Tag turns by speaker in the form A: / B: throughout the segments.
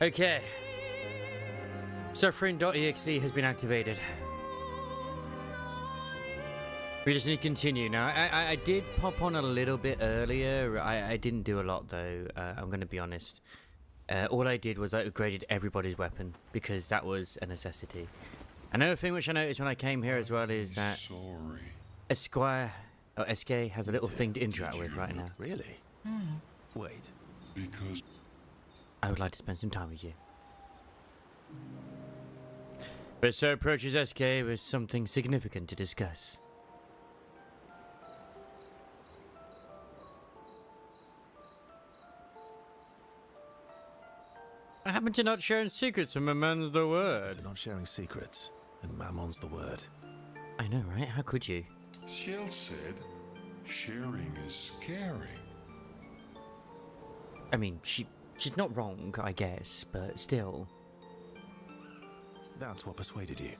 A: Okay. Suffering.exe has been activated. We just need to continue now. I did pop on a little bit earlier. I didn't do a lot though. I'm going to be honest. All I did was I upgraded everybody's weapon because that was a necessity. Another thing which I noticed when I came here as well is that Esquire or SK has a little thing to interact with right now.
B: Really? Wait.
C: Because
A: I would like to spend some time with you. But so approaches SK with something significant to discuss. I happen to not sharing secrets when Mammon's the word.
B: They're not sharing secrets, and Mammon's the word.
A: I know, right? How could you?
C: Ciel said, sharing is scary.
A: I mean, she's not wrong, I guess, but still.
B: That's what persuaded you.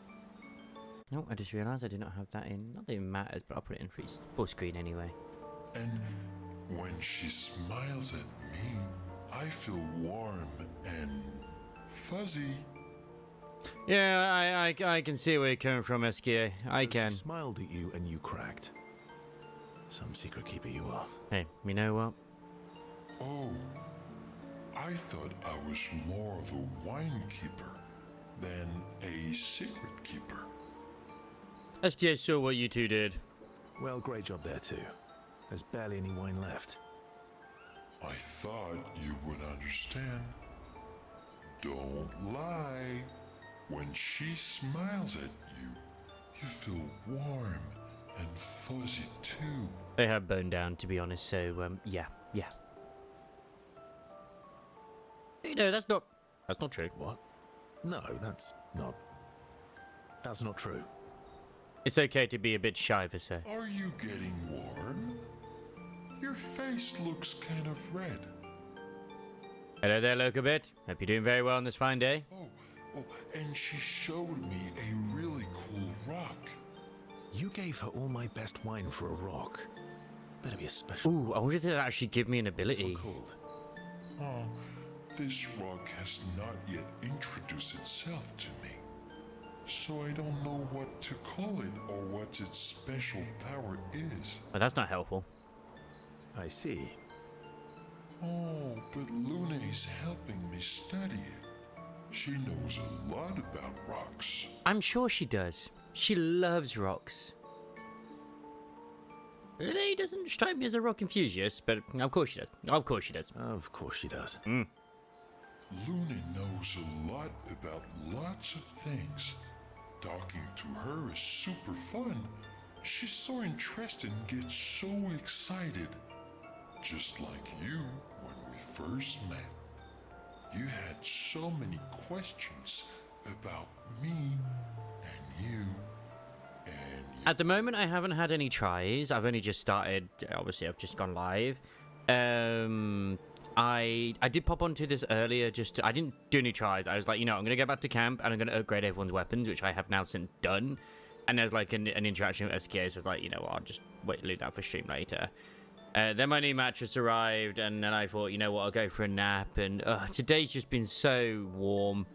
A: No, I just realised I did not have that in. Not that it matters, but I'll put it in full screen anyway.
C: And when she smiles at me, I feel warm and fuzzy.
A: Yeah, I can see where you're coming from, SKA. I can.
B: She smiled at you and you cracked. Some secret keeper you are.
A: Hey, you know what?
C: Oh, I thought I was more of a wine keeper than a secret keeper.
A: SKA saw what you two did.
B: Well, great job there too. There's barely any wine left.
C: I thought you would understand. Don't lie. When she smiles at you, you feel warm and fuzzy too.
A: They have boned down, to be honest, so, yeah. You know, that's not true.
B: What? No, that's not true.
A: It's okay to be a bit shy for so.
C: Are you getting warm? Your face looks kind of red.
A: Hello there, Locobit. Hope you're doing very well on this fine day.
C: Oh, and she showed me a really cool rock.
B: You gave her all my best wine for a rock. Better be a special.
A: Ooh, I wonder if it'll actually give me an ability.
B: What's called?
C: Oh, this rock has not yet introduced itself to me. So I don't know what to call it or what its special power is.
A: Well, that's not helpful.
B: I see.
C: Oh, but Luna is helping me study it. She knows a lot about rocks.
A: I'm sure she does. She loves rocks. Really doesn't strike me as a rock enthusiast, but of course she does. Of course she does.
B: Of course she does.
C: Luna knows a lot about lots of things. Talking to her is super fun. She's so interested and gets so excited. Just like you when we first met. You had so many questions about me and you and you.
A: At the moment, I haven't had any tries. I've only just started. Obviously, I've just gone live. I did pop onto this earlier. I didn't do any tries. I was like, I'm going to go back to camp and I'm going to upgrade everyone's weapons, which I have now since done. And there's like an interaction with SKA. So it's like, I'll just leave that for stream later. Then my new mattress arrived, and then I thought, you know what, I'll go for a nap. And today's just been so warm.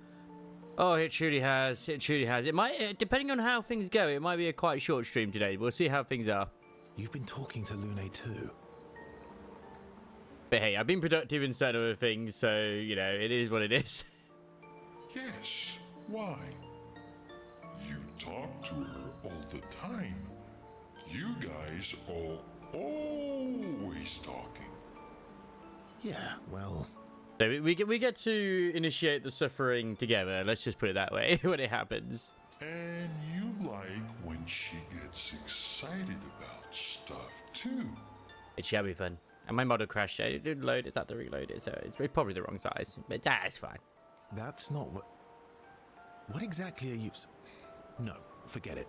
A: Oh, it truly has. It truly has. It might, depending on how things go, it might be a quite short stream today. We'll see how things are.
B: You've been talking to Lune too.
A: But hey, I've been productive in certain other things, so, it is what it is.
C: Yes, why? You talk to her all the time. You guys are always talking.
B: Yeah, well.
A: So we get to initiate the suffering together. Let's just put it that way when it happens.
C: And you like when she gets excited about stuff too.
A: It shall be fun. And my model crashed. It didn't load. It's had to reload it, so it's probably the wrong size. But that's fine.
B: That's not what. What exactly are you? No, forget it.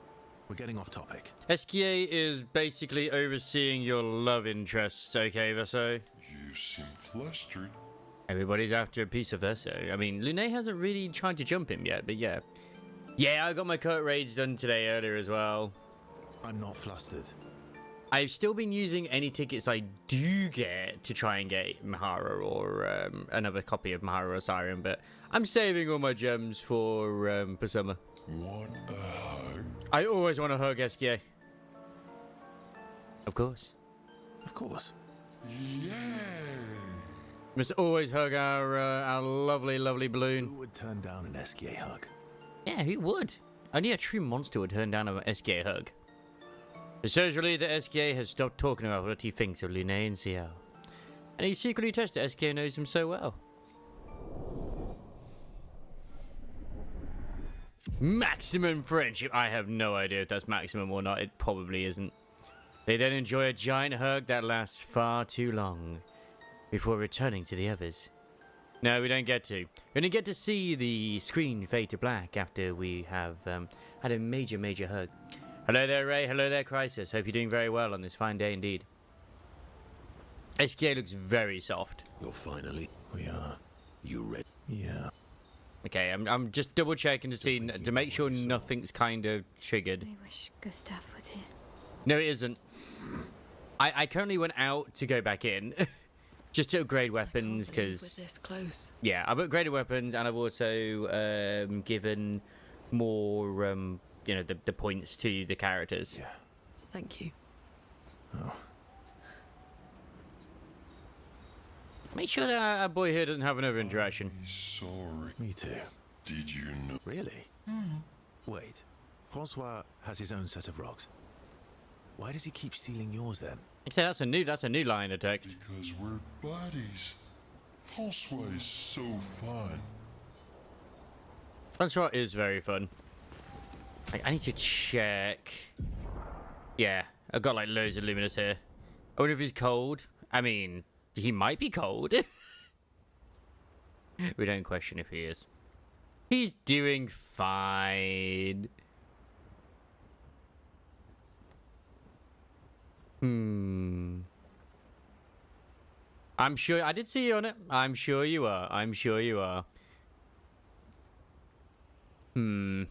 B: We're getting off topic.
A: SKA is basically overseeing your love interests, okay, Verso?
C: You seem flustered.
A: Everybody's after a piece of Verso. I mean, Lune hasn't really tried to jump him yet, but yeah. Yeah, I got my coat raids done today earlier as well.
B: I'm not flustered.
A: I've still been using any tickets I do get to try and get Mahara or another copy of Mahara or Siren, but I'm saving all my gems for summer.
C: Want a hug?
A: I always want to hug SKA. Of course.
B: Of course.
C: Yay!
A: Must always hug our lovely, lovely
B: Who
A: balloon.
B: would turn down an SKA hug?
A: Yeah, who would? Only a true monster would turn down an SKA hug. Essentially, the SKA has stopped talking about what he thinks of Lune and Xiao. And he secretly trusts that SKA knows him so well. Maximum friendship. I have no idea if that's maximum or not. It probably isn't. They then enjoy a giant hug that lasts far too long before returning to the others. No, we don't get to. We only get to see the screen fade to black after we have had a major, major hug. Hello there, Ray. Hello there, Crisis. Hope you're doing very well on this fine day indeed. SKA looks very soft.
B: You're finally. We are. You ready? Yeah.
A: Okay, I'm just double checking to see to make sure nothing's kind of triggered.
D: I wish Gustav was here.
A: No, it isn't. I currently went out to go back in, just to upgrade weapons because
E: this close.
A: yeah, I've upgraded weapons and I've also given more you know the points to the characters.
B: Yeah.
E: Thank you.
B: Oh.
A: Make sure that our boy here doesn't have another interaction.
C: Sorry.
B: Me too.
C: Did you know?
B: Really? Wait. Francois has his own set of rocks. Why does he keep stealing yours then?
A: Actually, that's a new line of text.
C: Because we're buddies. Francois is so fun.
A: Francois is very fun. I need to check. Yeah, I've got like loads of Luminous here. I wonder if he's cold. I mean, he might be cold. We don't question if he is. He's doing fine. I'm sure I did see you on it. I'm sure you are. I'm sure you are. I'm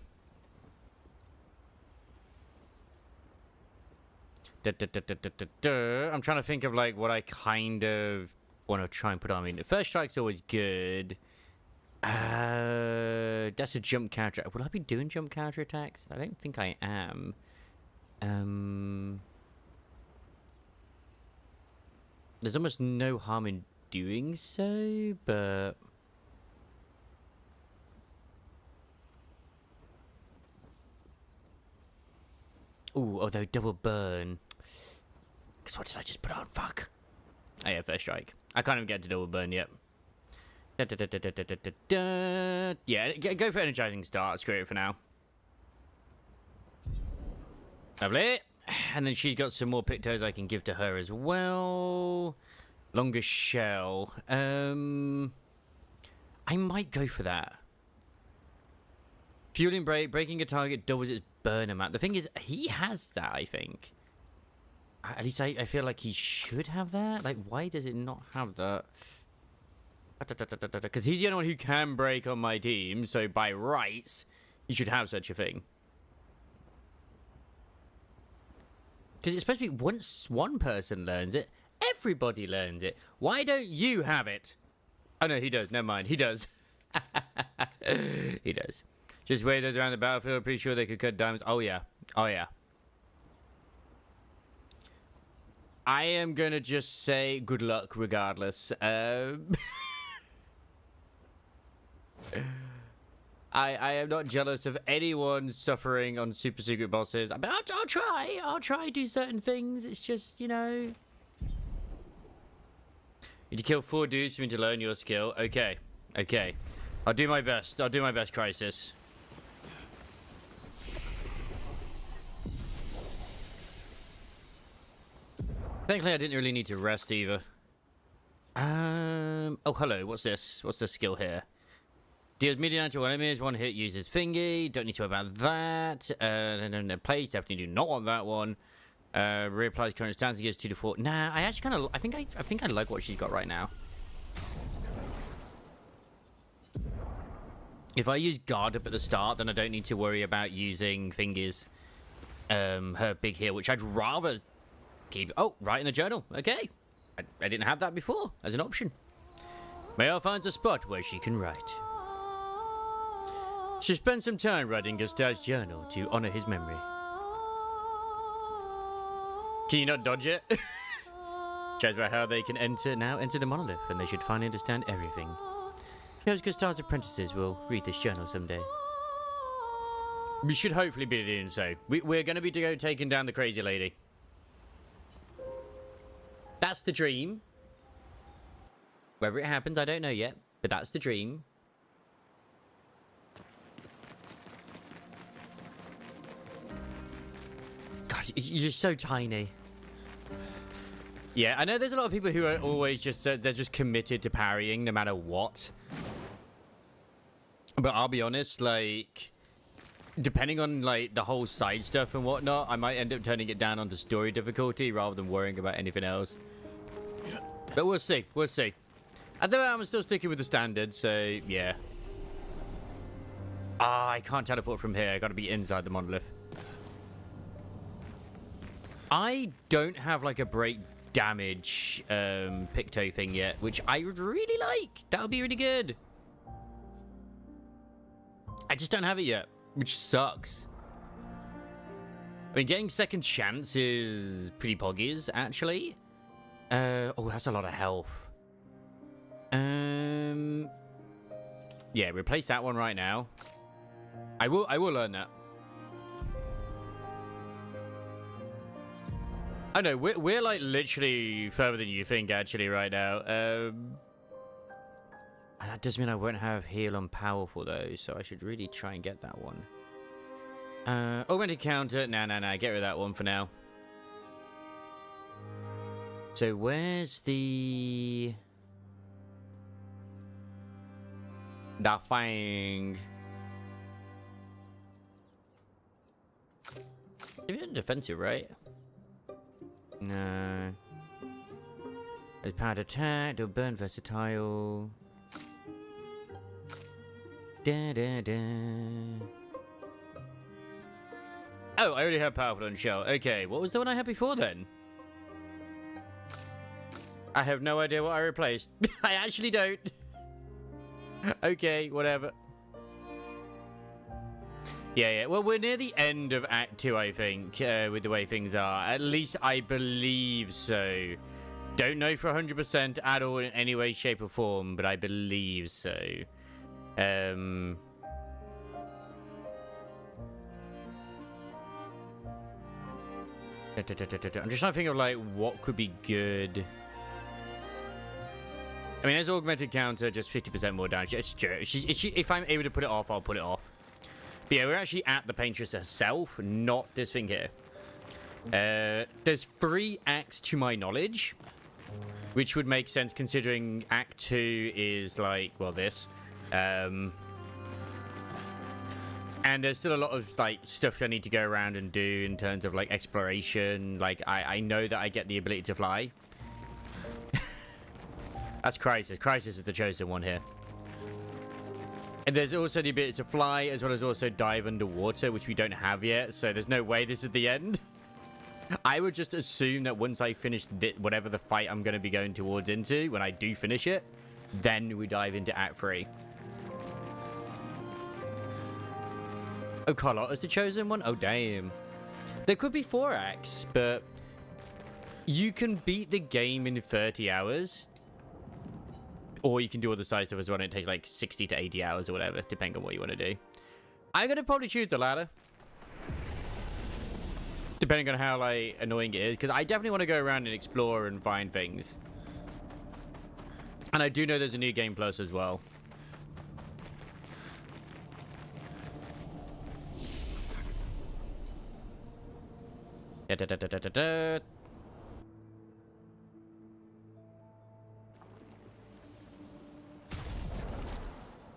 A: trying to think of like what I kind of want to try and put on. I mean, the first strike's always good. That's a jump counter. Will I be doing jump counter attacks? I don't think I am. There's almost no harm in doing so, but ooh, although double burn. Cause what did I just put on? Fuck. Oh yeah, first strike. I can't even get to double burn yet. Yeah, go for energizing start. Screw it for now. Lovely. And then she's got some more pictos I can give to her as well. Longer shell. I might go for that. Fueling break, breaking a target doubles its burn amount. The thing is, he has that, I think. At least I feel like he should have that. Like, why does it not have that? Because he's the only one who can break on my team, so by rights, he should have such a thing. Because it's supposed to be once one person learns it, everybody learns it. Why don't you have it? Oh no, he does. Never mind. He does. He does. Just wave those around the battlefield. Pretty sure they could cut diamonds. Oh yeah. Oh yeah. I am going to just say good luck regardless. I am not jealous of anyone suffering on super secret bosses. But I'll try. I'll try to do certain things. It's just, you know. You need to kill 4 dudes for me to learn your skill. Okay. Okay. I'll do my best. I'll do my best, Crisis. Thankfully, I didn't really need to rest either. Oh, hello. What's this? What's the skill here? Deals medium damage to enemies. One hit uses thingy. Don't need to worry about that. And then place. Definitely do not want that one. Reapplies current stance. Gives 2 to 4. Nah, I actually kind of. I think I like what she's got right now. If I use guard up at the start, then I don't need to worry about using thingies. Her big heal, which I'd rather Keep... Oh, write in the journal. Okay. I didn't have that before as an option. Mayal finds a spot where she can write. She spent some time writing Gustav's journal to honor his memory. Can you not dodge it? Chat about how they can enter the monolith, and they should finally understand everything. She hopes Gustav's apprentices will read this journal someday. We should hopefully be doing so. We're going to be taking down the crazy lady. That's the dream. Whether it happens, I don't know yet, but that's the dream. God, you're so tiny. Yeah, I know there's a lot of people who are always just, they're just committed to parrying no matter what. But I'll be honest, like, depending on, like, the whole side stuff and whatnot, I might end up turning it down onto story difficulty rather than worrying about anything else. But we'll see, we'll see. At the moment, I'm still sticking with the standard, so, yeah. Ah, I can't teleport from here. I gotta be inside the monolith. I don't have, like, a break damage Picto thing yet, which I would really like. That would be really good. I just don't have it yet, which sucks. I mean, getting second chance is pretty poggies, actually. Oh, that's a lot of health. Yeah, replace that one right now. I will learn that. I know we're like literally further than you think actually right now. That does mean I won't have heal on powerful though, so I should really try and get that one. Augmented counter. Nah, get rid of that one for now. So where's the... that thing? It's defensive, right? No. It's powered attack, do burn versatile. Oh, I already have powerful on shell. Okay, what was the one I had before then? I have no idea what I replaced. I actually don't. Okay, whatever. Yeah. Well, we're near the end of Act 2, I think, with the way things are. At least I believe so. Don't know for 100% at all in any way, shape, or form, but I believe so. I'm just trying to think of, like, what could be good. I mean, there's augmented counter, just 50% more damage. It's true. If I'm able to put it off, I'll put it off. But yeah, we're actually at the paintress herself, not this thing here. There's 3 acts to my knowledge, which would make sense considering Act 2 is like, well, this. And there's still a lot of like stuff I need to go around and do in terms of like exploration. Like I know that I get the ability to fly. That's Crisis. Crisis is the chosen one here. And there's also the ability to fly as well as also dive underwater, which we don't have yet. So there's no way this is the end. I would just assume that once I finish whatever the fight I'm going to be going towards into, when I do finish it, then we dive into Act 3. Oh, Carlotta's the chosen one? Oh, damn. There could be 4 acts, but you can beat the game in 30 hours. Or you can do all the side stuff as well, and it takes like 60 to 80 hours or whatever, depending on what you want to do. I'm going to probably choose the latter. Depending on how, like, annoying it is. Because I definitely want to go around and explore and find things. And I do know there's a new game plus as well.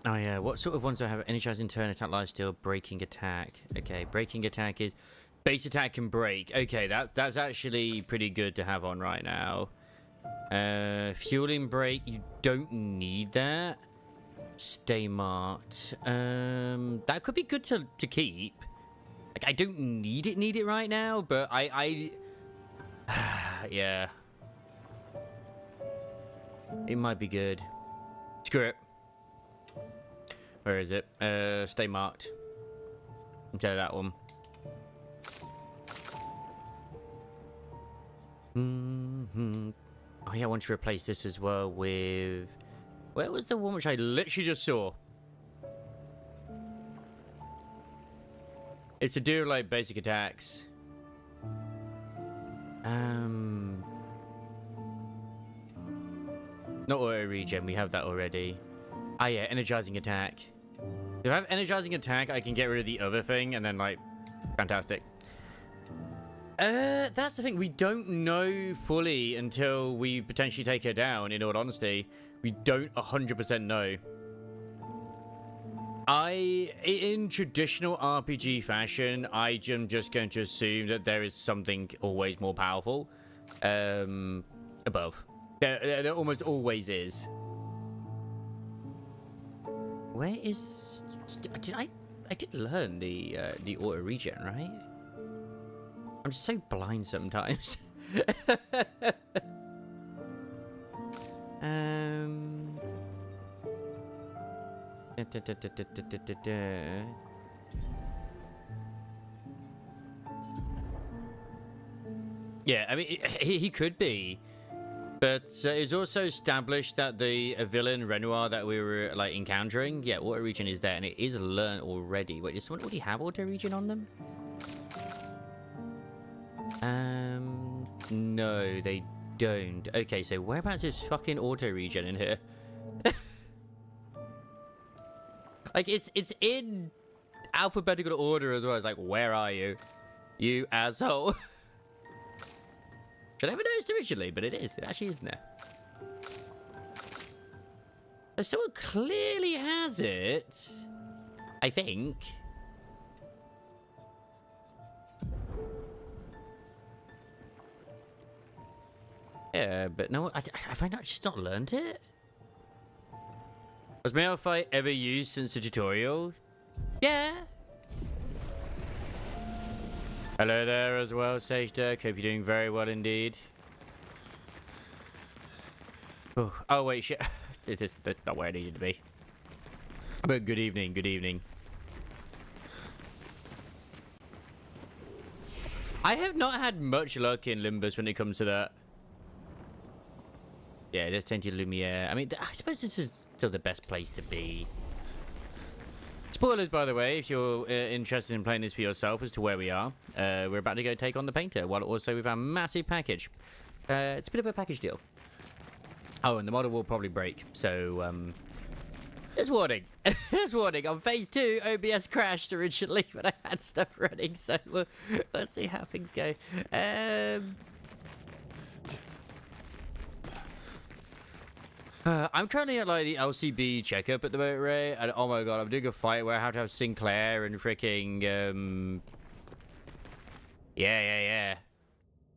A: Oh yeah, what sort of ones do I have? Energizing turn, attack, lifesteal, breaking attack. Okay, breaking attack is base attack and break. Okay, that's actually pretty good to have on right now. Fueling break, you don't need that. Stay marked. That could be good to keep. Like I don't need it right now, but I Yeah. It might be good. Screw it. Where is it? Stay marked. Instead of that one. Oh yeah, I want to replace this as well with... Where was the one which I literally just saw? It's to do like basic attacks. Not auto regen, we have that already. Ah yeah, energizing attack. If I have energizing attack, I can get rid of the other thing and then like, fantastic. That's the thing, we don't know fully until we potentially take her down, in all honesty. We don't 100% know. In traditional RPG fashion, I am just going to assume that there is something always more powerful above. There almost always is. Where is... I did learn the auto regen, right? I'm just so blind sometimes. Yeah, I mean, he could be. But it's also established that the villain Renoir that we were like encountering, yeah, auto regen is there, and it is learned already. Wait, does someone already have auto regen on them? No, they don't. Okay, so whereabouts is fucking auto regen in here? Like it's in alphabetical order as well. It's like, where are you, you asshole? I never noticed originally, but it is. It actually isn't there. So someone clearly has it, I think. Yeah, but no, have I not just not learned it? Was Male Fight ever used since the tutorial? Yeah. Hello there as well, Sage Dirk. Hope you're doing very well indeed. Oh wait, shit. That's not where I needed to be. But good evening, good evening. I have not had much luck in Limbus when it comes to that. Yeah, there's Tentia Lumiere. I mean, I suppose this is still the best place to be. Spoilers, by the way, if you're interested in playing this for yourself as to where we are. We're about to go take on the painter, while also with our massive package. It's a bit of a package deal. Oh, and the model will probably break, so, just warning. Just warning. On phase 2, OBS crashed originally, but I had stuff running, so let's see how things go. I'm currently at like the LCB checkup at the moment, Ray, and oh my god, I'm doing a fight where I have to have Sinclair and freaking yeah.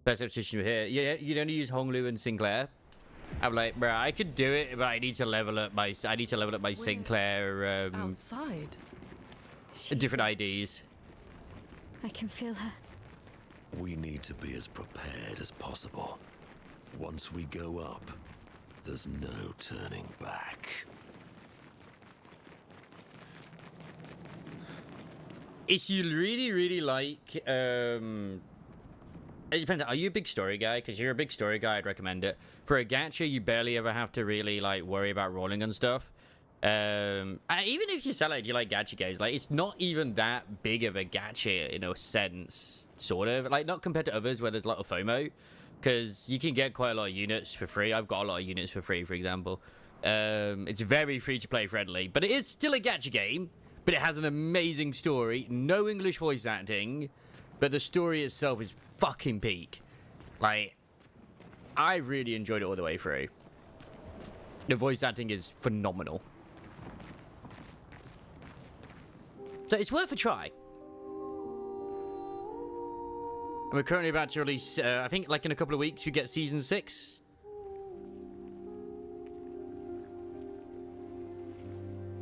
A: Best substitution here. Yeah, you'd only use Honglu and Sinclair. I'm like, bro, I could do it, but I need to level up my Sinclair
D: outside.
A: Different IDs.
E: I can feel her.
F: We need to be as prepared as possible. Once we go up, there's no turning back.
A: If you really like, it depends. Are you a big story guy? Because you're a big story guy, I'd recommend it. For a gacha, you barely ever have to really like worry about rolling and stuff. Even if you sell it, you like gacha games. Like it's not even that big of a gacha in a sense, sort of. Like not compared to others where there's a lot of FOMO. Because you can get quite a lot of units for free. I've got a lot of units for free, for example. It's very free-to-play friendly. But it is still a gacha game. But it has an amazing story. No English voice acting. But the story itself is fucking peak. Like, I really enjoyed it all the way through. The voice acting is phenomenal. So it's worth a try. We're currently about to release, I think like in a couple of weeks, we get Season 6.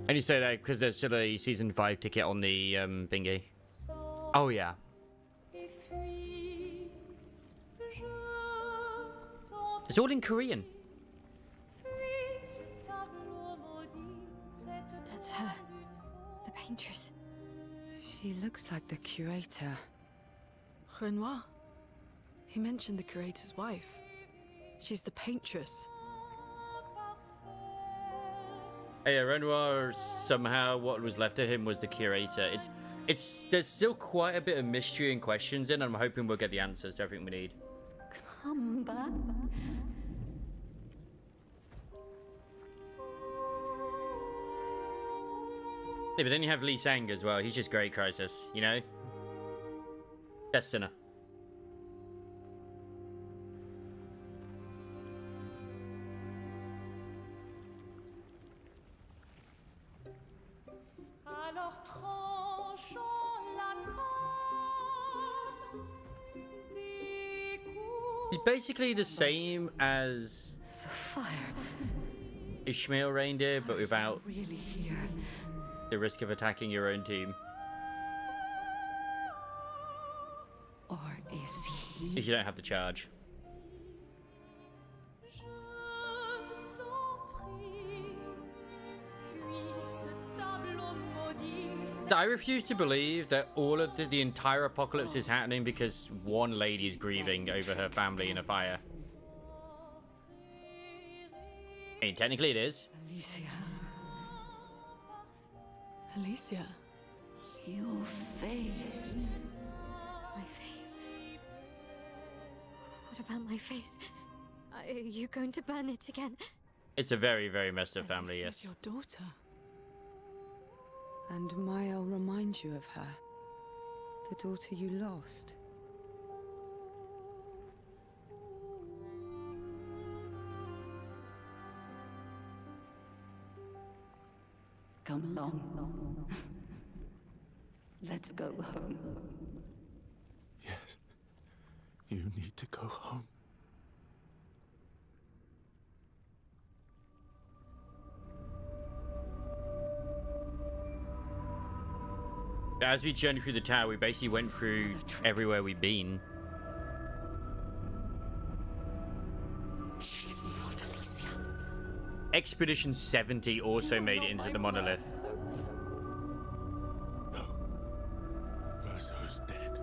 A: And you say that because there's still a Season 5 ticket on the thingy. Oh, yeah. It's all in Korean.
E: That's her. The paintress.
D: She looks like the curator. Renoir. He mentioned the curator's wife. She's the paintress.
A: Hey, Renoir, somehow what was left of him was the curator. There's still quite a bit of mystery and questions in, and I'm hoping we'll get the answers to everything we need.
E: Come back.
A: Yeah, but then you have Lee Sang as well. He's just great, Crisis, you know? Best sinner. He's basically the same as
D: The fire.
A: Ishmael Reindeer, but without
D: Really here.
A: the risk of attacking your own team.
D: Or is he?
A: If you don't have the charge. I refuse to believe that all of the entire apocalypse is happening because one lady is grieving over her family in a fire. I mean, technically it is.
D: Alicia. Alicia.
E: Your face. My face. What about my face? Are you going to burn it again?
A: It's a very, very messed up family,
D: Alicia's
A: yes.
D: your daughter. And Maya'll remind you of her. The daughter you lost.
G: Come along. Let's go home.
B: Yes. You need to go home.
A: As we journeyed through the tower, we basically went through everywhere we've been.
G: She's not Alicia.
A: Expedition 70 also made it into the monolith.
B: No. Verso's dead.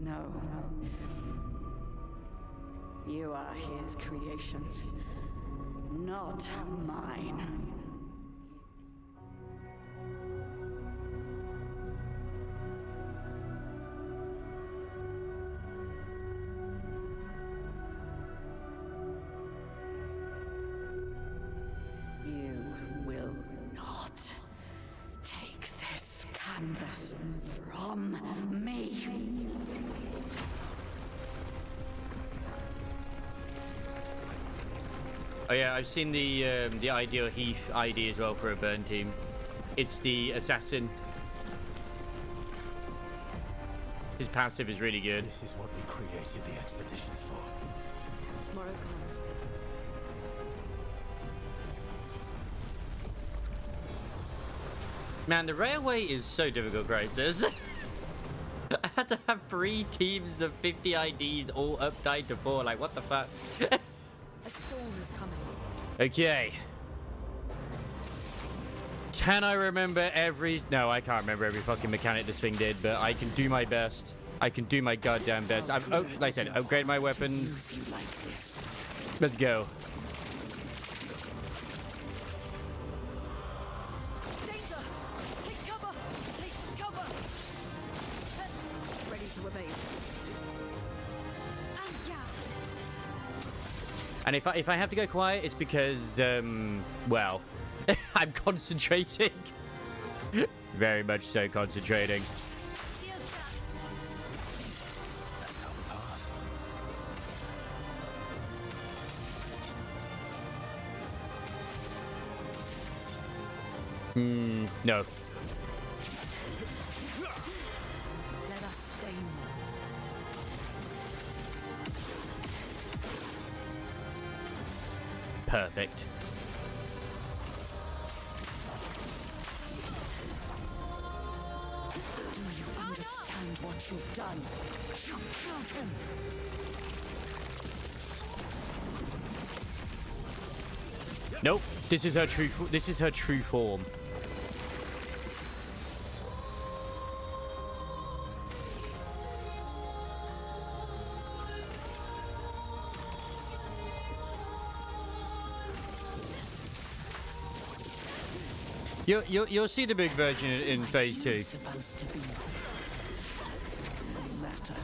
G: No. You are his creations, not mine. You will not take this canvas from me.
A: Oh yeah, I've seen the Ideal Heath ID as well for a burn team. It's the assassin. His passive is really good.
B: This is what we created the expeditions for.
D: Tomorrow comes.
A: Man, the railway is so difficult, Crisis. I had to have 3 teams of 50 IDs all updied to 4. Like, what the fuck?
D: A storm is coming.
A: Okay. Can I remember every... No, I can't remember every fucking mechanic this thing did, but I can do my best. I can do my goddamn best. I've, like I said, upgrade my weapons.
G: Use you like this.
A: Let's go.
D: Danger! Take cover! Take cover! Ready to evade.
A: And if I have to go quiet, it's because, well, I'm concentrating. Very much so concentrating.
B: Let's go the path.
A: No.
D: Let us stay more.
A: Perfect.
G: Do you what you've done. You killed him.
A: Nope. This is her true. This is her true form. You'll see the big version in phase 2.
G: Supposed to be. No matter.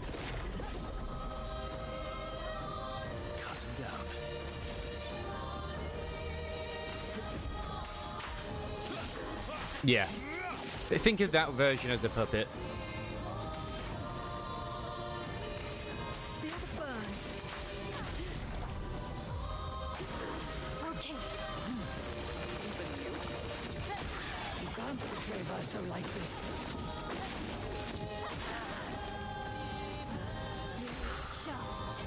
B: Cut him down.
A: Yeah. Think of that version as the puppet.
D: Feel the burn.
E: Okay.
G: You can't betray Verso like this.
E: Shot.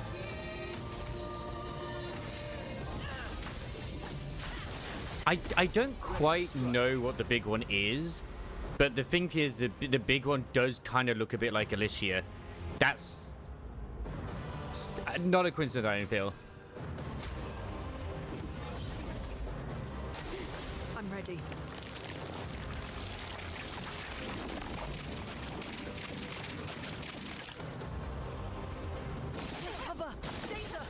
A: I don't quite know what the big one is, but the thing is, the big one does kind of look a bit like Alicia. That's not a coincidence, I don't feel.
D: I'm ready. Cover! Danger!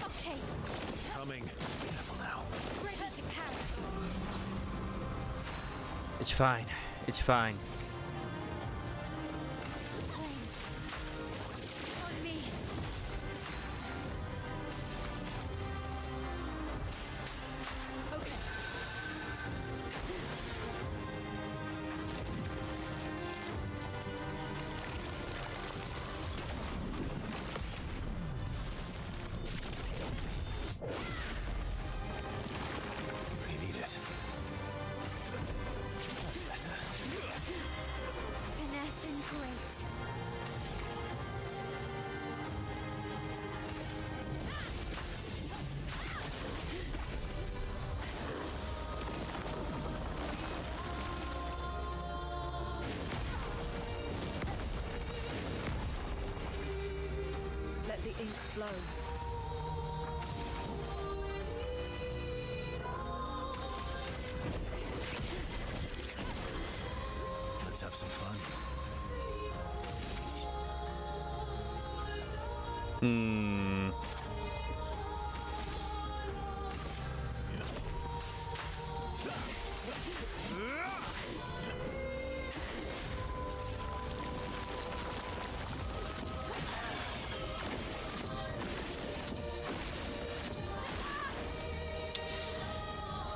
E: Okay.
B: Coming. Careful now.
E: Ready to pounce.
A: It's fine. It's fine.
E: Flames. On me.
D: Okay.
B: Really need it.
E: Finesse and grace.
D: Let the ink flow.
B: Let's have some fun.
A: Hmm.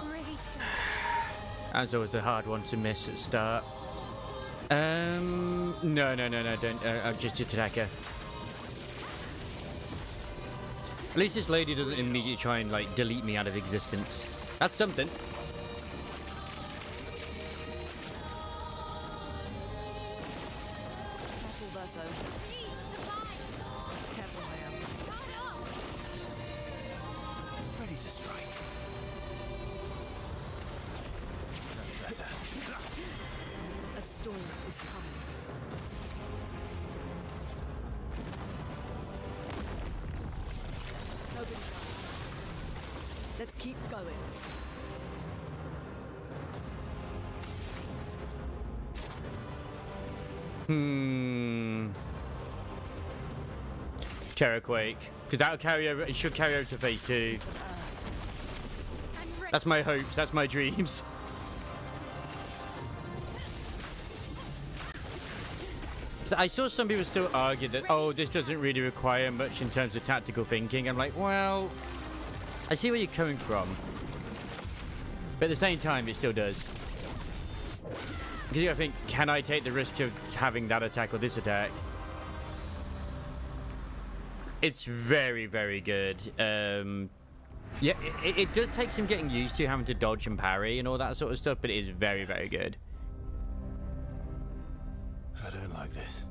E: Ready to go.
A: That's always a hard one to miss at start. No, don't. Just attack her. At least this lady doesn't immediately try and, like, delete me out of existence. That's something.
D: Careful, Verso.
E: Please, survive.
D: Careful, I am.
E: Run up.
B: Ready to strike. That's better.
D: A storm is coming. Nobody dies. Let's keep going.
A: Terrorquake. Because that'll carry over. It should carry over to phase 2.
E: I'm ready.
A: That's my hopes. That's my dreams. I saw some people still argue that, oh, this doesn't really require much in terms of tactical thinking. I'm like, well, I see where you're coming from. But at the same time, it still does. Because you gotta think, can I take the risk of having that attack or this attack? It's very, very good. Yeah, it does take some getting used to having to dodge and parry and all that sort of stuff, but it is very, very good.
B: I don't like this.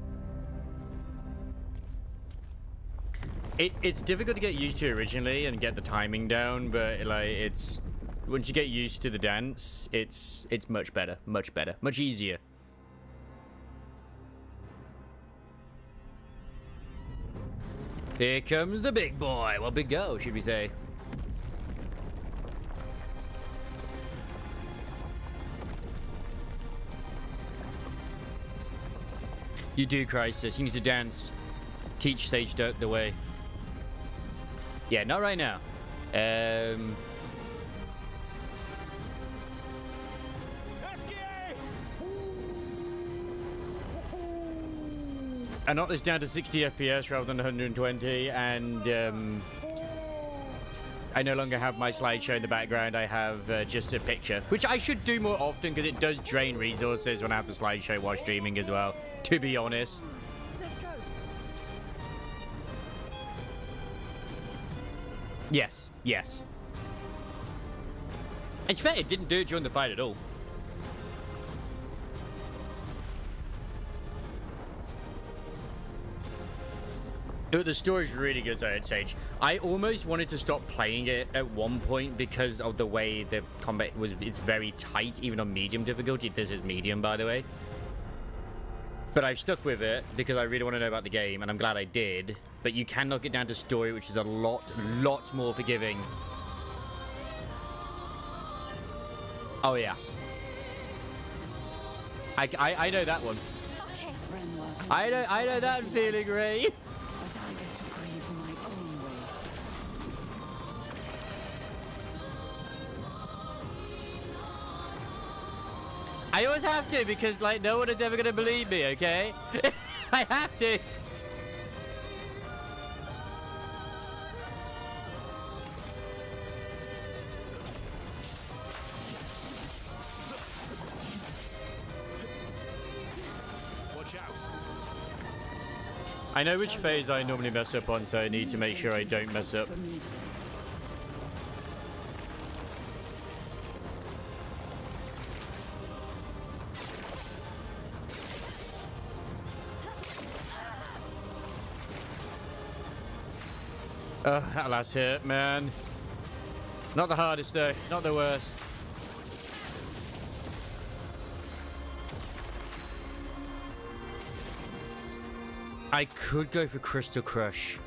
A: It's difficult to get used to originally and get the timing down, but like it's once you get used to the dance, it's much better, much easier. Here comes the big boy. Well, big go, should we say. You do, Crisis. You need to dance. Teach Sage Dirk the way. Yeah, not right now. I knocked this down to 60 FPS rather than 120, and I no longer have my slideshow in the background. I have just a picture, which I should do more often because it does drain resources when I have the slideshow while streaming as well, to be honest.
D: Let's go.
A: Yes, yes. It's fair, it didn't do it during the fight at all. The story's really good, Sage. I almost wanted to stop playing it at one point because of the way the combat was. It's very tight, even on medium difficulty. This is medium, by the way. But I've stuck with it because I really want to know about the game, and I'm glad I did. But you can knock it down to story, which is a lot more forgiving. Oh yeah. I know that one.
E: Okay.
A: I know that feeling, Ray.
G: But I get to grieve my own way.
A: I always have to because, like, no one is ever going to believe me, okay? I have to.
B: Watch out.
A: I know which phase I normally mess up on, so I need to make sure I don't mess up. That last hit, man. Not the hardest, though. Not the worst. I could go for Crystal Crush.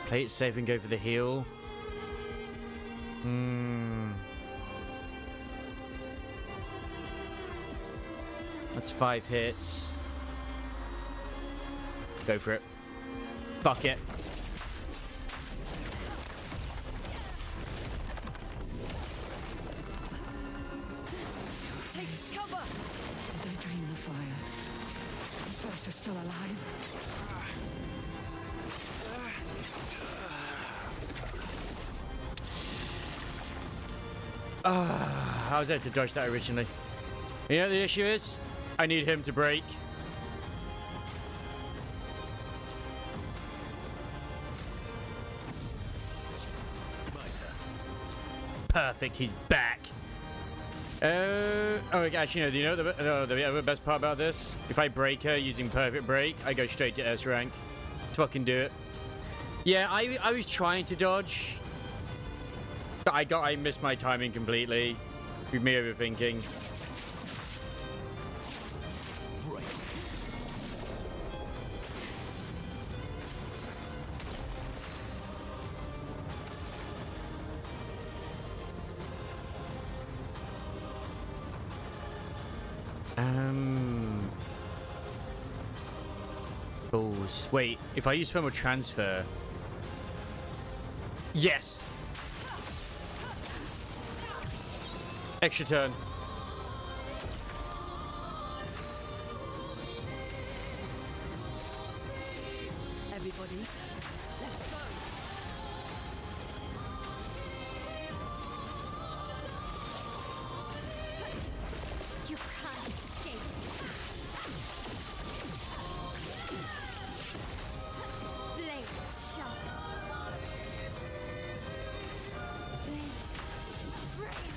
A: Play it safe and go for the heal. That's 5 hits. Go for it. Fuck it.
G: Take cover! Did I drain the fire? These folks are still alive.
A: I was able to dodge that originally. You know what the issue is? I need him to break. Perfect, he's back. Oh, actually, no, do you know the other best part about this? If I break her using perfect break, I go straight to S rank. Fucking do it. Yeah, I was trying to dodge, but I missed my timing completely with me overthinking. Balls. Wait, if I use thermal transfer. Yes! Extra turn.
G: Everybody, let's go!
E: You can't escape. Blades sharp. Blades brave.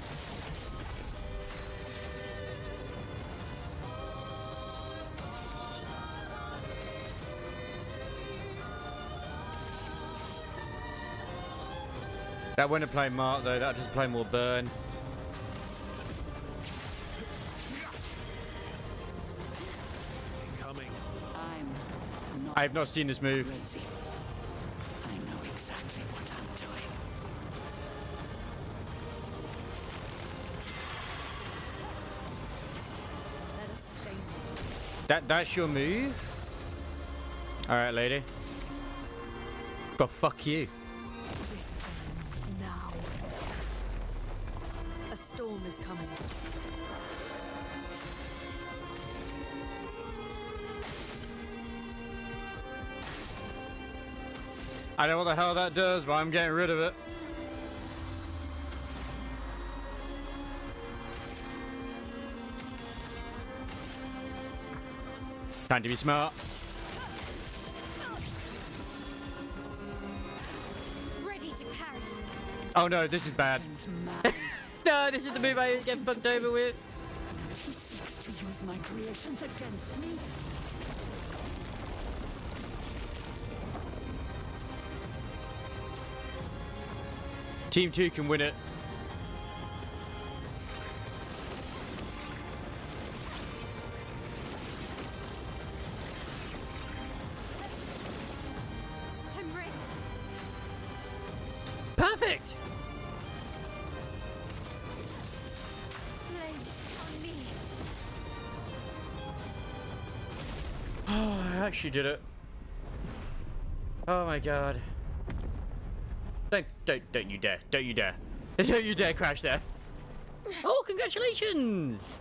A: That wouldn't play Mark though, that'll just play more burn. have not seen this move.
G: Crazy. I know exactly what I'm doing.
D: Let us stay.
A: That's your move? Alright, lady. But fuck you.
D: This ends now. A storm is coming.
A: I don't know what the hell that does, but I'm getting rid of it. Time to be smart.
E: Ready to parry.
A: Oh no, this is bad.
G: And man,
A: No, this is the move I get fucked over with.
G: he seeks to use my creations against me.
A: Team 2 can win it.
E: I'm ready.
A: Perfect.
E: Flames on me.
A: Oh, I actually did it. Oh my god. Don't you dare. Don't you dare. Don't you dare crash there. Oh, congratulations.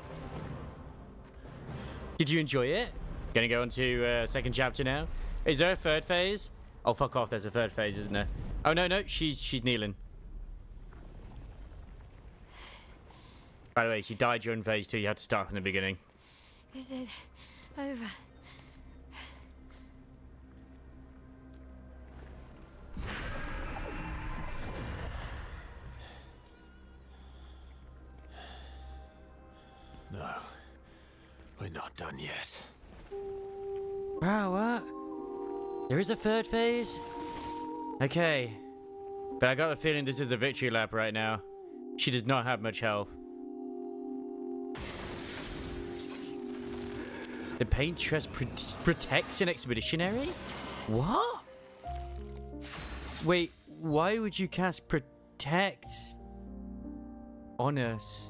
A: Did you enjoy it? Gonna go on to second chapter now. Is there a third phase? Oh, fuck off. There's a third phase, isn't there? Oh, no. She's kneeling. By the way, she died during phase 2. You had to start from the beginning.
E: Is it over?
B: No, we're not done yet.
A: Wow, what? There is a third phase? Okay. But I got the feeling this is a victory lap right now. She does not have much health. The paintress protects an expeditionary? What? Wait, why would you cast protect on us?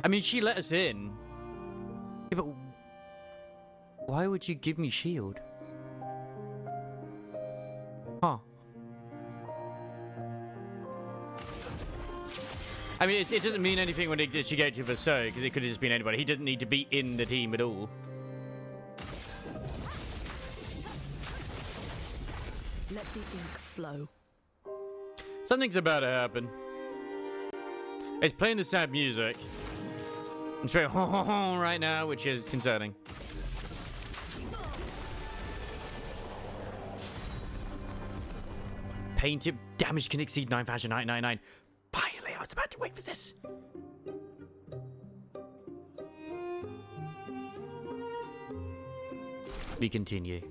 A: I mean, she let us in. Yeah, but why would you give me shield? Huh. I mean, it doesn't mean anything when she gave it to Vaso, because it could have just been anybody. He doesn't need to be in the team at all.
G: Let the ink flow.
A: Something's about to happen. It's playing the sad music. It's very right now, which is concerning. Painted damage can exceed 9,999. Finally, I was about to wait for this. We continue.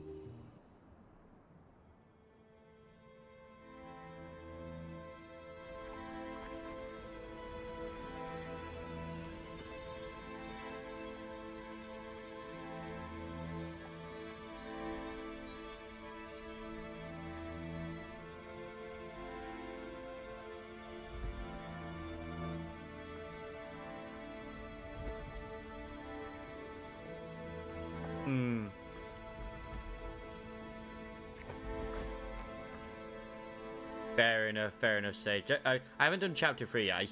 A: Fair enough, Sage. I haven't done chapter 3 yet. I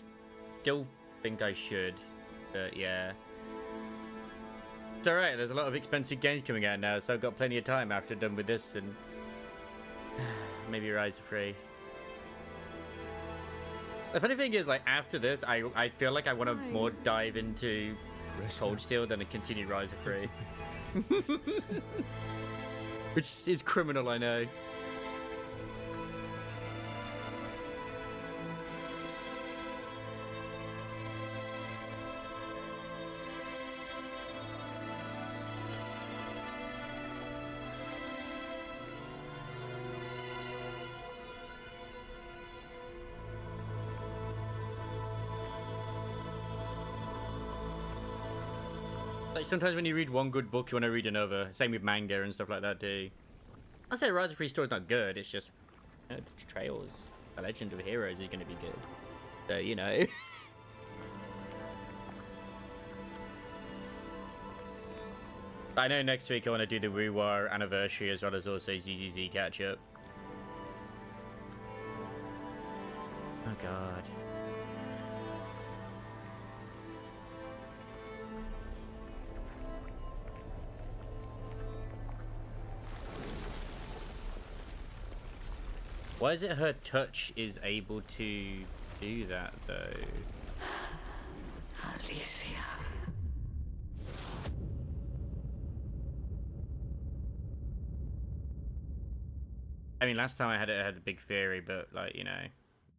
A: still think I should, but yeah. It's alright, there's a lot of expensive games coming out now, so I've got plenty of time after done with this, and maybe Rise of 3. The funny thing is, like, after this, I feel like I want to more dive into Cold Steel than to continue Rise of 3. Which is criminal, I know. Like sometimes when you read one good book, you want to read another. Same with manga and stuff like that too. I say Rise of Free Story's not good. It's just the Trails, The Legend of Heroes is going to be good. So you know. I know next week I want to do the Ruwar anniversary as well as also ZZZ catch up. Oh god. Why is it her touch is able to do that though?
G: Alicia.
A: I mean, last time I had a big theory, but like, you know,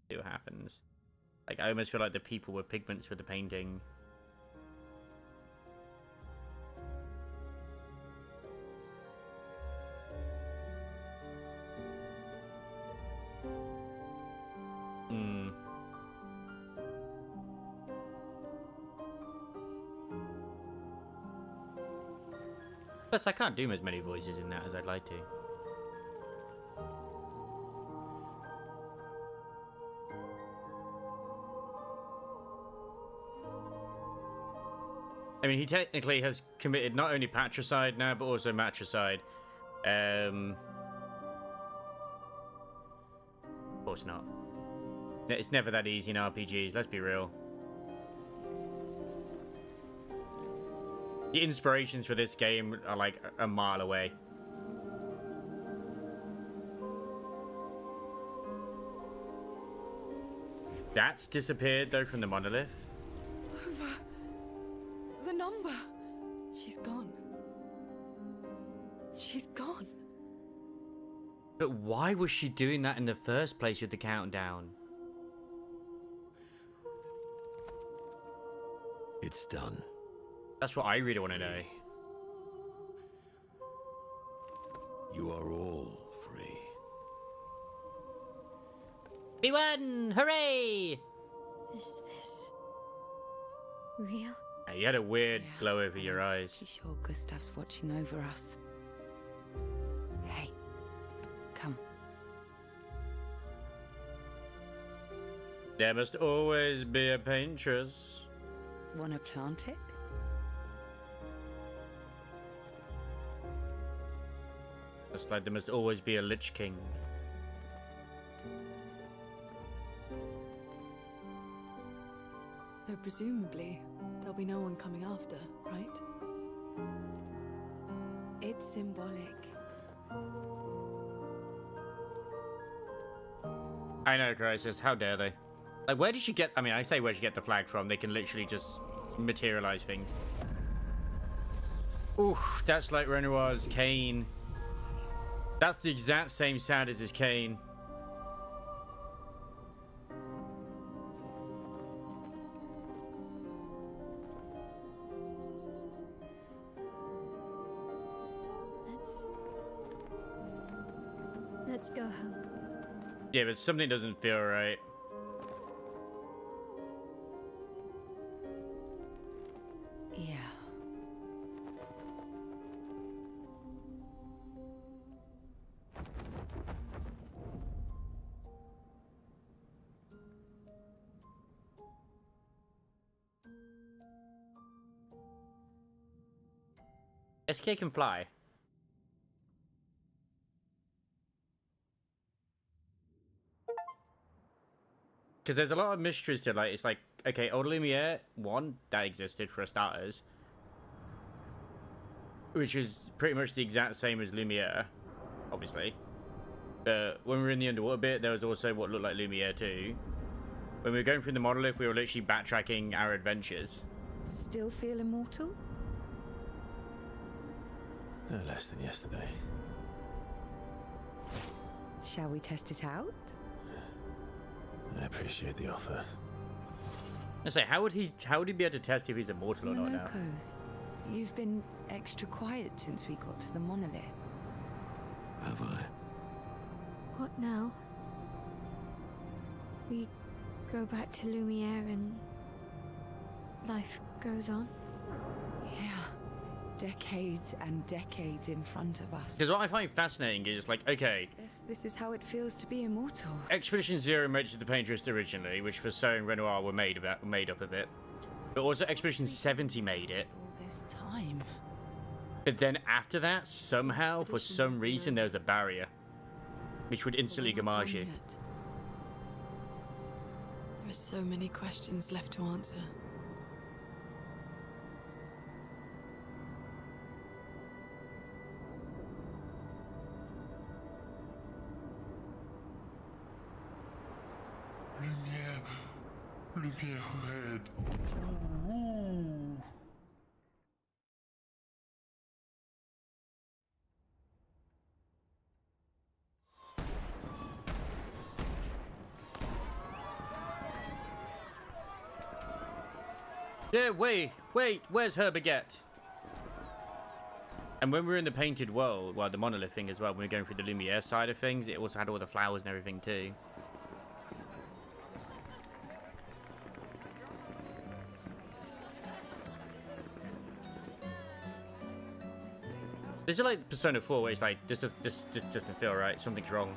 A: see what happens. Like, I almost feel like the people were pigments for the painting. Plus, I can't do as many voices in that as I'd like to. I mean, he technically has committed not only patricide now, but also matricide. Of course not. It's never that easy in RPGs, let's be real. The inspirations for this game are like a mile away. That's disappeared though from the monolith.
D: Over. The number. She's gone. She's gone.
A: But why was she doing that in the first place with the countdown?
F: It's done.
A: That's what I really want to know.
F: You are all free.
A: We won! Hooray!
E: Is this real?
A: You had a weird glow over your eyes.
G: Pretty sure Gustav's watching over us. Hey, come.
A: There must always be a paintress.
G: Wanna plant it?
A: It's like there must always be a Lich King.
D: Though presumably, there'll be no one coming after, right? It's symbolic.
A: I know, Crisis. How dare they? Like, where did she get... I mean, I say where did she get the flag from. They can literally just materialize things. Oof, that's like Renoir's cane. That's the exact same sound as his cane.
E: Let's go home.
A: Yeah, but something doesn't feel right.
G: Yeah.
A: SK can fly. Because there's a lot of mysteries to like. It's like, okay, Old Lumiere 1, that existed for starters. Which is pretty much the exact same as Lumiere, obviously. But when we were in the underwater bit, there was also what looked like Lumiere 2. When we were going through the monolith, we were literally backtracking our adventures.
G: Still feel immortal?
B: No less than yesterday.
G: Shall we test it out?
B: I appreciate the offer.
A: I say, how would he be able to test if he's immortal or not now?
G: Monoko, you've been extra quiet since we got to the monolith.
F: Have I?
E: What now? We go back to Lumiere and life goes on?
G: Yeah. Decades and decades in front of us.
A: Because what I find fascinating is, like, okay,
G: Guess this is how it feels to be immortal.
A: Expedition Zero mentioned the Painterist originally, which for So and Renoir were made up of it. But also Expedition 70 made it.
G: All this time.
A: But then after that, somehow, for some reason, there was a barrier. Which would instantly gamage you.
D: There are so many questions left to answer.
C: Lumière red. Ooh.
A: Yeah, wait, where's her baguette? And when we were in the painted world, well, the monolith thing as well, when we were going through the Lumiere side of things, it also had all the flowers and everything too. This is like Persona 4, where it's like, this doesn't feel right, something's wrong.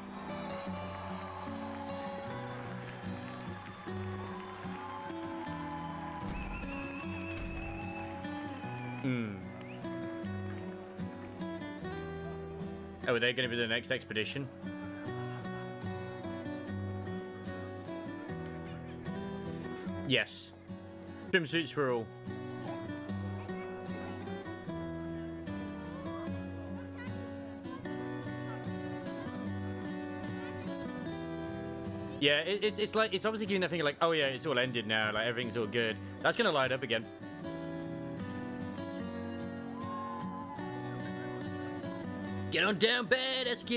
A: Oh, are they going to be the next expedition? Yes. Swimsuits for all. Yeah, it's like, it's obviously giving that thing like, oh yeah, it's all ended now, like everything's all good. That's going to light up again. Get on down bad, SK.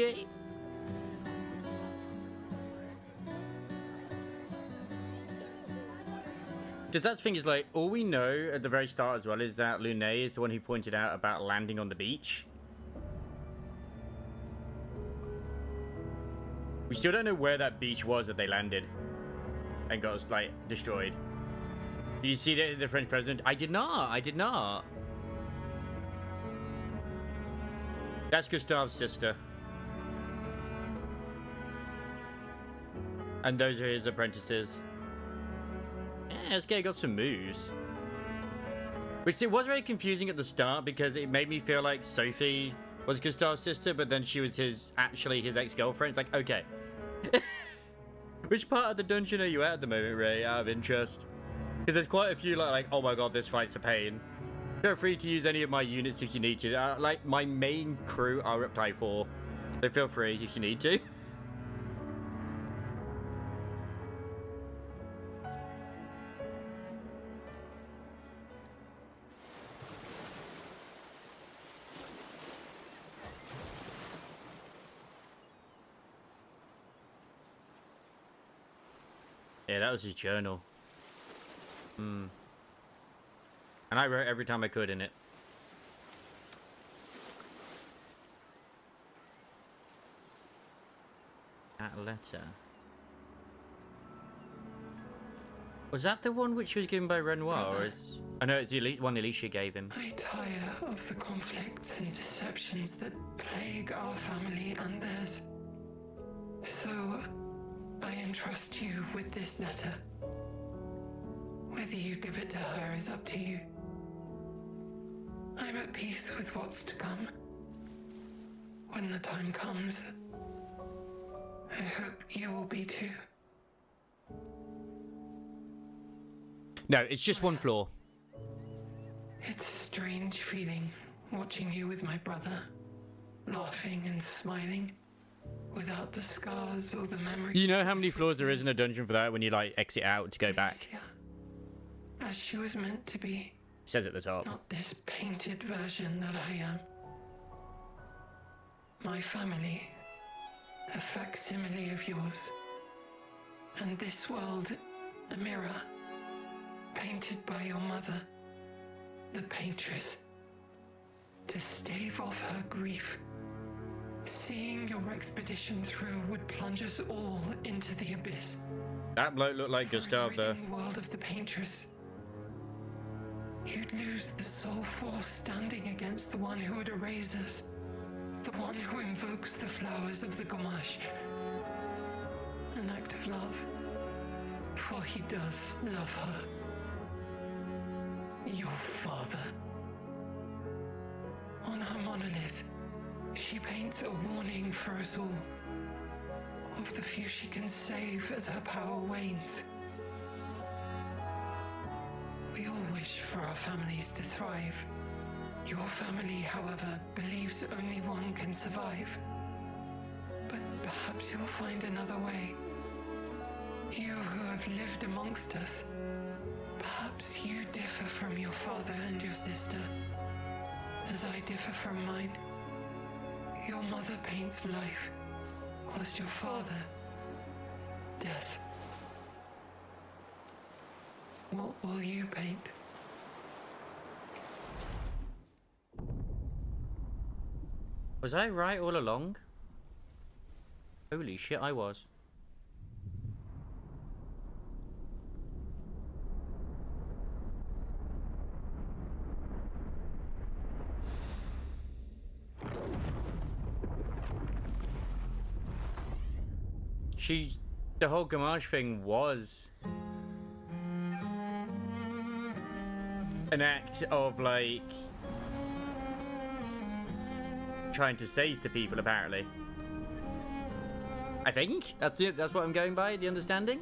A: Because that thing is like, all we know at the very start as well is that Lune is the one who pointed out about landing on the beach. We still don't know where that beach was that they landed and got, like, destroyed. Did you see the French president? I did not. That's Gustave's sister. And those are his apprentices. Yeah, SK got some moves. Which it was very confusing at the start because it made me feel like Sophie was Gustave's sister, but then she was actually his ex-girlfriend. It's like, okay. Which part of the dungeon are you at the moment, Ray, out of interest? Because there's quite a few like, oh my god, this fight's a pain. Feel free to use any of my units if you need to. Like, my main crew are up to 4. So feel free if you need to. Yeah, that was his journal. And I wrote every time I could in it. That letter. Was that the one which was given by Renoir? Or is... I know it's the one Alicia gave him.
H: I tire of the conflicts and deceptions that plague our family and theirs. So, I entrust you with this letter. Whether you give it to her is up to you. I'm at peace with what's to come. When the time comes, I hope you will be too.
A: No, it's just one floor.
H: It's a strange feeling watching you with my brother, laughing and smiling, without the scars or the memories.
A: You know how many floors there is in a dungeon for that when you like exit out to go back?
H: As she was meant to be.
A: It says at the top.
H: Not this painted version that I am. My family, a facsimile of yours. And this world, a mirror, painted by your mother, the paintress, to stave off her grief. Seeing your expedition through would plunge us all into the abyss.
A: That bloke looked like Gustave, though.
H: The world of the paintress. you'd lose the soul force standing against the one who would erase us. The one who invokes the flowers of the Gamash. An act of love. For he does love her. Your father. On her monolith, she paints a warning for us all. Of the few she can save as her power wanes. We all wish for our families to thrive. Your family, however, believes only one can survive. But perhaps you'll find another way. You who have lived amongst us, perhaps you differ from your father and your sister, as I differ from mine. Your mother paints life, whilst your father, death. What will you paint?
A: Was I right all along? Holy shit, I was. The whole Gamache thing was an act of, like, trying to save the people, apparently. I think that's what I'm going by, the understanding.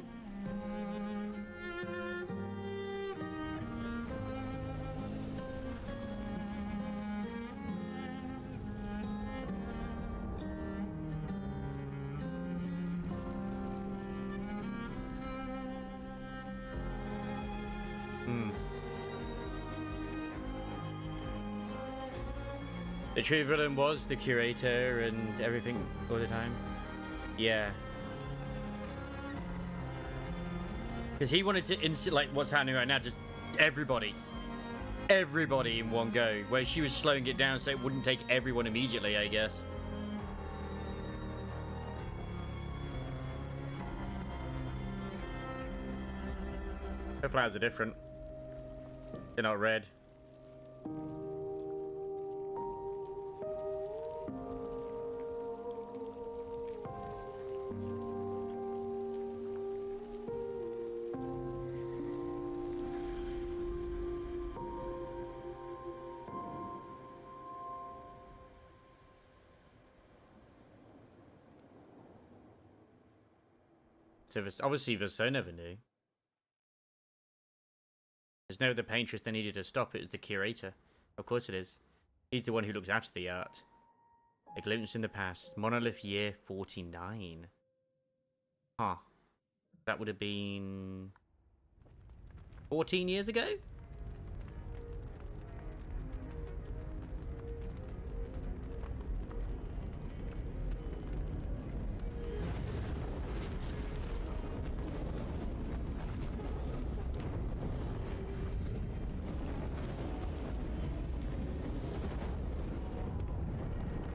A: The true villain was the curator and everything all the time. Yeah. Because he wanted to like what's happening right now, just everybody in one go. Where she was slowing it down so it wouldn't take everyone immediately, I guess. The flowers are different. They're not red. So obviously Vaso never knew. There's no other paintress they needed to stop. It was the curator. Of course it is. He's the one who looks after the art. A glimpse in the past. Monolith year 49. Huh. That would have been 14 years ago?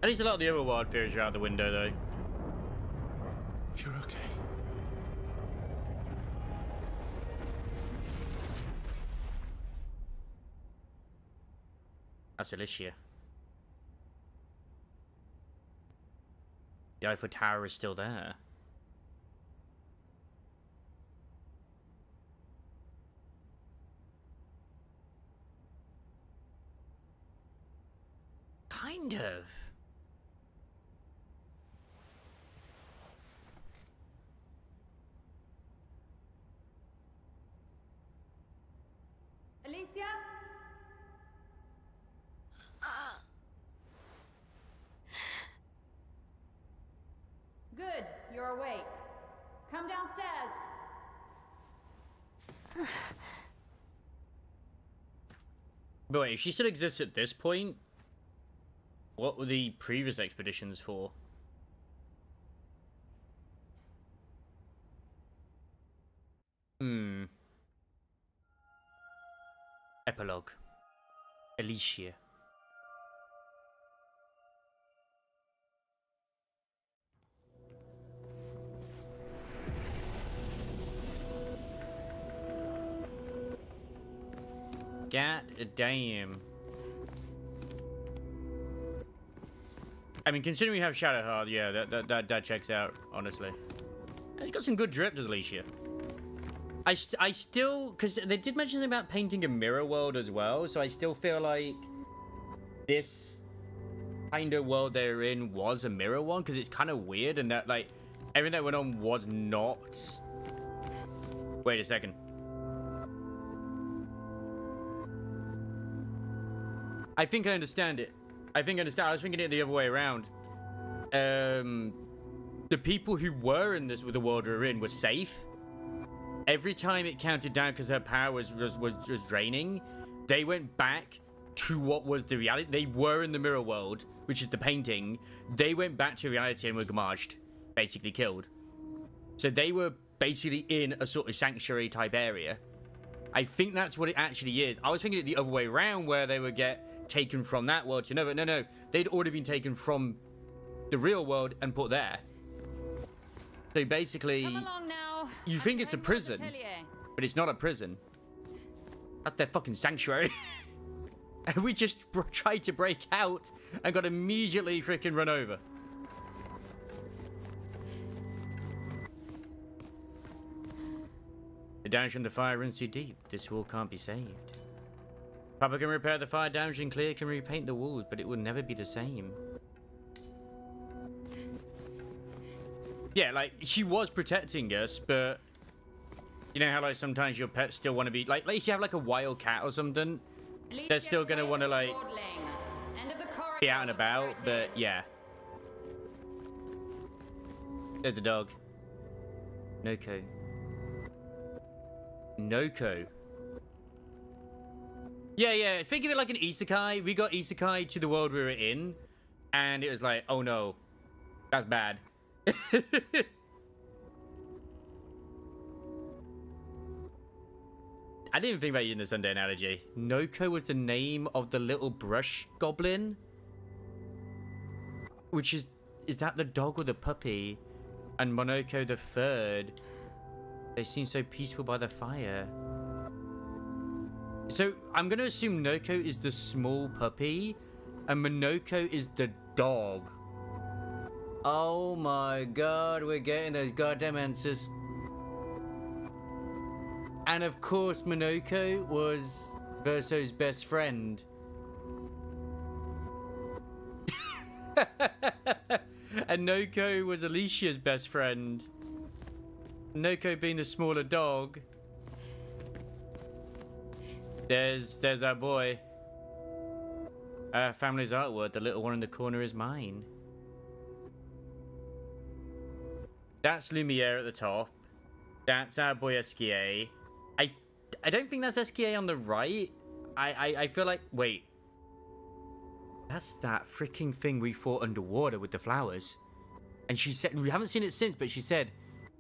A: At least a lot of the other wild fears are out the window, though.
B: You're okay.
A: That's Alicia. The Eiffel Tower is still there. Kind of.
E: Alicia? Good, you're awake. Come downstairs.
A: But wait, if she still exists at this point, what were the previous expeditions for? Epilogue. Alicia. God damn. I mean, considering we have Shadowheart, yeah, that checks out, honestly. And she's got some good drip, does Alicia? I still, because they did mention something about painting a mirror world as well, so I still feel like this kind of world they're in was a mirror one, because it's kind of weird, and that, like, everything that went on was not... Wait a second. I think I understand it. I was thinking it the other way around. The people who were in this, with the world we were in, were safe. Every time it counted down because her power was draining, they went back to what was the reality. They were in the mirror world, which is the painting. They went back to reality and were gamashed, basically killed. So they were basically in a sort of sanctuary type area. I think that's what it actually is. I was thinking it the other way around, where they would get taken from that world to another. No, they'd already been taken from the real world and put there. So basically,
G: Come along now.
A: You think it's a prison, but it's not a prison. That's their fucking sanctuary. And we just tried to break out and got immediately freaking run over. The damage from the fire runs too deep. This wall can't be saved. Papa can repair the fire damage and Clear can repaint the walls, but it will never be the same. Yeah, like, she was protecting us, but... You know how, like, sometimes your pets still want to be... Like, if you have, like, a wild cat or something, they're still going to want to, like... be out and about, but, yeah. There's the dog. Noko. Yeah, think of it like an isekai. We got isekai to the world we were in, and it was like, oh no, that's bad. I didn't even think about using the Sunday analogy. Noko was the name of the little brush goblin, which is that the dog or the puppy? And Monoko the third. They seem so peaceful by the fire. So I'm gonna assume Noko is the small puppy and Monoko is the dog. Oh my god, we're getting those goddamn answers. And of course Monoko was Verso's best friend. And Noko was Alicia's best friend. Noko being the smaller dog. There's that boy. Family's artwork. The little one in the corner is mine. That's Lumiere at the top. That's our boy SKA. I don't think that's SKA on the right. I feel like... Wait. That's that freaking thing we fought underwater with the flowers. And she said... We haven't seen it since, but she said...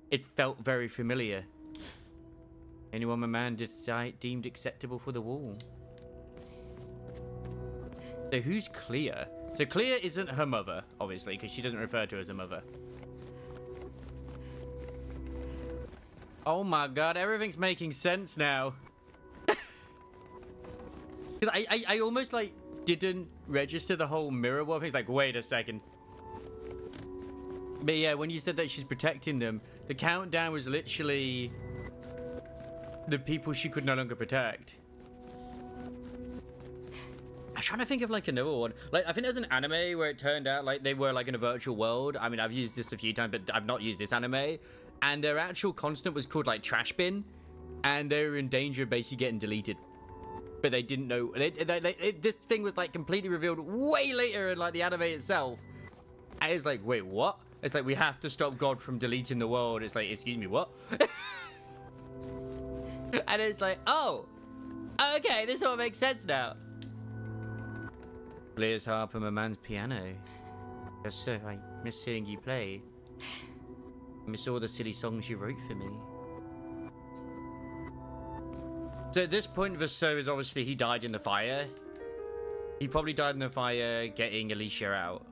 A: It felt very familiar. Anyone my man deemed acceptable for the wall. So who's Clear? So Clear isn't her mother, obviously, because she doesn't refer to her as a mother. Oh my god, everything's making sense now. Because I almost, like, didn't register the whole mirror world thing. It's like, wait a second. But yeah, when you said that she's protecting them, the countdown was literally the people she could no longer protect. I'm trying to think of like another one. Like, I think there's an anime where it turned out like they were like in a virtual world. I mean, I've used this a few times, but I've not used this anime. And their actual constant was called like Trash Bin. And they were in danger of basically getting deleted. But they didn't know. This thing was like completely revealed way later in like the anime itself. And it's like, wait, what? It's like, we have to stop God from deleting the world. It's like, excuse me, what? And it's like, oh, okay, this all makes sense now. Blair's harp and my man's piano. Yes, sir, I miss hearing you play. I miss all the silly songs you wrote for me. So at this point, Verso is obviously, he died in the fire. He probably died in the fire getting Alicia out.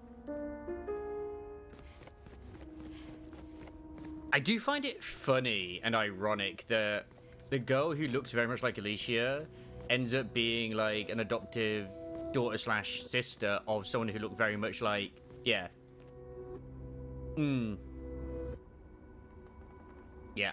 A: I do find it funny and ironic that the girl who looks very much like Alicia ends up being like an adoptive daughter slash sister of someone who looked very much like, yeah. Yeah.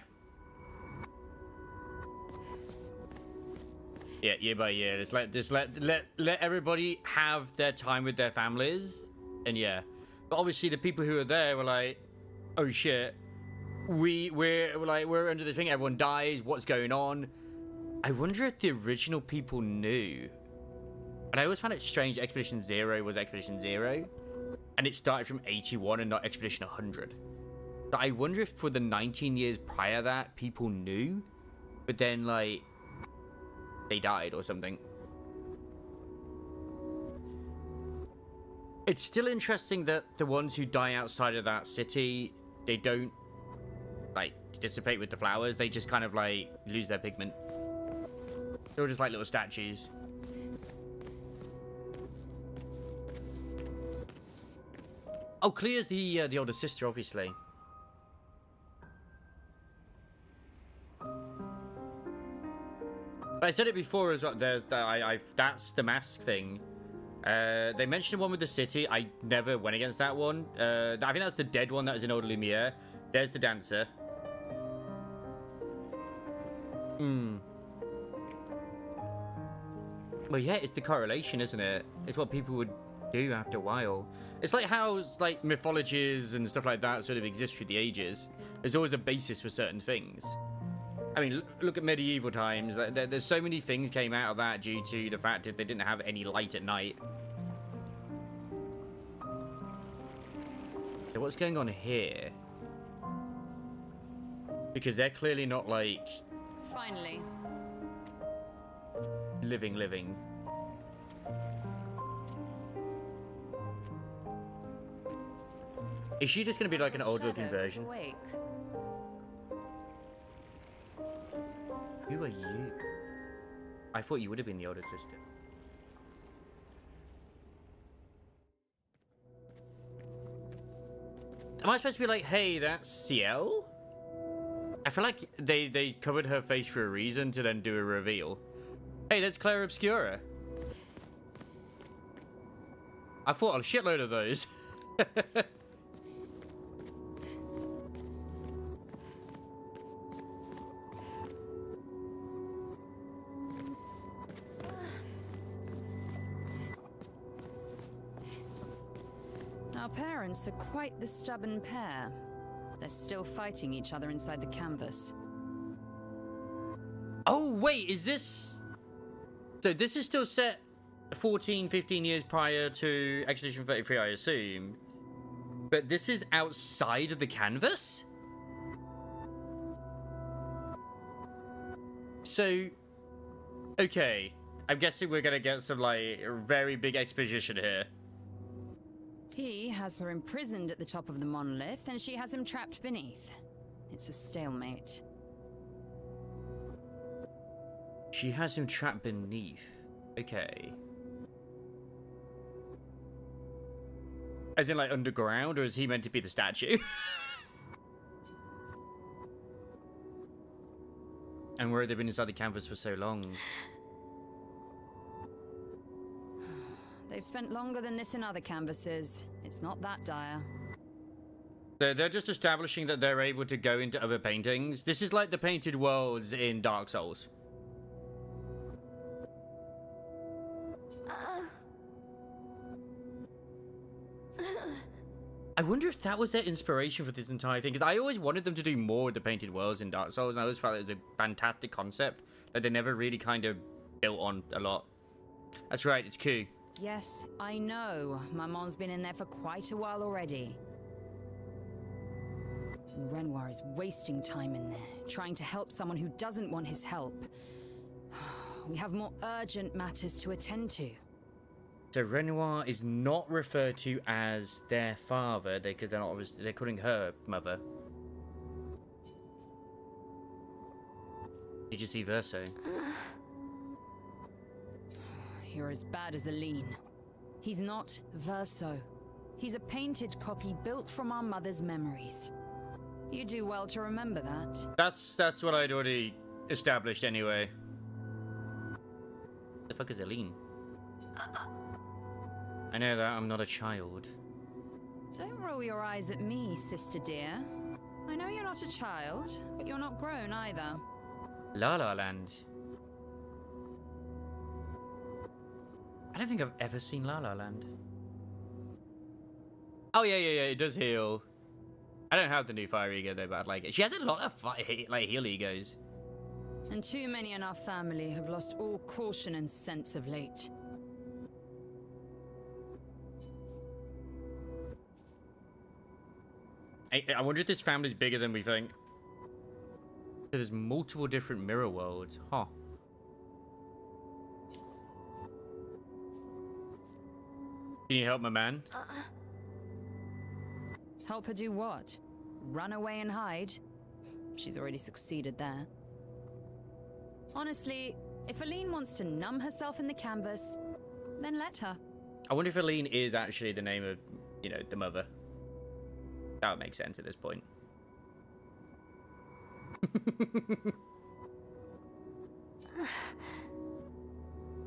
A: Yeah, year by year. Just let everybody have their time with their families. And yeah. But obviously the people who are there were like, oh shit. We're under the thing, everyone dies, what's going on? I wonder if the original people knew. And I always found it strange Expedition Zero was Expedition Zero. And it started from 81 and not Expedition 100. But I wonder if for the 19 years prior that, people knew. But then, like, they died or something. It's still interesting that the ones who die outside of that city, they don't, like, dissipate with the flowers. They just kind of, like, lose their pigment. They're just like little statues. Oh, Clea's the older sister, obviously. But I said it before as well. That's the mask thing. They mentioned one with the city. I never went against that one. I think that's the dead one that was in Old Lumiere. There's the dancer. Well, yeah, it's the correlation, isn't it? It's what people would do after a while. It's like how like mythologies and stuff like that sort of exist through the ages. There's always a basis for certain things. I mean, look at medieval times. There's so many things came out of that due to the fact that they didn't have any light at night. So what's going on here? Because they're clearly not like...
G: Finally.
A: Living. Is she just going to be like an old-looking version?
G: Awake.
A: Who are you? I thought you would have been the older sister. Am I supposed to be like, hey, that's Ciel? I feel like they covered her face for a reason to then do a reveal. Hey, that's Claire Obscura. I fought a shitload of those.
G: Our parents are quite the stubborn pair. They're still fighting each other inside the canvas.
A: Oh, wait, is this... So this is still set 14, 15 years prior to Expedition 33, I assume. But this is outside of the canvas? So... Okay. I'm guessing we're gonna get some, like, very big exposition here.
G: He has her imprisoned at the top of the monolith, and she has him trapped beneath. It's a stalemate.
A: She has him trapped beneath. Okay. As in, like, underground, or is he meant to be the statue? And where have they been inside the canvas for so long?
G: They've spent longer than this in other canvases. It's not that dire.
A: They're just establishing that they're able to go into other paintings. This is like the painted worlds in Dark Souls. I wonder if that was their inspiration for this entire thing, because I always wanted them to do more with the painted worlds in Dark Souls, and I always felt it was a fantastic concept that they never really kind of built on a lot. That's right, it's Q.
G: Yes, I know. Maman's been in there for quite a while already. Renoir is wasting time in there, trying to help someone who doesn't want his help. We have more urgent matters to attend to.
A: So Renoir is not referred to as their father, because they're not obviously, they're calling her mother. Did you see Verso?
G: You're as bad as Aline. He's not Verso. He's a painted copy built from our mother's memories. You do well to remember that.
A: That's what I'd already established anyway. fuck is Aline? I know that I'm not a child.
G: Don't roll your eyes at me, sister dear. I know you're not a child, but you're not grown either.
A: La La Land. I don't think I've ever seen La La Land. Oh yeah, it does heal. I don't have the new fire ego though, but I like it. She has a lot of heal egos.
G: And too many in our family have lost all caution and sense of late.
A: I wonder if this family's bigger than we think. So there's multiple different mirror worlds, huh? Can you help my man?
G: Help her do what? Run away and hide? She's already succeeded there. Honestly, if Aline wants to numb herself in the canvas, then let her.
A: I wonder if Aline is actually the name of, you know, the mother. That would make sense at this point.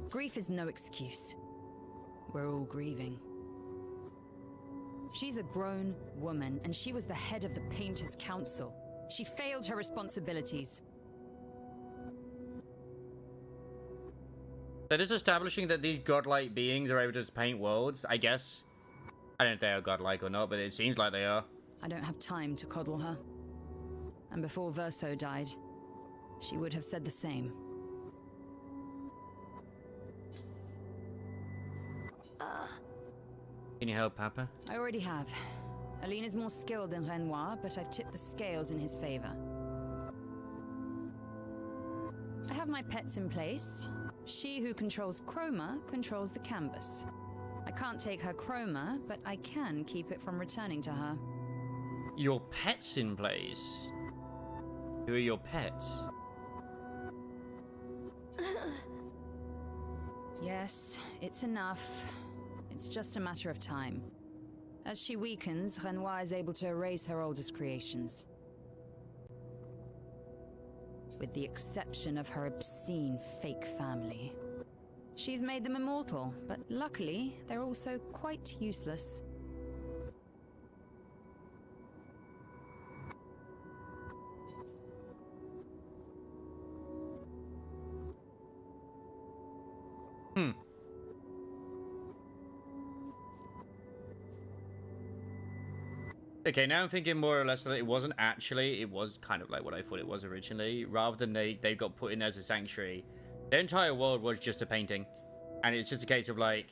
G: Grief is no excuse. We're all grieving. She's a grown woman, and she was the head of the Painters' Council. She failed her responsibilities.
A: They're just establishing that these godlike beings are able to paint worlds, I guess. I don't know if they are godlike or not, but it seems like they are.
G: I don't have time to coddle her. And before Verso died, she would have said the same.
A: Can you help, Papa?
G: I already have. Aline is more skilled than Renoir, but I've tipped the scales in his favor. I have my pets in place. She who controls chroma controls the canvas. I can't take her chroma, but I can keep it from returning to her.
A: Your pets in place? Who are your pets?
G: Yes, it's enough. It's just a matter of time. As she weakens, Renoir is able to erase her oldest creations. With the exception of her obscene fake family. She's made them immortal, but luckily, they're also quite useless.
A: Okay, now I'm thinking more or less that it wasn't actually, it was kind of like what I thought it was originally. Rather than they got put in there as a sanctuary. Their entire world was just a painting. And it's just a case of like,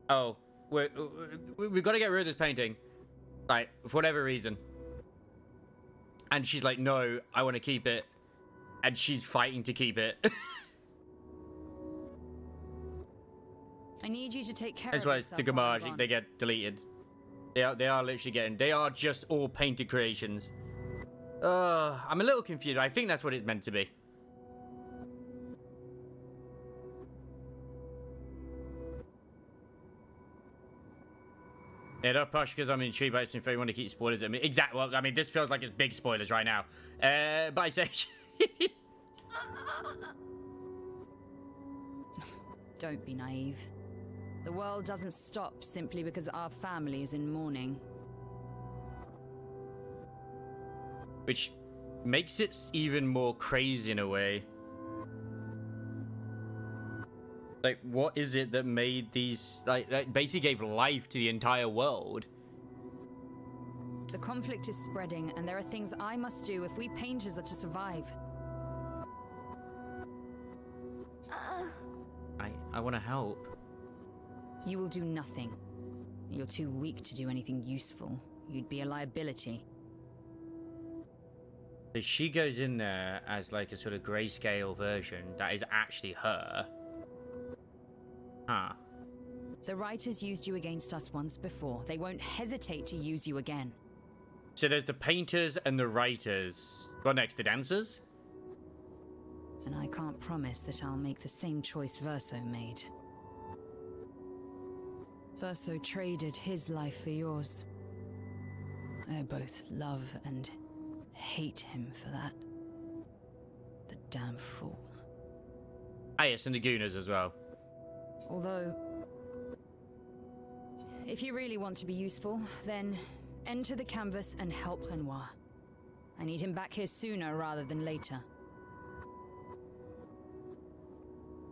A: oh, we've got to get rid of this painting. Like, for whatever reason. And she's like, no, I want to keep it. And she's fighting to keep it.
G: I need you to take care
A: That's
G: of
A: why
G: yourself.
A: the Gamage, they get deleted. They are literally getting, they are just all painted creations. I'm a little confused. I think that's what it's meant to be. Yeah, don't push because I'm intrigued by it if you want to keep spoilers. I mean, exactly. Well, I mean, this feels like it's big spoilers right now. But I say...
G: Don't be naive. The world doesn't stop simply because our family is in mourning.
A: Which makes it even more crazy in a way. Like, what is it that made these... Like, that basically gave life to the entire world?
G: The conflict is spreading, and there are things I must do if we painters are to survive.
A: I want to help.
G: You will do nothing. You're too weak to do anything useful. You'd be a liability.
A: So she goes in there as like a sort of grayscale version that is actually her. Huh.
G: The writers used you against us once before. They won't hesitate to use you again.
A: So there's the painters and the writers. What next, the dancers?
G: And I can't promise that I'll make the same choice Verso made. Verso traded his life for yours. I both love and hate him for that. The damn fool.
A: Ah, yes, and the Gooners as well.
G: Although, if you really want to be useful, then enter the canvas and help Renoir. I need him back here sooner rather than later.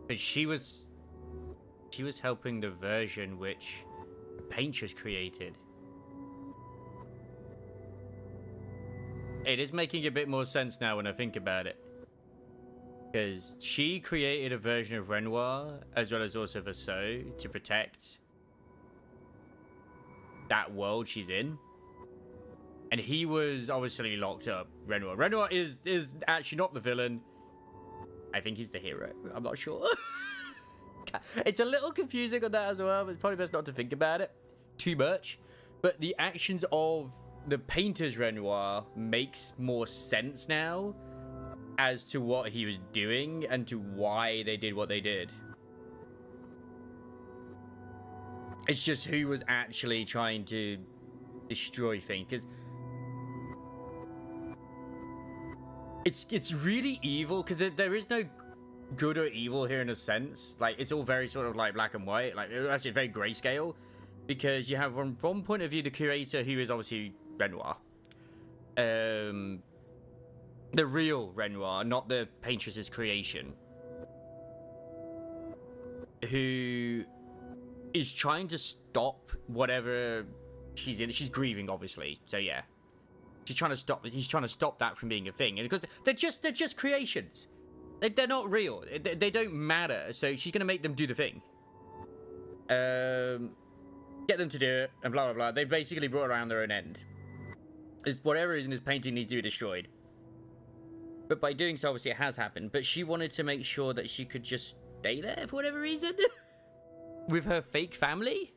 A: But she was helping the version which Paintress created. It is making a bit more sense now when I think about it. Because she created a version of Renoir, as well as also Verso, to protect that world she's in. And he was obviously locked up, Renoir. Renoir is actually not the villain. I think he's the hero. I'm not sure. It's a little confusing on that as well, but it's probably best not to think about it too much. But the actions of the painter's Renoir makes more sense now as to what he was doing and to why they did what they did. It's just who was actually trying to destroy things, because it's really evil, because there is no good or evil here in a sense. Like, it's all very sort of like black and white, like actually very grayscale, because you have from one point of view the curator, who is obviously Renoir, the real Renoir, not the paintress's creation, who is trying to stop whatever she's in. She's grieving, obviously, so yeah, he's trying to stop that from being a thing, and because they're just creations, they're not real, they don't matter, so she's gonna make them do the thing, get them to do it, and blah blah blah. They basically brought around their own end. Is whatever is in this painting needs to be destroyed. But by doing so, obviously it has happened. But she wanted to make sure that she could just stay there for whatever reason. With her fake family.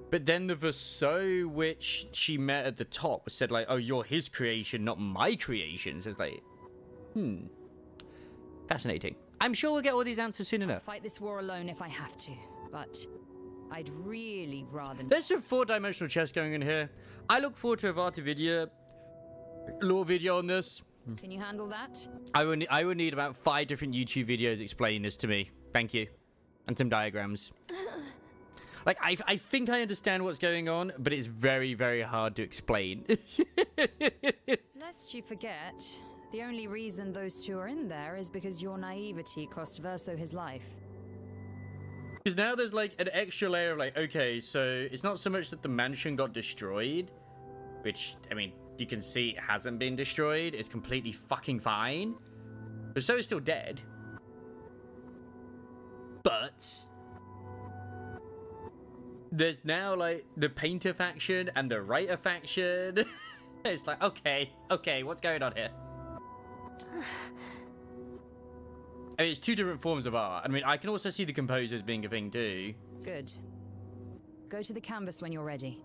A: But then the Verso, which she met at the top, said like, oh, you're his creation, not my creation. So it's like, fascinating. I'm sure we'll get all these answers soon enough.
G: Fight this war alone if I have to, but I'd really rather...
A: There's some 4-dimensional chess going in here. I look forward to a Vata video. Lore video on this.
G: Can you handle that?
A: I would need about 5 different YouTube videos explaining this to me. Thank you. And some diagrams. Like, I think I understand what's going on, but it's very, very hard to explain.
G: Lest you forget, the only reason those two are in there is because your naivety cost Verso his life.
A: Because now there's like an extra layer of like, okay, so it's not so much that the mansion got destroyed, which, I mean, you can see it hasn't been destroyed. It's completely fucking fine. But so is still dead. But there's now like the painter faction and the writer faction. It's like, okay, what's going on here? I mean, it's 2 different forms of art. I mean, I can also see the composers being a thing too.
G: Good. Go to the canvas when you're ready.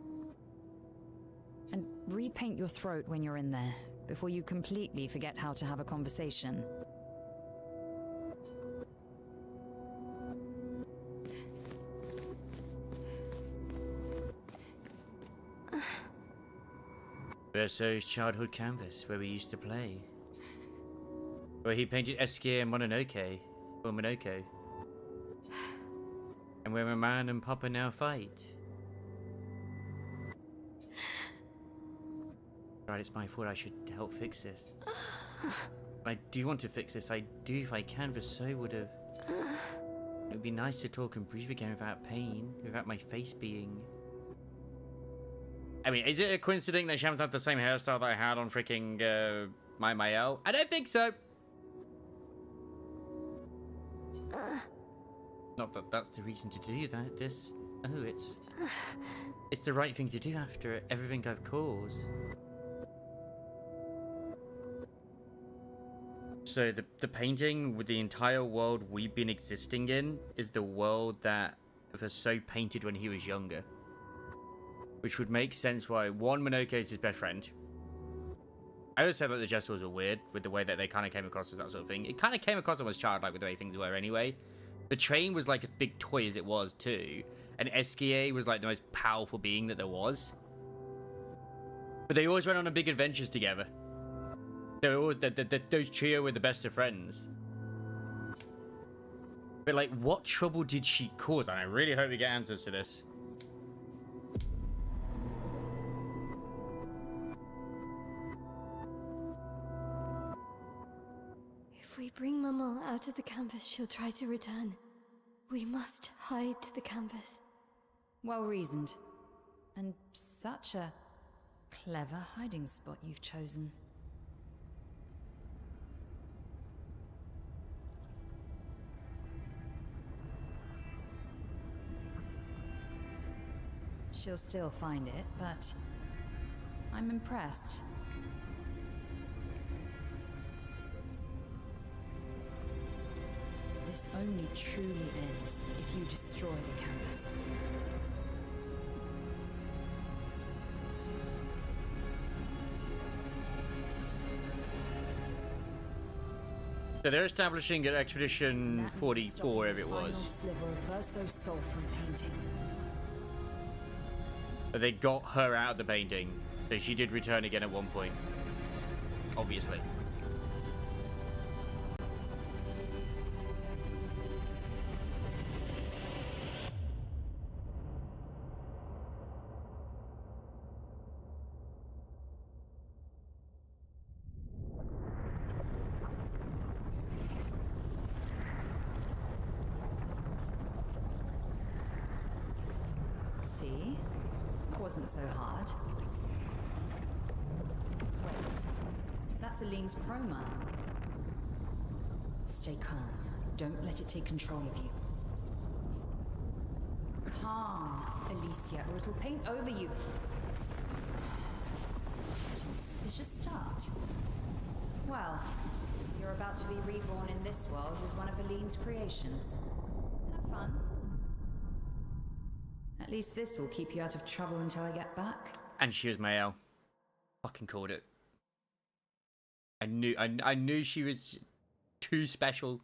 G: And repaint your throat when you're in there, before you completely forget how to have a conversation.
A: Verso's childhood canvas, where we used to play. Where he painted Eskia and Mononoke, or Monoko. And where Mama and Papa now fight. Right, it's my fault. I should help fix this. I do want to fix this. I do if I can. Verso would have. It would be nice to talk and breathe again without pain, without my face being... I mean, is it a coincidence that she happens to have the same hairstyle that I had on freaking my Mael? I don't think so. Not that that's the reason to do that. This... Oh, it's the right thing to do after everything I've caused. So the painting with the entire world we've been existing in is the world that Verso painted when he was younger. Which would make sense why, one, Monoko is his best friend. I always said that the Jesters were weird with the way that they kind of came across as that sort of thing. It kind of came across almost childlike with the way things were anyway. The train was like a big toy as it was too. And Eskia was like the most powerful being that there was. But they always went on big adventures together. They were always, those trio were the best of friends. But like, what trouble did she cause? And I really hope we get answers to this.
E: If we bring Maman out of the canvas, she'll try to return. We must hide the canvas.
G: Well reasoned. And such a clever hiding spot you've chosen. She'll still find it, but I'm impressed. This only truly ends if you destroy the canvas.
A: So they're establishing at Expedition 44, wherever it was.
G: Final sliver of Verso's soul from painting.
A: But they got her out of the painting, so she did return again at one point. Obviously.
G: See? Wasn't so hard. Wait, that's Aline's chroma. Stay calm. Don't let it take control of you. Calm, Alicia, or it'll paint over you. What an auspicious start. Well, you're about to be reborn in this world as one of Aline's creations. Have fun. At least this will keep you out of trouble until I get back.
A: And she was Mael. Fucking called it. I knew she was too special.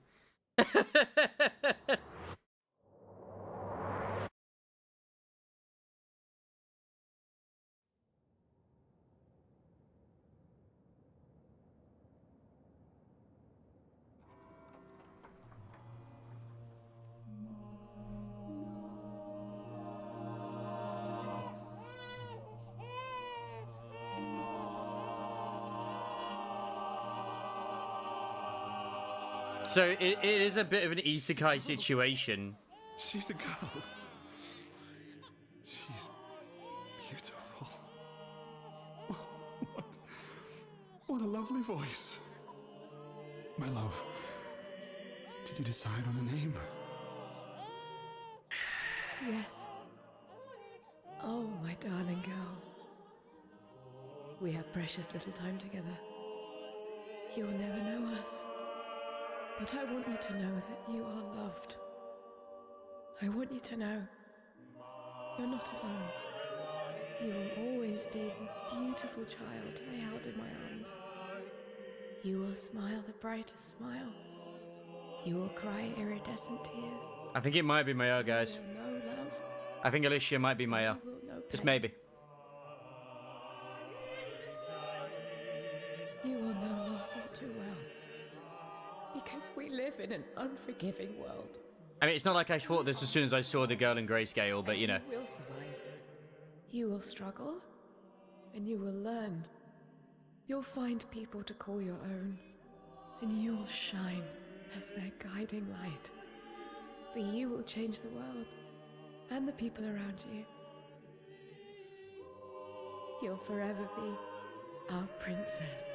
A: So it is a bit of an isekai situation.
B: She's a girl. She's beautiful. What a lovely voice. My love, did you decide on a name?
D: Yes. Oh, my darling girl. We have precious little time together. You'll never know us. But I want you to know that you are loved. I want you to know you're not alone. You will always be the beautiful child I held in my arms. You will smile the brightest smile. You will cry iridescent tears.
A: I think it might be Mael, guys.
D: You will know love.
A: I think Alicia might be Mael.
D: You will know
A: Just
D: pain.
A: maybe.
D: You will know loss all too well. Because we live in an unforgiving world.
A: I mean, it's not like I thought this as soon as I saw the girl in grayscale, but you know.
D: You will survive. You will struggle, and you will learn. You'll find people to call your own, and you will shine as their guiding light. For you will change the world, and the people around you. You'll forever be our princess.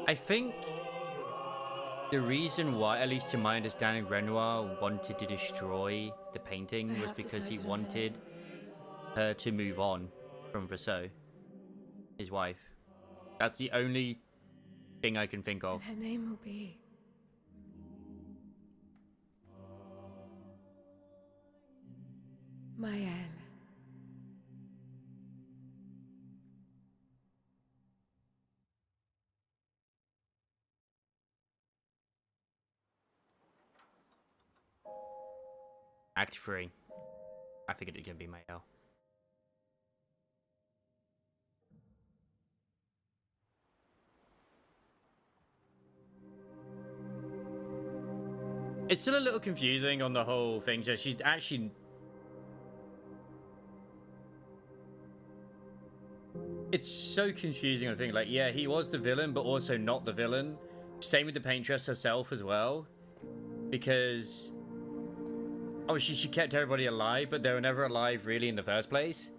A: I think the reason why, at least to my understanding, Renoir wanted to destroy the painting was because he wanted her to move on from Verso, his wife. That's the only thing I can think of.
D: And her name will be... Mael.
A: Act 3. I figured it was going to be Mael. It's still a little confusing on the whole thing. So she's actually... It's so confusing on the thing. Like, yeah, he was the villain, but also not the villain. Same with the paintress herself as well. Because... obviously, she kept everybody alive, but they were never alive really in the first place.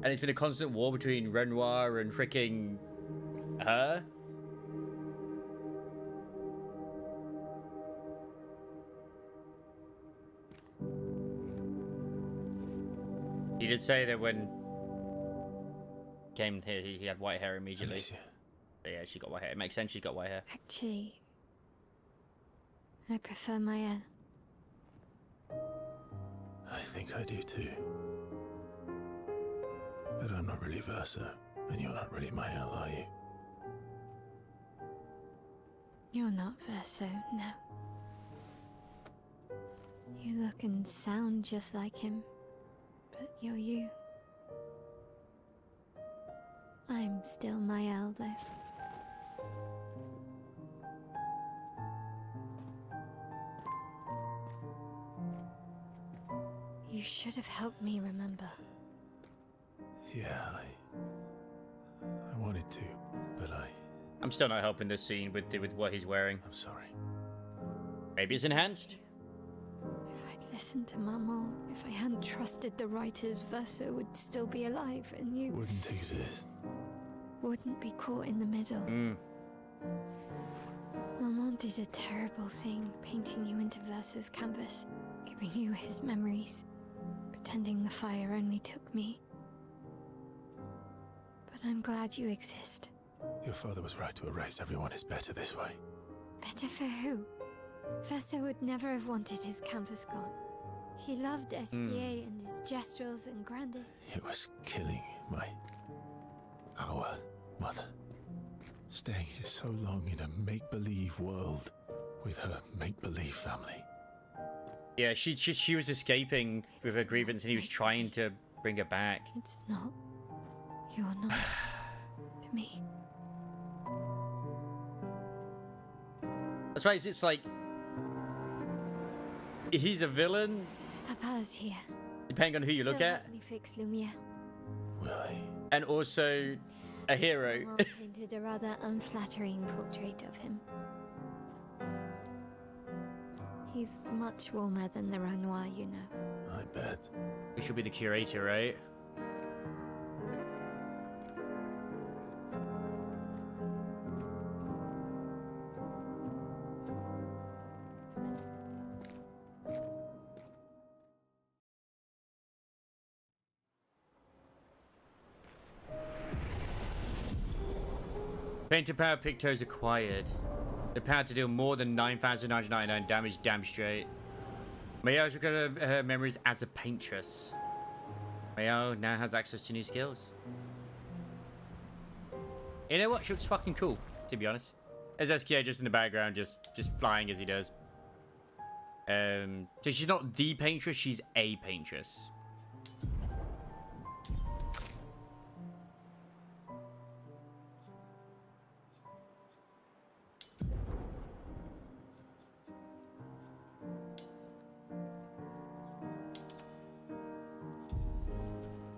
A: And it's been a constant war between Renoir and freaking her. He did say that when he came here, he had white hair immediately.
B: Alicia.
A: But yeah, she got white hair. It makes sense she got white hair.
E: Actually, I prefer Maya.
B: I think I do too. But I'm not really Verso, and you're not really Mael, are you?
E: You're not Verso, no. You look and sound just like him, but you're you. I'm still Mael, though. You should have helped me remember.
B: Yeah, I wanted to, but
A: I'm still not helping this scene with what he's wearing.
B: I'm sorry.
A: Maybe it's enhanced.
E: If I'd listened to Maman, if I hadn't trusted the writers, Verso would still be alive, and you
B: Wouldn't exist.
E: wouldn't be caught in the middle. Maman did a terrible thing, painting you into Verso's canvas, giving you his memories, pretending the fire only took me. But I'm glad you exist.
B: Your father was right to erase everyone is better this way.
E: Better for who? Verso would never have wanted his canvas gone. He loved Esquier and his gestrels and Grandis.
B: It was killing our mother. Staying here so long in a make-believe world with her make-believe family.
A: Yeah, she was escaping with her grievance, and he was trying to bring her back.
E: It's not. You're not. To me.
A: That's right. It's like he's a villain,
E: Papa's here.
A: depending on who you look
E: He'll
A: at,
E: help me fix Lumiere.
B: Will he?
A: and also a hero.
E: Mom painted a rather unflattering portrait of him. He's much warmer than the Renoir, you know.
B: I bet.
A: He should be the curator, right? Painted power Pictos acquired. The power to deal more than 9,999 damage, damn straight. Mayo's recovered her memories as a paintress. Mayo now has access to new skills. You know what? She looks fucking cool, to be honest. There's SKA just in the background, just flying as he does. So she's not the paintress, she's a paintress.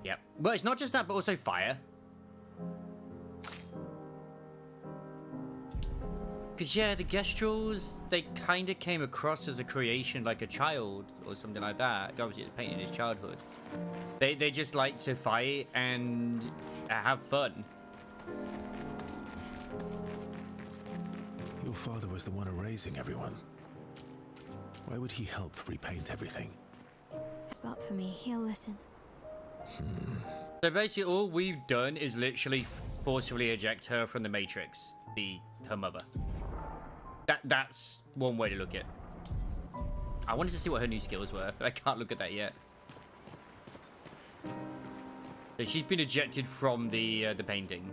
A: Yep. Well, it's not just that, but also fire. Because, yeah, the Gestrels, they kind of came across as a creation like a child or something like that. Obviously, it's painted in his childhood. They just like to fight and have fun.
B: Your father was the one erasing everyone. Why would he help repaint everything?
E: Spot for me, he'll listen.
A: So basically, all we've done is literally forcibly eject her from the Matrix, her mother. That's one way to look at it. I wanted to see what her new skills were, but I can't look at that yet. So she's been ejected from the painting.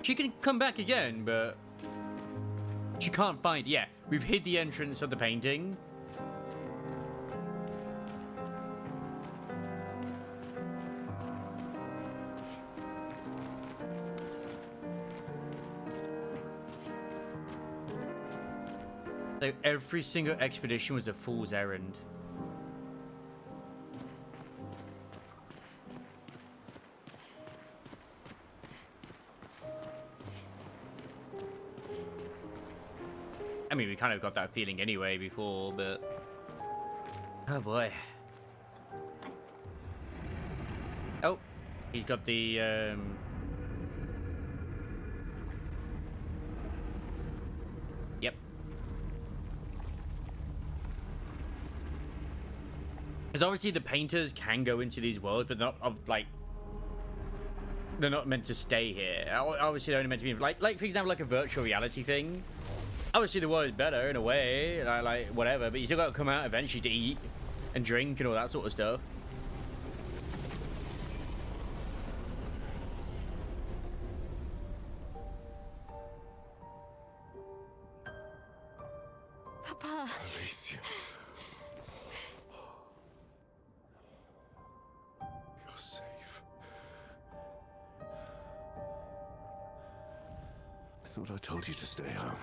A: She can come back again, but she can't find. Yeah, we've hid the entrance of the painting. though, every single expedition was a fool's errand. I mean, we kind of got that feeling anyway before, but... Oh, boy. Oh, he's got the, Yep. Because obviously the painters can go into these worlds, but not of, like... They're not meant to stay here. Obviously, they're only meant to be... Like for example, like a virtual reality thing. Obviously, the world is better in a way, like whatever, but you still got to come out eventually to eat and drink and all that sort of stuff.
E: Papa.
C: Alicia. You're safe.
I: I thought I told you to stay home.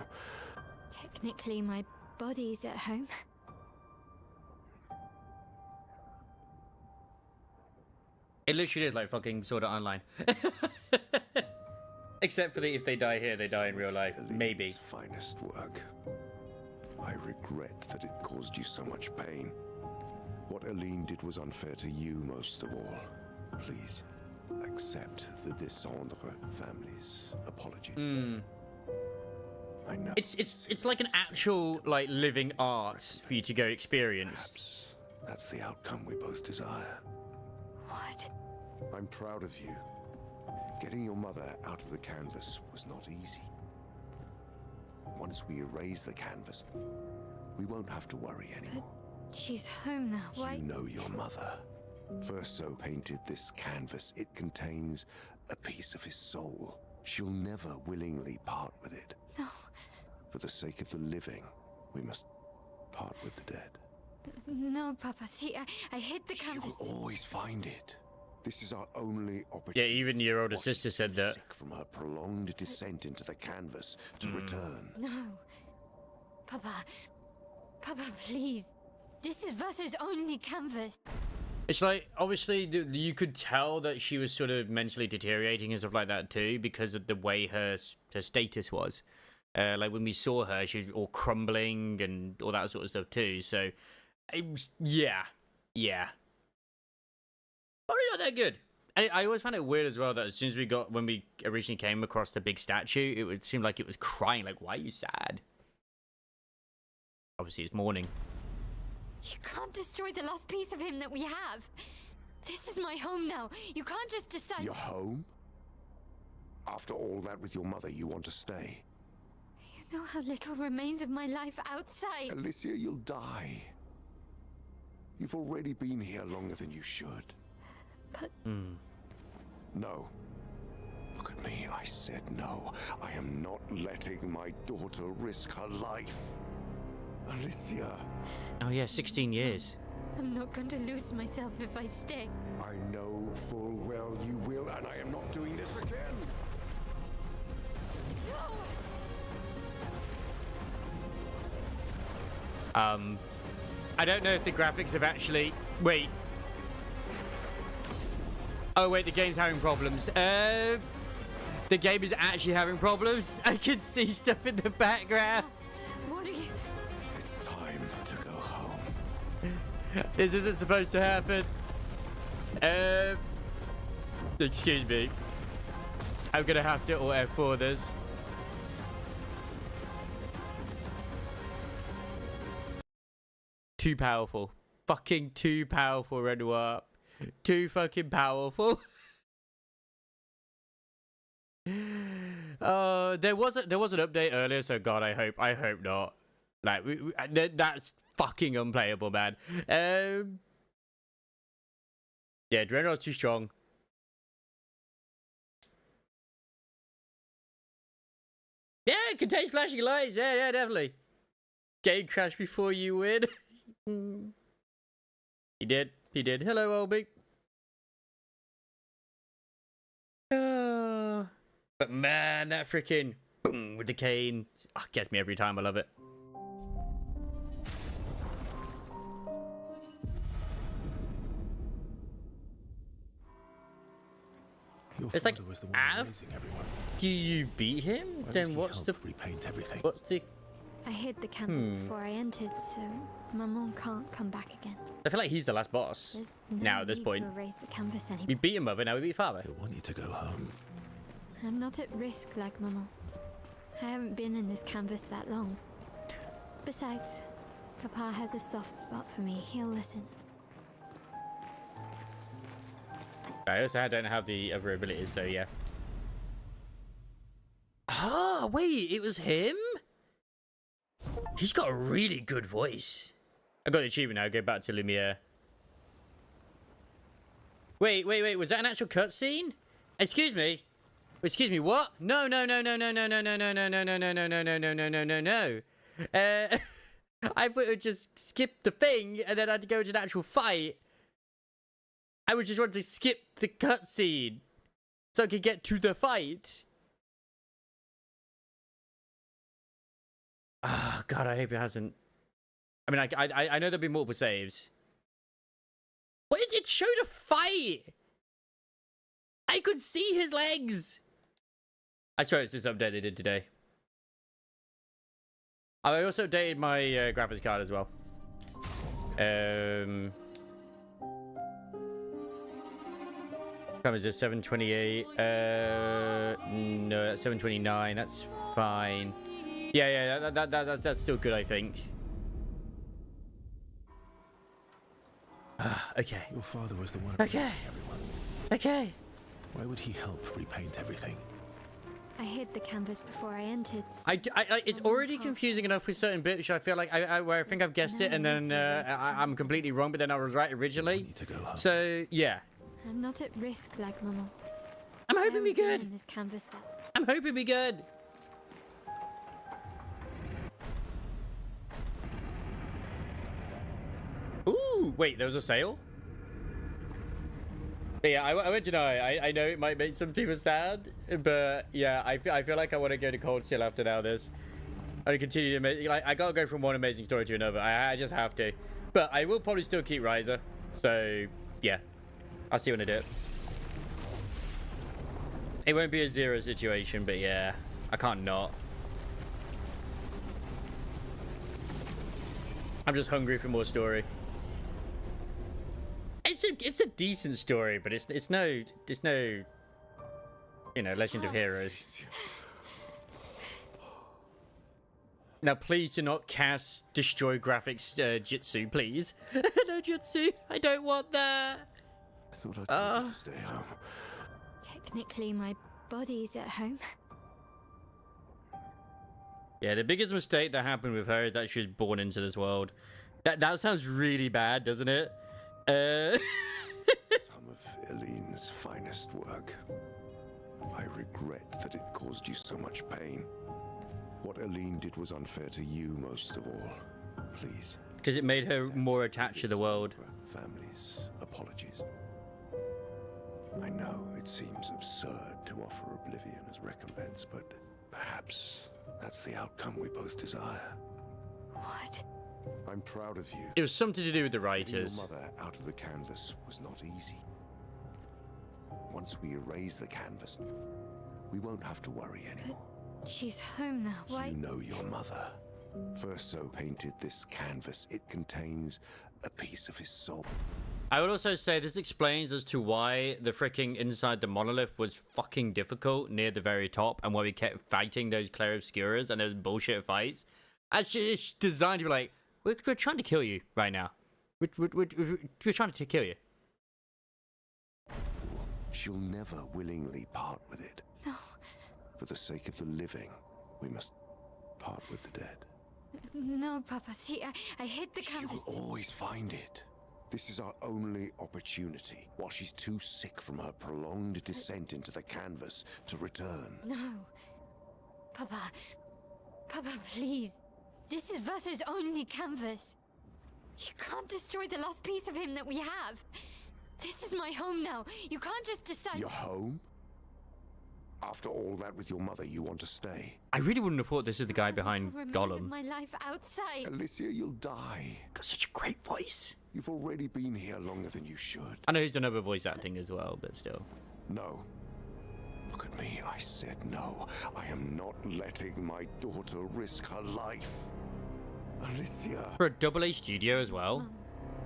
E: Technically, my body's at home.
A: It literally is like fucking Sword Art Online. Except for if they die here, they die in real life. Maybe.
I: Finest work. I regret that it caused you so much pain. What Aline did was unfair to you most of all. Please, accept the Descendre family's apologies. I know.
A: It's like an actual like living art for you to go experience.
I: Perhaps that's the outcome we both desire.
E: What?
I: I'm proud of you. Getting your mother out of the canvas was not easy. Once we erase the canvas, we won't have to worry anymore.
E: She's home now. Why?
I: You know your mother. Verso painted this canvas. It contains a piece of his soul. She'll never willingly part with it.
E: No.
I: For the sake of the living, we must part with the dead.
E: No, Papa. See, I hid the
I: She
E: canvas.
I: will always find it. This is our only
A: Yeah,
I: opportunity.
A: even your older sister said that.
I: From her prolonged descent into the canvas to return.
E: No. Papa. Papa, please. This is Verso's only canvas.
A: It's like, obviously, you could tell that she was sort of mentally deteriorating and stuff like that too, because of the way her status was. Like, when we saw her, she was all crumbling and all that sort of stuff too, so... It was, yeah. Probably not that good. And I always found it weird as well that as soon as when we originally came across the big statue, it would seem like it was crying, like, why are you sad? Obviously, it's mourning.
E: You can't destroy the last piece of him that we have. This is my home now. You can't just decide...
I: Your home? After all that with your mother, you want to stay?
E: You know how little remains of my life outside.
I: Alicia, you'll die. You've already been here longer than you should.
E: But...
I: No. Look at me, I said no. I am not letting my daughter risk her life. Alicia.
A: Oh yeah, 16 years.
E: I'm not going to lose myself if I stay.
I: I know full well you will, and I am not doing this again.
E: No!
A: I don't know if the graphics have actually... Wait. Oh, wait, the game's having problems. The game is actually having problems. I can see stuff in the background.
E: What are you...
I: It's time to go home.
A: This isn't supposed to happen. Excuse me. I'm gonna have to alt F4 this. Too powerful. Fucking too powerful, Red Warp. Too fucking powerful. There was an update earlier, so God, I hope not. Like that's fucking unplayable, man. Yeah, Draenor's too strong. Yeah, it contains flashing lights. Yeah, definitely. Game crash before you win. He did. Hello, Obi. But man, that freaking boom with the cane gets me every time. I love it.
B: Your
A: It's like,
B: father was the one
A: Av?
B: raising everyone.
A: Do you beat him?
B: Why
A: Then
B: would he
A: what's the
B: help repaint everything?
A: what's the?
E: I hid the canvas before I entered, so Maman can't come back again.
A: I feel like he's the last boss.
E: There's no
A: Now at this
E: need
A: point,
E: to erase the canvas anymore.
A: we beat him mother. Now we beat father.
B: He'll want you to go home.
E: I'm not at risk like Maman. I haven't been in this canvas that long. Besides, Papa has a soft spot for me. He'll listen.
A: I also don't have the other abilities, so yeah. Ah, wait, it was him? He's got a really good voice. I got the achievement now. Go back to Lumiere. Wait. Was that an actual cutscene? Excuse me. Excuse me. What? No. I thought it would just skip the thing and then I'd go to an actual fight. I would just want to skip the cutscene so I could get to the fight. Oh, God, I hope it hasn't. I mean, I know there'll be multiple saves. What? It showed a fight. I could see his legs. I swear it's this update they did today. I also updated my graphics card as well. Time is this 728? No, that's 729. That's fine. Yeah, that's still good, I think. Okay.
B: Your father was the one
A: Okay.
B: raising everyone.
A: Okay.
B: Why would he help repaint everything?
E: I hid the canvas before I entered.
A: It's already confusing enough with certain bits. Which I feel like where I think I've guessed it, and then I'm completely wrong, but then I was right originally.
B: Need to go home.
A: So yeah,
E: I'm not at risk like Maman.
A: I'm hoping we good.
E: In this canvas that
A: I'm hoping we good. Ooh, wait, there was a sale? But yeah, I want to know. I know it might make some people sad, but yeah, I feel like I want to go to Cold Steel after now this. I continue to like I gotta go from one amazing story to another. I just have to. But I will probably still keep Riser. So yeah, I'll see when I do it. It won't be a zero situation, but yeah, I can't not. I'm just hungry for more story. It's a decent story, but it's no you know, Legend of Heroes. Now please do not cast destroy graphics Jitsu, please. No Jitsu, I don't want that.
I: I thought I told you to stay home.
E: technically my body's at home.
A: Yeah, the biggest mistake that happened with her is that she was born into this world. That sounds really bad, doesn't it?
I: Some of Eileen's finest work. I regret that it caused you so much pain. What Eileen did was unfair to you most of all. Please.
A: Because it made her more attached to the world.
I: Family's apologies. I know it seems absurd to offer oblivion as recompense, but perhaps that's the outcome we both desire.
E: What?
I: I'm proud of you.
A: It was something to do with the
I: Getting
A: writers.
I: your mother out of the canvas was not easy. Once we erase the canvas, we won't have to worry anymore.
E: She's home now. Why?
I: You know your mother. Verso painted this canvas. It contains a piece of his soul.
A: I would also say this explains as to why the freaking inside the monolith was fucking difficult near the very top, and why we kept fighting those Clarobscuras and those bullshit fights. Actually, it's designed to be like, we're trying to kill you right now. We're trying to kill you.
I: She'll never willingly part with it.
E: No.
I: For the sake of the living, we must part with the dead.
E: No, Papa. See, I hid the
I: She
E: canvas.
I: will always find it. This is our only opportunity, while she's too sick from her prolonged descent into the canvas to return.
E: No. Papa. Papa, please. This is Verso's only canvas. You can't destroy the last piece of him that we have. This is my home now. You can't just decide.
I: Your home? After all that with your mother, you want to stay?
A: I really wouldn't have thought this is the guy behind
E: Remains of
A: Gollum.
E: my life outside.
I: Alicia, you'll die.
A: Got such a great voice.
I: You've already been here longer than you should.
A: I know he's done other voice acting as well, but still.
I: No. Look at me. I said no. I am not letting my daughter risk her life. Alicia.
A: For a double A studio as well.
E: Mom,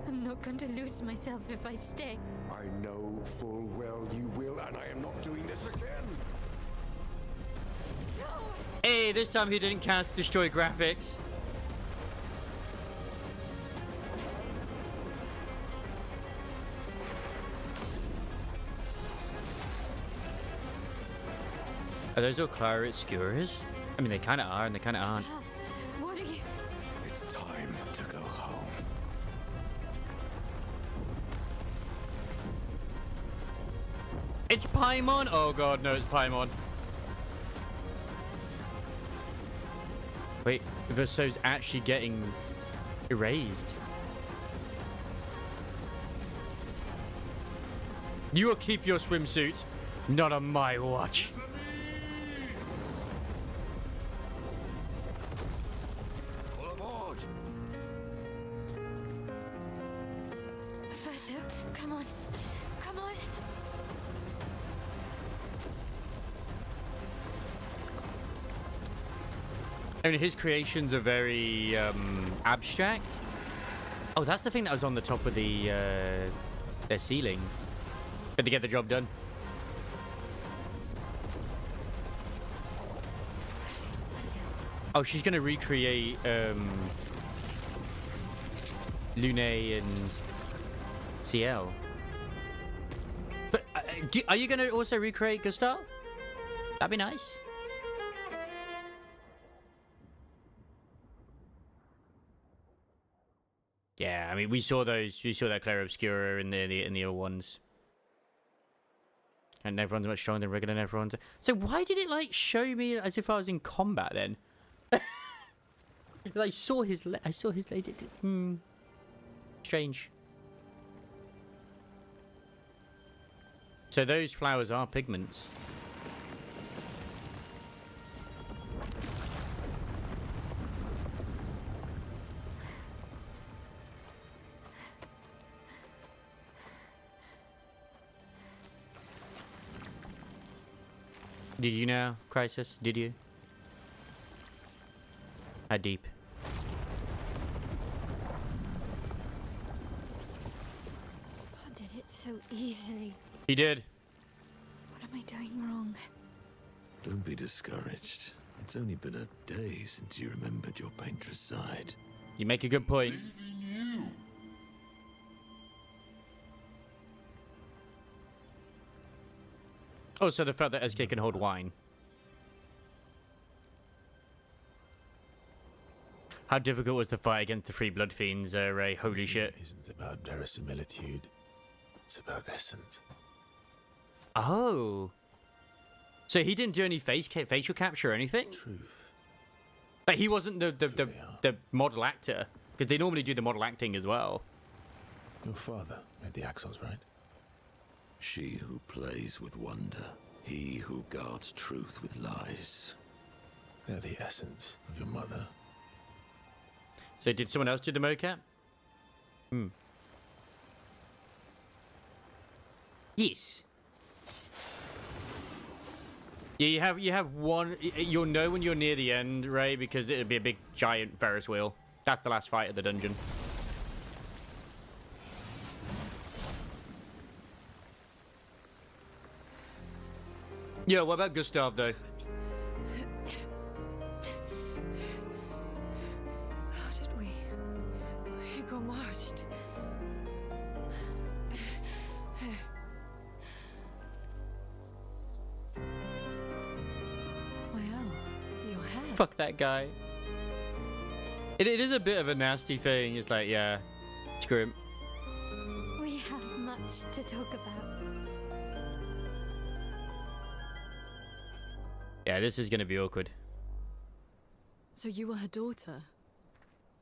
E: I'm not going to lose myself if I stay.
I: I know full well you will, and I am not doing this again.
E: No!
A: Hey, this time he didn't cast destroy graphics. Are those all Clara Obscuras? I mean, they kind of are and they kind of aren't.
E: What are you...
I: It's time to go home.
A: It's Paimon! Oh god, no, it's Paimon. Wait, Verso's actually getting erased. You will keep your swimsuit, not on my watch.
I: All aboard!
E: Verso, come on. Come on.
A: I mean, his creations are very abstract. Oh, that's the thing that was on the top of the their ceiling. But to get the job done. Oh, she's gonna recreate Lune and CL. But are you gonna also recreate Gustav? That'd be nice. Yeah, I mean, we saw those. We saw that Clara Obscura in the other ones, and everyone's much stronger than regular everyone's. So why did it like show me as if I was in combat then? I saw his leg. Strange. So those flowers are pigments. Did you know, Crisis? Did you? How deep?
E: God did it so easily.
A: He did.
E: What am I doing wrong?
F: Don't be discouraged. It's only been a day since you remembered your painter's side.
A: You make a good point.
C: Leaving you.
A: Oh, so the fact that SK can hold wine. How difficult was the fight against the three blood fiends, Ray? Holy shit.
B: It isn't about verisimilitude. It's about essence.
A: Oh. So he didn't do any facial capture or anything?
B: Truth.
A: But he wasn't
B: Sure they are.
A: the model actor. Because they normally do the model acting as well.
B: Your father made the axles, right?
F: She who plays with wonder, he who guards truth with lies.
B: They're the essence of your mother.
A: So did someone else do the mocap? Yes. Yeah, you have one. You'll know when you're near the end, Ray, because it'll be a big giant Ferris wheel. That's the last fight of the dungeon. Yeah, what about Gustav though?
D: How did we got marched? Wow, your hair.
A: Fuck that guy. It is a bit of a nasty thing. It's like, yeah, screw him.
E: We have much to talk about.
A: Yeah, this is gonna be awkward.
D: So you were her daughter?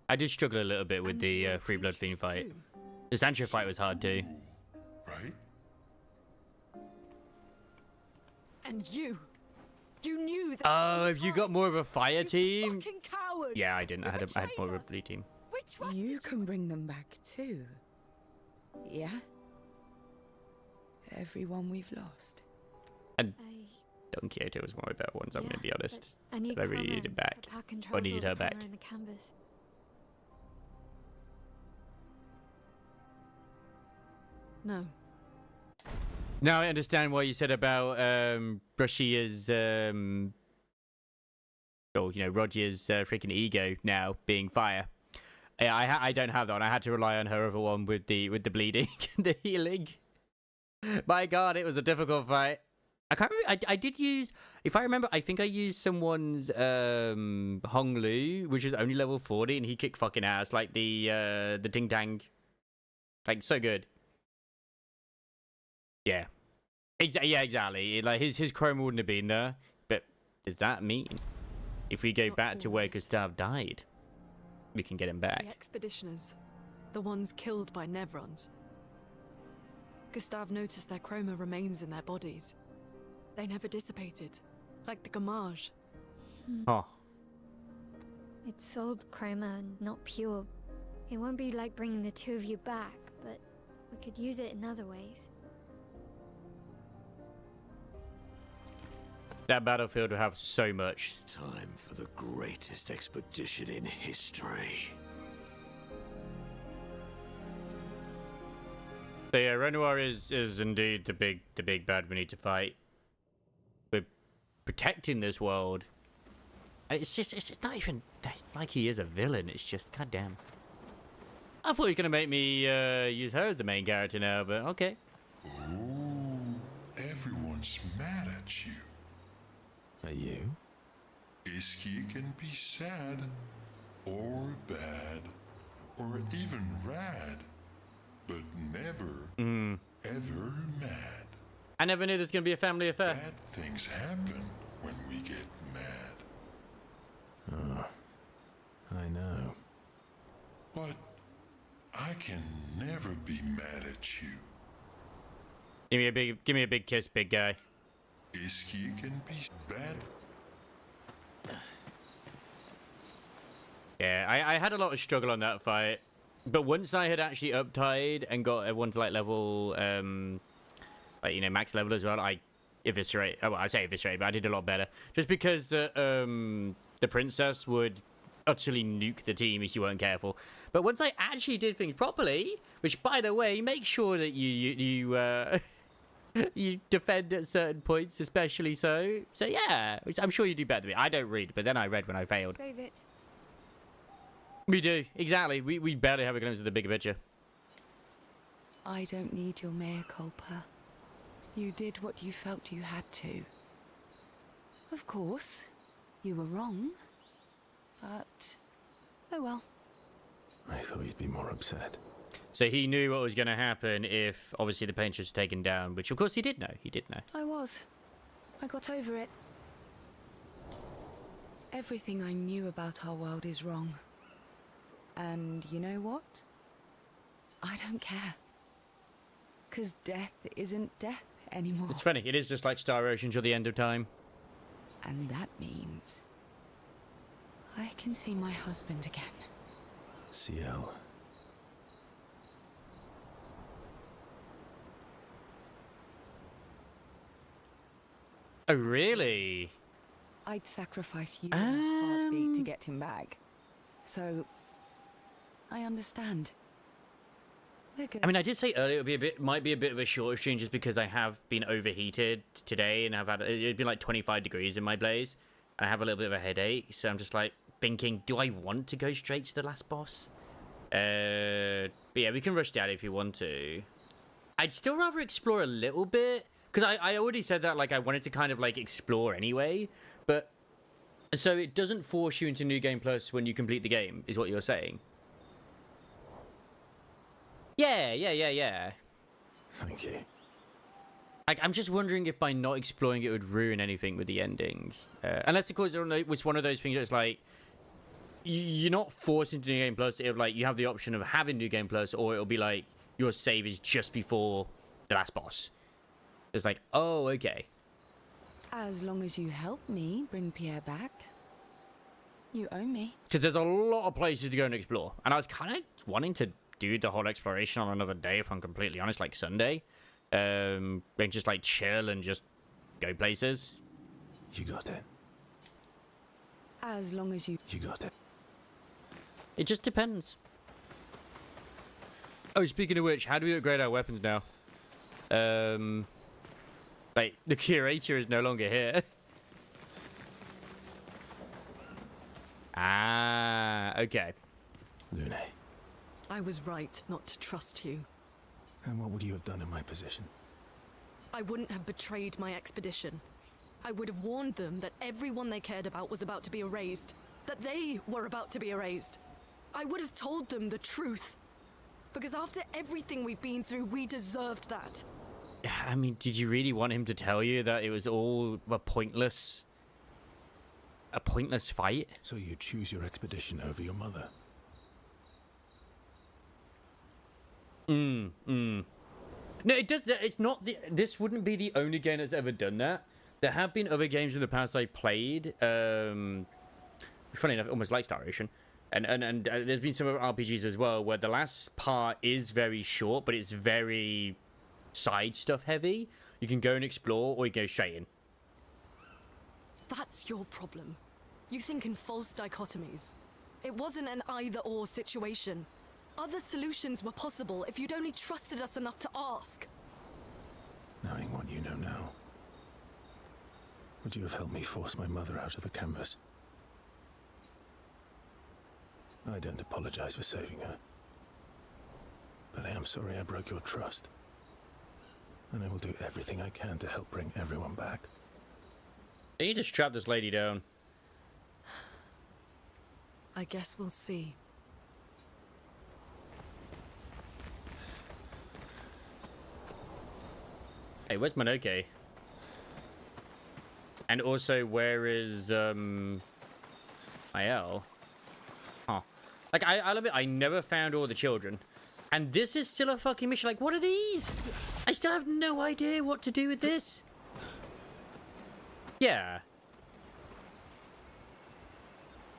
A: I did struggle a little bit with
D: And
A: the
D: you were
A: Free Blood Fiend
D: Patriots
A: fight.
D: too.
A: The Sancho fight was hard too.
C: Right?
D: And you knew that.
A: Oh, have you got more of a fire team?
D: Fucking coward.
A: Yeah, I didn't. I had
D: betrayed
A: more of a
D: us.
A: blue team.
D: We trusted
J: You can bring them back too. Yeah? Everyone we've lost.
E: I
A: Don Quixote was one of my better ones, I'm going to be honest.
E: I need
A: But I really
E: Chroma
A: needed it back.
E: Papa
A: I
E: controls
A: needed
E: all
A: her
E: the
A: back.
E: chroma in the canvas.
J: No.
A: Now I understand why you said about Russia's, you know, Roger's freaking ego now being fire. Yeah, I don't have that one. I had to rely on her other one with the bleeding, the healing. My God, it was a difficult fight. I can't remember. I did use, if I remember, I think I used someone's Hong Lu, which was only level 40, and he kicked fucking ass, like the Ding Dang, like so good. Yeah, yeah, exactly. Like his chroma wouldn't have been there, but does that mean if we go back to where Gustav died, we can get him back?
K: The expeditioners, the ones killed by Nevrons. Gustav noticed their chroma remains in their bodies. They never dissipated, like the Gamage.
A: Oh.
E: It's sold chroma, not pure. It won't be like bringing the two of you back, but we could use it in other ways.
A: That battlefield will have so much.
F: Time for the greatest expedition in history.
A: So yeah, Renoir is indeed the big bad we need to fight. We're protecting this world. And it's not even like he is a villain, it's just goddamn. I thought he was gonna make me use her as the main character now, but okay.
C: Oh, everyone's mad at you.
B: Are you?
C: Isky can be sad, or bad, or even rad, but never, ever mad.
A: I never knew this was gonna be a family affair.
C: Bad things happen when we get mad.
B: Oh, I know.
C: But I can never be mad at you.
A: Give me a big kiss, big guy.
C: Isky can be bad.
A: Yeah, I had a lot of struggle on that fight, but once I had actually uptied and got everyone to like level, like, you know, max level as well, I eviscerate. Oh, well, I say eviscerate, but I did a lot better. Just because the princess would utterly nuke the team if you weren't careful. But once I actually did things properly, which by the way, make sure that you you defend at certain points, especially so. So yeah, which I'm sure you do better than me. I don't read, but then I read when I failed.
J: Save it.
A: We do, exactly. We barely have a glimpse of the bigger picture.
J: I don't need your mea culpa. You did what you felt you had to. Of course, you were wrong. But, oh well.
B: I thought you'd be more upset.
A: So he knew what was going to happen if, obviously, the painter was taken down, which, of course, he did know. He did know.
J: I was. I got over it. Everything I knew about our world is wrong. And you know what? I don't care. 'Cause death isn't death anymore.
A: It's funny. It is just like Star Ocean till the end of time.
J: And that means I can see my husband again.
B: CL.
A: Oh, really?
J: I'd sacrifice you and a heartbeat to get him back. So, I understand. We're good.
A: I mean, I did say earlier it might be a bit of a shorter stream just because I have been overheated today and I've had it'd been like 25 degrees in my blaze and I have a little bit of a headache, so I'm just like thinking, do I want to go straight to the last boss? But yeah, we can rush down if you want to. I'd still rather explore a little bit because I already said that, like, I wanted to kind of like explore anyway, but so it doesn't force you into New Game Plus when you complete the game, is what you're saying? Yeah.
B: Thank you.
A: I'm just wondering if by not exploring it would ruin anything with the ending. Unless, of course, it's one of those things that's like, you're not forced into New Game Plus. It'll like, you have the option of having New Game Plus, or it'll be like, your save is just before the last boss. It's like, oh, okay.
J: As long as you help me bring Pierre back, you owe me.
A: Because there's a lot of places to go and explore. And I was kind of wanting to do the whole exploration on another day, if I'm completely honest, like Sunday. And just like chill and just go places.
B: You got it.
J: As long as you...
B: You got it.
A: It just depends. Oh, speaking of which, how do we upgrade our weapons now? Wait, the curator is no longer here. Ah, okay.
B: Lune.
K: I was right not to trust you.
B: And what would you have done in my position?
K: I wouldn't have betrayed my expedition. I would have warned them that everyone they cared about was about to be erased. That they were about to be erased. I would have told them the truth. Because after everything we've been through, we deserved that.
A: I mean, did you really want him to tell you that it was all a pointless fight?
B: So you choose your expedition over your mother?
A: No, it does. It's not. This wouldn't be the only game that's ever done that. There have been other games in the past I played. Funny enough, almost like Star Ocean, and there's been some other RPGs as well where the last part is very short, but it's very side stuff heavy. You can go and explore, or you go straight in.
K: That's your problem. You think in false dichotomies. It wasn't an either-or situation. Other solutions were possible if you'd only trusted us enough to ask.
B: Knowing what you know now, would you have helped me force my mother out of the canvas? I don't apologize for saving her, but I am sorry I broke your trust. And I will do everything I can to help bring everyone back.
A: They need to strap this lady down.
K: I guess we'll see.
A: Hey, where's Monoke? And also, where is Ayel? Huh. Like, I love it. I never found all the children. And this is still a fucking mission. Like, what are these? I still have no idea what to do with this. Yeah.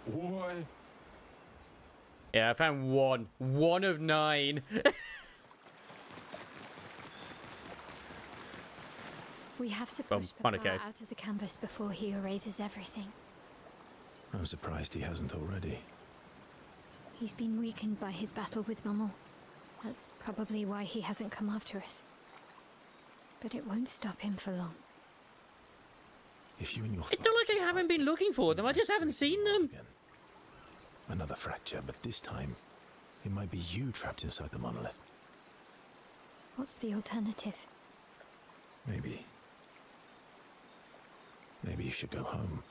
C: What?
A: Yeah, I found one. One of 9.
E: We have to push
A: Well,
E: Papa
A: Monoke.
E: out of the canvas before he erases everything.
B: I'm surprised he hasn't already.
E: He's been weakened by his battle with Maman. That's probably why he hasn't come after us. But it won't stop him for long.
B: If you and your
A: It's not like I haven't been looking for them. I just haven't seen them.
B: Again. Another fracture, but this time, it might be you trapped inside the monolith.
E: What's the alternative?
B: Maybe you should go home.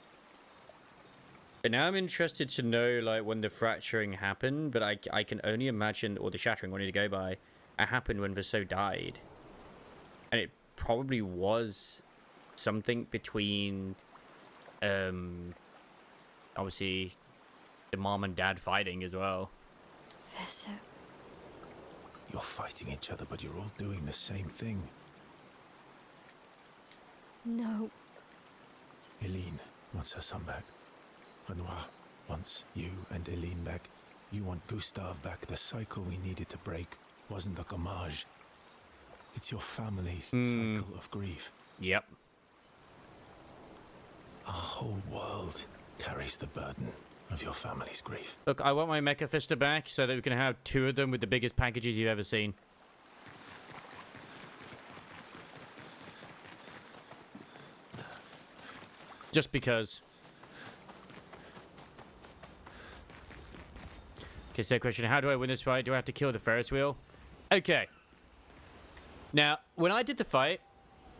A: But now I'm interested to know, like, when the fracturing happened, but I can only imagine, or the shattering, wanted to go by, it happened when Vaso died. And it probably was something between, obviously, the mom and dad fighting as well.
E: Vaso.
B: You're fighting each other, but you're all doing the same thing.
E: No.
B: Eileen wants her son back. Renoir wants you and Eileen back. You want Gustave back. The cycle we needed to break wasn't the gommage. It's your family's cycle of grief.
A: Yep.
B: Our whole world carries the burden of your family's grief.
A: Look, I want my Mecha Fister back so that we can have 2 of them with the biggest packages you've ever seen. Just because. Okay, so question, how do I win this fight? Do I have to kill the Ferris wheel? Okay. Now, when I did the fight,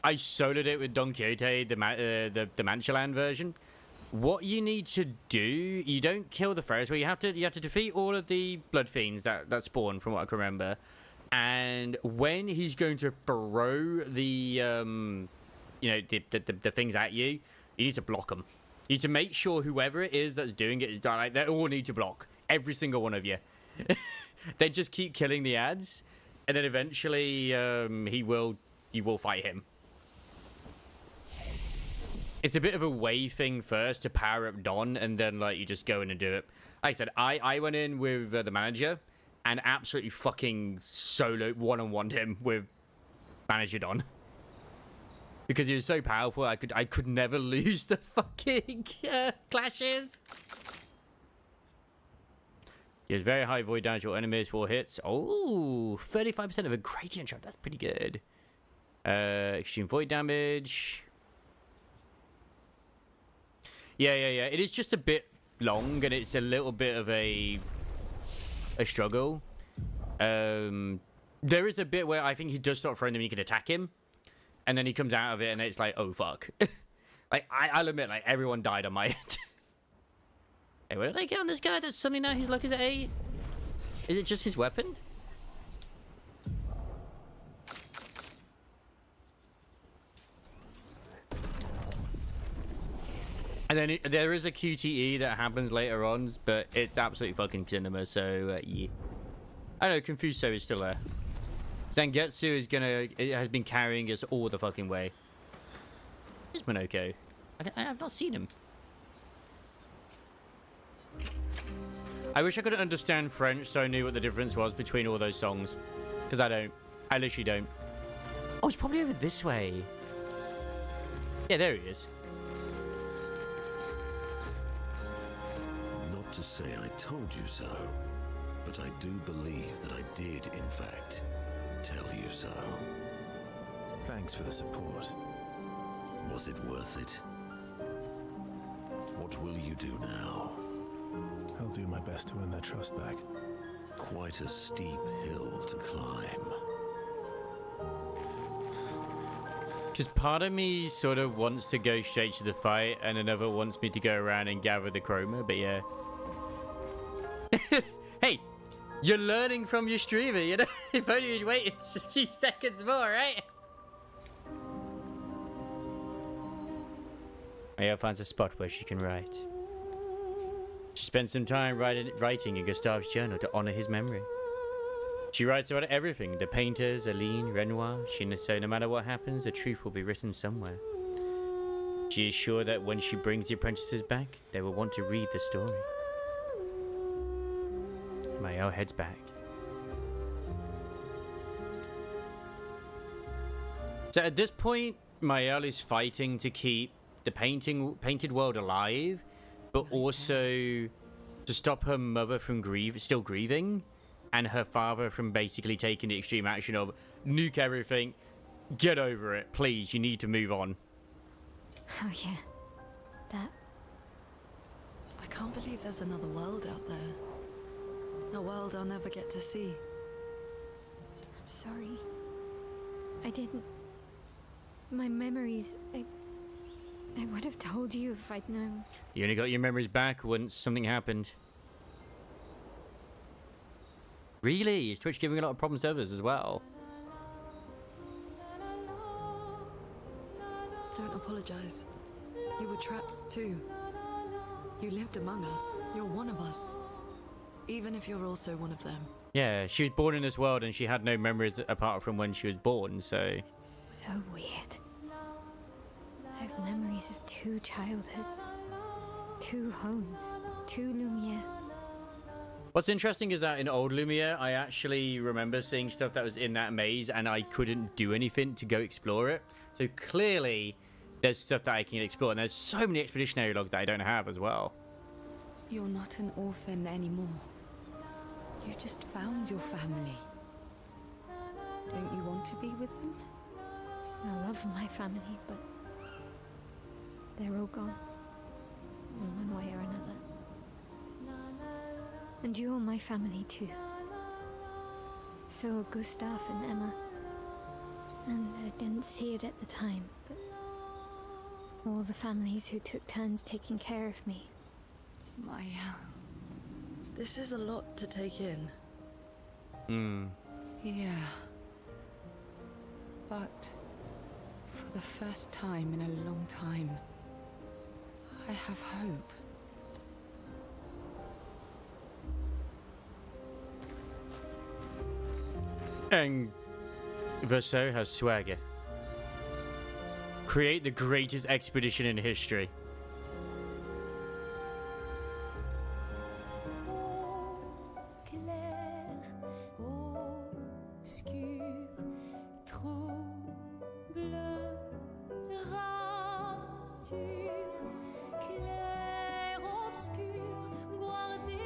A: I soloed it with Don Quixote, the Manchalan version. What you need to do, you don't kill the Ferris wheel. You have to defeat all of the blood fiends that spawn, from what I can remember. And when he's going to throw the the things at you, you need to block them. You need to make sure whoever it is that's doing it, like, they all need to block. Every single one of you. They just keep killing the ads, and then eventually you will fight him. It's a bit of a way thing first to power up Don, and then like you just go in and do it. Like I said, I went in with the manager and absolutely fucking solo one-on-one him with Manager Don. Because he was so powerful, I could never lose the fucking clashes. He has very high void damage or enemies 4 hits. Oh, 35% of a gradient shot. That's pretty good. Extreme void damage. Yeah. It is just a bit long, and it's a little bit of a struggle. There is a bit where I think he does stop throwing them and you can attack him. And then he comes out of it and it's like, oh, fuck. Like, I'll admit, like, everyone died on my end. Hey, where did I get on this guy that suddenly now his luck is at 8? Is it just his weapon? And then there is a QTE that happens later on, but it's absolutely fucking cinema, so, yeah. I know, Confuso is still there. Zangetsu has been carrying us all the fucking way. Where's Monoko? I've not seen him. I wish I could understand French so I knew what the difference was between all those songs. Because I don't. I literally don't. Oh, it's probably over this way. Yeah, there he is.
F: Not to say I told you so, but I do believe that I did, in fact, tell you so.
B: Thanks for the support.
F: Was it worth it? What will you do now?
B: I'll do my best to win their trust back.
F: Quite a steep hill to climb.
A: Because part of me sort of wants to go straight to the fight, and another wants me to go around and gather the chroma, but yeah. Hey, you're learning from your streamer, you know? If only you'd waited a few seconds more, right? Maya finds a spot where she can write. She spends some time writing in Gustave's journal to honor his memory. She writes about everything, the painters, Aline, Renoir. So no matter what happens, the truth will be written somewhere. She is sure that when she brings the apprentices back, they will want to read the story. Mael heads back. So at this point, Mael is fighting to keep the painted world alive, but also to stop her mother from still grieving, and her father from basically taking the extreme action of nuke everything, get over it, please, you need to move on.
E: Oh yeah, that.
K: I can't believe there's another world out there. A world I'll never get to see.
E: I'm sorry. I didn't. My memories, I would have told you if I'd known.
A: You only got your memories back once something happened. Really? Is Twitch giving a lot of problems to others as well?
K: Don't apologize. You were trapped too. You lived among us. You're one of us. Even if you're also one of them.
A: Yeah, she was born in this world and she had no memories apart from when she was born, so...
E: It's so weird. I have memories of 2 childhoods, 2 homes, 2 Lumiere.
A: What's interesting is that in old Lumiere, I actually remember seeing stuff that was in that maze and I couldn't do anything to go explore it. So clearly, there's stuff that I can explore, and there's so many expeditionary logs that I don't have as well.
J: You're not an orphan anymore. You just found your family. Don't you want to be with them?
E: I love my family, but they're all gone. In one way or another. And you're my family too. So are Gustav and Emma. And I didn't see it at the time, but all the families who took turns taking care of me.
J: Maya.
K: This is a lot to take in.
J: Yeah. But for the first time in a long time, I have hope.
A: And Verso has swagger. Create the greatest expedition in history.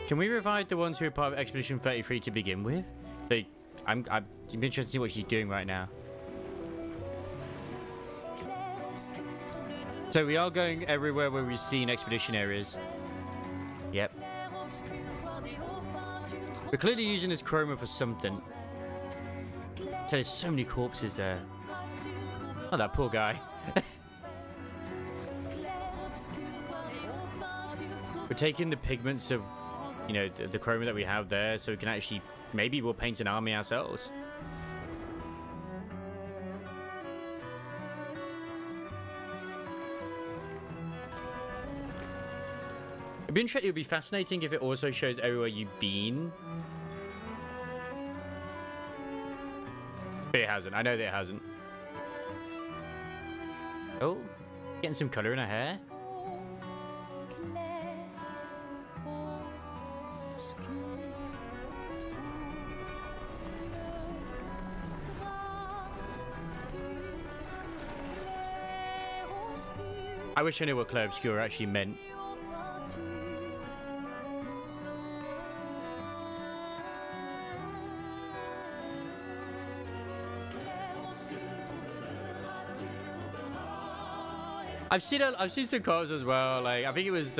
A: Can we revive the ones who are part of Expedition 33 to begin with? I'm interested to see what she's doing right now. So we are going everywhere where we've seen expedition areas. Yep. We're clearly using this chroma for something. So there's so many corpses there. Oh, that poor guy. We're taking the pigments of, you know, the chroma that we have there, so we can actually, maybe we'll paint an army ourselves. It'd be fascinating if it also shows everywhere you've been. But it hasn't. I know that it hasn't. Oh, getting some color in her hair. I wish I knew what Clair Obscur actually meant. I've seen some comments as well. Like, I think it was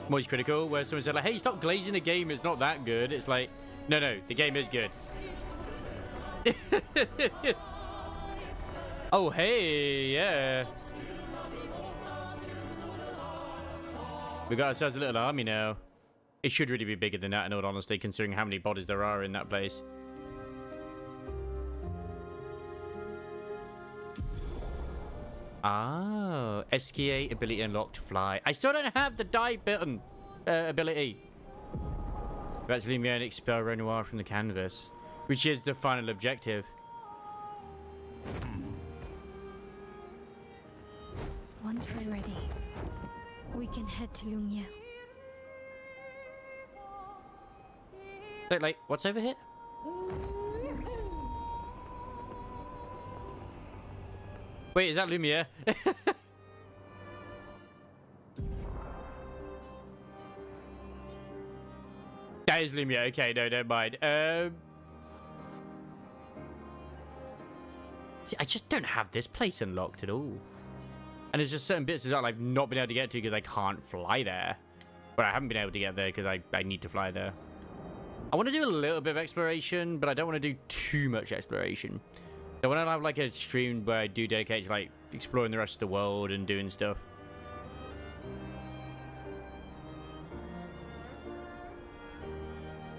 A: Moist Critical, where someone said like, "Hey, stop glazing the game. It's not that good." It's like, no, the game is good. Oh, hey, yeah. We got ourselves a little army now. It should really be bigger than that, in all honesty, considering how many bodies there are in that place. Oh, SKA ability unlocked, fly. I still don't have the die button ability. Let's leave me and expel Renoir from the canvas, which is the final objective.
E: Once we're ready, we can head to Lumiere.
A: Like, what's over here? Wait, is that Lumiere? That is Lumiere. Okay, no, don't mind. See, I just don't have this place unlocked at all. And there's just certain bits that I've not been able to get to because I can't fly there. But I haven't been able to get there because I need to fly there. I want to do a little bit of exploration, but I don't want to do too much exploration. So when I have like a stream where I do dedicate to like exploring the rest of the world and doing stuff.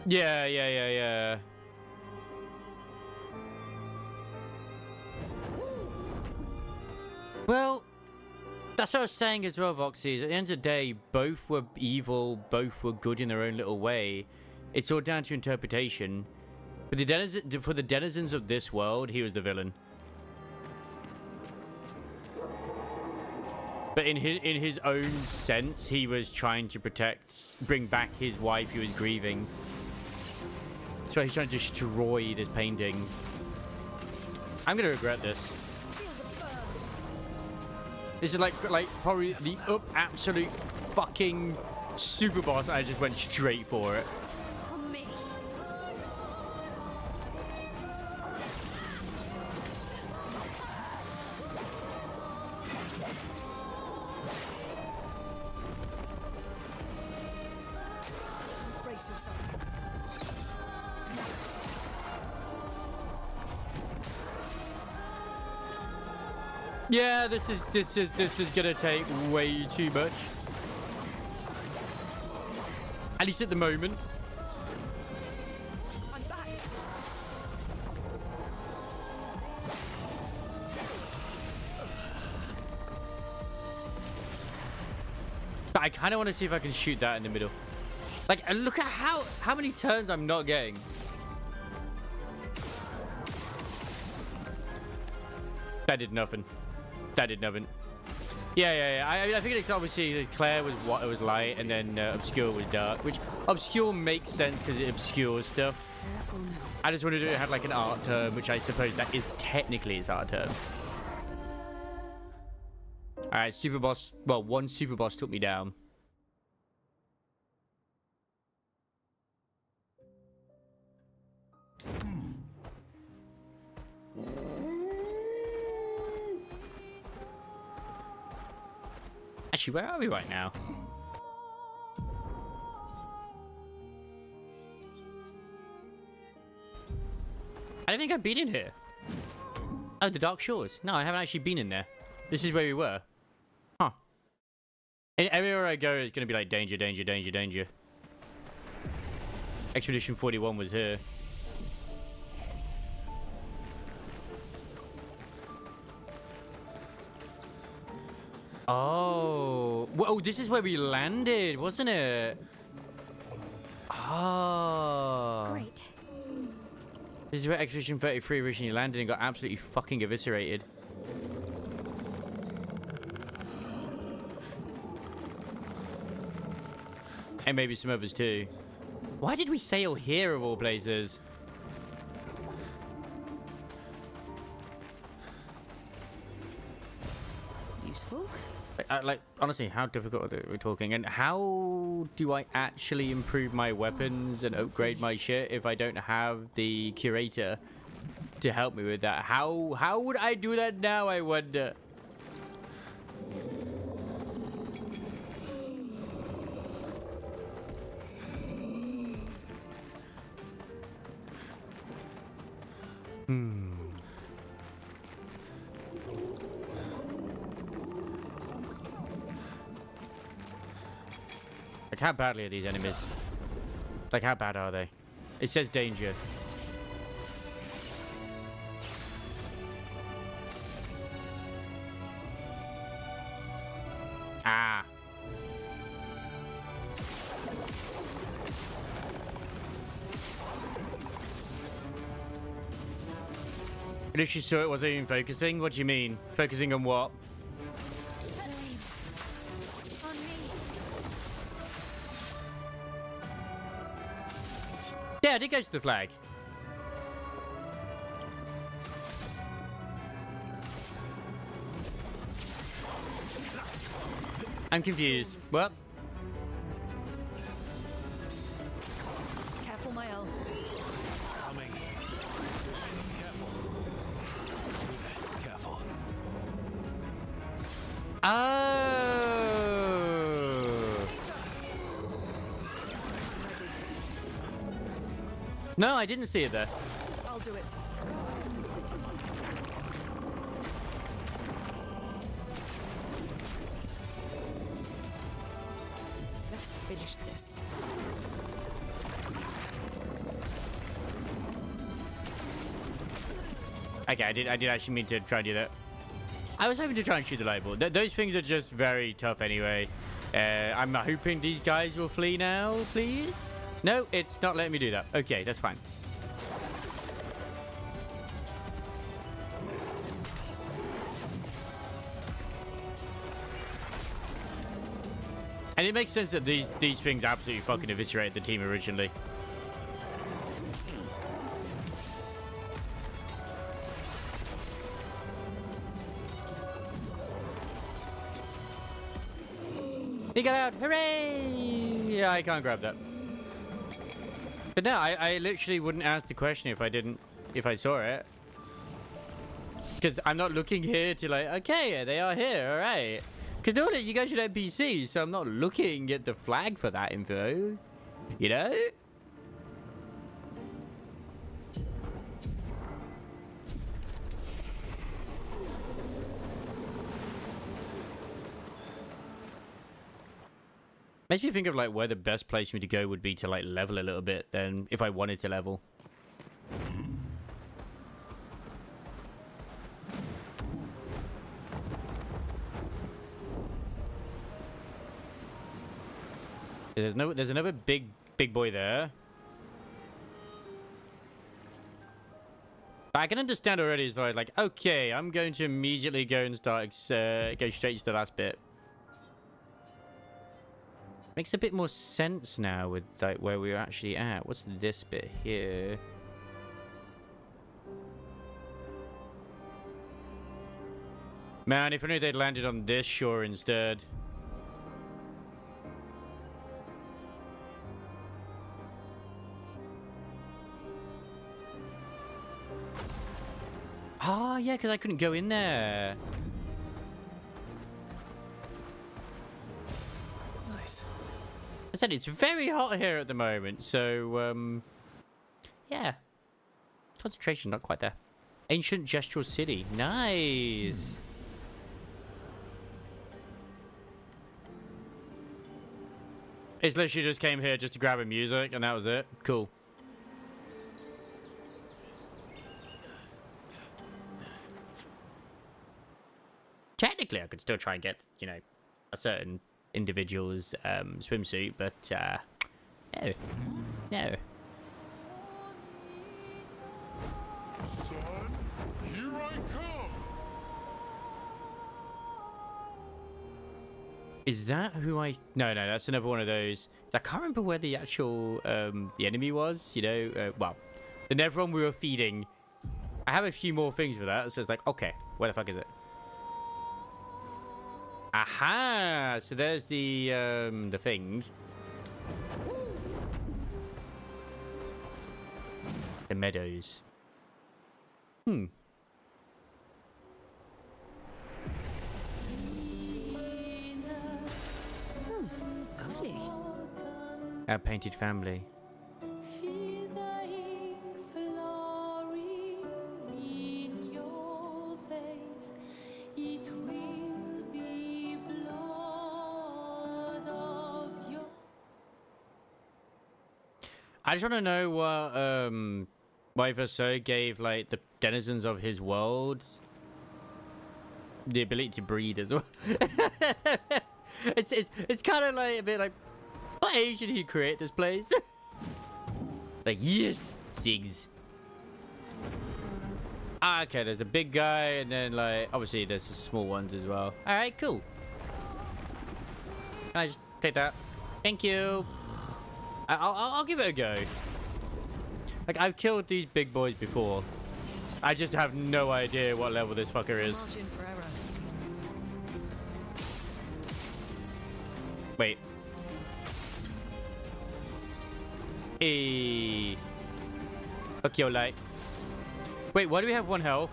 A: Yeah. Well, that's what I was saying as well, Voxy. At the end of the day, both were evil, both were good in their own little way. It's all down to interpretation. For the denizens of this world, he was the villain. But in his own sense, he was trying to bring back his wife who was grieving. So he's trying to destroy this painting. I'm gonna regret this. This is like probably the absolute fucking super boss. I just went straight for it. Yeah, this is gonna take way too much. At least at the moment.
K: I'm back.
A: But I kind of want to see if I can shoot that in the middle. Like, look at how many turns I'm not getting. That did nothing. Yeah. I think it's obviously Claire was what it was light, and then Obscure was dark, which Obscure makes sense because it obscures stuff. I just wanted to have like an art term, which I suppose that is technically its art term. Alright, super boss. Well, one super boss took me down. Actually, where are we right now? I don't think I've been in here. Oh, the Dark Shores. No, I haven't actually been in there. This is where we were. Huh. And everywhere I go, it's going to be like danger, danger, danger, danger. Expedition 41 was here. Oh. Whoa, this is where we landed, wasn't it? Oh.
E: Great.
A: This is where Expedition 33 originally landed and got absolutely fucking eviscerated. And maybe some others too. Why did we sail here of all places?
J: Useful.
A: Like, honestly, how difficult are we talking? And how do I actually improve my weapons and upgrade my shit if I don't have the curator to help me with that? How would I do that now, I wonder? Like, how badly are these enemies? Like, how bad are they? It says danger. Ah. I literally saw it wasn't even focusing. What do you mean? Focusing on what?
E: On me.
A: Yeah, I did go to the flag. I'm confused. What?
K: Careful, Mael.
B: Coming. Careful. Careful.
A: Oh. No, I didn't see it there.
K: I'll do it. Let's finish this.
A: Okay, I did actually mean to try and do that. I was hoping to try and shoot the light ball. Those things are just very tough anyway. I'm hoping these guys will flee now, please. No, it's not letting me do that. Okay, that's fine. And it makes sense that these things absolutely fucking eviscerated the team originally. He got out! Hooray! Yeah, I can't grab that. But no, I literally wouldn't ask the question if I saw it. Because I'm not looking here to like, okay, they are here, alright. Because normally you guys should NPCs, so I'm not looking at the flag for that info. You know? Makes me think of like where the best place for me to go would be to like level a little bit then if I wanted to level. There's another big boy there. But I can understand already is like, okay, I'm going to immediately go and start go straight to the last bit. Makes a bit more sense now with like where we're actually at. What's this bit here? Man, if only they'd landed on this shore instead. Ah, yeah, because I couldn't go in there.
B: Nice.
A: I said it's very hot here at the moment, so, yeah. Concentration, not quite there. Ancient Gestural City. Nice. It's literally just came here just to grab a music, and that was it. Cool. Technically, I could still try and get, you know, a certain individual's swimsuit, but no. No.
C: Son, here I come.
A: Is that who I... No, that's another one of those. I can't remember where the actual the enemy was, you know. Well, the Nevron we were feeding. I have a few more things for that, so it's like, okay, where the fuck is it? Aha! So there's the thing. The meadows.
J: Lovely.
A: Our painted family. I just want to know what why Verso gave like the denizens of his world the ability to breed as well. it's kind of like a bit like, what age did he create this place? Like, yes, Sigs. Ah, okay, there's a big guy, and then like obviously there's the small ones as well. All right, cool. Can I just take that? Thank you. I'll give it a go. Like, I've killed these big boys before. I just have no idea what level this fucker is.
K: Margin for error.
A: Wait. Hey. Okay, light. Wait, why do we have one health?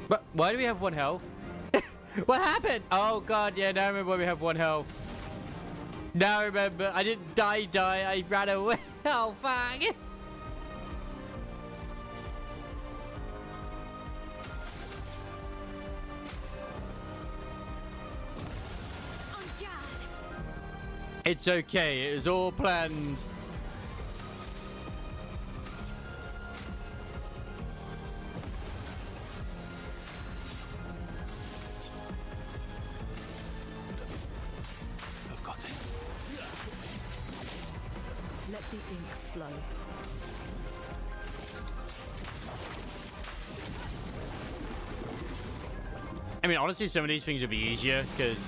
A: But why do we have one health? What happened? Oh god, yeah, now I remember why we have one health. Now I remember. I didn't die. I ran away. Oh, fuck. It's okay. It was all planned.
B: I've got this.
K: Let the ink flow.
A: I mean, honestly, some of these things would be easier because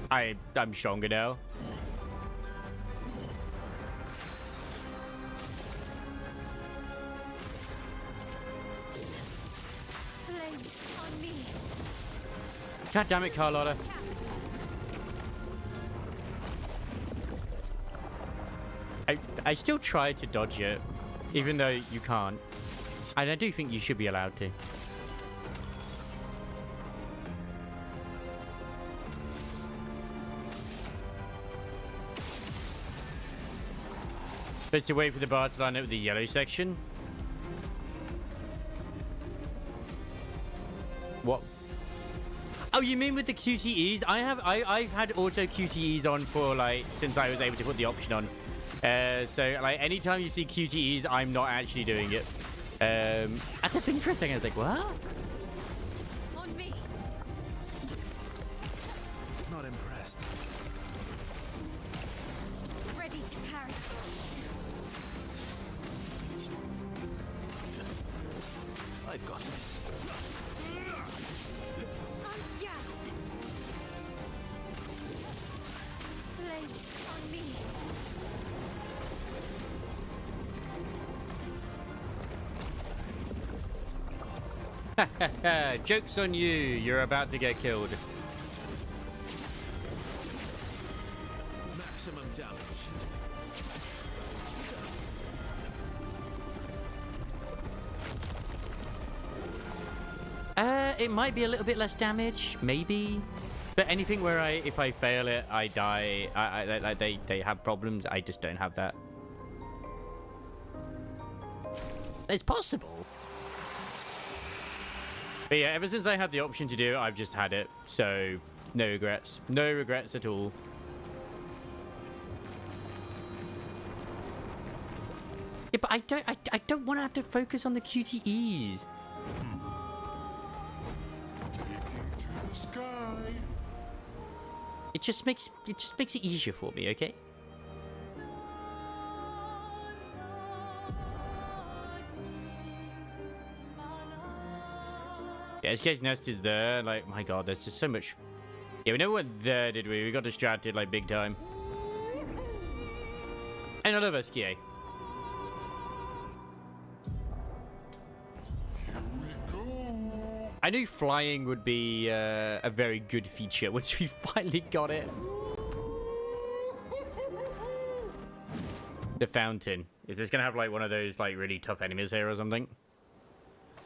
A: I'm stronger now.
E: Flames on me.
A: God damn it, Carlotta. I still try to dodge it, even though you can't. And I do think you should be allowed to. But to wait for the bar to line up with the yellow section. What? Oh, you mean with the QTEs? I've had auto QTEs on for like since I was able to put the option on. So like anytime you see QTEs, I'm not actually doing it. I had to think for a second. I was like, what?
E: On me.
B: Not impressed.
E: Ready to carry.
B: I've got this.
E: Yeah. Flames on me.
A: Joke's on you. You're about to get killed.
F: Maximum damage.
A: It might be a little bit less damage, maybe. But anything where if I fail it, I die. Like they have problems. I just don't have that. It's possible. But yeah, ever since I had the option to do it, I've just had it. So no regrets. No regrets at all. Yeah, but I don't want to have to focus on the QTEs.
C: Sky.
A: It just makes it easier for me, okay? Yeah, SK's nest is there. Like, my god, there's just so much. Yeah, we never went there, did we? We got distracted like big time. And I love SKA. I knew flying would be a very good feature once we finally got it. The fountain. Is this gonna have like one of those like really tough enemies here or something?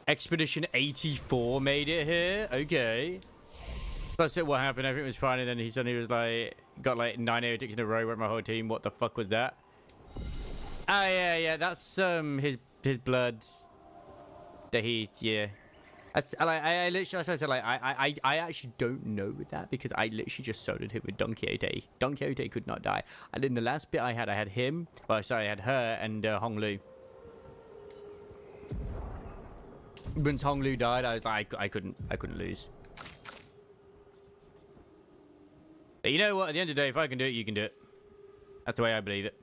A: Expedition 84 made it here. Okay. That's it. What happened? Everything was fine, and then he suddenly was like, got like 9 airticks in a row with my whole team. What the fuck was that? Ah, yeah. That's his blood. That he I literally, as I said, like, I actually don't know with that because I literally just soloed him with Don Quixote. Don Quixote could not die. And in the last bit I had him. Well, sorry, I had her and Hong Lu. Once Hong Lu died, I was like, I couldn't lose. But you know what? At the end of the day, if I can do it, you can do it. That's the way I believe it.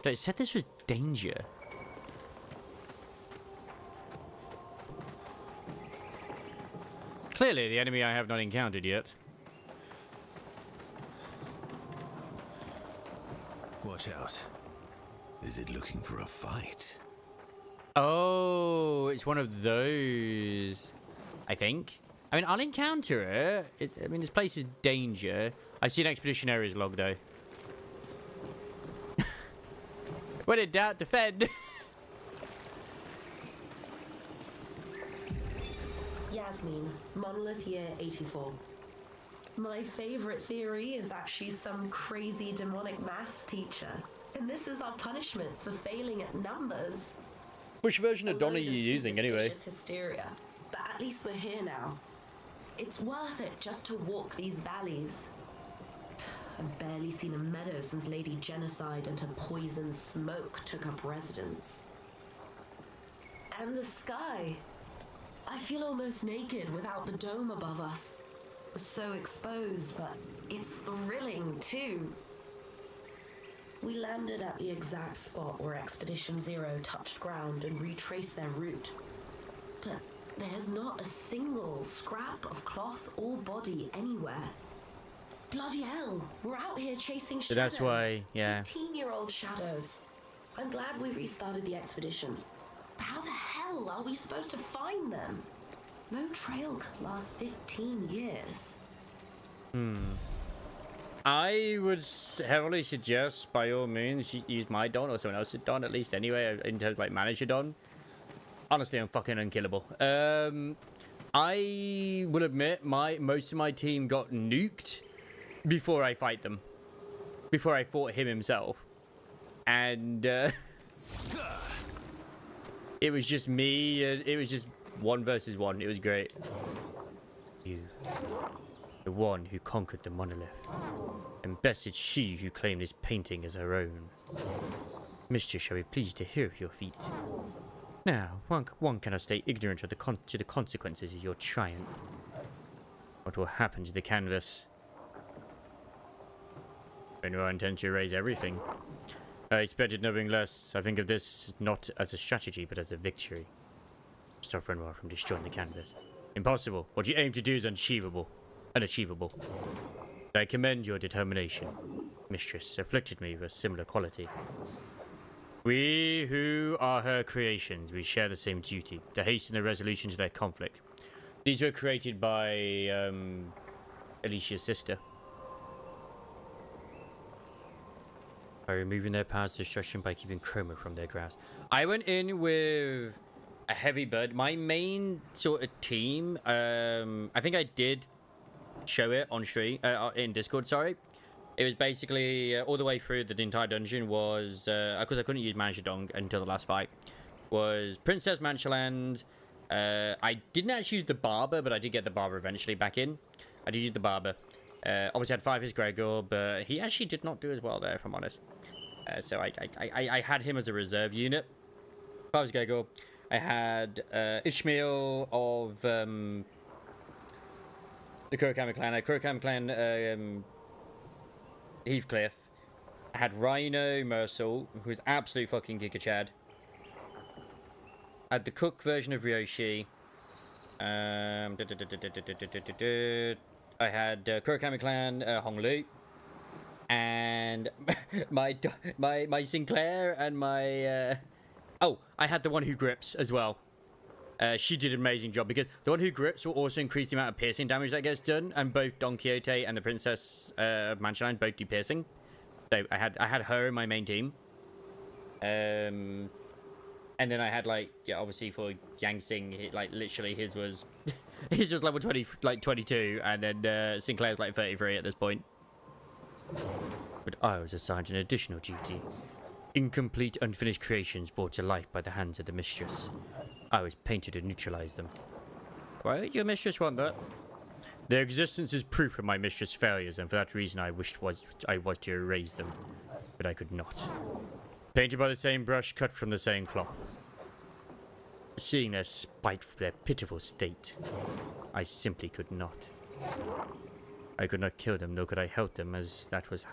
A: It said this was danger. Clearly, the enemy I have not encountered yet.
F: Watch out. Is it looking for a fight?
A: Oh, it's one of those. I think. I mean, I'll encounter it. I mean, this place is danger. I see an expedition areas log, though. When in doubt, defend.
L: Yasmin, Monolith Year 84. My favorite theory is that she's some crazy demonic maths teacher, and this is our punishment for failing at numbers.
A: Which version of Don are you using, anyway?
L: Hysteria, but at least we're here now. It's worth it just to walk these valleys. I've barely seen a meadow since Lady Genocide and her poison smoke took up residence. And the sky. I feel almost naked without the dome above us. So exposed, but it's thrilling too. We landed at the exact spot where Expedition Zero touched ground and retraced their route. But there's not a single scrap of cloth or body anywhere. Bloody hell, we're out here chasing shadows.
A: So that's why, yeah.
L: 15-year-old shadows. I'm glad we restarted the expeditions. But how the hell are we supposed to find them? No trail could last 15 years.
A: I would heavily suggest, by all means, use my Don or someone else's Don, at least anyway, in terms of like manager Don. Honestly, I'm fucking unkillable. I will admit, most of my team got nuked before I fight them. Before I fought him himself. And it was just me. It was just 1 versus 1. It was great. You, the one who conquered the monolith. And best it's she who claimed this painting as her own. Mistress shall be pleased to hear of your feat. Now, one cannot stay ignorant of the consequences of your triumph. What will happen to the canvas? I know I intend to erase everything. I expected nothing less. I think of this not as a strategy, but as a victory. Stop Renoir from destroying the canvas. Impossible. What you aim to do is unachievable. I commend your determination. Mistress afflicted me with a similar quality. We who are her creations, we share the same duty, to hasten the resolution to their conflict. These were created by Alicia's sister. By removing their powers of destruction by keeping Chroma from their grasp. I went in with a heavy bird. My main sort of team, I think I did show it on stream, in Discord, sorry. It was basically all the way through the entire dungeon was, because I couldn't use Manchadong until the last fight, was Princess Manchaland. I didn't actually use the Barber, but I did get the Barber eventually back in. I did use the Barber. Obviously had 5 as Gregor, but he actually did not do as well there, if I'm honest. So I had him as a reserve unit. 5 as Gregor. I had Ishmael of the Kurokami clan. Kurokami clan, Heathcliff. I had Rhino Mercil, who's absolute fucking Giga Chad. I had the Cook version of Ryoshi. I had Kurokami clan, Hong Lu. And my Sinclair and my... Oh, I had the one who grips as well. She did an amazing job because the one who grips will also increase the amount of piercing damage that gets done, and both Don Quixote and the Princess of Manchaland both do piercing. So I had her in my main team. And then I had obviously for Yang Sing, literally his was his was level 20, 22, and then Sinclair's 33 at this point. But I was assigned an additional duty. Incomplete, unfinished creations brought to life by the hands of the mistress. I was painted to neutralize them. Why would your mistress want that? Their existence is proof of my mistress' failures, and for that reason I was to erase them. But I could not. Painted by the same brush, cut from the same cloth. Seeing their spite, their pitiful state, I simply could not. I could not kill them, nor could I help them, as that was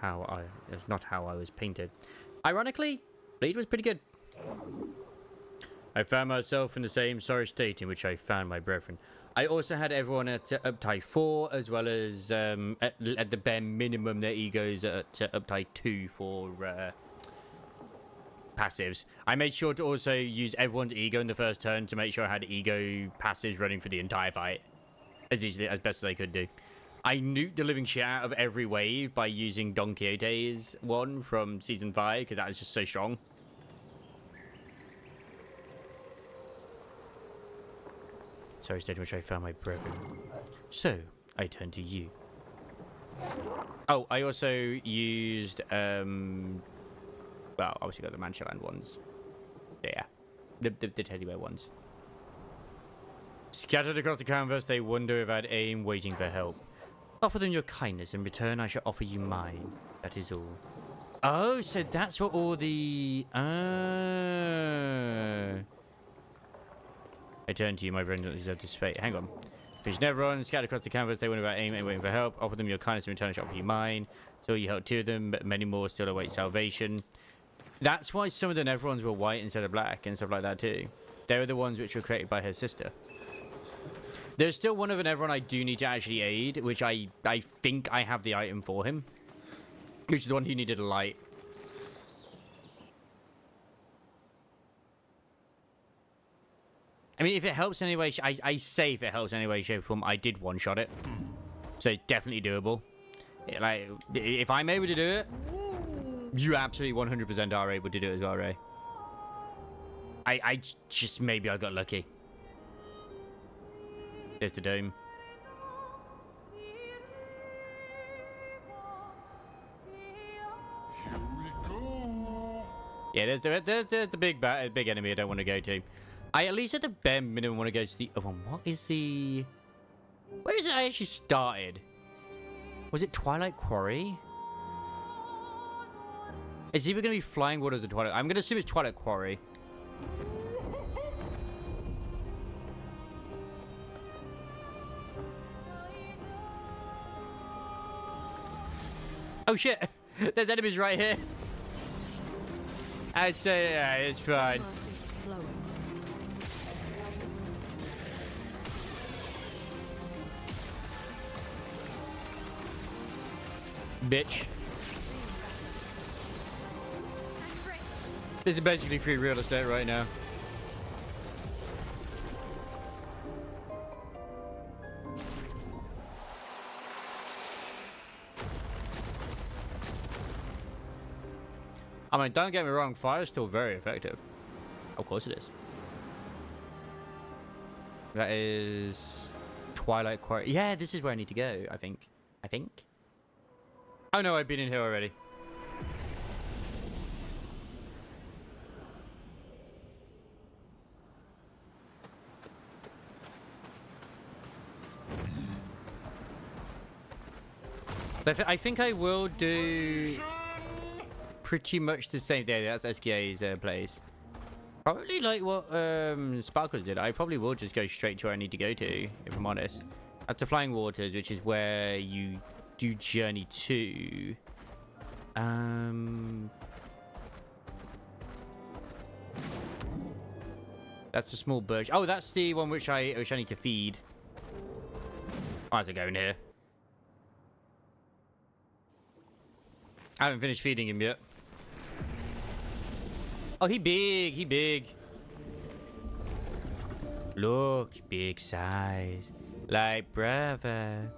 A: not how I was painted. Ironically, Bleed was pretty good. I found myself in the same sorry state in which I found my brethren. I also had everyone at uptide 4, as well as at the bare minimum their egos at uptide 2 for passives. I made sure to also use everyone's ego in the first turn to make sure I had ego passives running for the entire fight as best as I could do. I nuked the living shit out of every wave by using Don Quixote's one from Season 5, because that was just so strong. Sorry, state in which I found my brethren. So, I turn to you. Oh, I also used, well, obviously got the Manchaland ones. Yeah, the teddy bear ones. Scattered across the canvas, they wander without aim, waiting for help. Offer them your kindness, in return I shall offer you mine. That is all. Oh, so that's what all the... I turn to you, my friend, deserve this fate. Hang on. Fish never run, scattered across the canvas, they went about aim and waiting for help. Offer them your kindness, in return I shall offer you mine. So you help 2 of them, but many more still await salvation. That's why some of the Neverons were white instead of black and stuff like that too. They were the ones which were created by her sister. There's still one of an Everon I do need to actually aid, which I think I have the item for him. Which is the one who needed a light. I mean, if it helps in any way, I say if it helps in any way, shape, or form, I did one-shot it. So it's definitely doable. If I'm able to do it, you absolutely 100% are able to do it as well, Ray. I just, maybe I got lucky. There's the dome.
C: Here we go.
A: Yeah, there's the big enemy I don't want to go to. I at least at the bare minimum want to go to the other one. What is the... Where is it I actually started? Was it Twilight Quarry? It's either going to be Flying Waters or Twilight... I'm going to assume it's Twilight Quarry. Oh shit! There's enemies right here. I'd say, yeah, it's fine. Bitch. This is basically free real estate right now. I mean, don't get me wrong, fire is still very effective. Of course it is. That is Twilight Quarry. Yeah, this is where I need to go, I think. Oh no, I've been in here already. I think I will do pretty much the same day. That's SKA's place. Probably like what Sparkles did. I probably will just go straight to where I need to go to, if I'm honest. That's the Flying Waters, which is where you do journey to. That's the small birch. Oh, that's the one which I need to feed. Might as well go in here. I haven't finished feeding him yet. Oh, he big. Look, big size. Like, brother.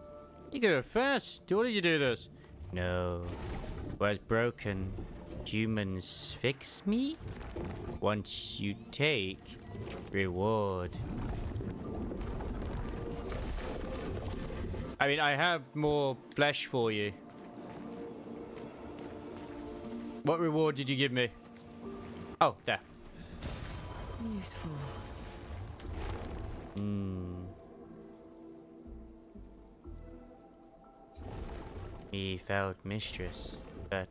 A: You go fast. What did you do this? No. Was broken. Humans fix me? Once you take, reward. I mean, I have more flesh for you. What reward did you give me? Oh, there.
J: Useful.
A: Me felt mistress, but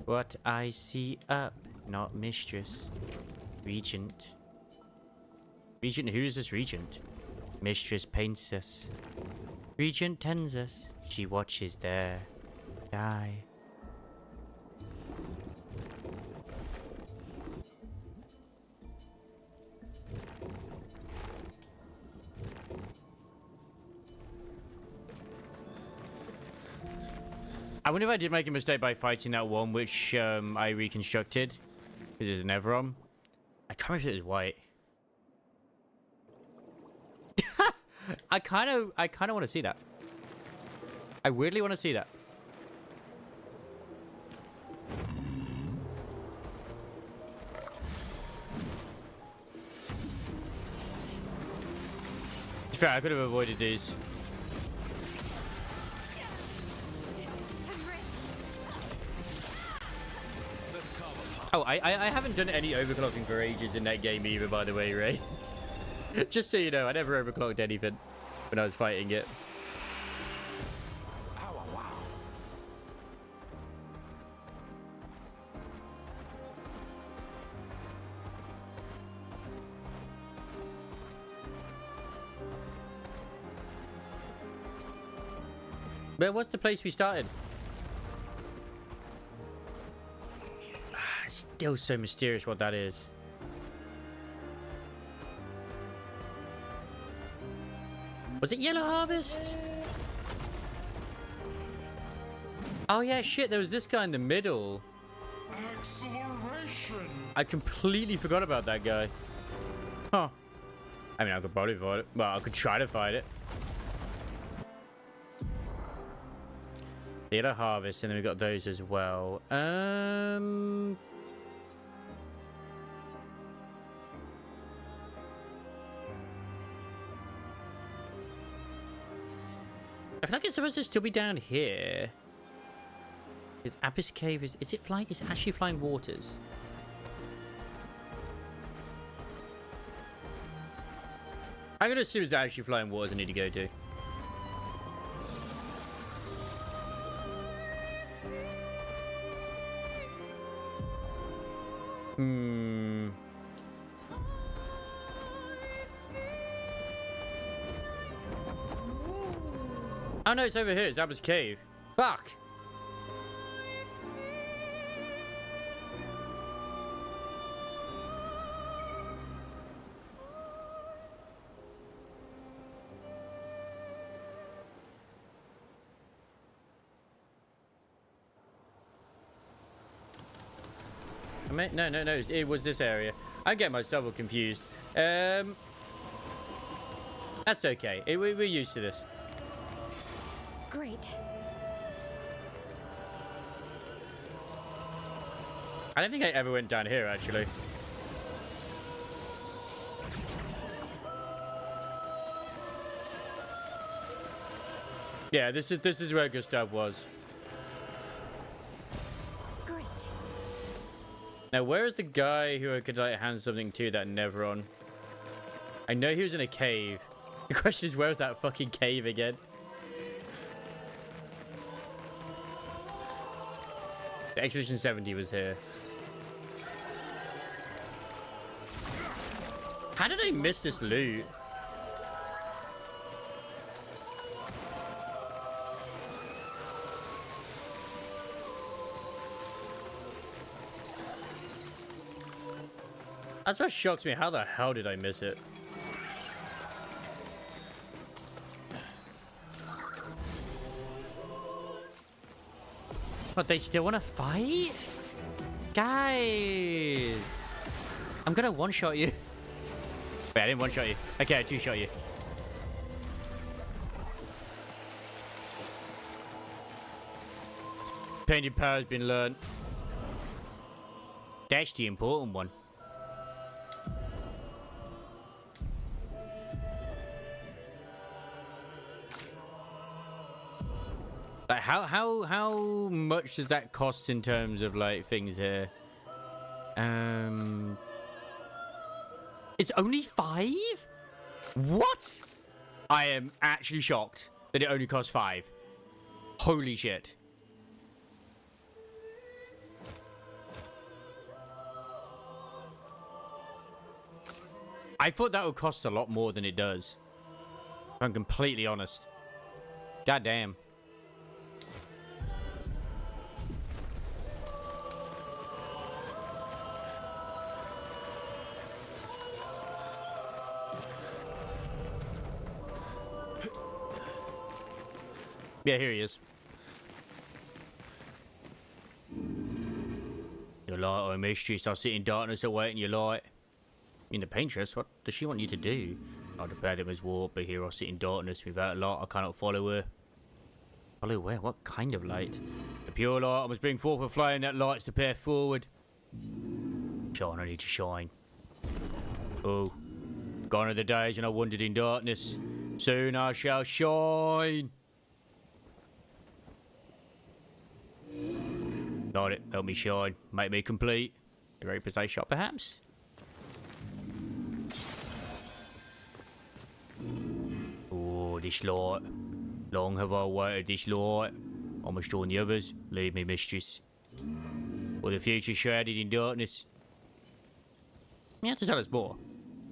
A: what I see up, not mistress. Regent. Regent, who is this regent? Mistress paints us. Regent tends us. She watches there. Die. I wonder if I did make a mistake by fighting that one which I reconstructed. Because it's an Everon. I can't remember if it was white. I kind of want to see that. I weirdly want to see that. It's fair, I could have avoided these. Oh, I haven't done any overclocking for ages in that game either, by the way, Ray. Just so you know, I never overclocked anything when I was fighting it. But what's the place we started? It's still so mysterious what that is. Was it Yellow Harvest? Oh yeah, shit, there was this guy in the middle.
C: Acceleration!
A: I completely forgot about that guy. Huh. I mean, I could probably fight it. Well, I could try to fight it. Yellow Harvest, and then we got those as well. I feel like it's supposed to still be down here. Is Abyss Cave, is it flying? It's actually Flying Waters. I'm gonna assume it's actually Flying Waters I need to go to. Oh no, it's over here. It's Abyss Cave. Fuck. I mean, no, it was this area. I get myself all confused. That's okay. We're used to this.
E: Great.
A: I don't think I ever went down here, actually. Yeah, this is where Gustav was.
E: Great.
A: Now, where is the guy who I could like hand something to that Neveron? I know he was in a cave. The question is, where is that fucking cave again? The Expedition 70 was here. How did I miss this loot? That's what shocks me. How the hell did I miss it? But they still want to fight? Guys! I'm gonna one-shot you. Wait, I didn't one-shot you. Okay, I two-shot you. Painted power has been learned. That's the important one. Like how much does that cost in terms of like things here? It's only 5? What? I am actually shocked that it only costs 5. Holy shit. I thought that would cost a lot more than it does. If I'm completely honest. God damn. Yeah, here he is. Your light, O mistress, I sit in darkness awaiting your light. In the paintress, what does she want you to do? I declare them as war, but here I sit in darkness without light. I cannot follow her. Follow where? What kind of light? The pure light. I must bring forth a flame that lights the path forward. Shine, I need to shine. Oh, gone are the days when I wandered in darkness. Soon I shall shine. Got it. Help me shine. Make me complete. A very precise shot, perhaps? Oh, this light. Long have I waited this light. I must join the others. Leave me, mistress. For the future shrouded in darkness. You have to tell us more.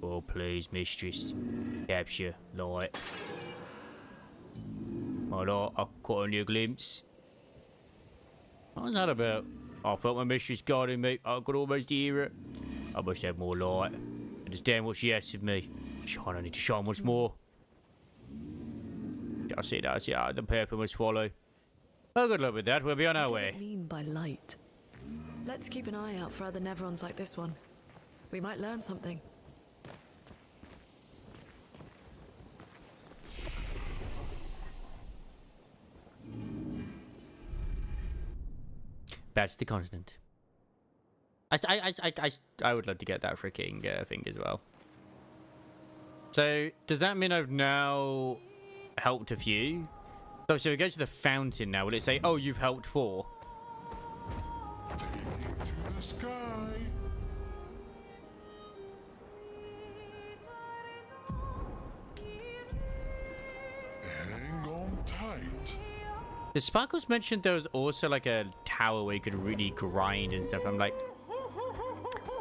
A: Oh, please, mistress. Capture light. My light, I caught only a glimpse. What was that about? I felt my mistress guarding me. I could almost hear it. I must have more light. Understand what she asks of me. Shine, I need to shine once more. I see that. Yeah, the paper must follow. Oh, good luck with that. We'll be on our way.
K: What do you mean by light? Let's keep an eye out for other Neverons like this one. We might learn something.
A: Back to the continent. I would love to get that freaking thing as well. So, does that mean I've now helped a few? So we go to the fountain now. Will it say, oh, you've helped 4?
C: To the sky. Hang on tight.
A: The Sparkles mentioned there was also like a tower where you could really grind and stuff. I'm like,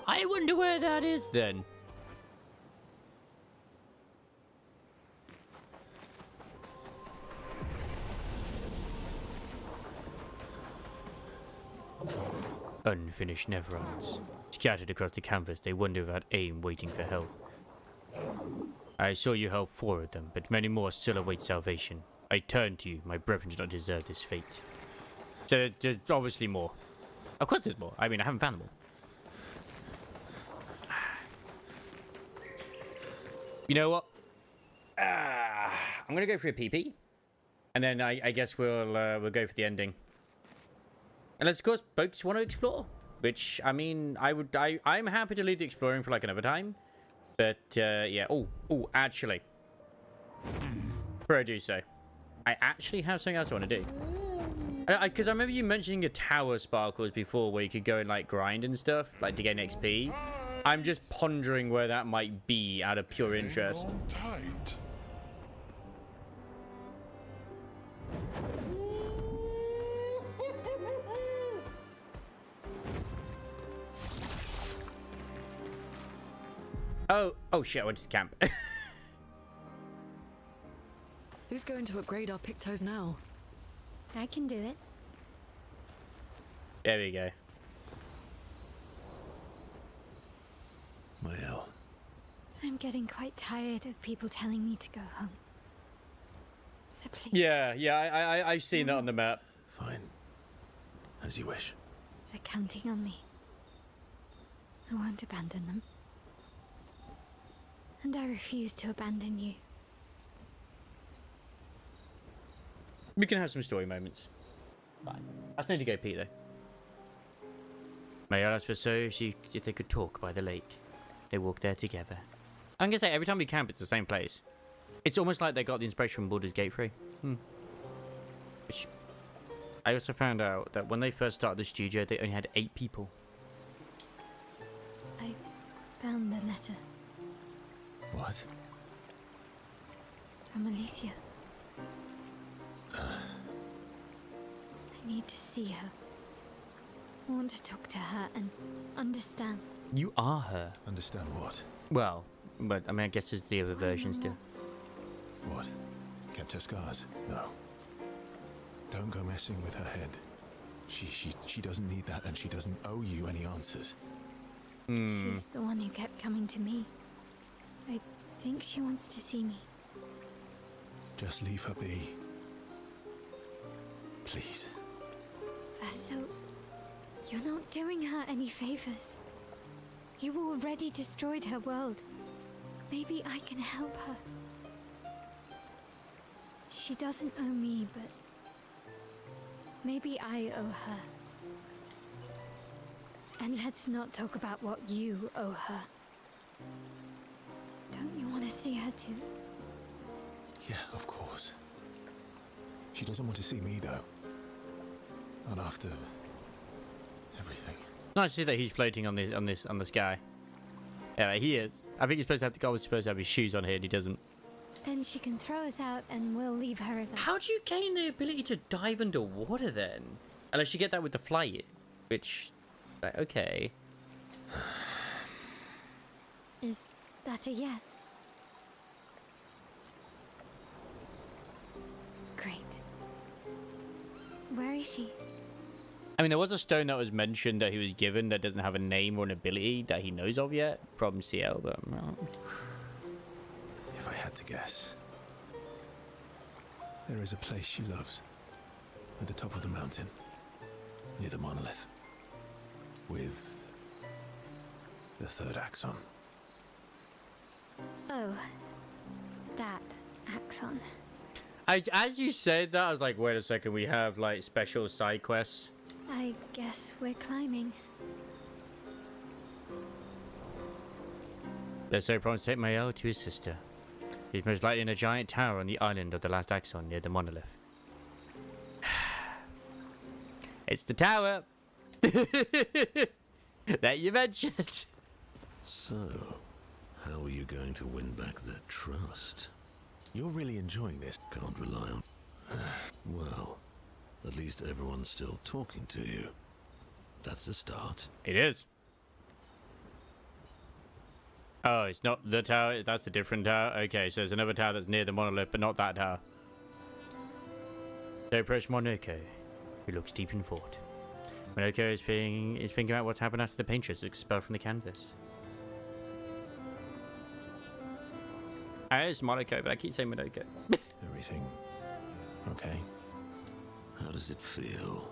A: I wonder where that is then. Unfinished Neverons. Scattered across the canvas, they wander without aim, waiting for help. I saw you help 4 of them, but many more still await salvation. I turn to you. My brethren do not deserve this fate. So there's obviously more. Of course there's more. I mean, I haven't found them all. You know what? I'm gonna go for a PP, and then I guess we'll go for the ending. Unless, of course, folks want to explore. Which, I mean, I'm happy to leave the exploring for, like, another time. But, yeah. Oh, actually. Before I do so, I actually have something else I want to do. Because I remember you mentioning a tower sparkles before where you could go and, like, grind and stuff, like, to gain XP. I'm just pondering where that might be out of pure interest.
C: Tight.
A: Oh shit, I went to the camp.
K: Who's going to upgrade our Pictos now?
E: I can do it.
A: There we go.
B: Well,
E: I'm getting quite tired of people telling me to go home. So please.
A: Yeah, I've seen that on the map.
B: fine. As you wish.
E: They're counting on me. I won't abandon them. And I refuse to abandon you.
A: We can have some story moments. Fine. I still need to go pee, though. Mayor asked for so if they could talk by the lake. They walk there together. I'm gonna say, every time we camp, it's the same place. It's almost like they got the inspiration from Baldur's Gate 3. Which I also found out that when they first started the studio, they only had 8 people.
E: I found the letter
B: What?
E: from Alicia. I need to see her. I want to talk to her and understand.
A: You are her.
B: Understand what?
A: Well, but I mean, I guess it's the other version still.
B: What? Kept her scars? No. Don't go messing with her head. She doesn't need that, and she doesn't owe you any answers.
E: She's the one who kept coming to me. I think she wants to see me.
B: Just leave her be. Please.
E: Vaso, you're not doing her any favors. You already destroyed her world. Maybe I can help her. She doesn't owe me, but maybe I owe her. And let's not talk about what you owe her. Don't you want to see her too?
B: Yeah, of course. She doesn't want to see me, though. Not after everything.
A: Nice to see that he's floating on the sky. Yeah, he is. I think he's supposed to have the guy was supposed to have his shoes on here, and he doesn't.
E: Then she can throw us out, and we'll leave her alone.
A: How do you gain the ability to dive underwater then? Unless you get that with the flight, which, okay.
E: Is that a yes? Great. Where is she?
A: I mean, there was a stone that was mentioned that he was given that doesn't have a name or an ability that he knows of yet from CL, but
B: If I had to guess, there is a place she loves. At the top of the mountain, near the monolith. With the third axon.
E: Oh, that axon.
A: as you said that, I was like, wait a second, we have like special side quests.
E: I guess we're climbing.
A: Leso promised to take Mael to his sister. He's most likely in a giant tower on the island of the last axon near the monolith. It's the tower that you mentioned.
F: So, how are you going to win back their trust?
B: You're really enjoying this.
F: Can't rely on... Well, at least everyone's still talking to you. That's a start.
A: It is. Oh, it's not the tower. That's a different tower. Okay, so there's another tower that's near the monolith, but not that tower. They approach Monoko, who looks deep in thought. Monoko is thinking about what's happened after the paintress was expelled from the canvas. It's Monoko, but I keep saying Monoko.
B: Everything okay?
F: How does it feel?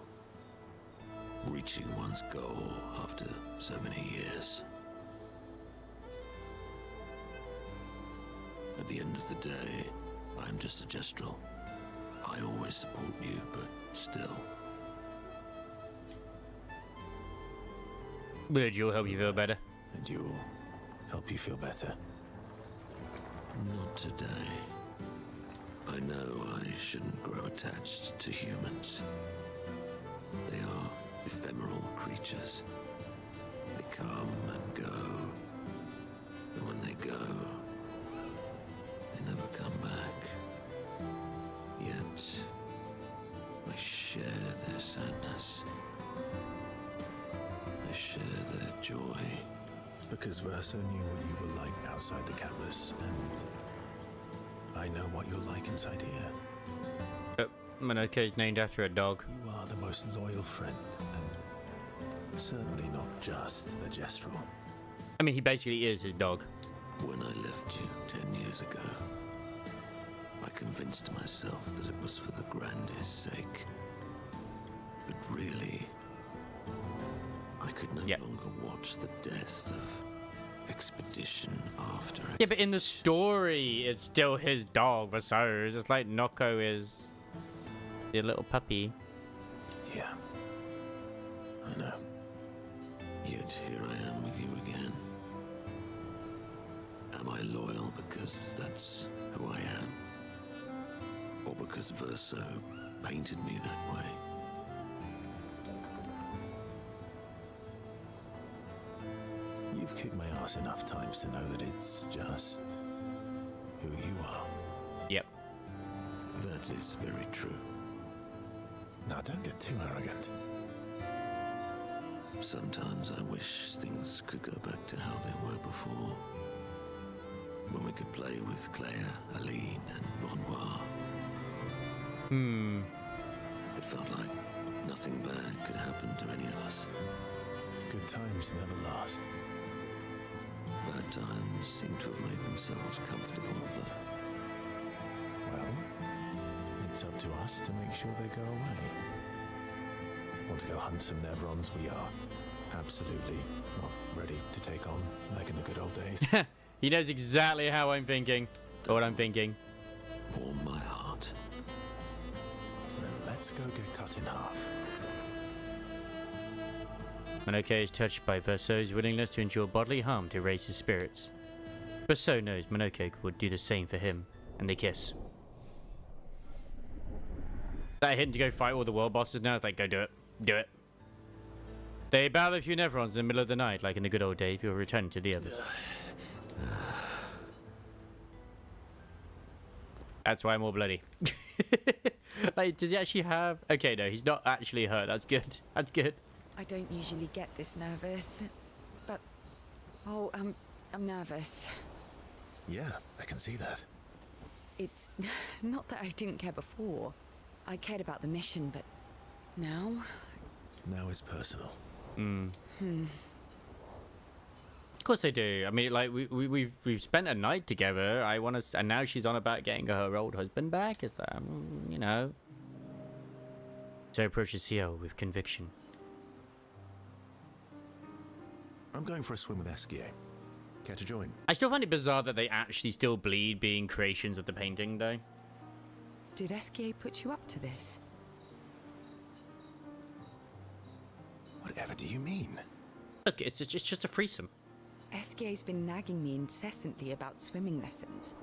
F: Reaching one's goal after so many years. At the end of the day, I'm just a gestural. I always support you, but still.
A: But you'll help you feel better.
B: And you'll help you feel better.
F: Not today. I know I shouldn't grow attached to humans. They are ephemeral creatures. They come and go. And when they go, they never come back. Yet, I share their sadness. I share their joy.
B: Because Verso knew what you were like outside the canvas, and I know what you're like inside here.
A: Monoke is named after a dog.
B: You are the most loyal friend, and certainly not just a gestural.
A: I mean, he basically is his dog.
F: When I left you 10 years ago, I convinced myself that it was for the grandest sake. But really, I could no longer watch the death of expedition after expedition.
A: Yeah, but in the story, it's still his dog, Verso. It's just like Noko is the little puppy.
B: Yeah, I know.
F: Yet here I am with you again. Am I loyal because that's who I am? Or because Verso painted me that way?
B: You've kicked my ass enough times to know that it's just who you are.
A: Yep.
F: That is very true.
B: Now, don't get too arrogant.
F: Sometimes I wish things could go back to how they were before. When we could play with Claire, Aline, and Renoir. It felt like nothing bad could happen to any of us.
B: Good times never last.
F: Bad times seem to have made themselves comfortable, though.
B: Well, it's up to us to make sure they go away. Want to go hunt some Nevrons? We are absolutely not ready to take on like in the good old days.
A: He knows exactly how I'm thinking, or what I'm thinking.
F: Warm my heart.
B: Then let's go get cut in half.
A: Monoke is touched by Verso's willingness to endure bodily harm to raise his spirits. Verso knows Monoke would do the same for him, and they kiss. That hint to go fight all the world bosses now, it's like, go do it. Do it. They battle a few Nevrons in the middle of the night, like in the good old days, before returning to the others. That's why I'm all bloody. Like, does he actually have... Okay, no, he's not actually hurt. That's good. That's good.
J: I don't usually get this nervous, but... Oh, I'm nervous.
B: Yeah, I can see that.
J: It's not that I didn't care before. I cared about the mission, but now...
B: Now it's personal.
A: Of course they do. I mean, like, we've spent a night together. I want to... And now she's on about getting her old husband back. It's like, you know... So approaches Sio with conviction.
B: I'm going for a swim with Esquier. Care to join?
A: I still find it bizarre that they actually still bleed being creations of the painting, though.
J: Did Esquier put you up to this?
B: Whatever do you mean?
A: Look, it's just a threesome.
J: Esquier's been nagging me incessantly about swimming lessons.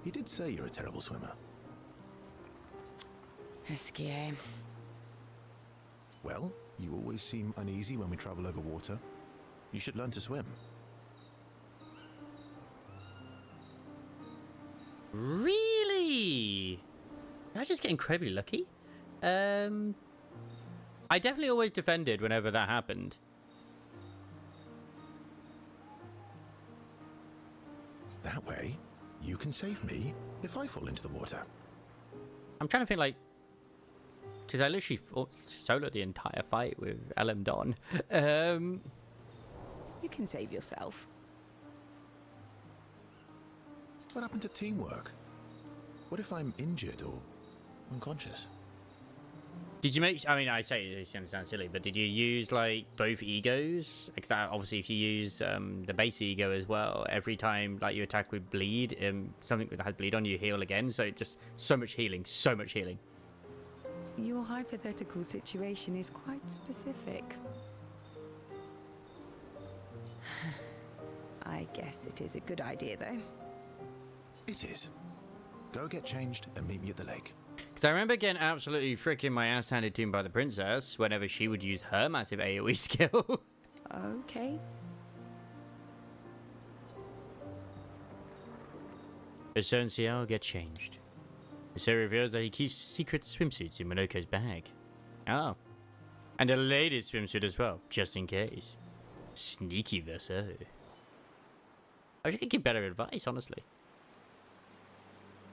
B: He did say you're a terrible swimmer.
J: Esquier.
B: Well, you always seem uneasy when we travel over water. You should learn to swim.
A: Really? I just get incredibly lucky. I definitely always defended whenever that happened.
B: That way, you can save me if I fall into the water.
A: I'm trying to think, like... Because I literally soloed the entire fight with LM Don.
J: You can save yourself.
B: What happened to teamwork? What if I'm injured or unconscious?
A: Did you make? I mean, I say it sounds silly, but did you use like both egos? Because obviously, if you use the base ego as well, every time like you attack with bleed, something that has bleed on you heal again. So it's just so much healing, so much healing.
J: Your hypothetical situation is quite specific. I guess it is a good idea, though.
B: It is. Go get changed and meet me at the lake.
A: Because I remember getting absolutely freaking my ass handed to me by the princess whenever she would use her massive AoE skill.
J: Okay.
A: The Sun Xiao get changed. So reveals that he keeps secret swimsuits in Monoko's bag. Oh. And a ladies' swimsuit as well, just in case. Sneaky Verso. I should give better advice, honestly.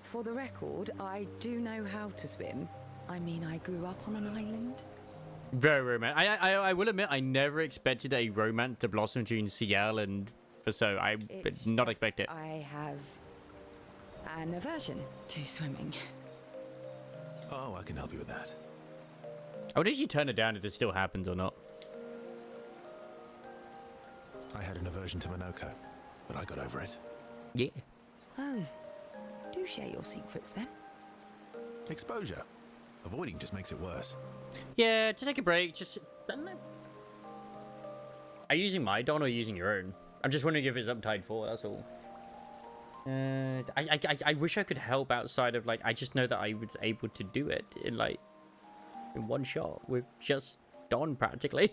J: For the record, I do know how to swim. I mean, I grew up on an island.
A: Very romantic. I will admit, I never expected a romance to blossom between Ciel and Verso. I did not expect it.
J: I have an aversion to swimming.
B: Oh, I can help you with that.
A: I wonder if you turn it down if it still happens or not.
B: I had an aversion to Monoko, but I got over it.
A: Yeah.
J: Oh. Do share your secrets then.
B: Exposure. Avoiding just makes it worse.
A: Yeah, to take a break, just... I don't know. Are you using my Don or using your own? I'm just wondering if it's uptide 4, that's all. I wish I could help outside of, like, I just know that I was able to do it in, like, in one shot with just Don, practically.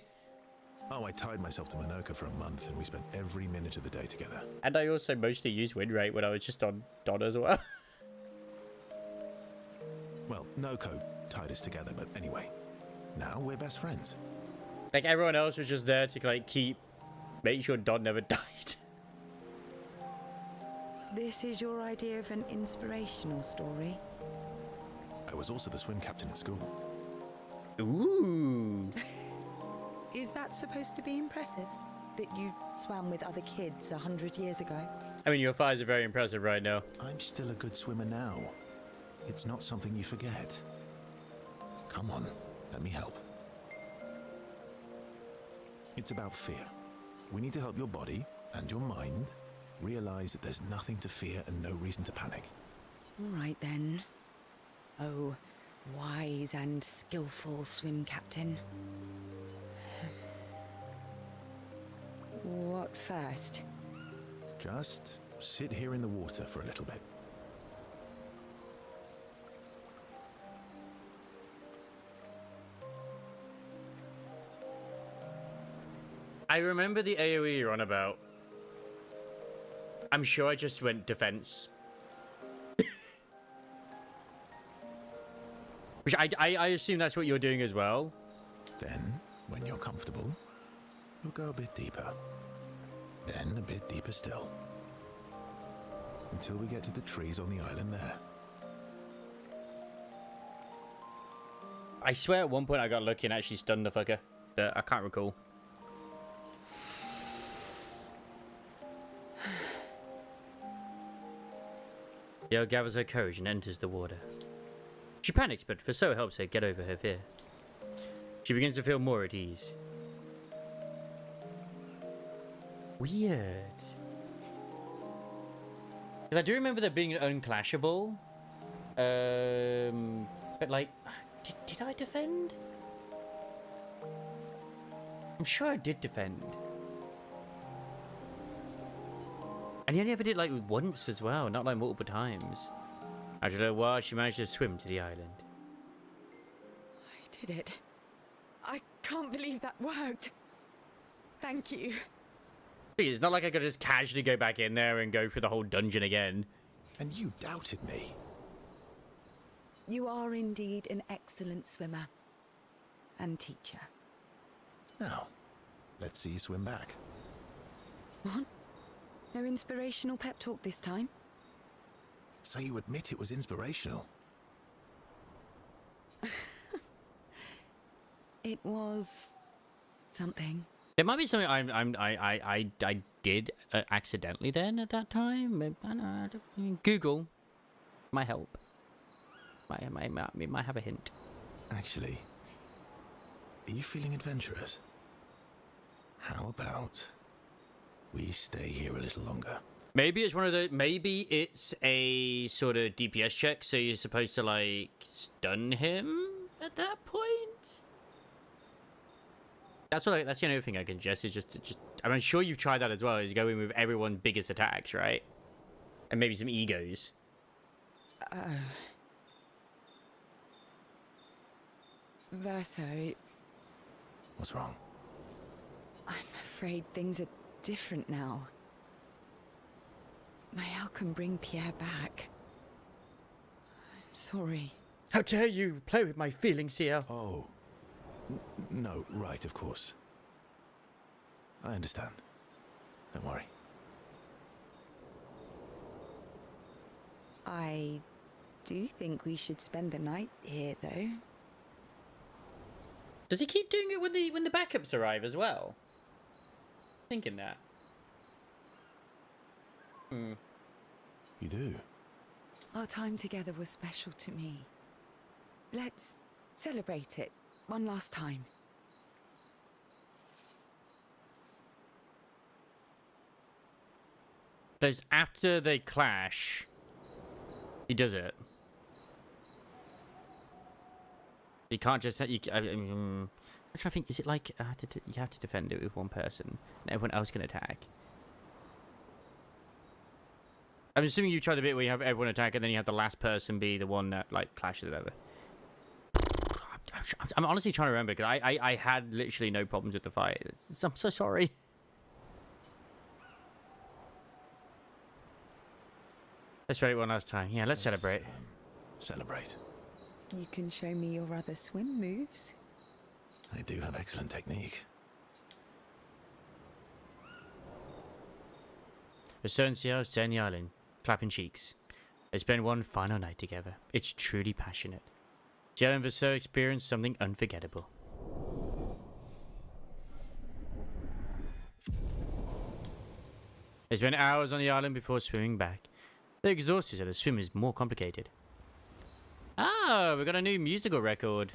B: Oh, I tied myself to Monoko for a month, and we spent every minute of the day together.
A: And I also mostly used win rate when I was just on Don as well.
B: Well, Noko tied us together, but anyway, now we're best friends.
A: Like, everyone else was just there to, like, make sure Don never died.
J: This is your idea of an inspirational story?
B: I was also the swim captain at school.
A: Ooh.
J: Is that supposed to be impressive? That you swam with other kids 100 years ago?
A: I mean, your thighs are very impressive right now.
B: I'm still a good swimmer now. It's not something you forget. Come on, let me help. It's about fear. We need to help your body and your mind realize that there's nothing to fear and no reason to panic.
J: All right then. Oh, wise and skillful swim captain. What first?
B: Just sit here in the water for a little bit.
A: I remember the AoE you're on about. I'm sure I just went defense. Which I assume that's what you're doing as well.
B: Then, when you're comfortable, we'll go a bit deeper. Then a bit deeper still. Until we get to the trees on the island there.
A: I swear at one point I got lucky and actually stunned the fucker. But I can't recall. Yo gathers her courage and enters the water. She panics, but Verso helps her get over her fear. She begins to feel more at ease. Weird. Because I do remember there being an unclashable. But like, did I defend? I'm sure I did defend. And he only ever did like once as well, not like multiple times. After a little while, she managed to swim to the island.
J: I did it. I can't believe that worked. Thank you.
A: It's not like I could just casually go back in there and go through the whole dungeon again.
B: And you doubted me.
J: You are indeed an excellent swimmer. And teacher.
B: Now, let's see you swim back.
J: What? No inspirational pep talk this time?
B: So you admit it was inspirational?
J: It was... something.
A: There might be something I did accidentally then at that time. I don't know. Google might help. Might have a hint.
B: Actually, Are you feeling adventurous? How about we stay here a little longer?
A: Maybe it's one of the. Maybe it's a sort of DPS check, so you're supposed to like stun him at that point. That's what. That's the only thing I can suggest is just. I'm sure you've tried that as well. Is going with everyone's biggest attacks, right? And maybe some egos.
J: Verso,
B: What's wrong?
J: I'm afraid things are different now. Mael can bring Pierre back. I'm sorry.
A: How dare you play with my feelings here?
B: Oh. No, right, of course. I understand. Don't worry.
J: I do think we should spend the night here, though.
A: Does he keep doing it when the backups arrive as well? Thinking that.
B: You do?
J: Our time together was special to me. Let's celebrate it one last time.
A: There's after they clash, he does it. You can't just. I'm trying to think. Is it like you have to defend it with one person, and everyone else can attack? I'm assuming you try the bit where you have everyone attack, and then you have the last person be the one that like clashes it over. I'm honestly trying to remember because I had literally no problems with the fight. I'm so sorry. Let's try it one last time. Yeah, let's celebrate.
B: Celebrate.
J: You can show me your other swim moves.
B: I do have excellent technique.
A: Return Xiao, stay on the island, clapping cheeks. They spend one final night together. It's truly passionate. Xiao and Vasseur experience something unforgettable. They spend hours on the island before swimming back. They're exhausted, so the swim is more complicated. Oh, we got a new musical record.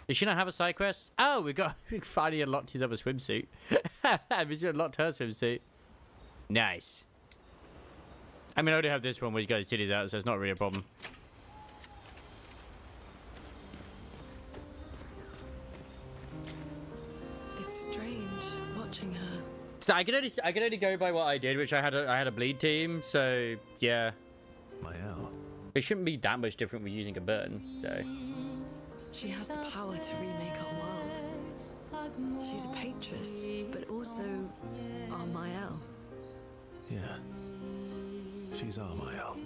A: Does she not have a side quest? Oh, we finally unlocked his other swimsuit. We just unlocked her swimsuit. Nice. I mean, I already have this one where he's got his titties out, so it's not really a problem.
K: It's strange watching her.
A: So I can only go by what I did, which I had a bleed team, so yeah.
B: Mael.
A: It shouldn't be that much different with using a burn, so.
K: She has the power to remake our world. She's a Patress, but also our Mael.
B: Yeah. She's our Mael.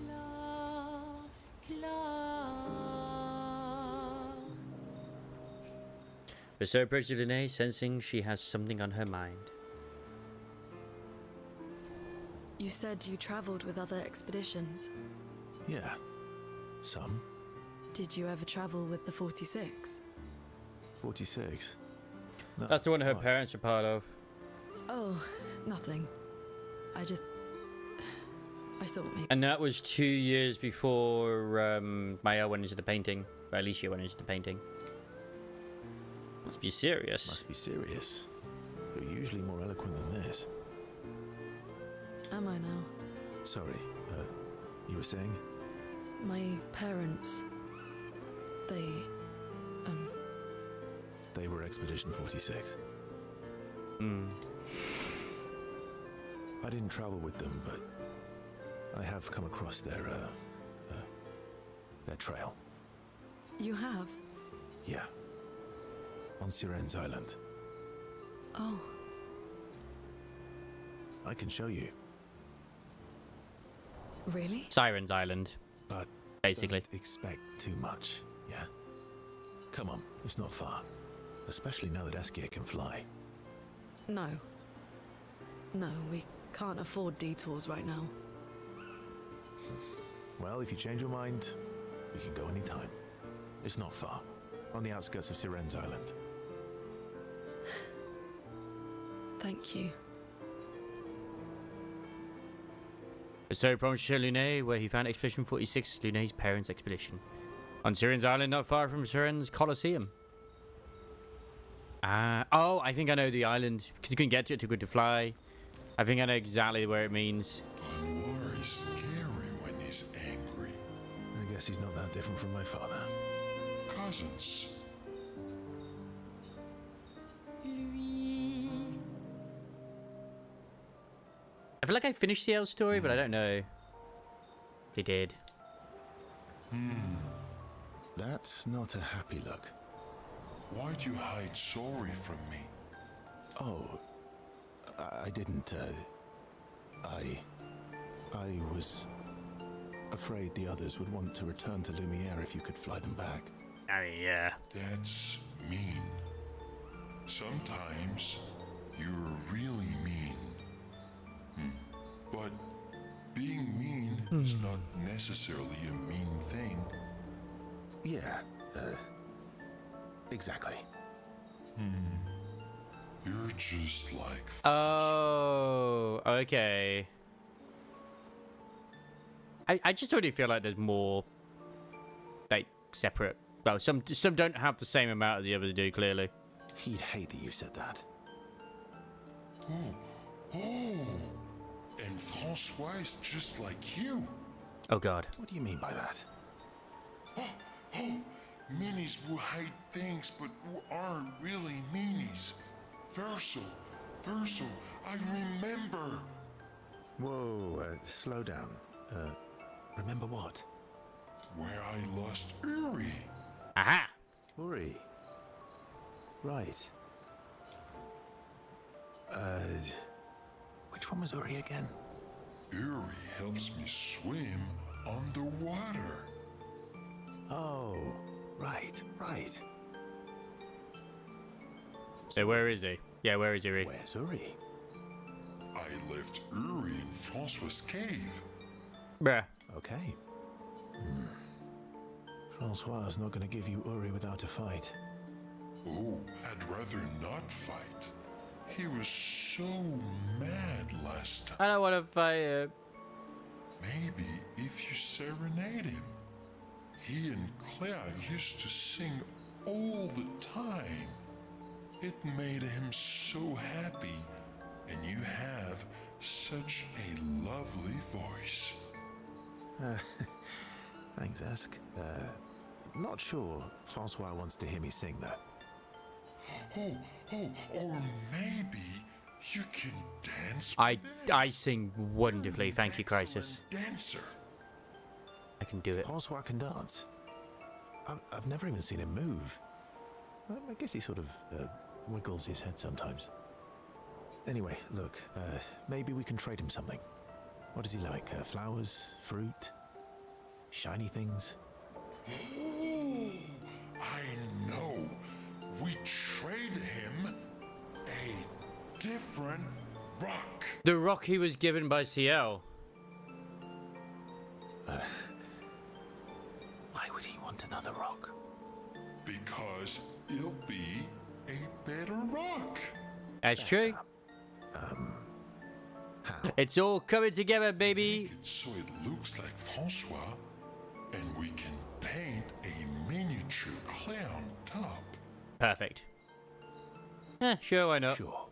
A: Vasseur approaches Lene, sensing she has something on her mind.
K: You said you traveled with other expeditions.
B: Yeah. Some.
K: Did you ever travel with the 46?
B: 46? No,
A: That's the one her
B: why?
A: parents are part of.
K: Oh, nothing. I thought maybe.
A: And that was 2 years before Maya went into the painting. Or Alicia went into the painting. Must be serious.
B: Must be serious. You're usually more eloquent than this.
K: Am I now?
B: Sorry, you were saying?
K: My parents.
B: They were Expedition 46. I didn't travel with them, but I have come across their trail.
K: You have?
B: Yeah. On Siren's Island.
K: Oh.
B: I can show you.
K: Really?
A: Siren's Island.
B: But
A: basically.
B: Don't expect too much, yeah? Come on, it's not far. Especially now that Askia can fly.
K: No. No, we can't afford detours right now.
B: Well, if you change your mind, we can go anytime. It's not far. On the outskirts of Siren's Island.
K: Thank you.
A: So promised to Lune, where he found Expedition 46, Lune's parents' expedition. On Siren's Island, not far from Siren's Colosseum. Oh, I think I know the island. Because you couldn't get to it, too good to fly. I think I know exactly where it means.
C: Anwar is scary when he's angry.
B: I guess he's not that different from my father.
C: Cousins.
A: I feel like I finished the L story, but I don't know. They did.
B: That's not a happy look.
C: Why'd you hide sorry from me?
B: Oh, I didn't, I was afraid the others would want to return to Lumiere if you could fly them back.
A: I mean, yeah.
C: That's mean. Sometimes you're really mean. But being mean is not necessarily a mean thing.
B: Yeah, exactly.
C: You're just like...
A: Oh, okay. I just already feel like there's more, like, separate. Well, some don't have the same amount as the others do, clearly.
B: He'd hate that you said that.
C: Oh. And Francois is just like you.
A: Oh, God.
B: What do you mean by that?
C: Minis who hide things but who aren't really meanies. Verso, I remember.
B: Whoa, slow down. Remember what?
C: Where I lost Uri.
A: Aha!
B: Uri. Right. Which one was Uri again?
C: Uri helps me swim underwater.
B: Oh, right.
A: So where is he? Yeah, where is Uri?
B: Where's Uri?
C: I left Uri in Francois' cave.
A: Bruh.
B: Okay. Francois is not going to give you Uri without a fight.
C: Oh, I'd rather not fight. He was so mad last time.
A: I don't want to fight.
C: Maybe if you serenade him. He and Claire used to sing all the time. It made him so happy, and you have such a lovely voice.
B: Thanks, Ask. Not sure Francois wants to hear me sing, though.
C: Or maybe you can dance.
A: I sing wonderfully. Thank you, Crisis.
C: Dancer.
A: I can do it.
B: Francois can dance. I've never even seen him move. I guess he sort of wiggles his head sometimes. Anyway, look, maybe we can trade him something. What does he like? Flowers? Fruit? Shiny things?
C: I know. We trade him a different rock.
A: The rock he was given by CL.
B: Why would he want another rock?
C: Because it'll be a better rock.
A: That's true.
B: How?
A: It's all coming together, baby.
C: Make it so it looks like Francois, and we can paint a miniature clown top.
A: Perfect. Sure, why not?
B: Sure.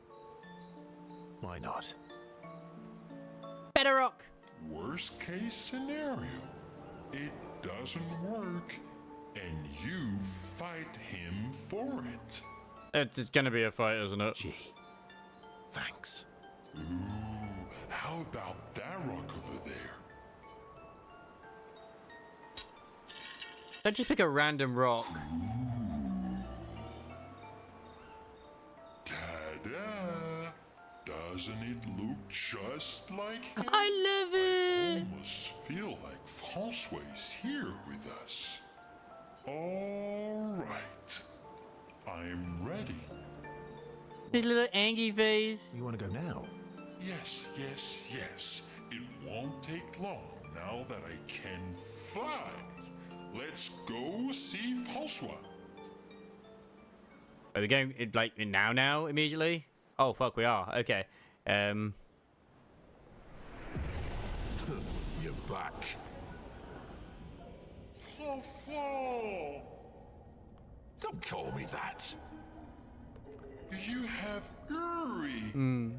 B: Why not?
A: Better rock.
C: Worst case scenario, it doesn't work, and you fight him for it.
A: It's gonna be a fight, isn't it?
B: Gee. Thanks.
C: Ooh, how about that rock over there?
A: Don't just pick a random rock.
C: Ta-da! Doesn't it look just like him?
A: I love it.
C: Almost feel like Francois is here with us. All right. I'm ready.
A: His little angry face.
B: You want to go now?
C: Yes. It won't take long now that I can fly. Let's go see Francois.
A: Are we going like now immediately? Oh fuck, we are. Okay.
I: You're back.
C: Francois!
I: Don't call me that.
C: You have Uri.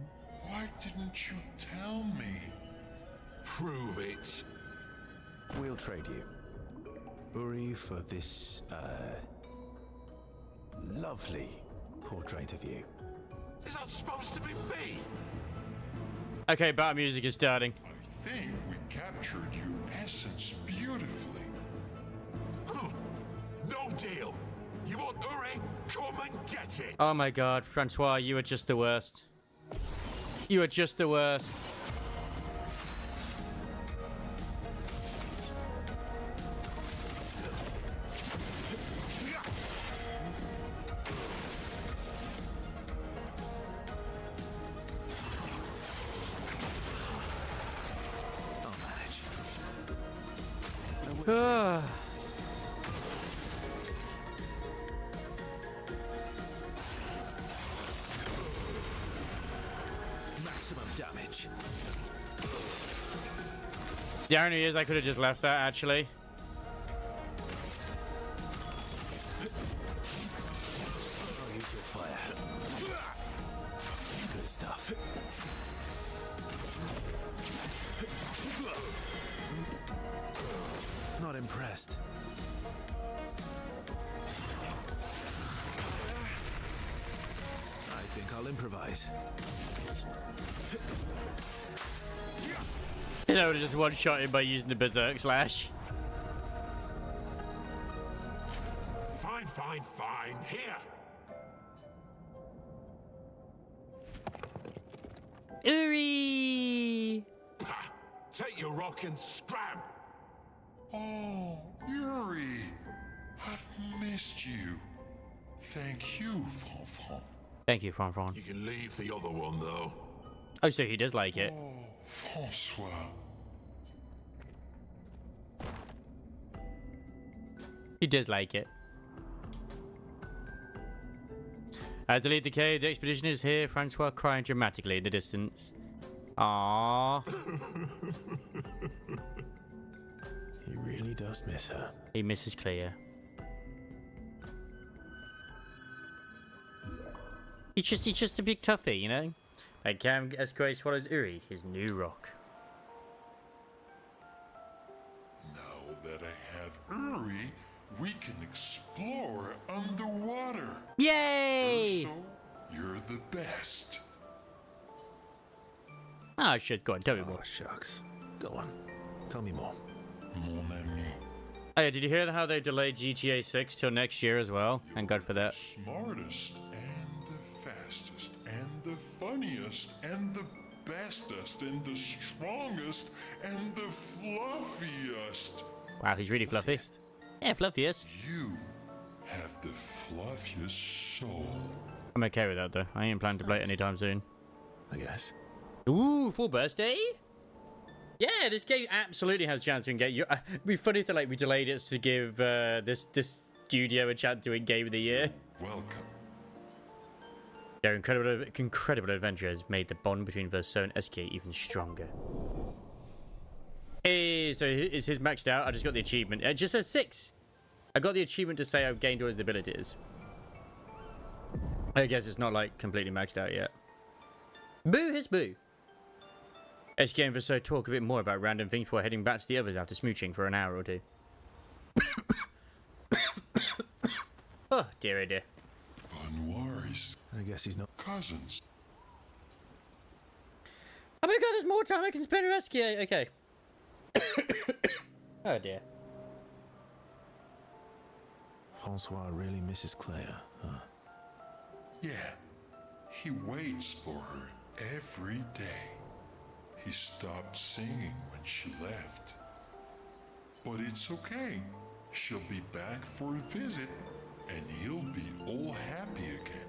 C: Why didn't you tell me?
F: Prove it.
B: We'll trade you. Uri for this, lovely portrait of you.
F: Is that supposed to be me?
A: Okay, battle music is starting.
C: I think we captured your essence beautifully.
F: No deal. You want Uri? Come and get it.
A: Oh my god, Francois, you are just the worst. You are just the worst. Ah.
B: Maximum damage.
A: The irony is I could have just left that, actually.
B: I'll use your fire. Good stuff. Not impressed. I think I'll improvise.
A: You know, just one-shot him by using the Berserk Slash.
F: Fine, fine, fine. Here.
A: Uri!
F: Pah. Take your rock and scram.
C: Oh, Uri. I've missed you. Thank you, Fanfan.
A: Thank you, Francois.
F: You can leave the other one, though.
A: Oh, so he does like it.
C: Oh, Francois.
A: He does like it. As they leave the cave, the expedition is here. Francois crying dramatically in the distance. Aww.
B: He really does miss her.
A: He misses Clea. He's just a big toughie, you know? Like Cam Esquire swallows Uri, his new rock.
C: Now that I have Uri, we can explore underwater.
A: Yay!
C: Urso, you're the best.
A: Ah, shit, go on, tell me more.
B: Oh, shucks. Go on. Tell me more.
C: Mon ami.
A: Oh yeah, did you hear how they delayed GTA 6 till next year as well? Thank God for that.
C: Smartest and the fastest and the funniest and the bestest and the strongest and the fluffiest.
A: Wow, he's really fluffy. Yeah, fluffiest.
C: You have the fluffiest soul.
A: I'm okay with that though. I ain't planning to play it anytime soon.
B: I guess.
A: Ooh, full birthday? Yeah, this game absolutely has a chance to engage. It'd be funny if we delayed it to give this studio a chance to win Game of the Year.
C: Welcome.
A: Their incredible adventure has made the bond between Verso and SK even stronger. Hey, so is his maxed out? I just got the achievement. It just says 6. I got the achievement to say I've gained all his abilities. I guess it's not completely maxed out yet. Boo his boo. SK and Verso talk a bit more about random things before heading back to the others after smooching for an hour or two. Oh, dear, oh dear.
C: Anwar's
B: I guess he's not.
C: cousins.
A: Oh my god, there's more time I can spend with SK. Okay. Oh dear.
B: Francois really misses Claire, huh?
C: Yeah, he waits for her every day. He stopped singing when she left. But it's okay. She'll be back for a visit, and he'll be all happy again.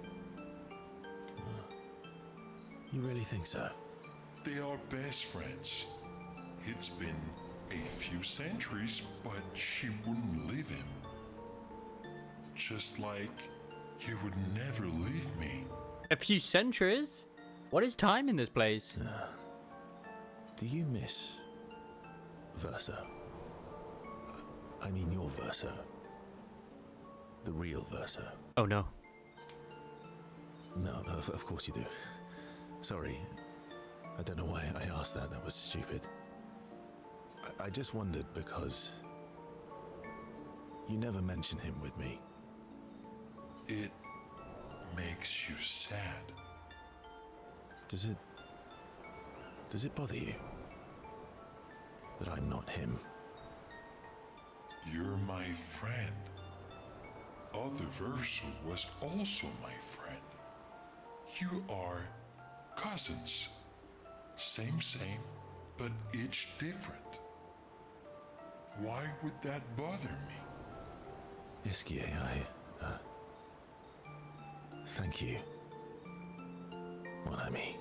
B: You really think so?
C: They are best friends. It's been a few centuries, but she wouldn't leave him. Just like he would never leave me.
A: A few centuries? What is time in this place?
B: Do you miss Verso? I mean your Verso. The real Verso.
A: Oh no.
B: No, of course you do. Sorry. I don't know why I asked that. That was stupid. I just wondered because you never mention him with me.
C: It makes you sad.
B: Does it bother you that I'm not him?
C: You're my friend. Other Verso was also my friend. You are cousins. Same, but each different. Why would that bother me?
B: Eskie, thank you, mon ami.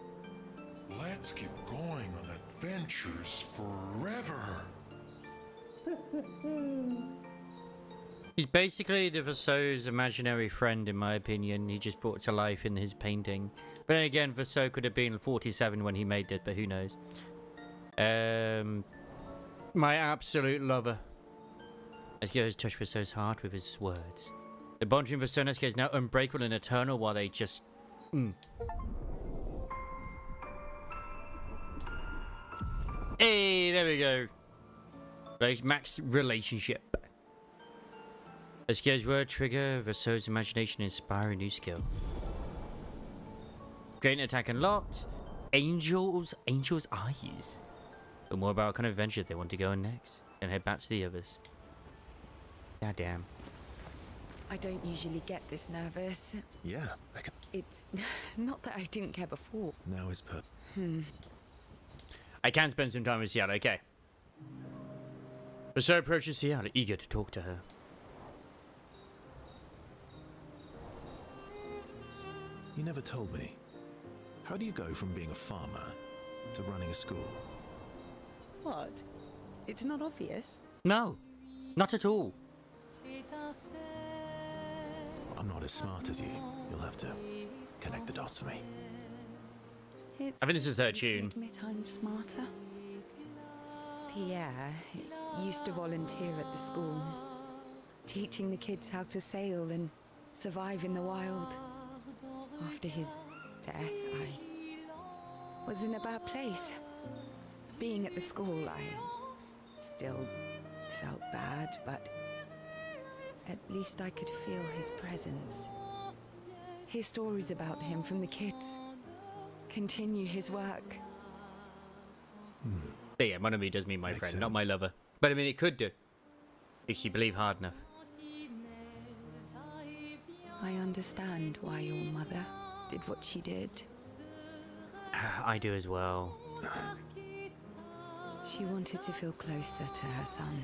C: Let's keep going on adventures forever.
A: He's basically the Verso's imaginary friend, in my opinion. He just brought to life in his painting. But then again, Verso could have been 47 when he made it, but who knows. My absolute lover. Esquire has touched Verso's heart with his words. The bond between Verso and Esquire is now unbreakable and eternal while they just... Hey, there we go. Max relationship. Esquire's word trigger Verso's imagination, inspire a new skill. Great attack unlocked. Angel's eyes. But more about what kind of adventures they want to go on next. And head back to the others. God damn.
J: I don't usually get this nervous.
B: Yeah,
J: It's not that I didn't care before.
B: now it's per...
A: I can spend some time with Ciara, okay. Verso approaches Ciara, eager to talk to her.
B: You never told me. How do you go from being a farmer to running a school?
J: What? It's not obvious.
A: No, not at all.
B: I'm not as smart as you. You'll have to connect the dots for me.
J: It's
A: I think this is her tune.
J: admit I'm smarter. Pierre used to volunteer at the school, teaching the kids how to sail and survive in the wild. After his death, I was in a bad place. Being at the school, I still felt bad, but at least I could feel his presence. Hear stories about him from the kids. Continue his work.
A: But yeah, one of me does mean my
B: Makes
A: friend, not
B: sense.
A: my lover. But I mean, it could do. If you believe hard enough.
J: I understand why your mother did what she did.
A: I do as well.
J: She wanted to feel closer to her son.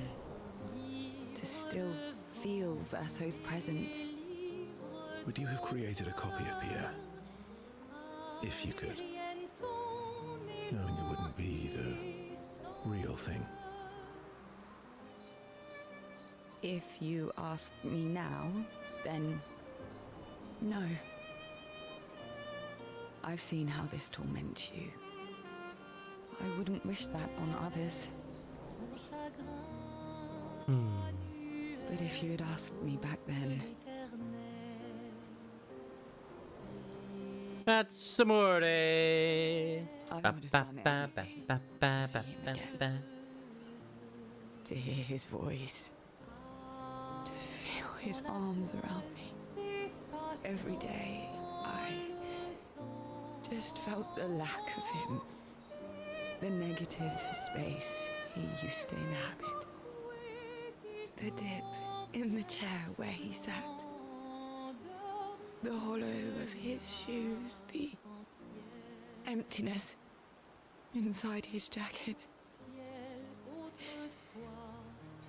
J: To still feel Verso's presence.
B: Would you have created a copy of Pierre? If you could. Knowing it wouldn't be the real thing.
J: If you ask me now, then no. I've seen how this torments you. I wouldn't wish that on others. But if you had asked me back then,
A: That's amore.
J: I would have done anything to see him again. To hear his voice. To feel his arms around me. Every day, I just felt the lack of him. The negative space he used to inhabit. The dip in the chair where he sat. The hollow of his shoes, the emptiness inside his jacket.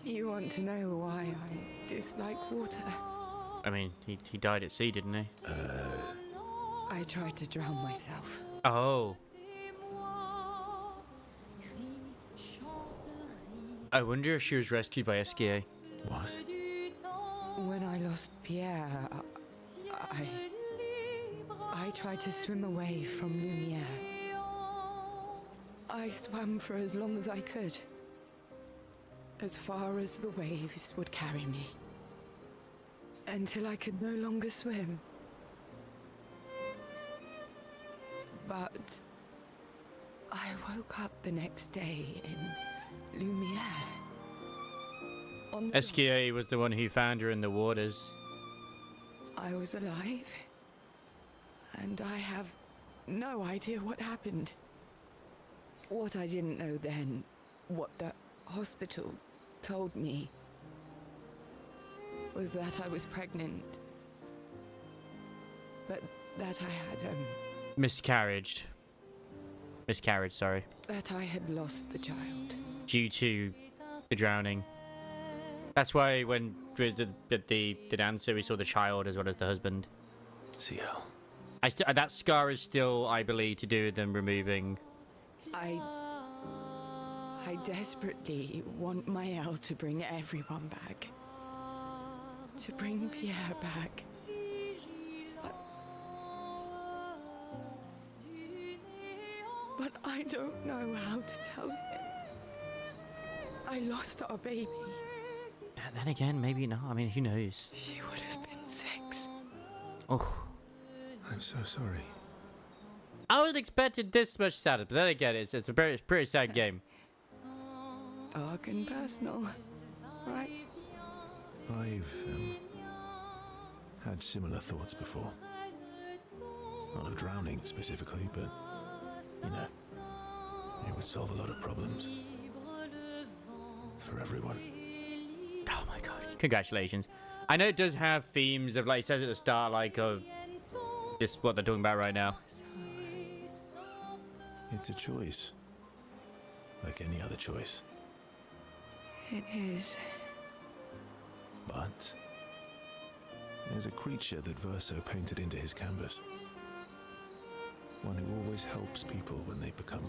J: You want to know why I dislike water?
A: I mean, he died at sea, didn't he?
J: I tried to drown myself.
A: Oh. I wonder if she was rescued by Esquier.
B: What?
J: When I lost Pierre, I tried to swim away from Lumiere. I swam for as long as I could. As far as the waves would carry me. Until I could no longer swim. But I woke up the next day in Lumiere. On the
A: SKA was the one who found her in the waters.
J: I was alive, and I have no idea what happened. What I didn't know then, what the hospital told me, was that I was pregnant. But that I had,
A: Miscarriage, sorry.
J: that I had lost the child.
A: Due to the drowning. That's why when we did the dancer, we saw the child as well as the husband.
B: CL.
A: That scar is still, I believe, to do with them removing.
J: I desperately want Maëlle to bring everyone back. To bring Pierre back. But I don't know how to tell him. I lost our baby.
A: And then again, maybe not. I mean, who knows?
J: She would have been 6.
A: Oh.
B: I'm so sorry.
A: I wasn't expecting this much sadness, but then again, it's a pretty sad game.
J: Dark and personal, right?
B: I've had similar thoughts before. Not of drowning specifically, but, you know, it would solve a lot of problems. For everyone.
A: Oh my god, congratulations. I know it does have themes of, like, it says at the start, like, of this, what they're talking about right now.
B: It's a choice. Like any other choice.
J: It is.
B: But there's a creature that Verso painted into his canvas. One who always helps people when they become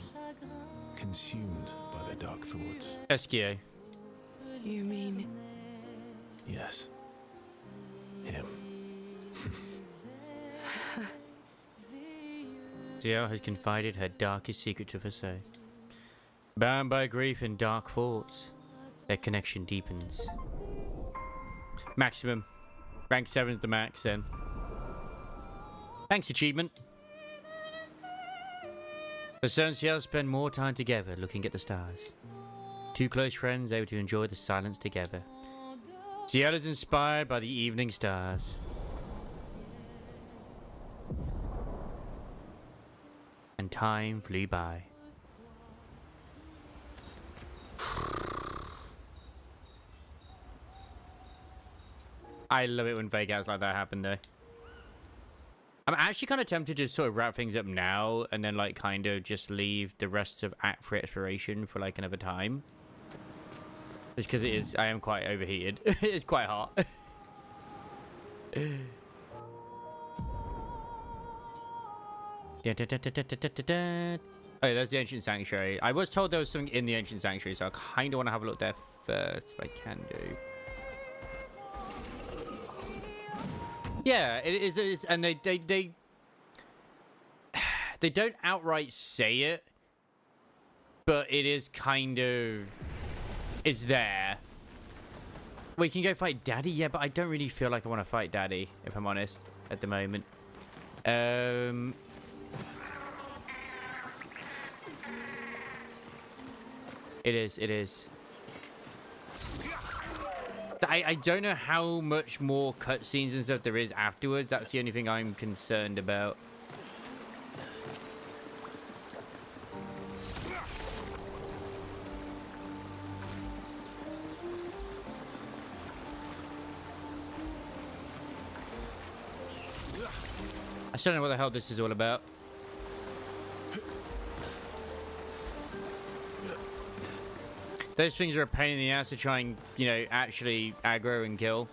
B: consumed by their dark thoughts.
A: SKA.
J: You mean?
B: Yes. Him.
A: Zio has confided her darkest secret to Verso. Bound by grief and dark thoughts, their connection deepens. Maximum. Rank 7's the max then. Thanks, achievement. Verso and Ciel spend more time together looking at the stars. Two close friends able to enjoy the silence together. Ciel is inspired by the evening stars. And time flew by. I love it when fake outs like that happen though. I'm actually kind of tempted to just sort of wrap things up now and then like kind of just leave the rest of Act 3 exploration for like another time. Just because it is, I am quite overheated. It's quite hot. Oh, there's the Ancient Sanctuary. I was told there was something in the Ancient Sanctuary, so I kind of want to have a look there first, if I can do. Yeah, it is, and they don't outright say it, but it is kind of, it's there. We can go fight Daddy, yeah, but I don't really feel like I want to fight Daddy, if I'm honest, at the moment. It is. I don't know how much more cutscenes and stuff there is afterwards. That's the only thing I'm concerned about. I still don't know what the hell this is all about. Those things are a pain in the ass to try and, you know, actually aggro and kill.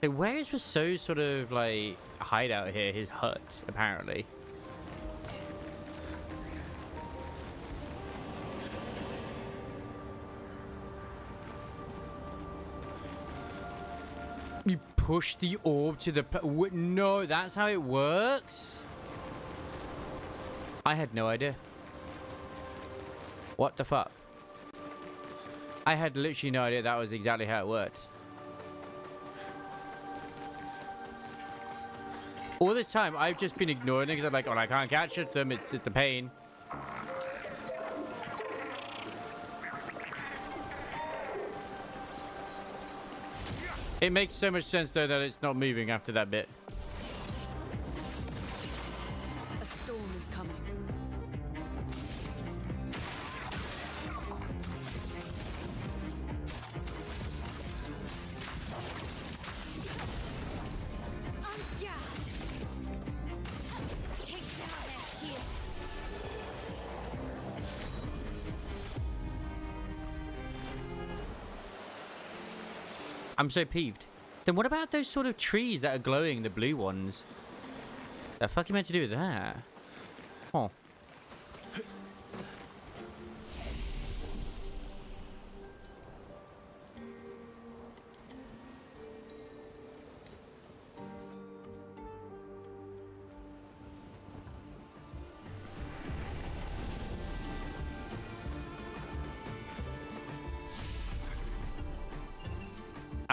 A: So where is Verso's sort of, like, hideout here? His hut, apparently. You push the orb to the... No, that's how it works? I had no idea. What the fuck? I had literally no idea that was exactly how it worked. All this time, I've just been ignoring it because I'm like, oh, I can't catch them. It's a pain. It makes so much sense, though, that it's not moving after that bit.
K: A storm is coming.
E: Take down their shields.
A: I'm so peeved. Then what about those sort of trees that are glowing, the blue ones? The fuck you meant to do with that? Oh.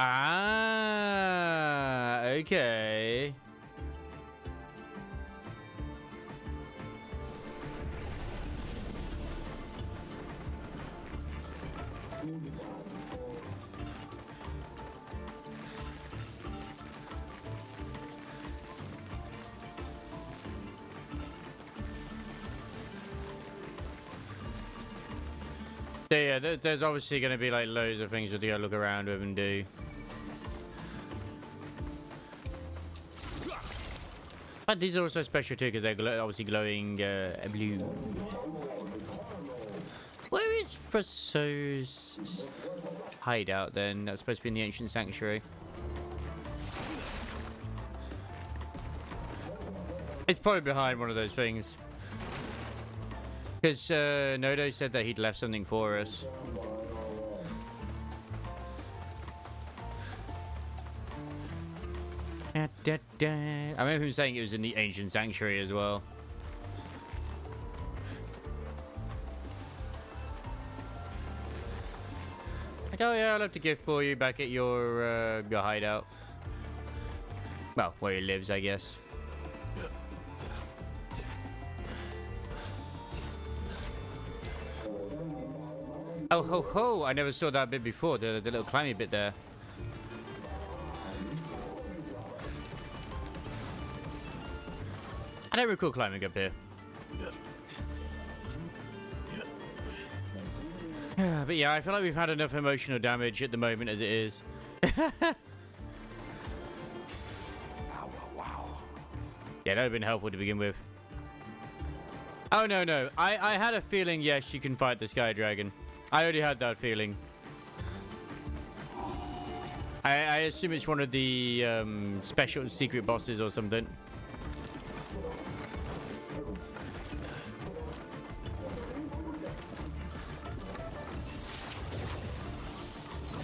A: Ah, okay. So yeah, there's obviously going to be like loads of things to go look around with and do. But these are also special too because they're obviously glowing blue. Where is Frasso's hideout then? That's supposed to be in the ancient sanctuary. It's probably behind one of those things. Because Nodo said that he'd left something for us. I remember him saying it was in the ancient sanctuary as well. Like, oh yeah, I'll have to gift for you back at your hideout. Well, where he lives, I guess. Oh ho ho! I never saw that bit before. The little climby bit there. I don't recall climbing up here. But yeah, I feel like we've had enough emotional damage at the moment as it is. Yeah, that would have been helpful to begin with. Oh, no. I had a feeling, yes, you can fight the Sky Dragon. I already had that feeling. I assume it's one of the special secret bosses or something.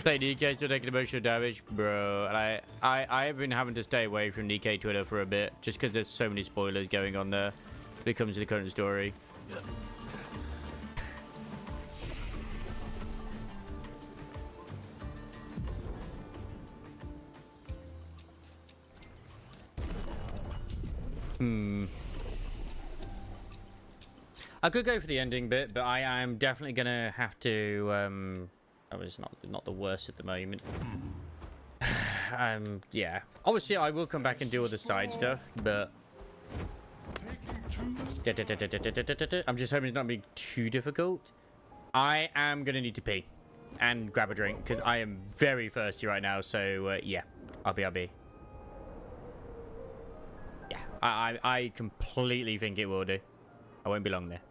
A: Like DK still taking emotional damage, bro. And I've been having to stay away from DK Twitter for a bit just because there's so many spoilers going on there when it comes to the current story. I could go for the ending bit, but I am definitely gonna have to. That was not the worst at the moment. Yeah. Obviously, I will come back and do all the side stuff, but I'm just hoping it's not being too difficult. I am gonna need to pee and grab a drink because I am very thirsty right now. So yeah, I'll be. Yeah, I completely think it will do. I won't be long there.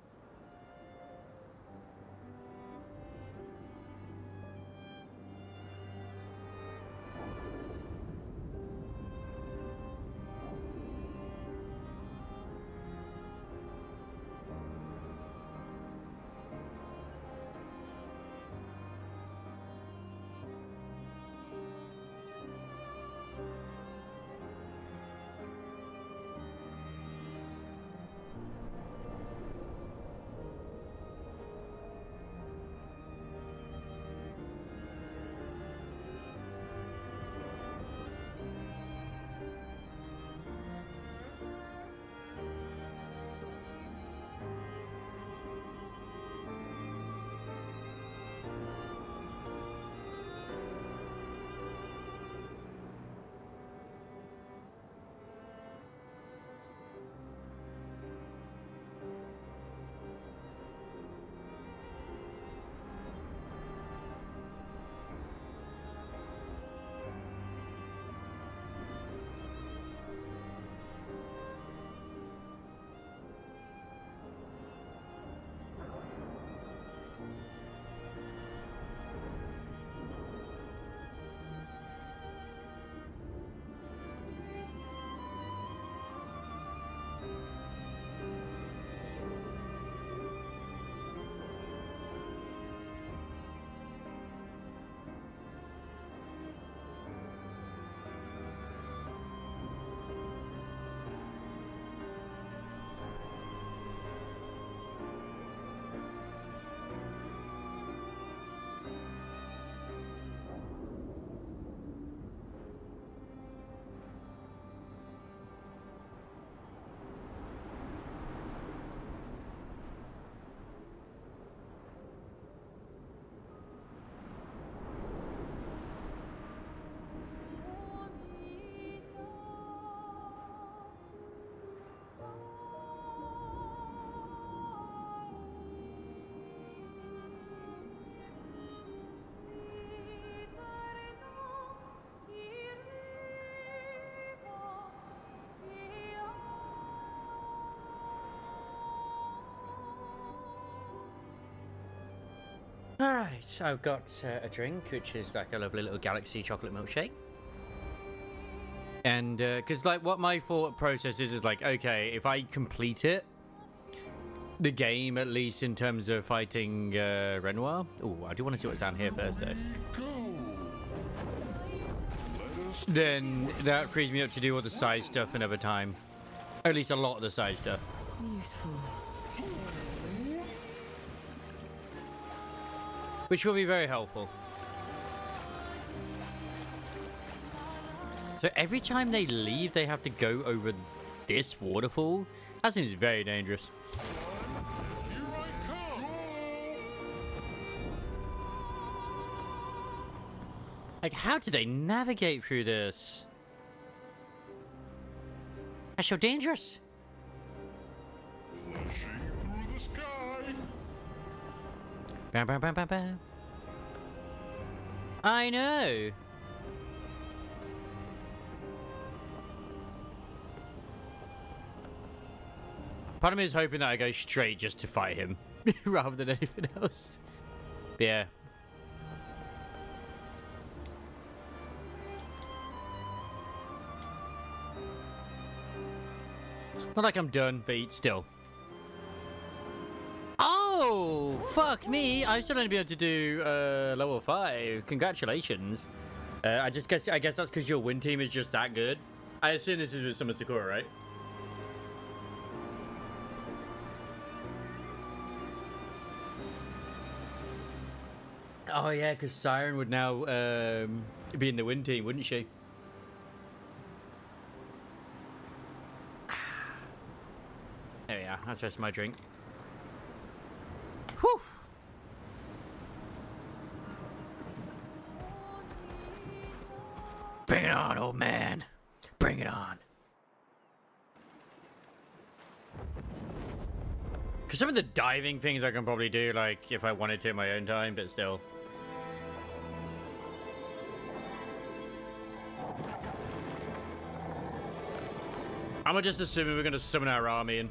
A: Alright, so I've got a drink, which is like a lovely little galaxy chocolate milkshake. And, because, like, what my thought process is like, okay, if I complete it, the game, at least in terms of fighting Renoir. Oh, I do want to see what's down here first, though. Then that frees me up to do all the side stuff another time. Or at least a lot of the side stuff.
J: Useful.
A: Which will be very helpful. So every time they leave, they have to go over this waterfall? That seems very dangerous. Like, how do they navigate through this? That's so dangerous.
C: Flashing through the sky.
A: Bam, bam, bam, bam, bam. I know. Part of me is hoping that I go straight just to fight him rather than anything else. But yeah. Not like I'm done, but still. Oh, fuck me. I'm still only be able to do level 5. Congratulations. I guess that's because your win team is just that good. I assume this is with Summer Sakura, right? Oh yeah, because Siren would now be in the win team, wouldn't she? There we are. That's the rest of my drink. Whew. Bring it on, old man. Bring it on. Because some of the diving things I can probably do, like, if I wanted to in my own time, but still. I'm just assuming we're going to summon our army in.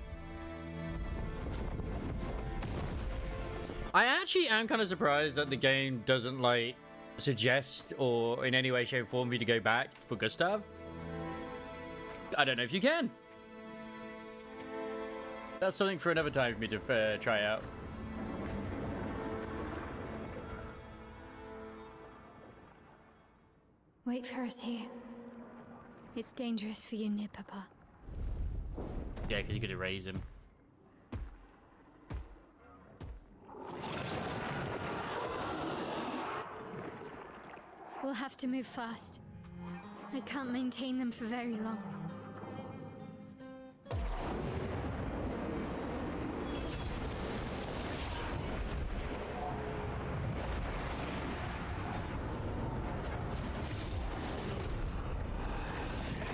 A: I actually am kind of surprised that the game doesn't, like, suggest or in any way, shape, or form for you to go back for Gustav. I don't know if you can. That's something for another time for me to try out.
E: Wait for us here. It's dangerous for you near Papa.
A: Yeah, because you could erase him.
E: We'll have to move fast. I can't maintain them for very long.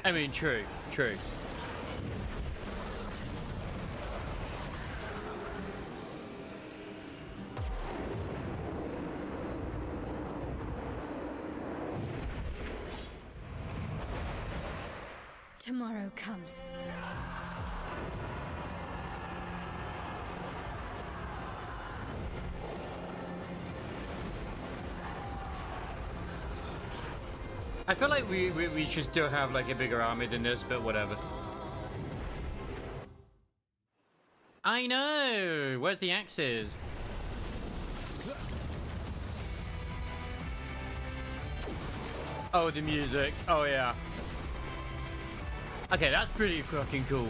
A: I mean, true, true.
E: Tomorrow comes.
A: I feel like we should still have like a bigger army than this, but whatever. I know! Where's the axes? Oh, the music. Oh, yeah. Okay, that's pretty fucking cool.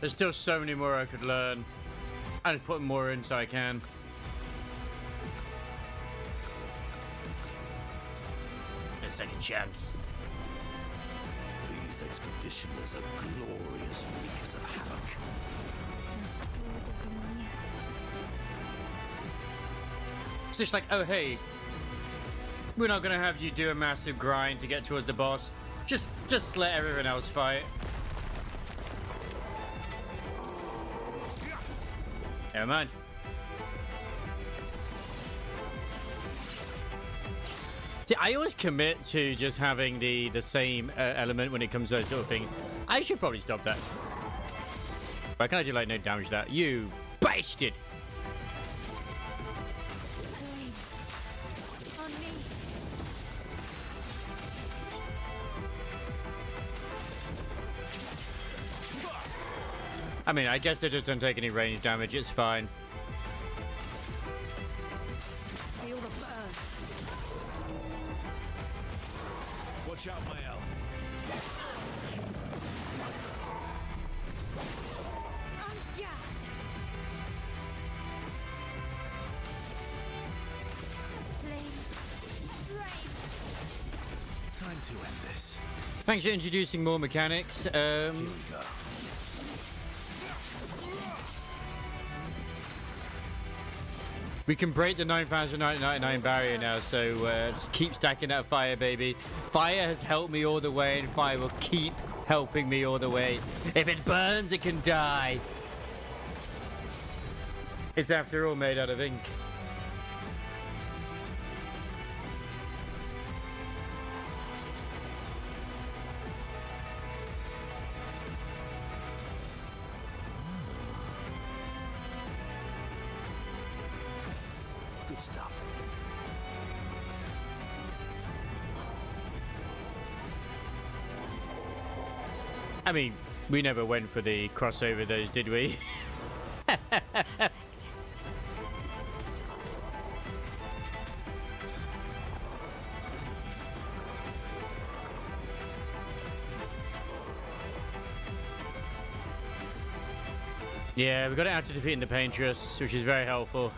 A: There's still so many more I could learn. And put more in so I can. A second chance.
F: These expeditioners are glorious wreakers of havoc.
A: Because it's like, oh, hey, we're not going to have you do a massive grind to get towards the boss. Just let everyone else fight. Never mind. See, I always commit to just having the same element when it comes to that sort of thing. I should probably stop that. Why can't I do like no damage to that? You bastard!
E: On me.
A: I mean, I guess they just don't take any range damage. It's fine.
K: Feel the burn.
B: Watch out, Mael.
E: Yeah. Flames. Rain.
B: Time to end this.
A: Thanks for introducing more mechanics.
B: Here we go.
A: We can break the 9,999 barrier now, so just keep stacking that fire, baby. Fire has helped me all the way, and fire will keep helping me all the way. If it burns, it can die. It's after all made out of ink.
B: Good stuff.
A: I mean, we never went for the crossover those, did we? Yeah, we got it after defeating the Paintress, which is very helpful.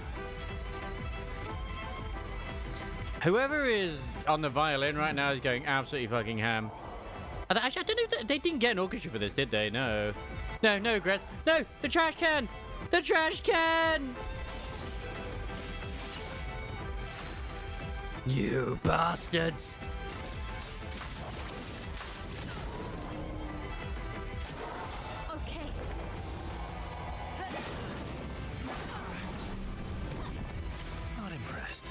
A: Whoever is on the violin right now is going absolutely fucking ham. Actually, I don't know if they didn't get an orchestra for this, did they? No. No, Gret. No, the trash can! The trash can! You bastards!
E: Okay.
B: Not impressed.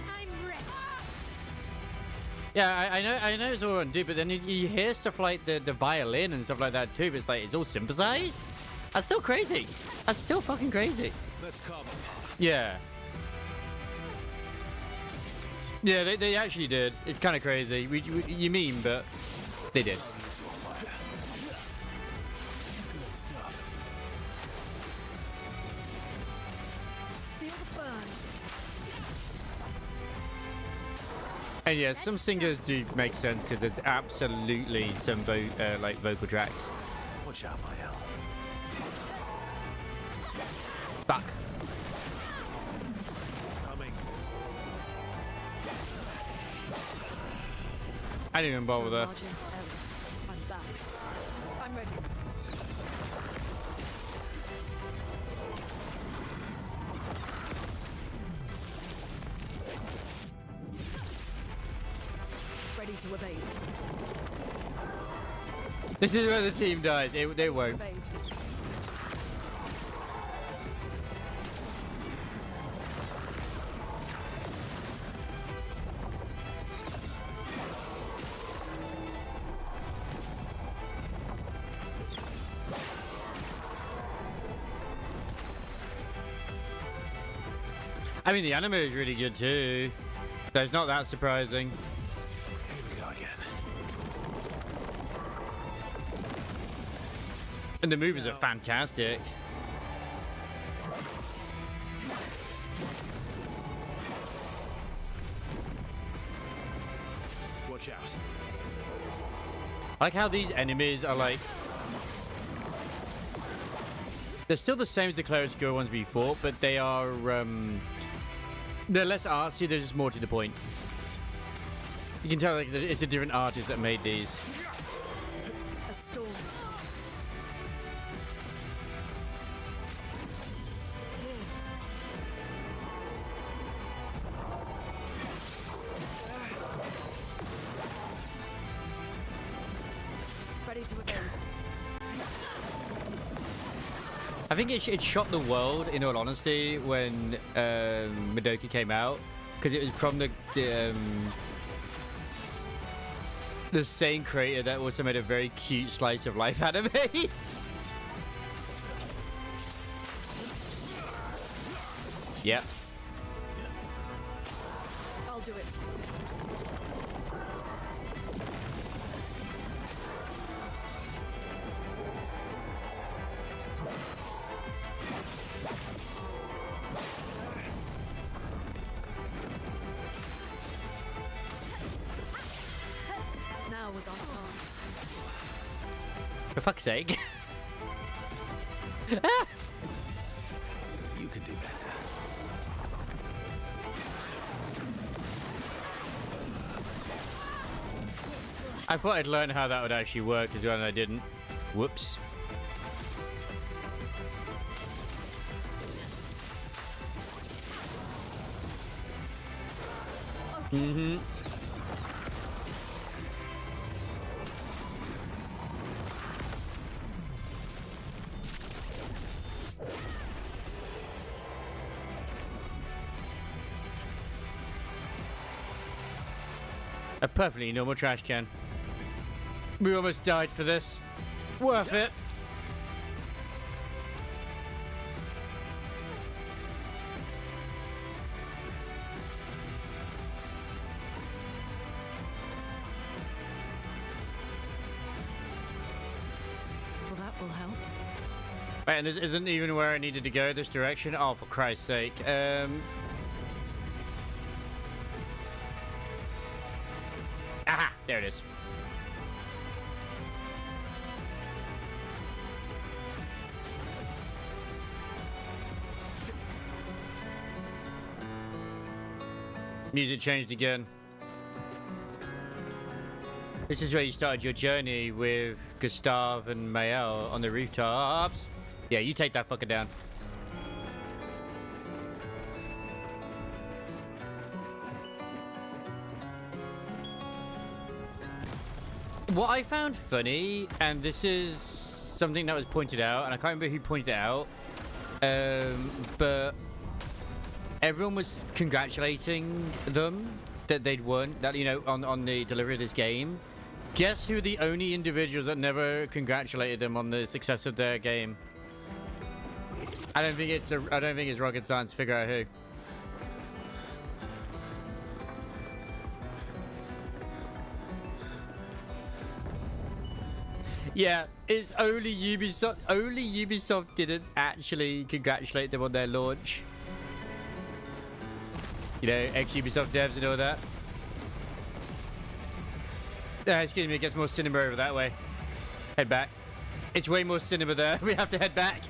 E: I'm ready.
A: Yeah, I know it's all on do, but then you hear stuff like the violin and stuff like that too, but it's like, it's all synthesized? That's still crazy. That's still fucking crazy.
B: Let's cover.
A: Yeah. Yeah, they actually did. It's kind of crazy. You mean, but they did.
B: Good stuff.
K: Feel the burn.
A: And yeah, some singers do make sense because there's absolutely some like vocal tracks.
B: Watch out, Mael.
A: Fuck.
B: Coming.
A: I didn't even bother there.
K: Margin for error. I'm back. I'm ready. Ready to evade.
A: This is where the team dies. They won't.
K: Evade.
A: I mean, the anime is really good too. So it's not that surprising.
B: Here we go again.
A: And the movies are fantastic.
B: Watch out.
A: I like how these enemies are like... They're still the same as the Cleric Skill ones we fought, but they are... They're less artsy, they're just more to the point. You can tell like it's a different artist that made these.
K: A storm
A: I think it shot the world, in all honesty, when Madoka came out, because it was from the same creator that also made a very cute slice of life anime. Yep.
K: I'll do it. Now was our chance.
A: For fuck's sake.
B: You could do better.
A: I thought I'd learn how that would actually work as well, and I didn't. Whoops. Mm-hmm. A perfectly normal trash can. We almost died for this. Worth it.
K: Well, that will help.
A: Right, and this isn't even where I needed to go, this direction. Oh, for Christ's sake. Aha! There it is. Music changed again. This is where you started your journey with Gustav and Mael on the rooftops. Yeah, you take that fucker down. What I found funny, and this is something that was pointed out, and I can't remember who pointed it out, but everyone was congratulating them that they'd won, that, you know, on the delivery of this game. Guess who the only individuals that never congratulated them on the success of their game? I don't think it's rocket science to figure out who. Yeah, it's only Ubisoft. Only Ubisoft didn't actually congratulate them on their launch. You know, ex-Ubisoft devs and all that. Excuse me, it gets more cinema over that way. Head back. It's way more cinema there. We have to head back.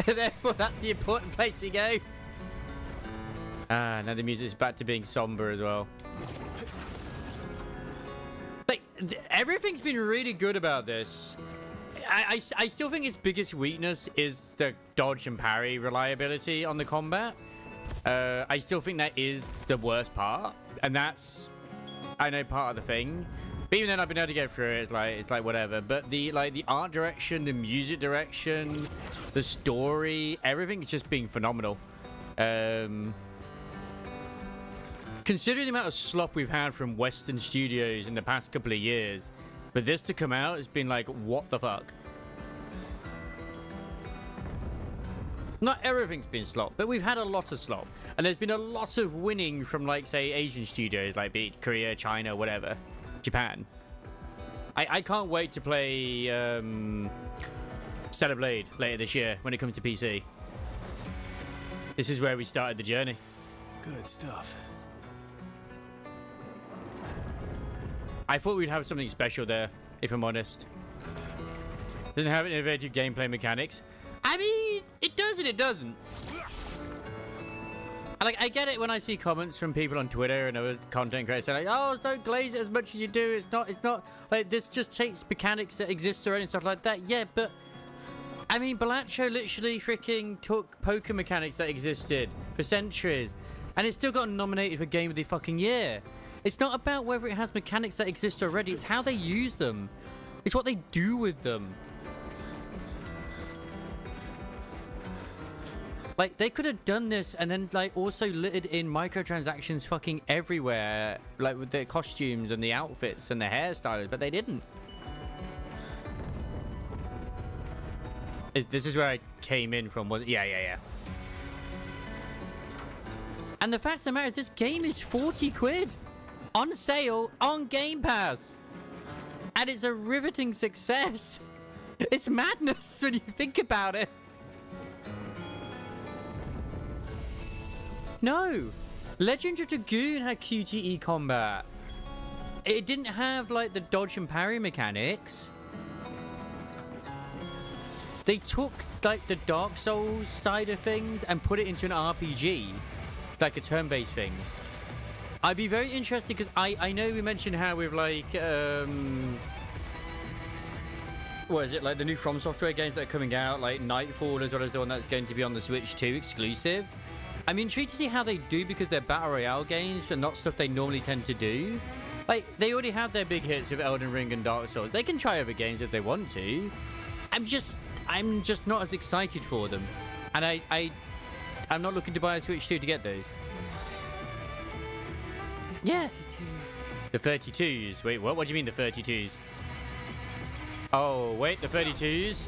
A: Therefore, that's the important place we go. Ah, now the music's back to being somber as well. Like, everything's been really good about this. I still think its biggest weakness is the dodge and parry reliability on the combat. I still think that is the worst part, and that's, I know, part of the thing. But even then, I've been able to get through it. It's like whatever. But the art direction, the music direction, the story, everything's just been phenomenal. Considering the amount of slop we've had from Western studios in the past couple of years, for this to come out, it's been like, what the fuck? Not everything's been slop, but we've had a lot of slop. And there's been a lot of winning from, like, say, Asian studios, like be it Korea, China, whatever. Japan. I can't wait to play Stellar Blade later this year when it comes to PC. This is where we started the journey.
B: Good stuff.
A: I thought we'd have something special there, if I'm honest. Doesn't have innovative gameplay mechanics. I mean, it does and it doesn't. Like, I get it when I see comments from people on Twitter and other content creators saying, like, oh, don't glaze it as much as you do. It's not, like, this just takes mechanics that exist already and stuff like that. Yeah, but, I mean, Balatro literally freaking took poker mechanics that existed for centuries, and it still got nominated for Game of the fucking Year. It's not about whether it has mechanics that exist already. It's how they use them. It's what they do with them. Like, they could have done this and then, like, also littered in microtransactions fucking everywhere. Like, with the costumes and the outfits and the hairstyles, but they didn't. This is where I came in from, was it? Yeah. And the fact of the matter is, this game is 40 quid. On sale, on Game Pass. And it's a riveting success. It's madness when you think about it. No, Legend of Dragoon had QTE combat. It didn't have like the dodge and parry mechanics. They took like the Dark Souls side of things and put it into an RPG, like a turn-based thing. I'd be very interested because I know we mentioned how with like what is it, like the new From Software games that are coming out, like Nightfall as well as the one that's going to be on the Switch 2 exclusive. I'm intrigued to see how they do because they're Battle Royale games and not stuff they normally tend to do. Like, they already have their big hits with Elden Ring and Dark Souls. They can try other games if they want to. I'm just not as excited for them. And I'm not looking to buy a Switch 2 to get those.
J: The 32s.
A: Yeah. The 32s. Wait, what? What do you mean the 32s? Oh, wait, the 32s?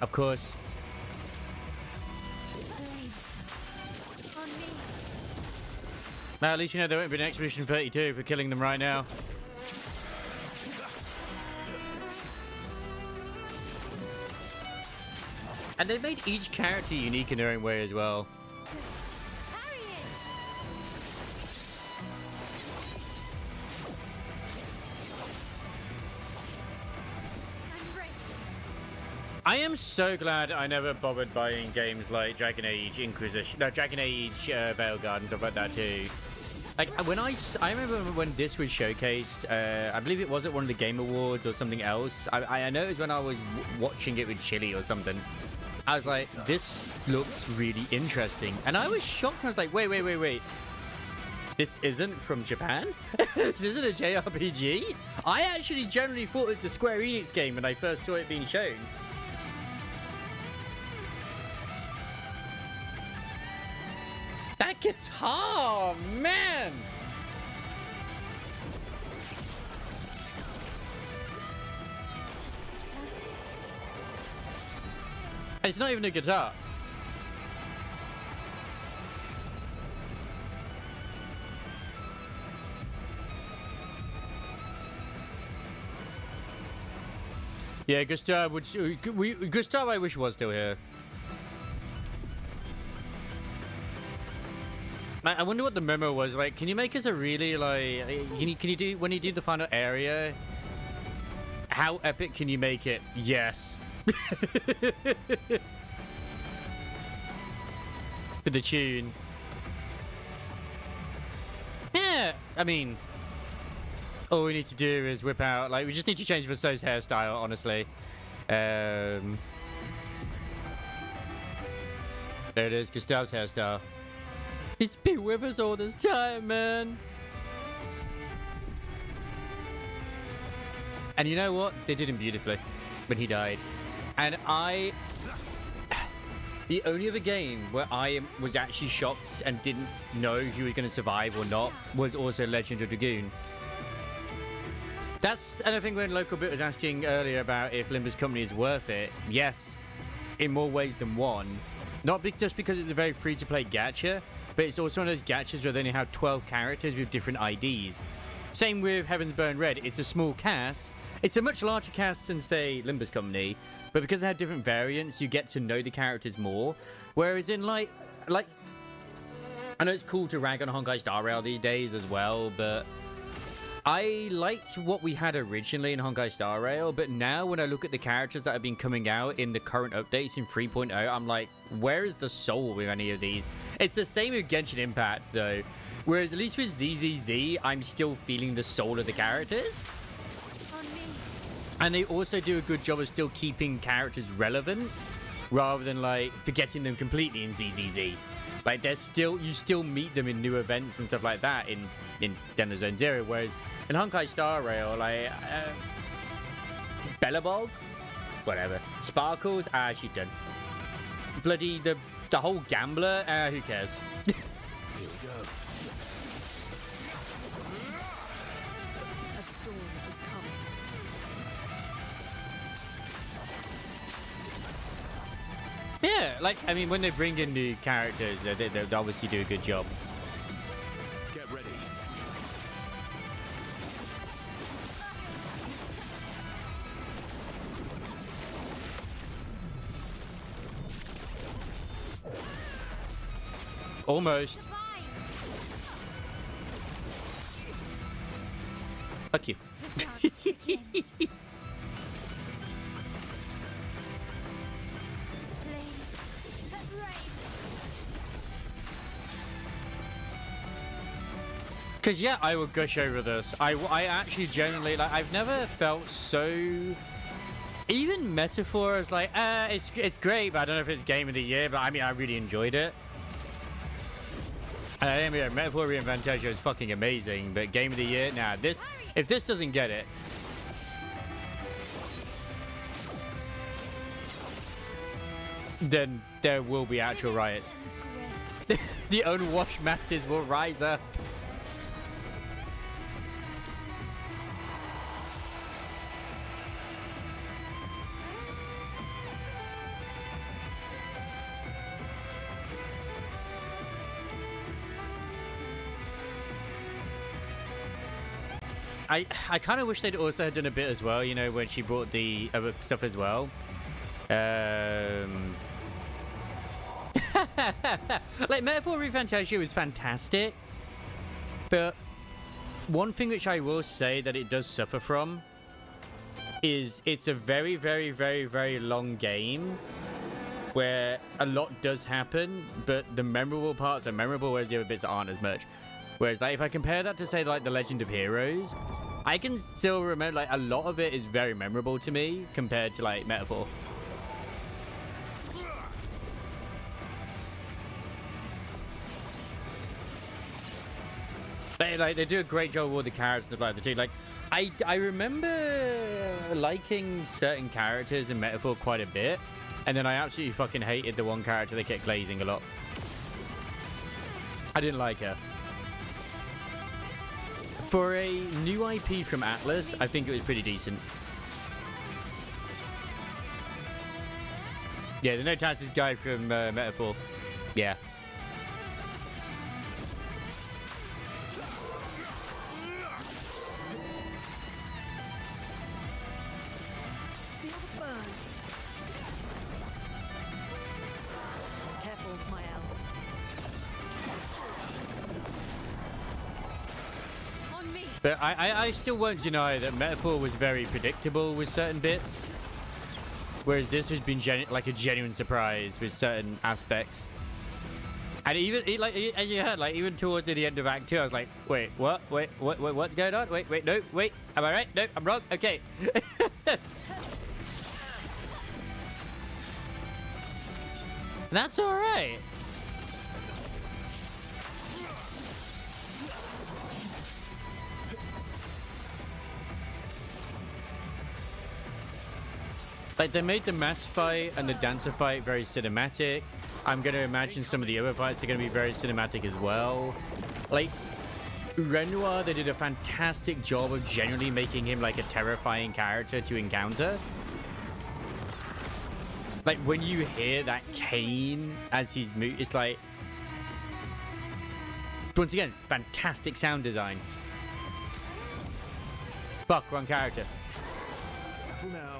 A: Of course. Now, at least you know there won't be an Expedition 32 for killing them right now. And they've made each character unique in their own way as well. I am so glad I never bothered buying games like Dragon Age Inquisition, no, Dragon Age Veilguard and stuff like that too. Like when I remember when this was showcased, I believe it was at one of the Game Awards or something else. I know it was when I was watching it with Chili or something. I was like, this looks really interesting, and I was shocked. I was like, wait. This isn't from Japan? This isn't a JRPG? I actually generally thought it was a Square Enix game when I first saw it being shown. That guitar, man! It's not even a guitar. Yeah, Gustav, Gustav, I wish was still here. I wonder what the memo was like. Can you make us a really like? Can you do when you do the final area? How epic can you make it? Yes. With the tune. Yeah, I mean, all we need to do is whip out. Like, we just need to change Vasso's hairstyle, honestly. There it is, Gustav's hairstyle. He's been with us all this time, man. And you know what? They did him beautifully when he died. And the only other game where I was actually shocked and didn't know he was going to survive or not was also Legend of Dragoon. That's another thing when Local Bit was asking earlier about if Limber's Company is worth it. Yes, in more ways than one. Not just because it's a very free-to-play gacha, but it's also one of those gachas where they only have 12 characters with different IDs. Same with Heaven's Burn Red. It's a small cast. It's a much larger cast than, say, Limber's Company, but because they have different variants, you get to know the characters more. Whereas in, like, I know it's cool to rag on Honkai Star Rail these days as well, but I liked what we had originally in Honkai Star Rail, but now when I look at the characters that have been coming out in the current updates in 3.0, I'm like, where is the soul with any of these? It's the same with Genshin Impact, though. Whereas at least with ZZZ, I'm still feeling the soul of the characters. And they also do a good job of still keeping characters relevant, rather than, like, forgetting them completely in ZZZ. Like, you still meet them in new events and stuff like that in Denno Zone Zero, whereas in Honkai Star Rail, like Bellabog, whatever, Sparkles, she's done. Bloody the whole gambler, who cares?
B: Here we go.
K: A storm is coming.
A: Yeah, like, I mean, when they bring in new characters, they obviously do a good job.
B: Get ready.
A: Almost. Fuck you. Because, yeah, I will gush over this. I actually genuinely, like, I've never felt so... Even Metaphor is like, it's great, but I don't know if it's Game of the Year, but I mean, I really enjoyed it. I mean, Metaphor Reinventation is fucking amazing, but Game of the Year, nah, if this doesn't get it... then there will be actual riots. The unwashed masses will rise up. I kind of wish they'd also done a bit as well, you know, when she brought the other stuff as well. Like, Metaphor Refantasia was fantastic, but one thing which I will say that it does suffer from is it's a very, very, very, very long game where a lot does happen, but the memorable parts are memorable, whereas the other bits aren't as much. Whereas, like, if I compare that to, say, like, The Legend of Heroes, I can still remember, like, a lot of it is very memorable to me compared to, like, Metaphor. They do a great job with all the characters, like, the two. Like, I remember liking certain characters in Metaphor quite a bit, and then I absolutely fucking hated the one character that kept glazing a lot. I didn't like her. For a new IP from Atlas, I think it was pretty decent. Yeah, the No Tasks guy from Metaphor. Yeah.
K: Feel the burn. Careful, my L.
A: But I still won't deny that Metaphor was very predictable with certain bits, whereas this has been like a genuine surprise with certain aspects. And even as you heard, like, even towards the end of Act 2, I was like, wait, what? Wait, what's going on? Wait, no, wait, am I right? No, I'm wrong. Okay. That's all right. Like, they made the mass fight and the dancer fight very cinematic. I'm going to imagine some of the other fights are going to be very cinematic as well. Like, Renoir, they did a fantastic job of genuinely making him, like, a terrifying character to encounter. Like, when you hear that cane as he's moving, it's like... Once again, fantastic sound design. Fuck, wrong character.
B: Careful now.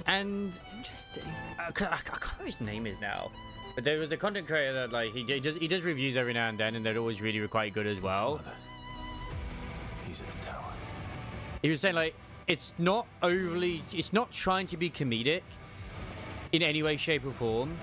A: And
K: interesting.
A: I can't remember what his name is now, but there was a content creator that, like, he does reviews every now and then, and they're always really quite good as well.
B: He's at the tower.
A: He was saying, like, it's not trying to be comedic in any way, shape, or form.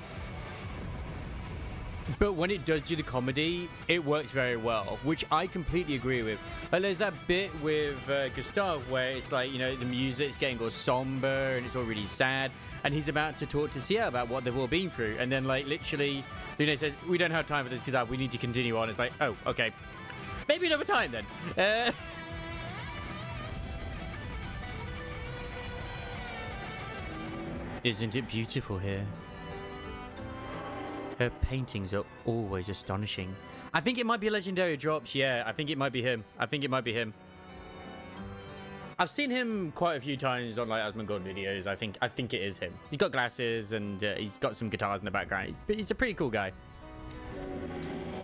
A: But when it does do the comedy, it works very well, which I completely agree with. Like, there's that bit with Gustav where it's like, you know, the music's getting all somber and it's all really sad, and he's about to talk to Sia about what they've all been through, and then, like, literally, Luna says, "We don't have time for this, Gustav. We need to continue on." It's like, oh, okay, maybe another time then. Isn't it beautiful here? Her paintings are always astonishing. I think it might be Legendary Drops, yeah. I think it might be him. I've seen him quite a few times on, like, Asmongold videos. I think it is him. He's got glasses and he's got some guitars in the background. He's a pretty cool guy.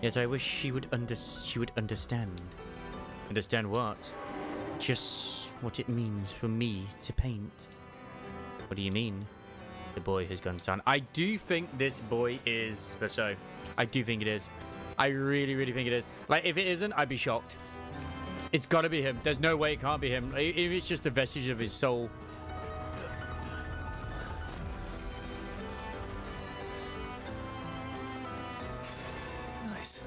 A: Yet I wish she would understand. Understand what? Just what it means for me to paint. What do you mean? The boy has gone silent. I do think this boy is Verso. I do think it is. I really, really think it is. Like, if it isn't, I'd be shocked. It's got to be him. There's no way it can't be him. If it's just a vestige of his soul.
B: Nice.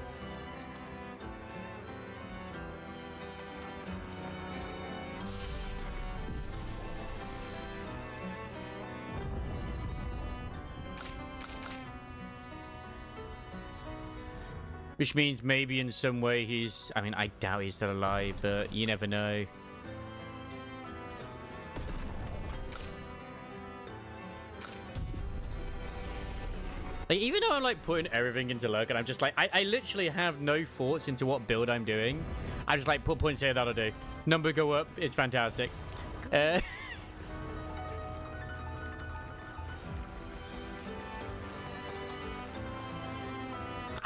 A: Which means maybe in some way he's... I mean, I doubt he's still alive, but you never know. Like, even though I'm, like, putting everything into Lurk, and I'm just like... I literally have no thoughts into what build I'm doing. I'm just like, put points here, that'll do. Number go up, it's fantastic.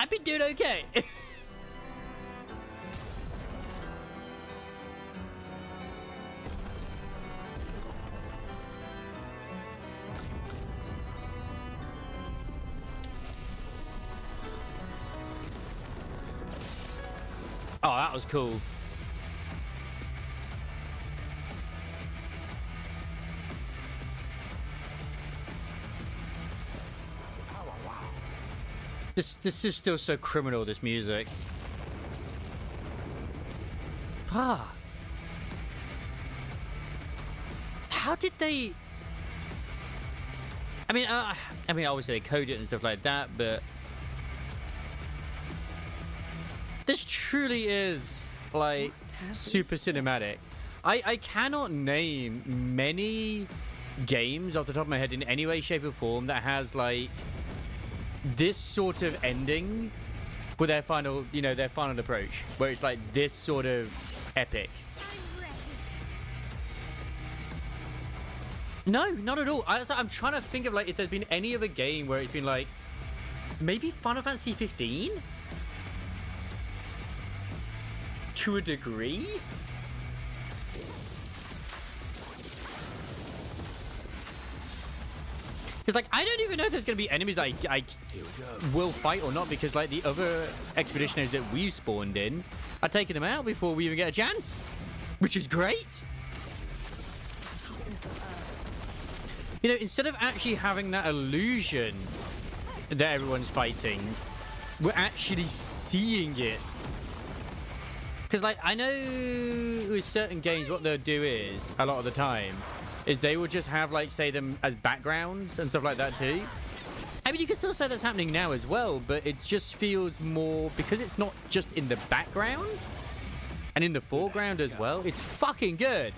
A: I've been doing okay. Oh, that was cool. This is still so criminal, this music. Ah. How did they... I mean, obviously they code it and stuff like that, but... This truly is, like, super cinematic. I cannot name many games off the top of my head in any way, shape, or form that has, like... this sort of ending for their final, you know, their final approach, where it's like this sort of epic. No, not at all. I'm trying to think of, like, if there's been any other game where it's been like, maybe Final Fantasy 15 to a degree. Because, like, I don't even know if there's going to be enemies I will fight or not, because, like, the other expeditionaries that we've spawned in are taking them out before we even get a chance, which is great. You know, instead of actually having that illusion that everyone's fighting, we're actually seeing it. Because, like, I know with certain games what they'll do is, a lot of the time, is they will just have, like, say them as backgrounds and stuff like that too. I mean, you can still say that's happening now as well, but it just feels more, because it's not just in the background and in the foreground as well. It's fucking good.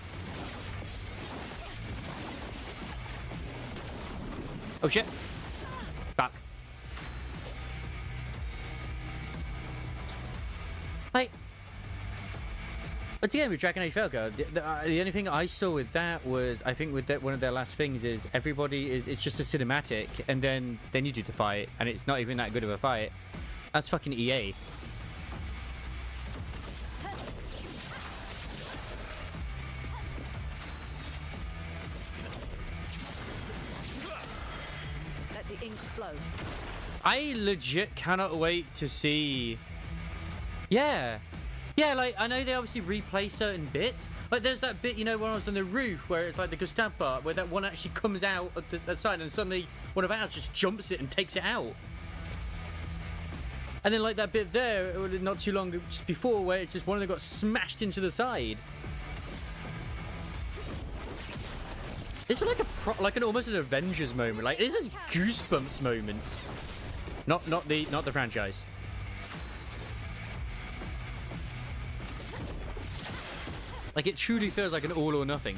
A: Oh shit. Fuck. Like, but again, with Dragon Age Velka, the only thing I saw with that was, I think with that, one of their last things is everybody is, it's just a cinematic, and then you do the fight, and it's not even that good of a fight. That's fucking EA.
K: Let the ink flow.
A: I legit cannot wait to see. Yeah, Yeah, like, I know they obviously replay certain bits. Like, there's that bit, you know, when I was on the roof, where it's like the Gustav part, where that one actually comes out of the side, and suddenly one of ours just jumps it and takes it out. And then, like, that bit there, not too long just before, where it's just one of them got smashed into the side. This is like an almost an Avengers moment. Like, this is Goosebumps moment. Not the franchise. Like, it truly feels like an all or nothing.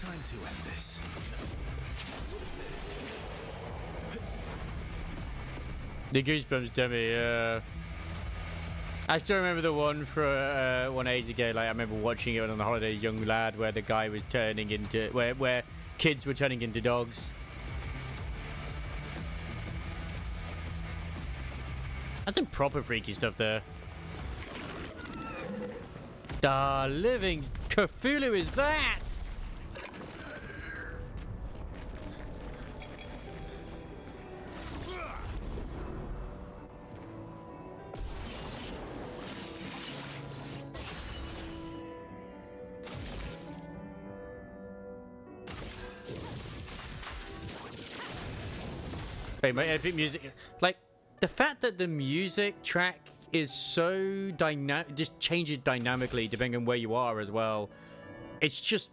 B: Time to end this.
A: The Goosebumps dummy, I still remember the one for 1 age ago. Like, I remember watching it on the holiday, young lad, where the guy was turning into where kids were turning into dogs. That's some proper freaky stuff there. The living Cthulhu is that? Wait, my epic music, like the fact that the music track is so dynamic, just changes dynamically depending on where you are as well. It's just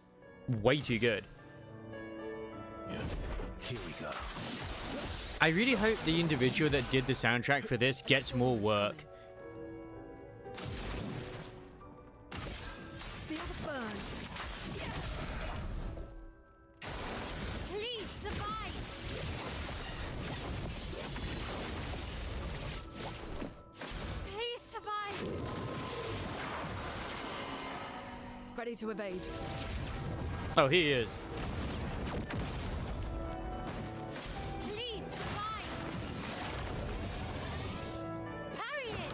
A: way too good.
B: Yeah, here we go.
A: I really hope the individual that did the soundtrack for this gets more work.
K: Feel the burn.
E: Please survive. Please survive.
K: Ready to evade.
A: Oh, he is.
E: Please survive. Parry it.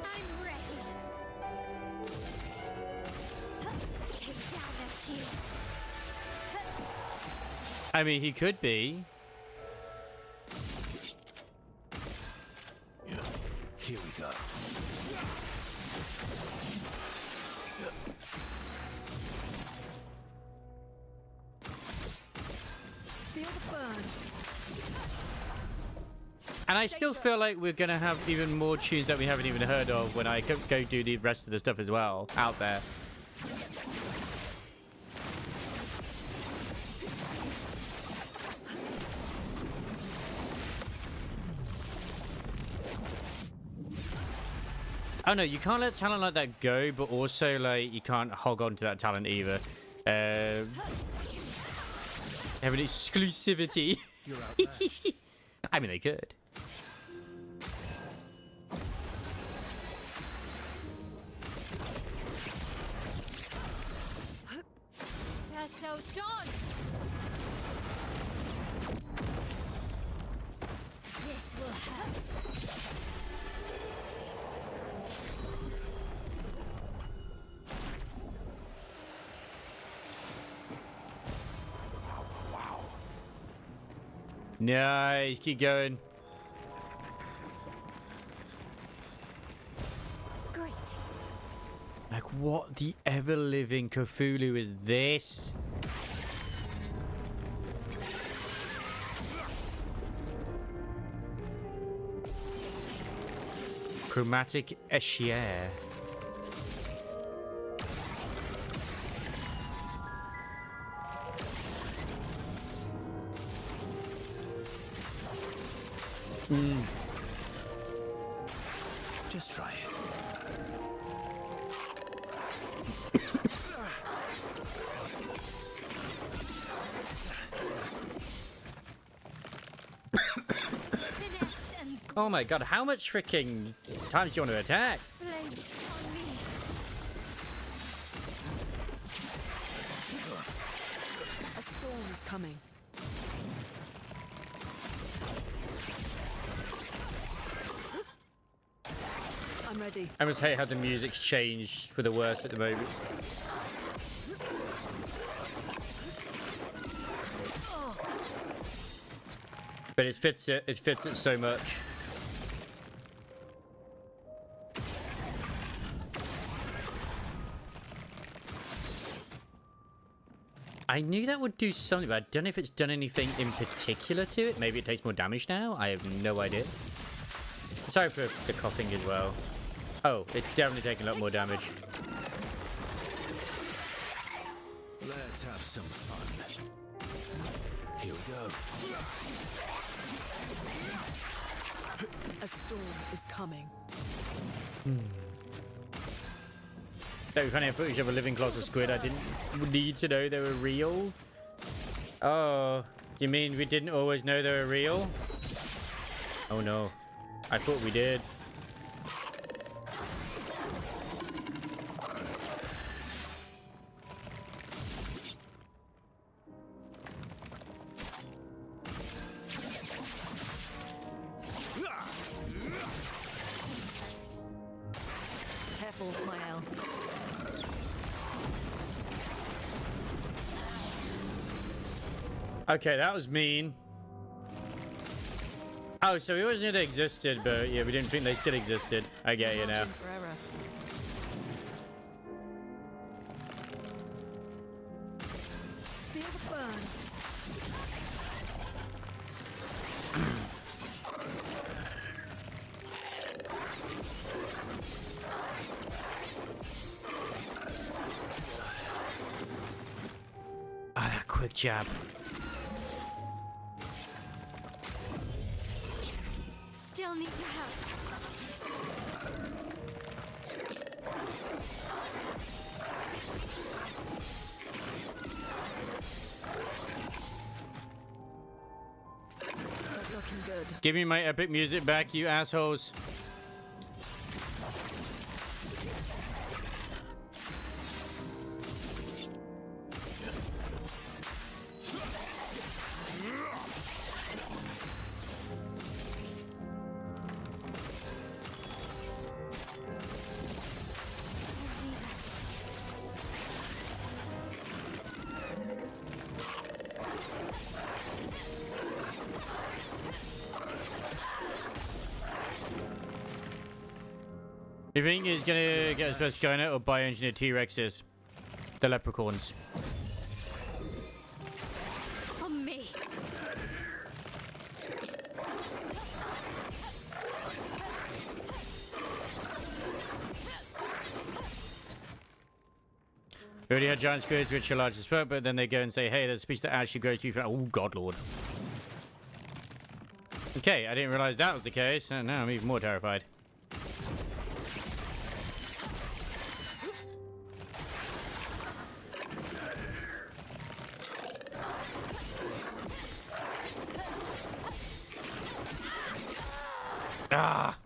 E: I'm ready. Take down their shield.
A: I mean, he could be.
B: Yeah, here we go.
K: Feel the burn.
A: And I still feel like we're going to have even more tunes that we haven't even heard of when I go do the rest of the stuff as well out there. Oh no, you can't let talent like that go, but also like you can't hog on to that talent either. Have an exclusivity.
B: You're outmatched.
A: I mean, they could.
E: They're so done. This will hurt.
A: Nice, keep going.
E: Great.
A: Like, what the ever-living Cthulhu is this? Chromatic Echier.
B: Just try it.
E: Finesse and
A: Oh my god, how much freaking times do you want to attack?
E: flames on me.
K: coming. I'm ready.
A: I must hate how the music's changed for the worse at the moment. But it fits it. It fits it so much. I knew that would do something, but I don't know if it's done anything in particular to it. Maybe it takes more damage now. I have no idea. Sorry for the coughing as well. Oh, it's definitely taking a lot more damage.
B: Let's have some fun. Here we go.
K: A storm is coming.
A: So we found footage of a living colossal squid. I didn't need to know they were real. Oh, you mean we didn't always know they were real? Oh no, I thought we did.
K: Careful, Mael.
A: Okay, that was mean. Oh, so we always knew they existed, but yeah, we didn't think they still existed. I get you now.
K: Feel the burn.
A: Ah, that quick jab.
E: Still need your help.
K: Not looking good.
A: Give me my epic music back, you assholes. You think he's gonna get his best Skynet or bioengineered T-Rexes? The leprechauns.
E: On me.
A: We already had giant squids which are large as fuck, but then they go and say, hey, there's a species that actually grows too fast. Oh, God, Lord. Okay, I didn't realize that was the case, and now I'm even more terrified. Ah!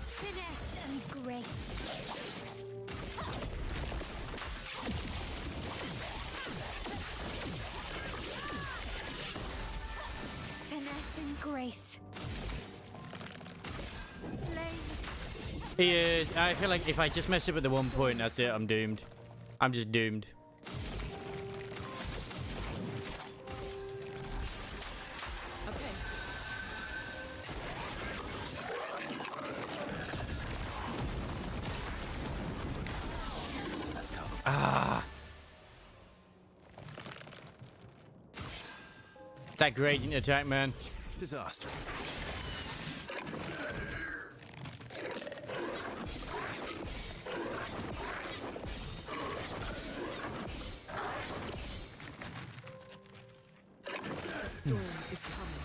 E: Finesse and grace. Finesse and grace. Flames.
A: He is. I feel like if I just mess up at the one point, that's it. I'm doomed. I'm just doomed.
K: Okay.
A: Ah! That gradient attack, man.
B: Disaster.
K: A storm is coming.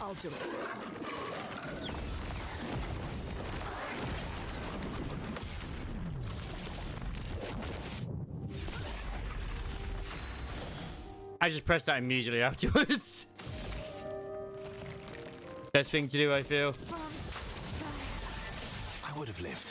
K: I'll do it.
A: I just pressed that immediately afterwards. Best thing to do, I feel.
B: I would have lived.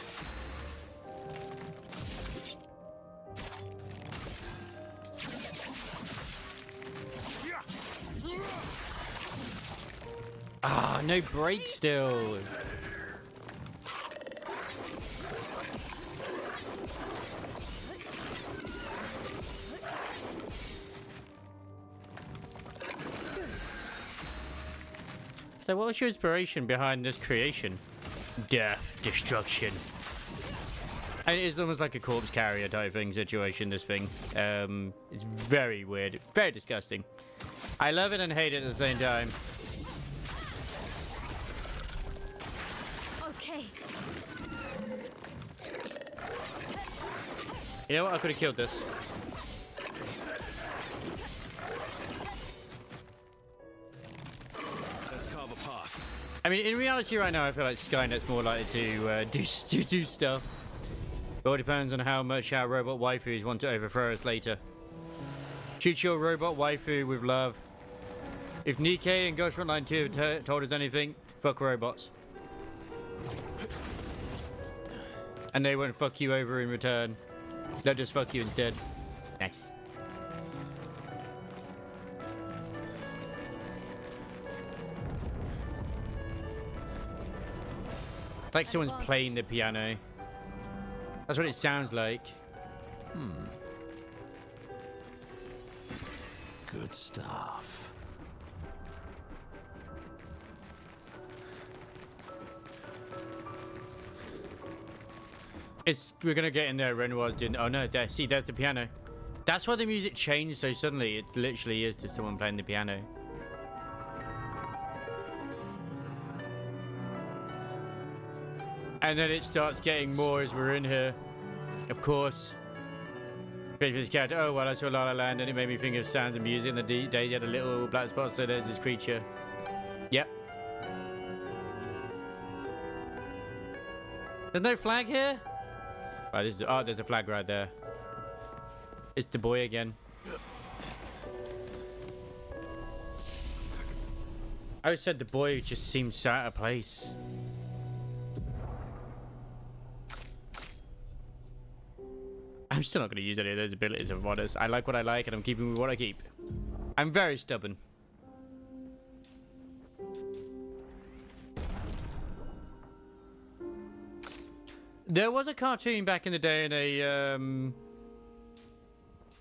A: Ah, no break still. So what was your inspiration behind this creation? Death, destruction. And it is almost like a corpse carrier type thing situation, this thing. It's very weird, very disgusting. I love it and hate it at the same time.
E: Okay.
A: You know what? I could have killed this.
B: Let's carve a path.
A: I mean, in reality right now, I feel like Skynet's more likely to do stuff. It all depends on how much our robot waifus want to overthrow us later. Treat your robot waifu with love. If Nikkei and Ghost Frontline 2 have told us anything, fuck robots. And they won't fuck you over in return. They'll just fuck you instead. Nice. It's like someone's playing the piano. That's what it sounds like.
F: Good stuff.
A: We're gonna get in there. Renoir's doing. Oh no, there. See, there's the piano. That's why the music changed so suddenly. It literally is just someone playing the piano. And then it starts getting more as we're in here. Of course. Previous character. Oh well, I saw La La Land, and it made me think of Sounds of Music. And the day had a little black spot, so there's this creature. Yep. There's no flag here. Oh, there's a flag right there. It's the boy again. I always said the boy just seems so out of place. I'm still not going to use any of those abilities, if I'm honest. I like what I like, and I'm keeping with what I keep. I'm very stubborn. There was a cartoon back in the day in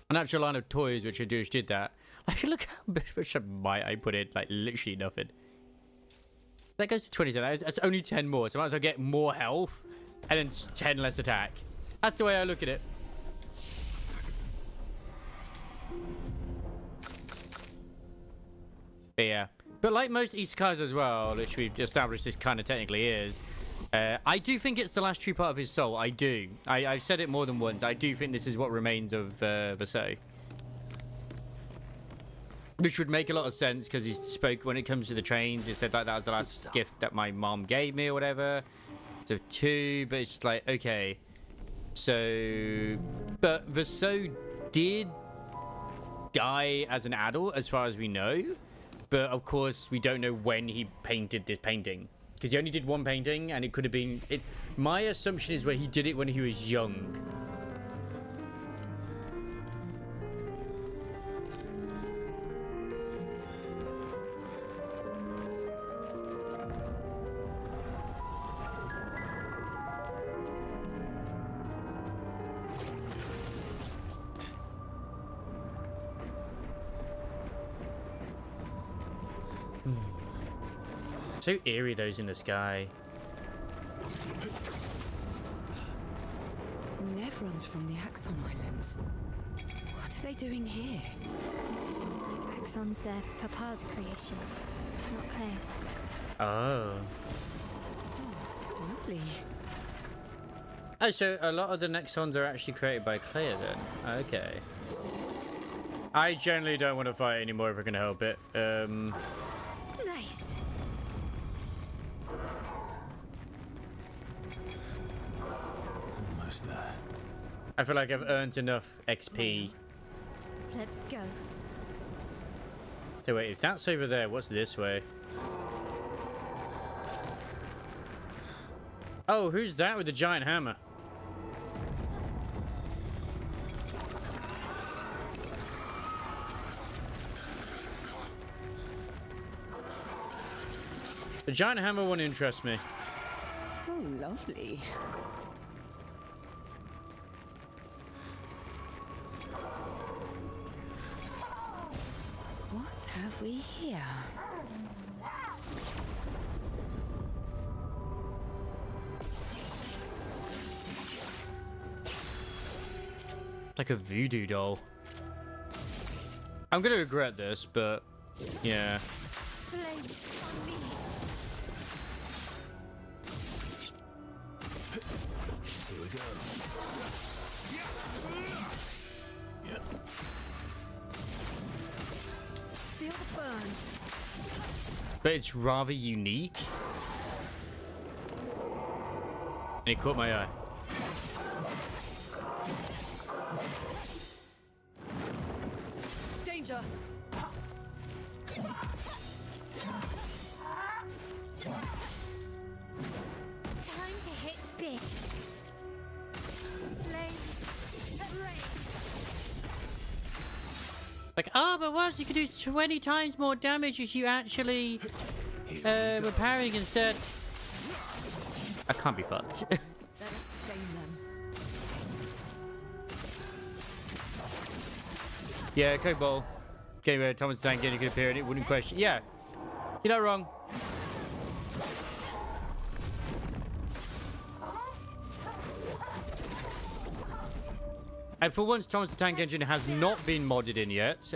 A: an actual line of toys which did that. Like, look how much might I put in. Like, literally nothing. That goes to 27. That's only 10 more, so I might as well get more health and then 10 less attack. That's the way I look at it. But yeah. But like most isekais as well, which we've established this kind of technically is, I do think it's the last true part of his soul. I do. I've said it more than once. I do think this is what remains of Versailles. Which would make a lot of sense because he spoke when it comes to the trains. He said that was the last gift that my mom gave me or whatever. So 2, but it's like, okay. So, but Versailles did die as an adult as far as we know. But of course, we don't know when he painted this painting. Because he only did one painting, and it could have been... My assumption is where he did it when he was young. So eerie, those in the sky.
J: Nevrons from the Axon Islands. What are they doing here?
E: Like Axon's their papa's creations, not Claire's.
A: Oh.
J: Lovely.
A: Oh, so a lot of the Nexons are actually created by Claire then. Okay. I generally don't want to fight anymore if I can help it.
E: Nice.
B: Almost there.
A: I feel like I've earned enough XP.
E: Let's go.
A: So wait, if that's over there, what's this way? Oh, who's that with the giant hammer? The giant hammer won't interest me.
J: Oh, lovely. What have we here?
A: Like a voodoo doll. I'm gonna regret this, but yeah.
E: Flames on me.
B: Here we go.
K: Feel the burn.
A: But it's rather unique. And it caught my eye.
K: Danger.
E: Time to hit big. Flames. Rain.
A: Like, oh, but what? You could do 20 times more damage if you actually repairing instead. I can't be fucked.
K: Let us stain them.
A: Yeah, Coke Ball. Okay, Thomas Tank getting a good appear and it wouldn't question. Yeah, you're not wrong. And for once, Thomas the Tank Engine has not been modded in yet.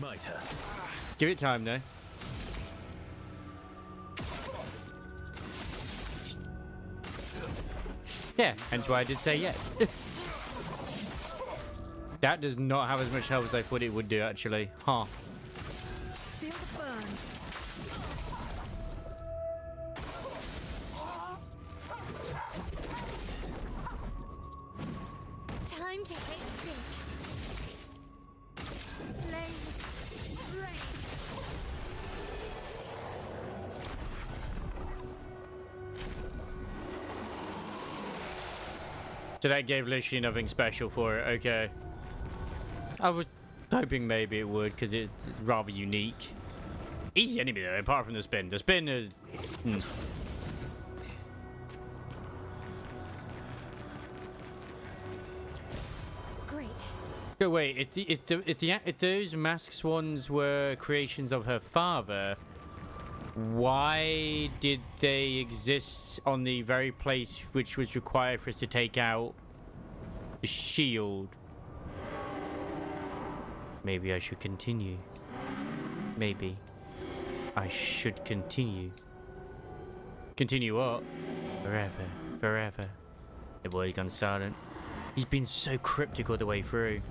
B: My turn.
A: Give it time, though. Yeah, hence why I did say yet. That does not have as much health as I thought it would do, actually. Huh.
K: Feel the burn.
E: Time to hit big. Flames. Rain.
A: So that gave literally nothing special for it. Okay. I was hoping maybe it would, because it's rather unique. Easy enemy though, apart from the spin. The spin is...
E: Great.
A: Go wait, if those masked swans were creations of her father, why did they exist on the very place which was required for us to take out the shield? Maybe I should continue. Maybe I should continue. Continue what? Forever, forever. The boy's gone silent. He's been so cryptic all the way through.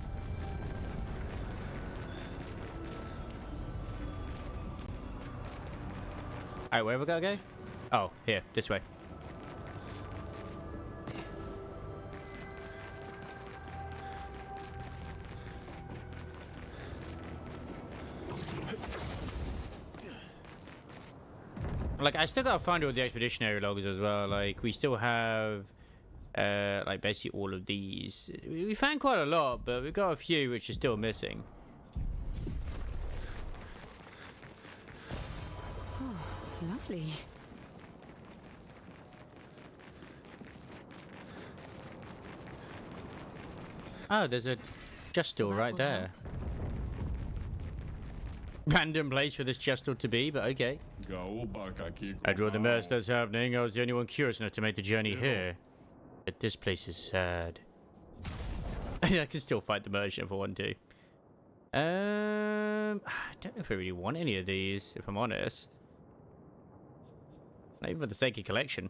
A: Alright, where have we got to go? Oh, here, this way. Like, I still gotta find all the expeditionary logs as well. Like, we still have, like, basically all of these. We found quite a lot, but we've got a few which are still missing.
J: Oh, lovely.
A: Oh, there's a Justil right there. Random place for this Justil to be, but okay. I draw the mess that's happening. I was the only one curious enough to make the journey here. But this place is sad. I can still fight the merchant if I want to. I don't know if I really want any of these, if I'm honest. Not even for the sake of collection.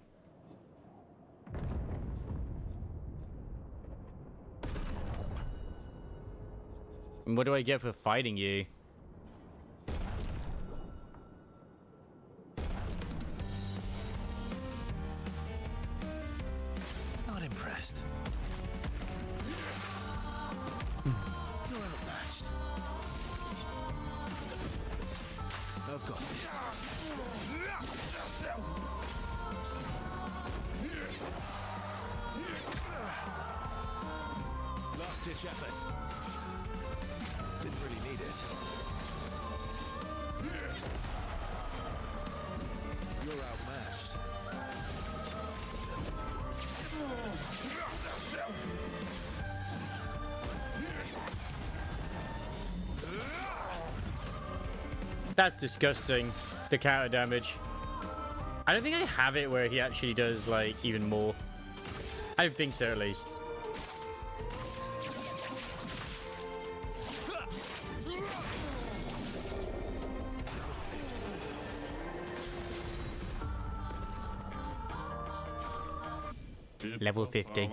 A: And what do I get for fighting you?
B: Not impressed. You're outmatched. I've got this. ditch effort. Didn't really need it. You're outmatched.
A: That's disgusting. The counter damage. I don't think I have it where he actually does like even more. I don't think so, at least. Level 50.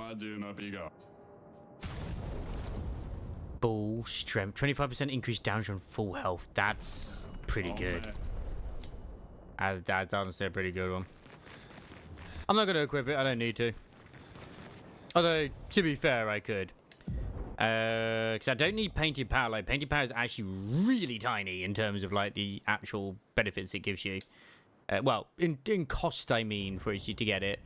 A: Full strength. 25% increased damage on full health. That's pretty good. That's honestly a pretty good one. I'm not going to equip it. I don't need to. Although, to be fair, I could. Because I don't need painted power. Like, painted power is actually really tiny in terms of, like, the actual benefits it gives you. Well, in cost, I mean, for you to get it.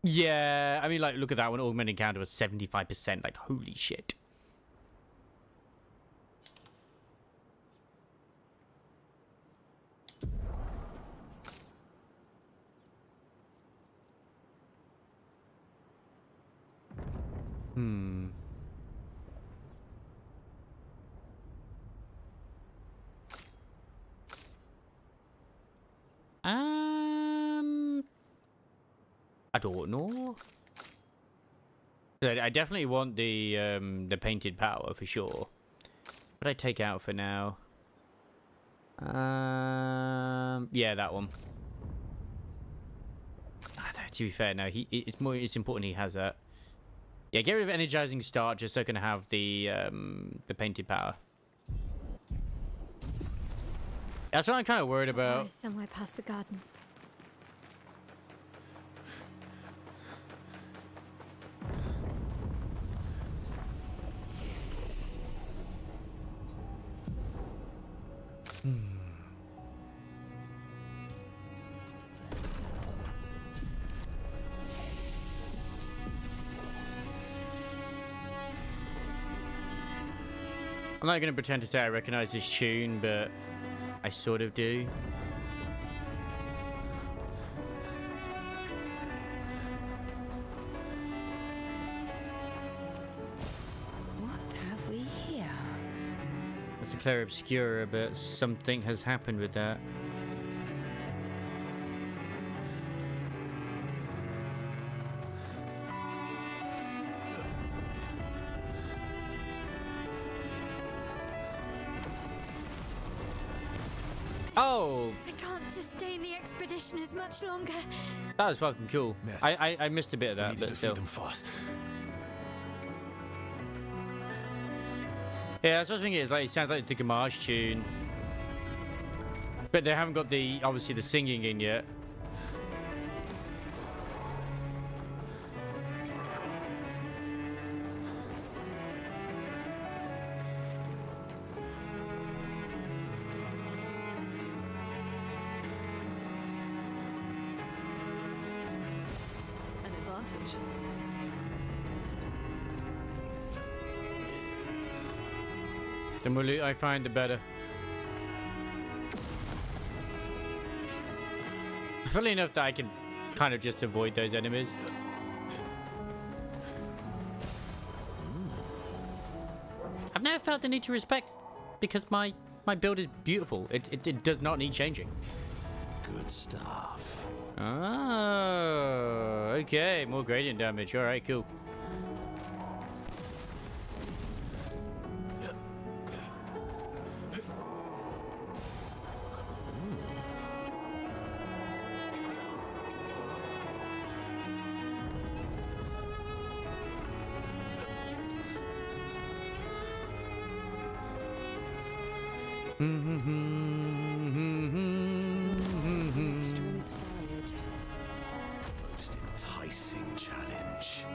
A: Yeah, I mean, like, look at that one. Augmented counter was 75%. Like, holy shit. I don't know. I definitely want the painted power for sure. What I take out for now? Yeah, that one. To be fair, no, it's important he has that. Yeah, get rid of energizing start just so I can have the painted power. That's what I'm kind of worried about.
E: Somewhere past the gardens.
A: I'm not going to pretend to say I recognize this tune, but I sort of do.
J: What have we here?
A: It's a Claire Obscura, but something has happened with that. Oh!
E: I can't sustain the expedition as much longer.
A: That was fucking cool.
B: Yeah.
A: I missed a bit of that, but still.
B: Them fast.
A: Yeah, that's what I was thinking. It's like, it sounds like the Gamage tune. But they haven't got the, obviously, the singing in yet.
K: An advantage.
A: The more loot I find, the better. Funnily enough that I can kind of just avoid those enemies. I've never felt the need to respect because my build is beautiful. It does not need changing.
F: Good stuff.
A: Oh, okay. More gradient damage. All right, cool.
J: Extra inspired.
F: Most enticing challenge.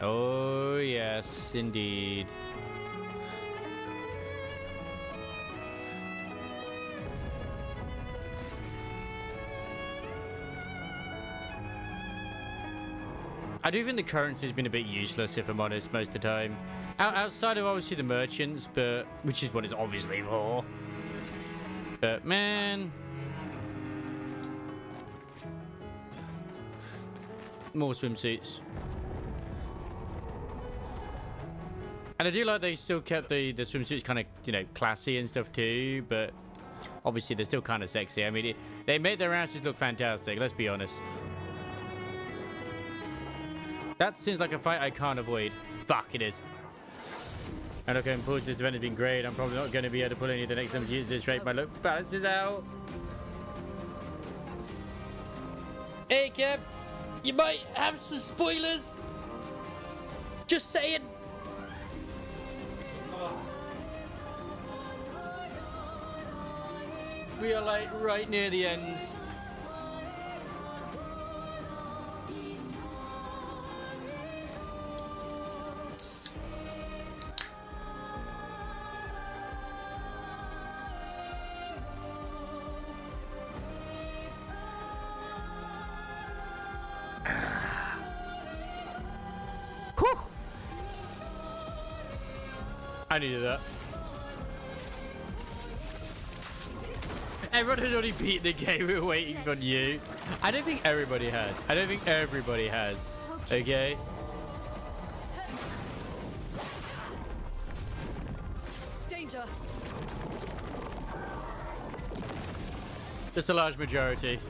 A: Oh, yes, indeed. I do think the currency's been a bit useless, if I'm honest, most of the time. Outside of obviously the merchants, but which is what it's obviously for. But man, more swimsuits. And I do like they still kept the swimsuits kind of, you know, classy and stuff too, but obviously they're still kind of sexy. I mean, they made their asses look fantastic, let's be honest. That seems like a fight I can't avoid. Fuck, it is. And okay, impulse this event has been great. I'm probably not going to be able to pull any of the next time to use this rate. My look balances out. Hey, Kev. You might have some spoilers. Just saying. We are like right near the end. I needed that. Everyone has already beat the game. We're waiting on you. I don't think everybody has. I don't think everybody has. Okay.
K: Danger.
A: Just a large majority.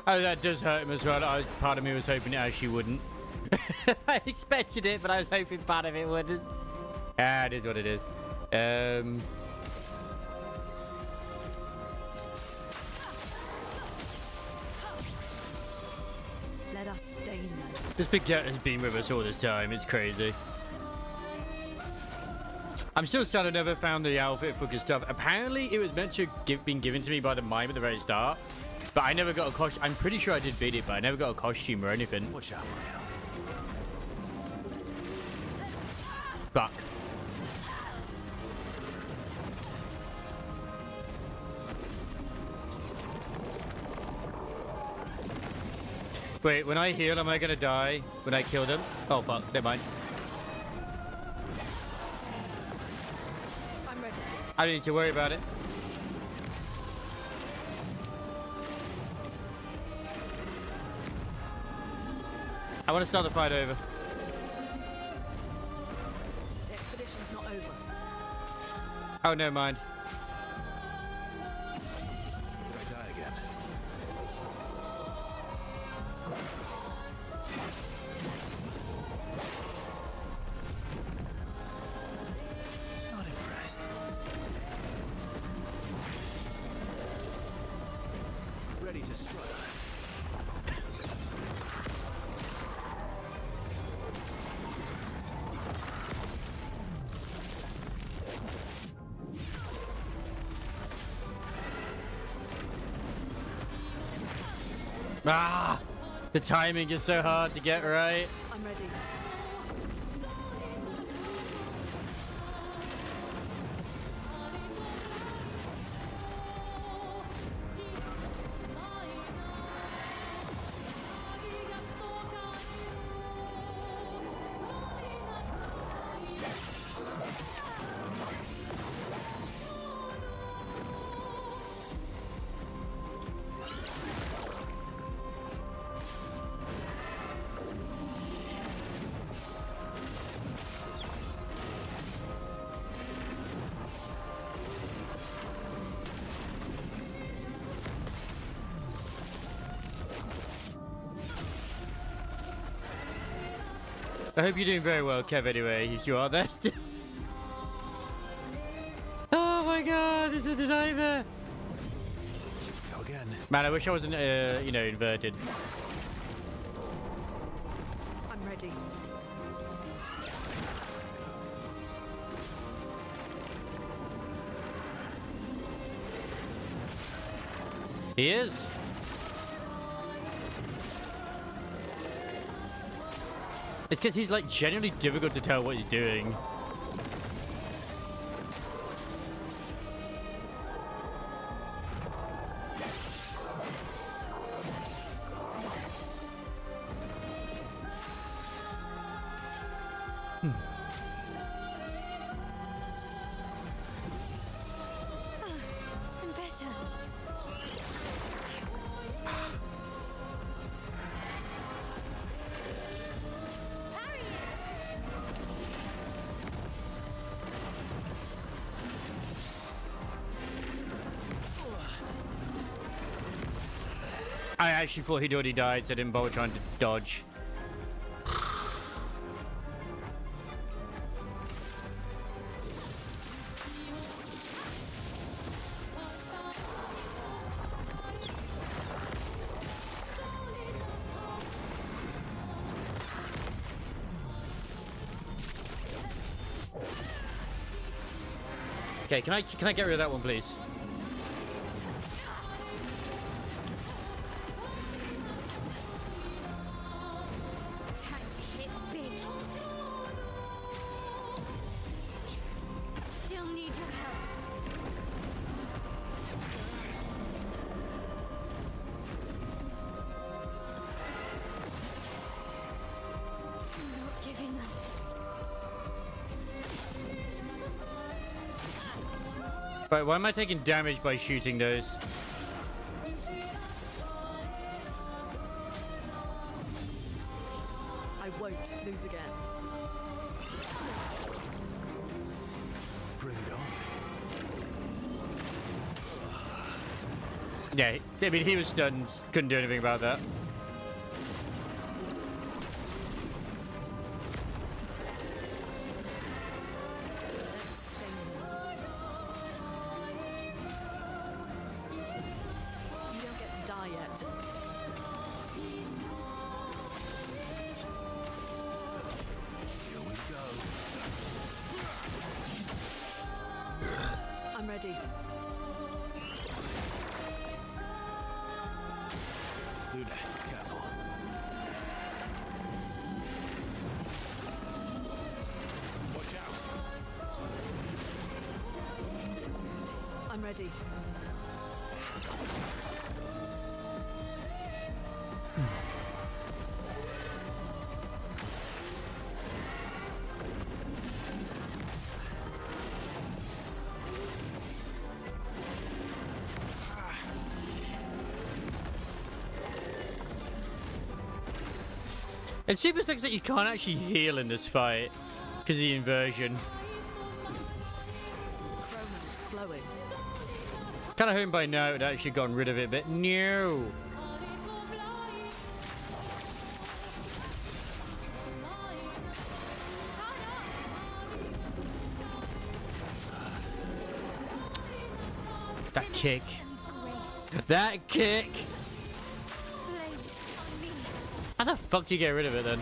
A: Oh, that does hurt him as well. Part of me was hoping it actually wouldn't. I expected it, but I was hoping part of it wouldn't. Ah, it is what it is.
K: Let us stain them.
A: This big cat has been with us all this time. It's crazy. I'm still sad I never found the outfit for Gustav. Apparently, it was meant to been given to me by the mime at the very start. But I never got a costume. I'm pretty sure I did beat it, but I never got a costume or anything.
B: Watch out,
A: Fuck. Wait, when I heal, am I gonna die when I kill them? Oh fuck, never mind.
K: I'm ready.
A: I don't need to worry about it. I want to start the fight over.
K: The expedition's not over.
A: Oh, never mind.
B: Did I die again? Not impressed. Ready to strike.
A: Ah! The timing is so hard to get right.
K: I'm ready.
A: I hope you're doing very well, Kev, anyway, if you are there still. Oh my god, this is a nightmare.
B: Go again.
A: Man, I wish I wasn't, you know, inverted.
K: ready.
A: He is. It's because he's like genuinely difficult to tell what he's doing.
E: I'm better. Harry!
A: I actually thought he'd already died, so I didn't bother trying to dodge. Okay, can I get rid of that one, please?
E: Time to hit big. Still need your help. I'm not giving up.
A: Right, why am I taking damage by shooting those?
K: I won't lose again.
B: Bring it on.
A: Yeah, I mean, he was stunned. Couldn't do anything about that.
K: You don't get to die yet.
B: Here we go.
K: I'm ready.
B: Luna, careful. Watch out.
K: I'm ready.
A: It super sucks that you can't actually heal in this fight because of the inversion.
K: Chroma's flowing.
A: Kind of hoping by now it would actually gotten rid of it, but no. That kick. That kick. How the fuck do you get rid of it then?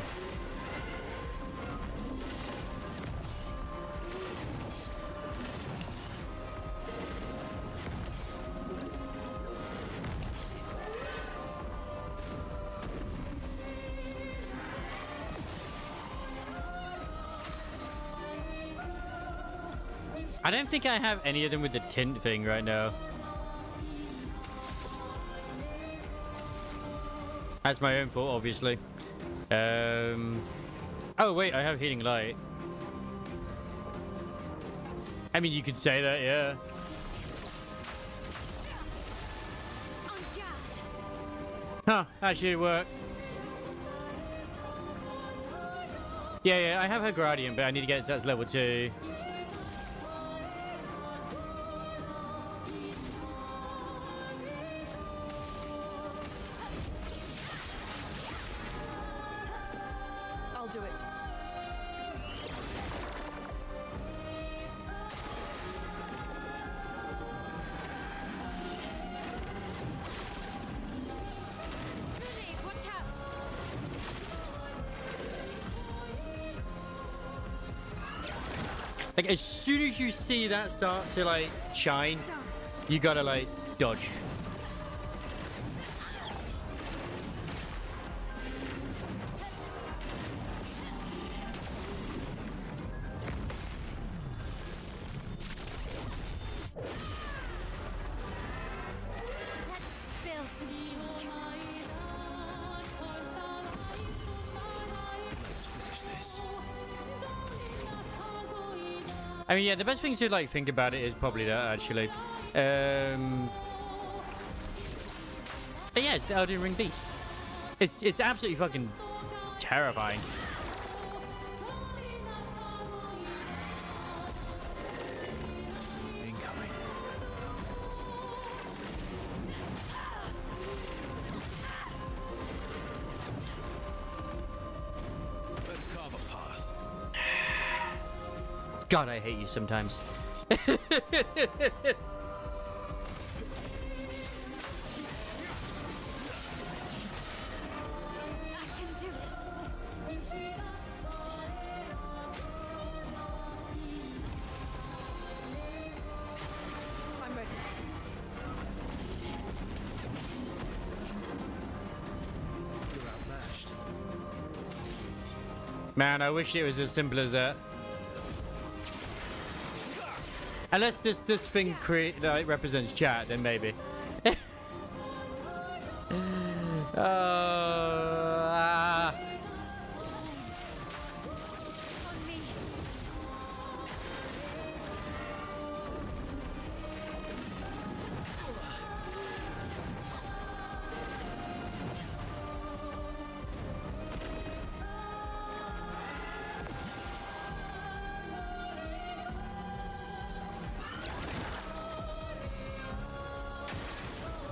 A: I don't think I have any of them with the tint thing right now. That's my own fault, obviously. Oh, wait, I have healing light. I mean, you could say that, yeah. Huh, actually it worked. Yeah, I have her Guardian, but I need to get it to level 2.
K: I'll do it.
E: Watch out!
A: Like, as soon as you see that start to, like, shine, you gotta, like, dodge. I mean, yeah, the best thing to, like, think about it is probably that, actually. But yeah, it's the Elden Ring Beast. It's absolutely fucking terrifying.
B: Incoming. Let's carve a path.
A: God, I hate you sometimes.
K: I'm ready.
B: You're outmatched.
A: Man, I wish it was as simple as that. Unless this thing represents chat, then maybe.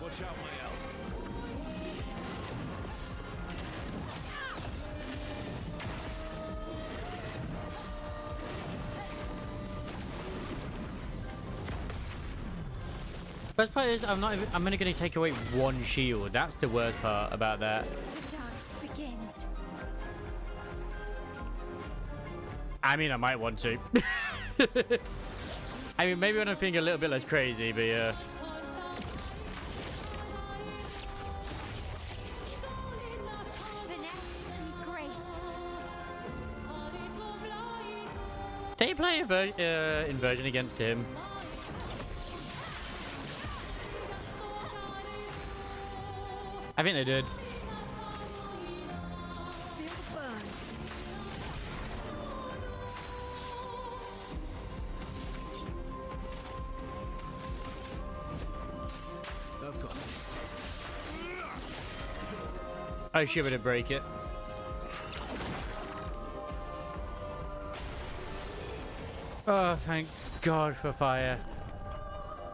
B: Watch out, my elf.
A: Best part is I'm only going to take away one shield. That's the worst part about that.
E: The dance begins.
A: I mean, I might want to. I mean, maybe when I'm feeling a little bit less crazy, but yeah.
E: Finesse and grace.
A: Did you play Inversion against him? I think they did.
B: I've got this.
A: I should be able to break it. Oh, thank God for fire.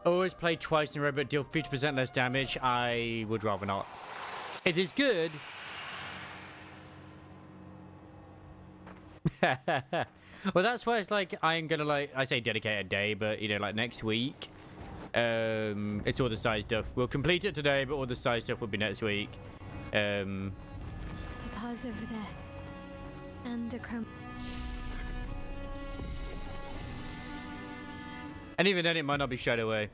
A: Always play twice in a row but deal 50% less damage. I would rather not. It is good. Well, that's why it's like I'm gonna, like, I say dedicate a day, but you know, like next week. It's all the side stuff. We'll complete it today, but all the side stuff will be next week.
E: Papa's over there. And the chrome.
A: And even then, it might not be straight away.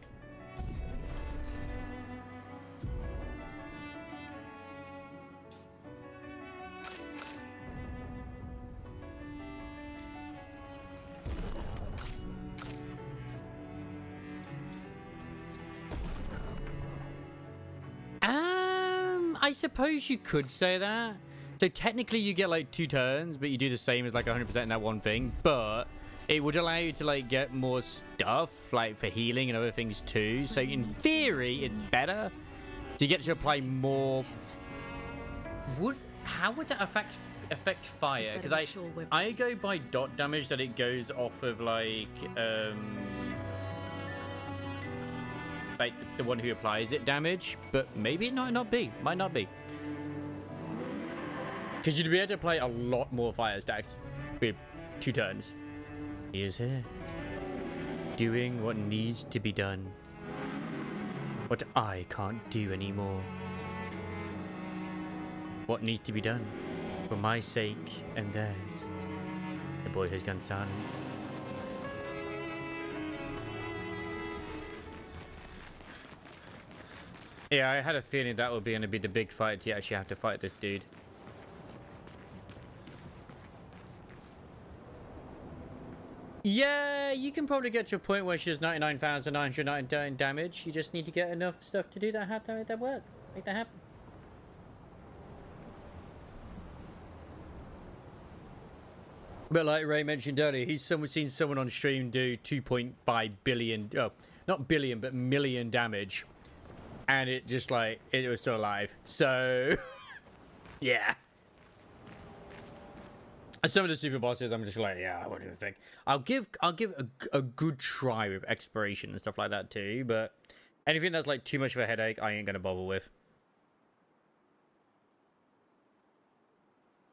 A: I suppose you could say that. So technically you get like 2 turns, but you do the same as like 100% in that one thing. But it would allow you to like get more stuff like for healing and other things too. So in theory, it's better. So you get to apply more. How would that affect fire? Because I go by dot damage that it goes off of like the one who applies it damage, but maybe it might not be. Because you'd be able to apply a lot more fire stacks with 2 turns. He is here, doing what needs to be done. What I can't do anymore. What needs to be done for my sake and theirs. The boy has gone silent. Yeah, I had a feeling that would be going to be the big fight to actually have to fight this dude. Yeah, you can probably get to a point where she does 99,999 damage. You just need to get enough stuff to do that. How to make that work? Make that happen. But like Ray mentioned earlier, he's seen someone on stream do 2.5 billion, oh, not billion, but million damage. And it just like, it was still alive. So, yeah. Some of the super bosses, I'm just like, yeah, I won't even think. I'll give a good try with exploration and stuff like that too. But anything that's like too much of a headache, I ain't gonna bother with.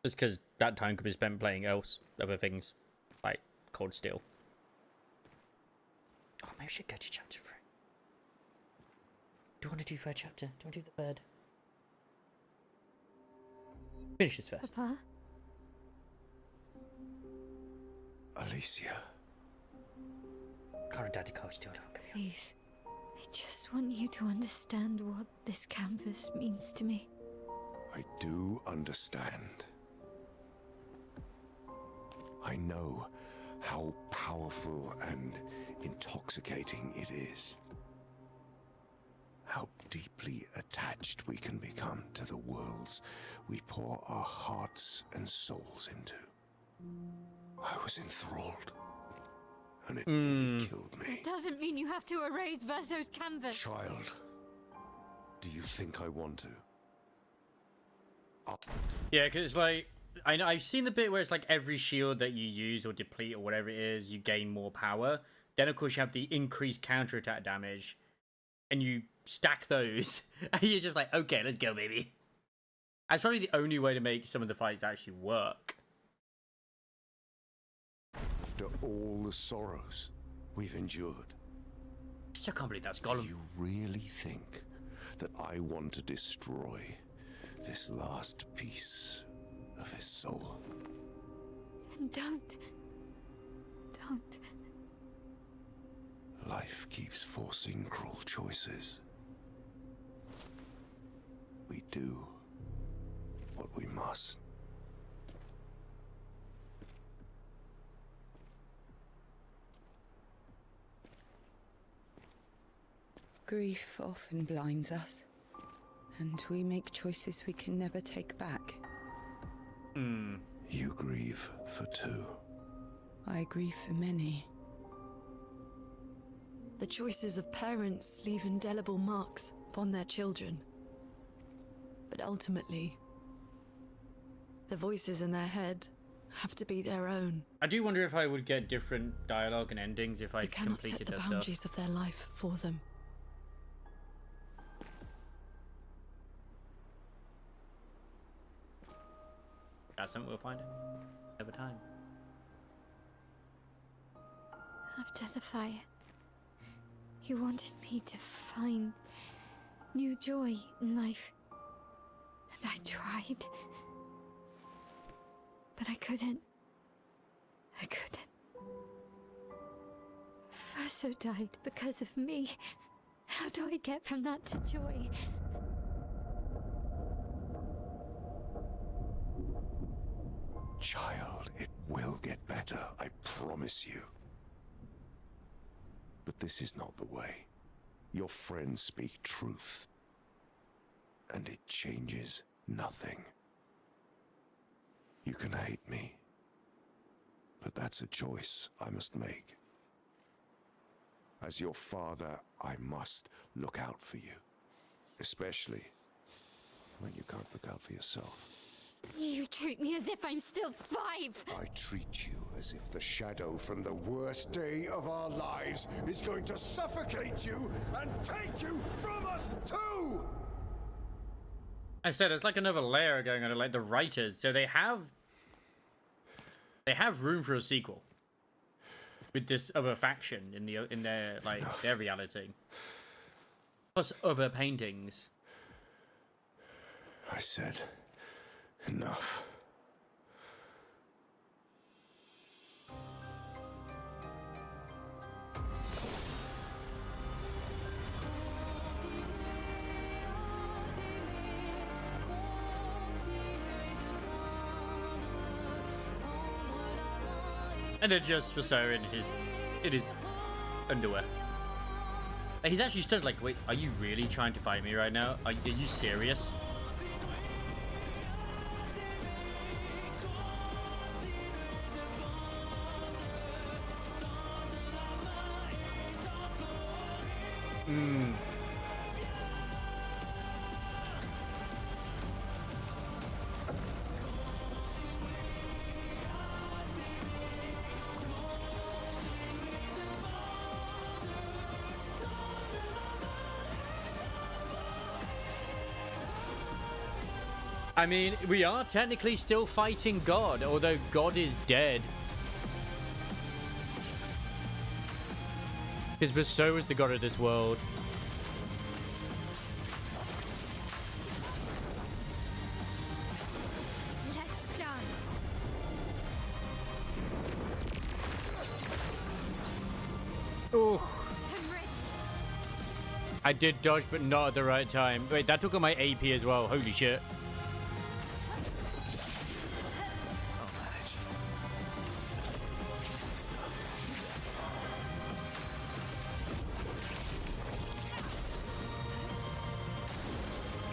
A: Just because that time could be spent playing other things, like Cold Steel. Oh, maybe I should go to chapter 3. Do you want to do third chapter? Do you want to do the third? Finish this first.
E: Papa?
I: Alicia.
A: Can't Daddy Cold Steel.
E: Please. I just want you to understand what this canvas means to me.
I: I do understand. I know how powerful and intoxicating it is. How deeply attached we can become to the worlds we pour our hearts and souls into. I was enthralled, and it really killed me.
E: It doesn't mean you have to erase Verso's canvas.
I: Child, do you think I want to?
A: Yeah, because it's like, I know I've seen the bit where it's like every shield that you use or deplete or whatever it is, you gain more power. Then of course you have the increased counterattack damage, and you stack those, and you're just like, okay, let's go, baby. That's probably the only way to make some of the fights actually work.
I: After all the sorrows we've endured,
A: Still can't believe that's Gollum.
I: do you really think that I want to destroy this last piece of his soul?
E: Don't.
I: Life keeps forcing cruel choices. We do what we must.
J: Grief often blinds us, and we make choices we can never take back.
I: You grieve for two.
J: I grieve for many.
K: The choices of parents leave indelible marks upon their children. But ultimately, the voices in their head have to be their own.
A: I do wonder if I would get different dialogue and endings if I
K: You cannot set
A: completed
K: the
A: that stuff.
K: boundaries of their life for them.
A: That's something we'll find over time.
E: After the fire, you wanted me to find new joy in life. And I tried. But I couldn't. Verso died because of me. How do I get from that to joy?
I: Child, it will get better, I promise you. But this is not the way. Your friends speak truth, and it changes nothing. You can hate me, but that's a choice I must make. As your father, I must look out for you, especially when you can't look out for yourself.
E: You treat me as if I'm still 5!
I: I treat you as if the shadow from the worst day of our lives is going to suffocate you and take you from us too!
A: I said it's like another layer going on, like the writers, so they have room for a sequel with this other faction in their like their reality, plus other paintings.
I: I said enough.
A: And then just for so in his underwear. And he's actually stood like, wait, are you really trying to fight me right now? Are you serious? I mean, we are technically still fighting God, although God is dead. Because Vaso is the god of this world.
E: Let's dance.
A: Oh.
E: I'm ready.
A: I did dodge, but not at the right time. Wait, that took on my AP as well. Holy shit.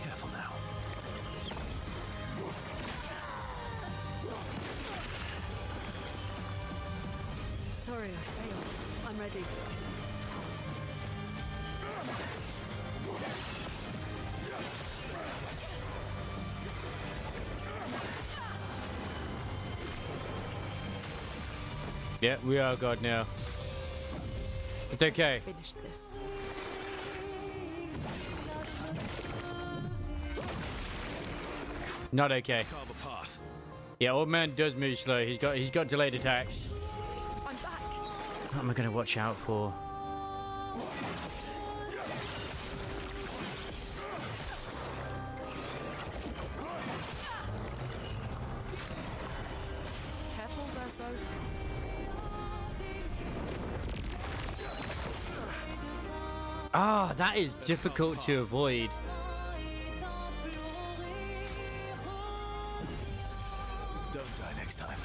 B: Careful now.
K: Sorry, I failed. I'm ready.
A: Yeah, we are God now. It's okay.
K: Finish this.
A: Not okay.
B: Carve a path.
A: Yeah, old man does move slow. He's got delayed attacks.
K: I'm back.
A: What am I gonna watch out for?
K: Careful, Verso.
A: Ah, that is difficult to avoid.
B: Don't die next time.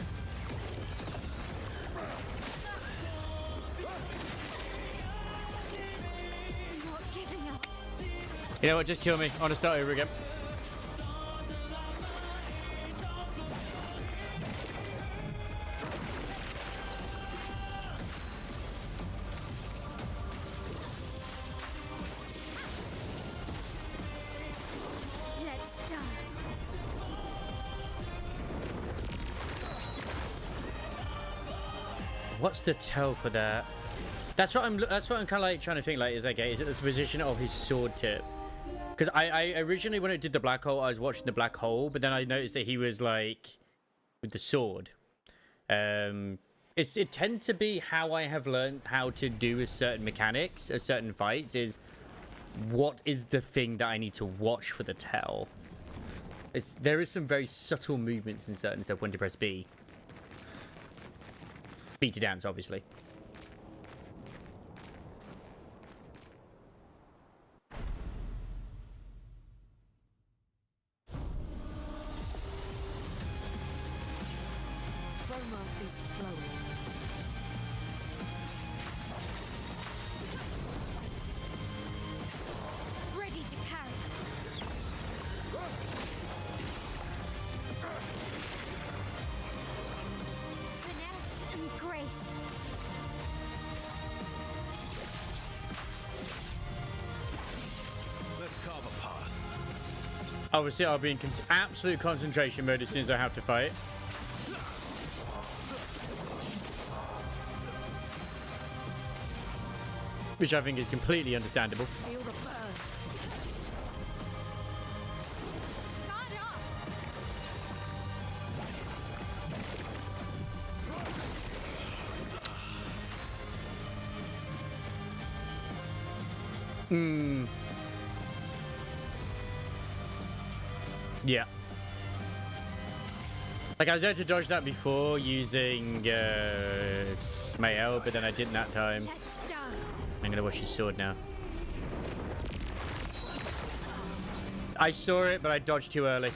E: I'm not giving up.
A: You know what? Just kill me. I want to start over again.
E: Let's dance.
A: What's the tell for that? That's what I'm kind of like trying to think. Like, is okay? Is it the position of his sword tip? Because I originally, when it did the black hole, I was watching the black hole, but then I noticed that he was like with the sword. It tends to be how I have learned how to do a certain mechanics of certain fights. Is what is the thing that I need to watch for the tell? There is some very subtle movements in certain stuff when to press B. B to dance, obviously.
K: Roma is flowing.
E: Ready to carry. Finesse and grace.
B: Let's carve a path.
A: Obviously, I'll be in absolute concentration mode as soon as I have to fight. Which I think is completely understandable.
K: Feel the burn.
E: Guard up.
A: Yeah. Like, I was able to dodge that before using Mael, but then I didn't that time.
E: Let's dance.
A: I'm gonna watch his sword now. I saw it, but I dodged too early.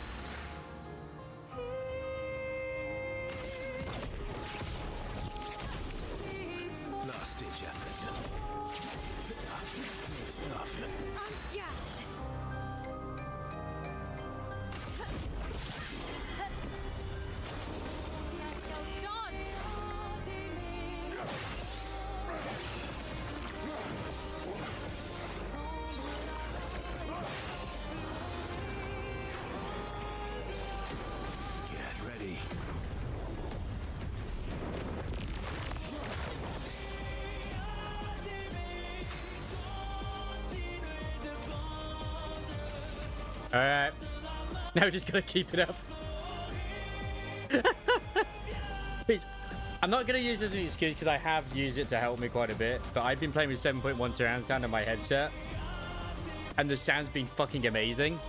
A: Alright. Now we're just gonna keep it up. I'm not gonna use this as an excuse because I have used it to help me quite a bit, but I've been playing with 7.1 surround sound on my headset, and the sound's been fucking amazing.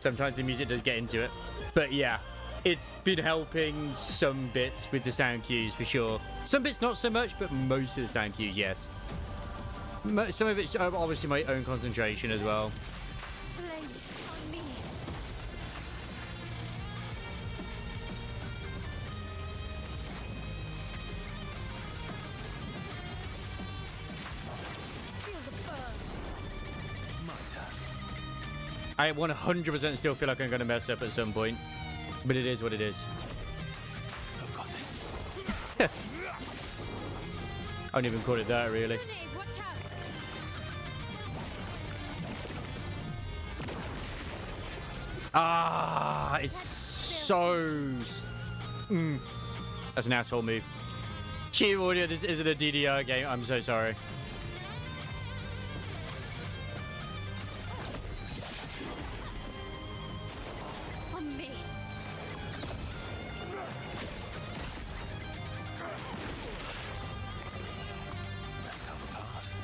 A: Sometimes the music does get into it, but yeah, it's been helping some bits with the sound cues for sure. Some bits not so much, but most of the sound cues, yes. Some of it's obviously my own concentration as well.
E: Place on me.
K: Feel the burn.
A: I 100% still feel like I'm going to mess up at some point, but it is what it is.
B: I've got this.
A: I wouldn't even call it that, really.
E: Lune, watch out.
A: Ah, it's so... That's an asshole move. Cheap audio, this isn't a DDR game. I'm so sorry.
E: On me.
B: Let's go the path.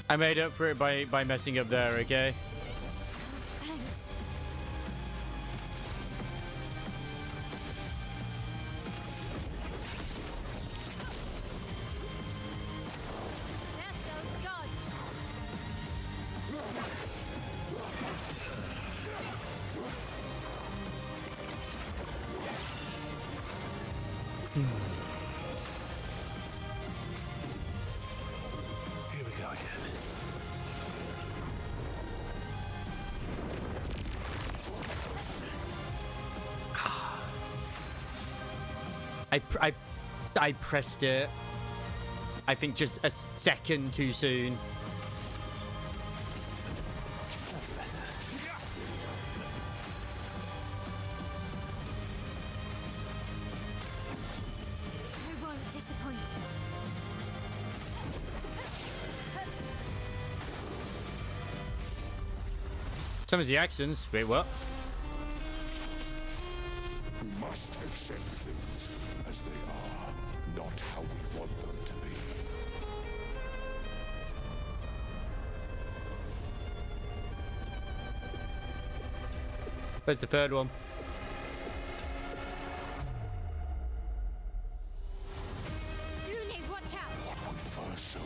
A: I made up for it by messing up there, okay?
E: Thanks. Vessel dodge.
B: Here we go again.
A: I pressed it. I think just a second too soon.
B: That's better.
E: I won't disappoint.
A: Some of the accents. Wait, what?
C: We must accept things as they are, not how we want them to be.
A: Where's the third one?
E: Lune, watch out.
C: What would Verso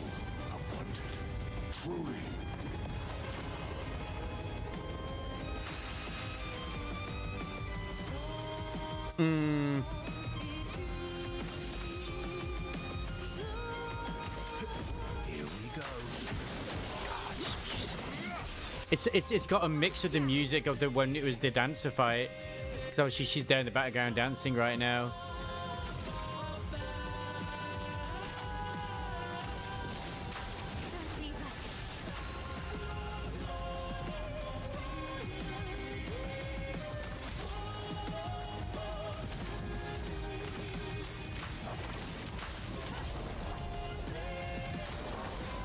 C: have wanted? Truly.
B: Here we go.
A: It's got a mix of the music of the when it was the dancer fight. Because obviously she's there in the background dancing right now.
E: Don't leave us.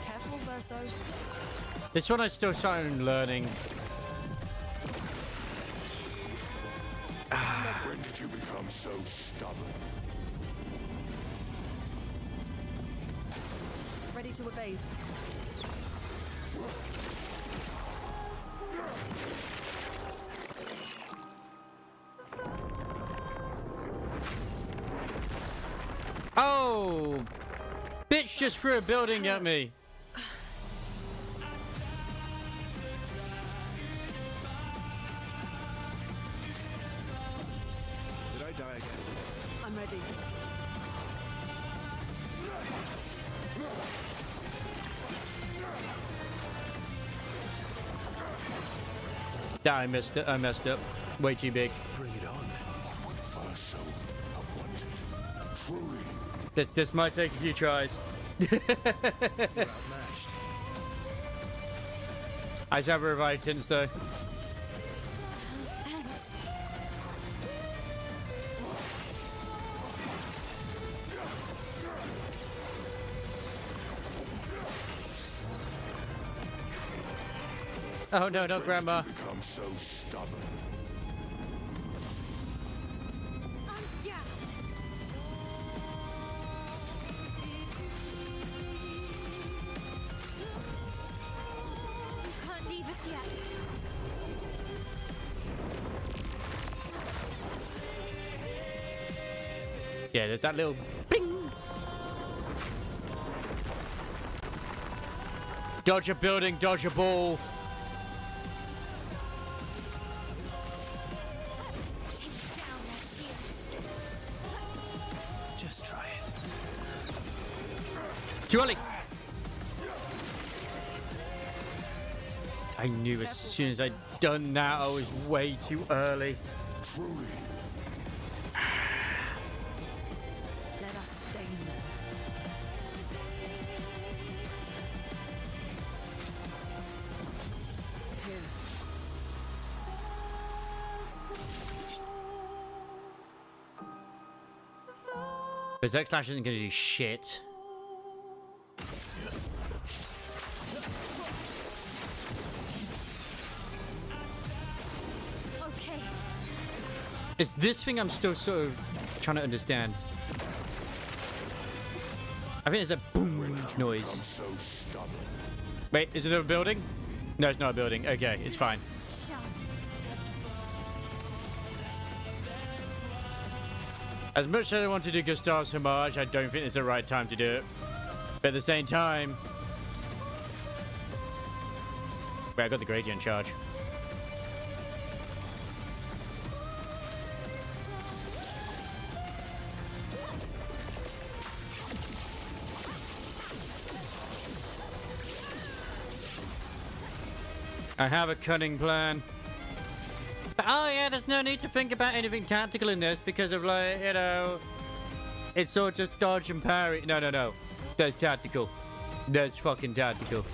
G: Careful, Verso.
A: This one I still started learning.
C: When did you become so stubborn?
K: Ready to evade.
A: Oh! Bitch just threw a building at me.
B: Did I die again?
K: I'm ready.
A: Yeah, I missed it. I messed up. Way too big.
B: Bring it on.
C: What would Verso have wanted? Truly.
A: This might take a few tries.
B: We're outmatched.
A: I just have a revived tints though.
E: Thanks.
A: Oh no, not Grandma.
B: Become so stubborn.
E: Can't leave us yet.
A: Yeah, there's that little bing. Dodge a building, dodge a ball.
E: Take down their shields.
B: Just try it.
A: Too early. I knew as soon as I'd done that, I was way too early.
B: Truly.
J: Let us stay there. Here.
A: Berserk Slash isn't gonna do shit.
E: Okay.
A: It's this thing I'm still sort of trying to understand. I think it's the boom noise.
B: So stubborn.
A: Wait, is it a building? No, it's not a building. Okay, it's fine.
E: Sharp.
A: As much as I want to do Gustav's homage, I don't think it's the right time to do it. But at the same time... Wait, I got the gradient charge. I have a cunning plan. But, oh yeah, there's no need to think about anything tactical in this because of like, you know, it's all just dodge and parry. No, no, no. That's tactical. That's fucking tactical.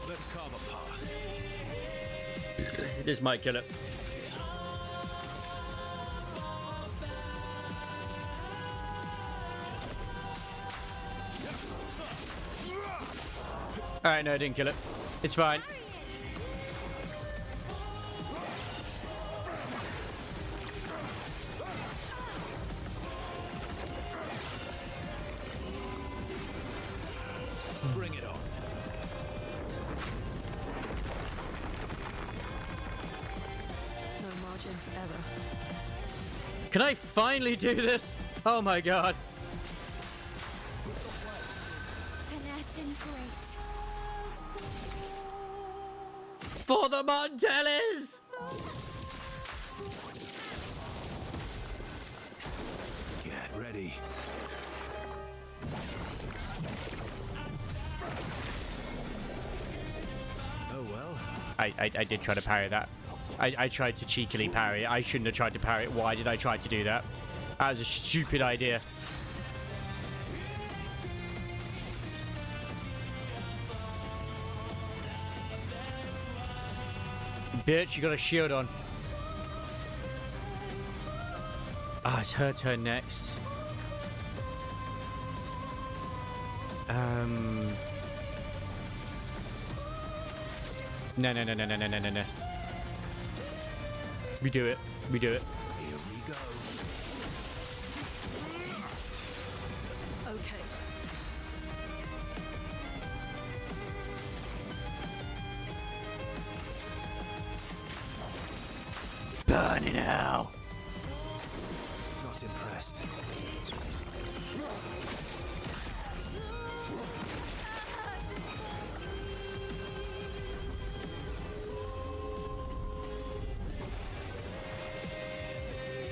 B: Let's carve a path.
A: This might kill it. Alright, no, I didn't kill it. It's fine.
B: Bring it on.
K: No margin for error.
A: Can I finally do this? Oh my god.
E: Finesse and grace.
A: For the Montellas!
B: Get ready. Oh well.
A: I did try to parry that. I tried to cheekily parry it. I shouldn't have tried to parry it. Why did I try to do that? That was a stupid idea. Bitch, you got a shield on. Ah, it's her turn next. No, no, no, no, no, no, no, no, no. We do it. We do it.
B: Here we go.
K: Okay.
A: Burn it out.
B: Not impressed.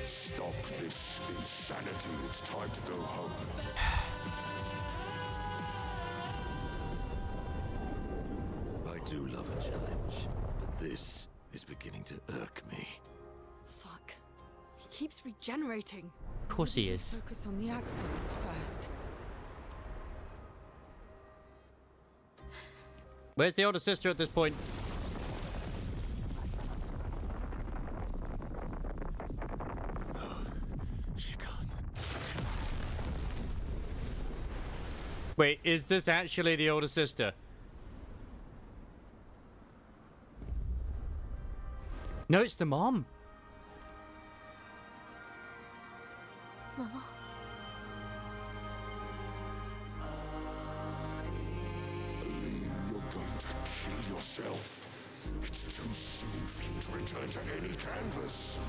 C: Stop this insanity. It's time to go home.
F: I do love a challenge, but this is beginning to irk me.
K: Fuck. He keeps regenerating.
A: Of course he is.
J: Focus on the axons first.
A: Where's the older sister at this point?
B: She can't.
A: Wait, is this actually the older sister? No, it's the mom.
E: Mama.
C: You're going to kill yourself. It's too soon for you to return to any canvas.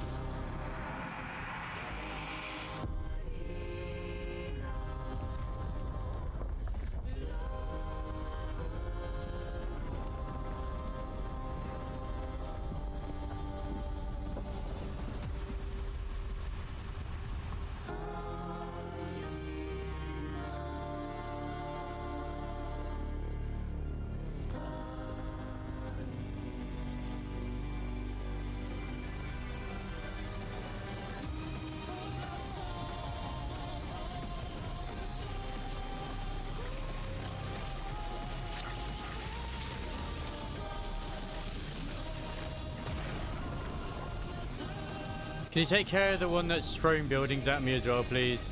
A: Can you take care of the one that's throwing buildings at me as well, please?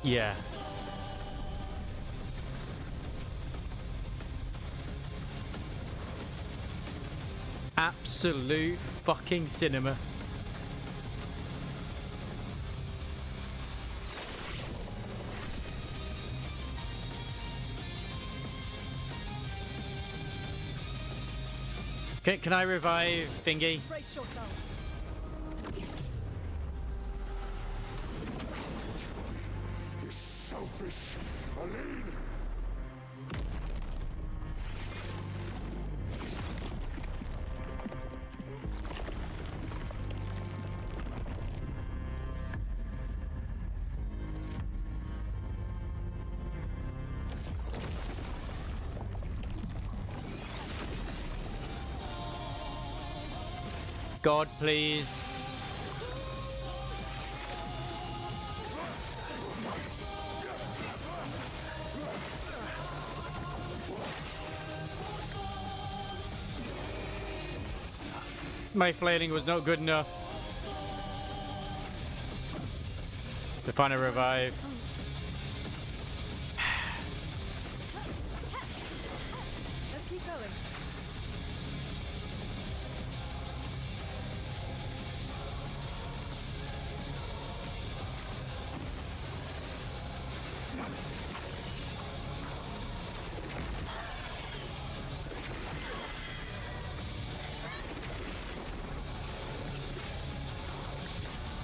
A: Yeah. Absolute fucking cinema. Can I revive Thingy?
K: Brace yourselves.
C: Selfish, Aline.
A: God, please. My flailing was not good enough to find a revive.
K: Let's keep going.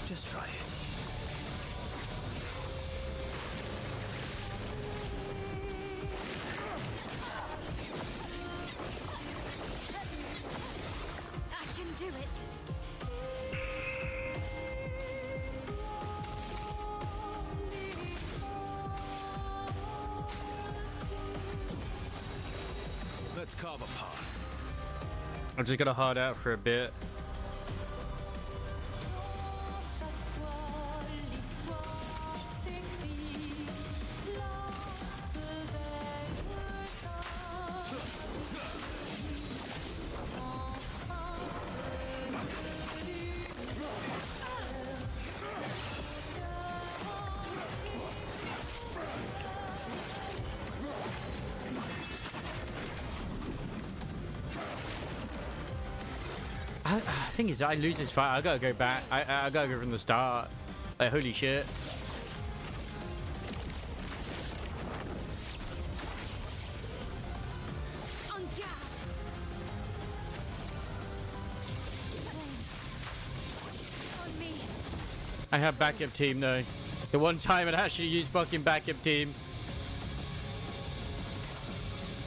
B: Just try it.
E: I can do it.
B: Let's carve a path.
A: I'm just gonna hard out for a bit. Thing is, I lose this fight. I gotta go back. I gotta go from the start. Like, holy shit. I have backup team though. The one time I'd actually use fucking backup team.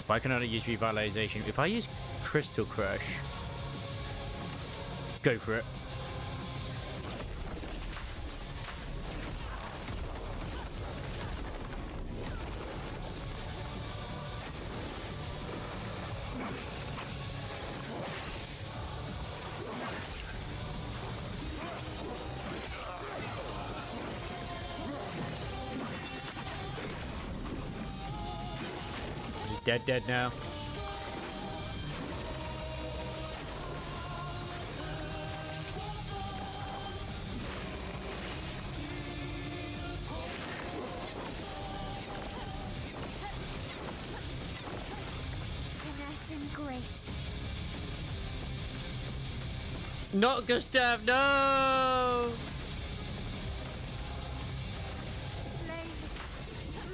A: Why can I not use revitalization? If I use Crystal Crush, go for it. He's dead now.
E: grace.
A: Not Gustav, no!
E: Flames,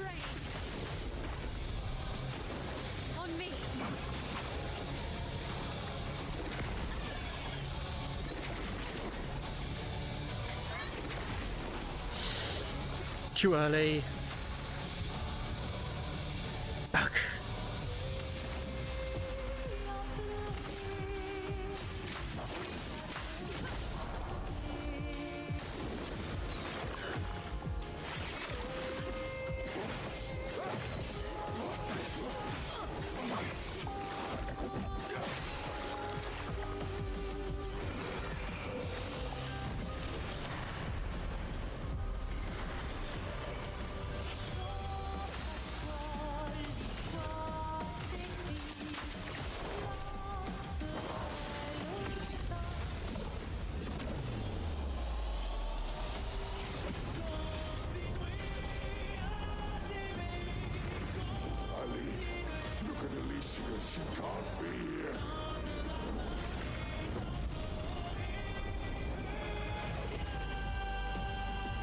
E: rain. On me.
A: Too early. Back.
C: She can't be here.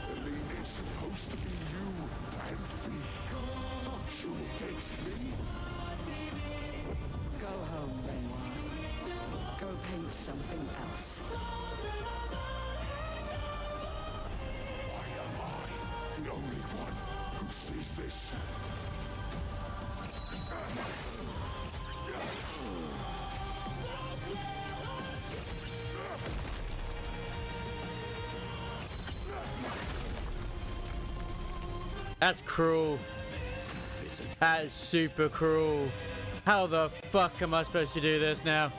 C: Eileen, it's supposed to be you and me. Not you against me.
G: Go home, Renoir. Go paint something else.
C: Why am I the only one who sees this?
A: That's cruel. That is super cruel. How the fuck am I supposed to do this now?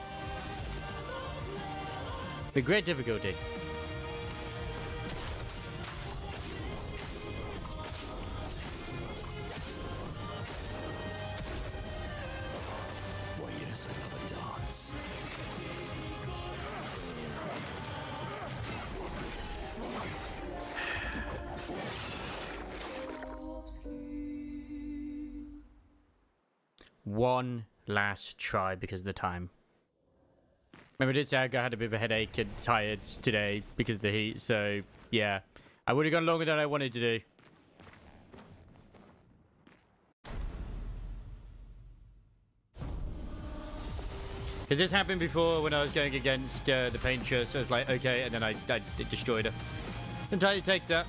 A: With great difficulty.
F: Why, yes, I love a dance.
A: One last try because of the time. Remember, I did say I had a bit of a headache and tired today because of the heat, so yeah. I would have gone longer than I wanted to do. Because this happened before when I was going against the painter, so I was like, okay, and then I destroyed her. Sometimes it takes that.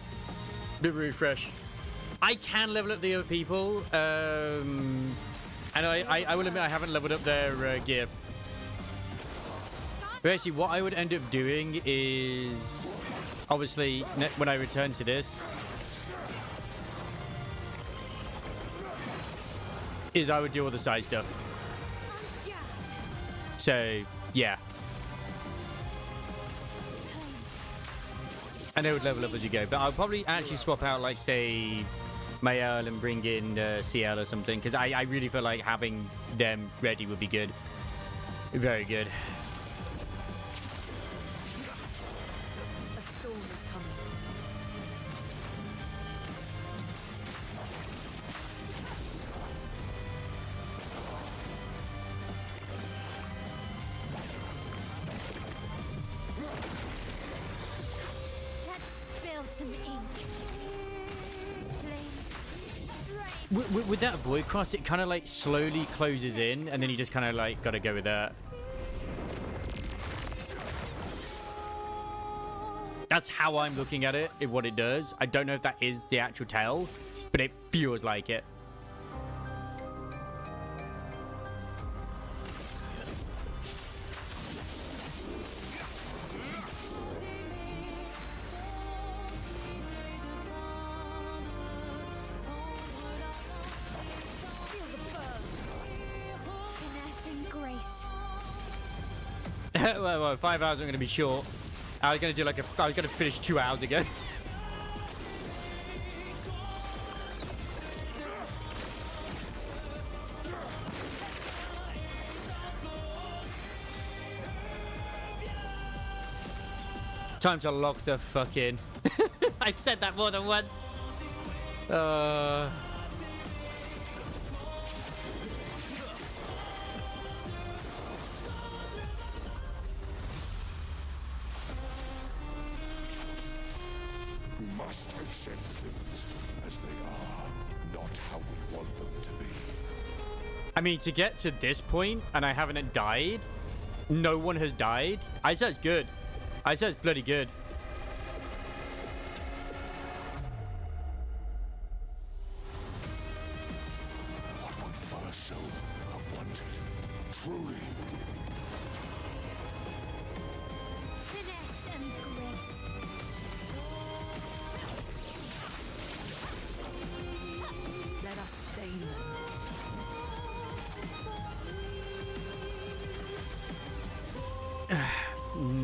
A: Bit of refresh. I can level up the other people, and I will admit I haven't leveled up their gear. But actually, what I would end up doing is, obviously, when I return to this, is I would do all the side stuff. So, yeah. And they would level up as you go. But I'll probably actually swap out, like, say, Mael and bring in CL or something. Because I really feel like having them ready would be good. Very good.
K: A storm is coming.
E: Let's spill some ink. Flames, rain.
A: With that void cross, it kind of like slowly closes in, and then you just kind of like gotta go with that. That's how I'm looking at it, what it does. I don't know if that is the actual tell, but it feels like it.
E: Feel the burn. Finesse and grace.
A: well, 5 hours are going to be short. I was going to do like I was going to finish 2 hours ago. Time to lock the fuck in. I've said that more than once.
I: We must accept things as they are, not how we want them to be.
A: I mean, to get to this point and I haven't died, no one has died. I say it's good. I say it's bloody good.
I: What would Verso have wanted? Truly.
E: Finesse and grace.
K: Let us stain them.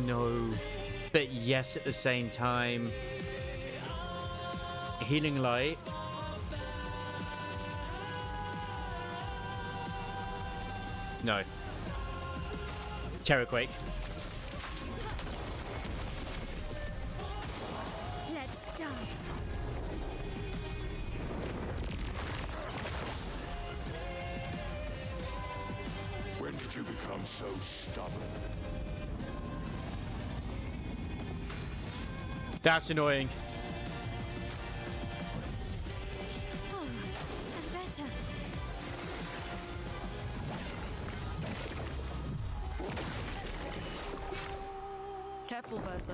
A: No. But yes, at the same time. Healing light. No. Terrorquake.
E: Let's dance.
I: When did you become so stubborn?
A: That's annoying.
E: Oh, I'm better.
K: Careful, Verso.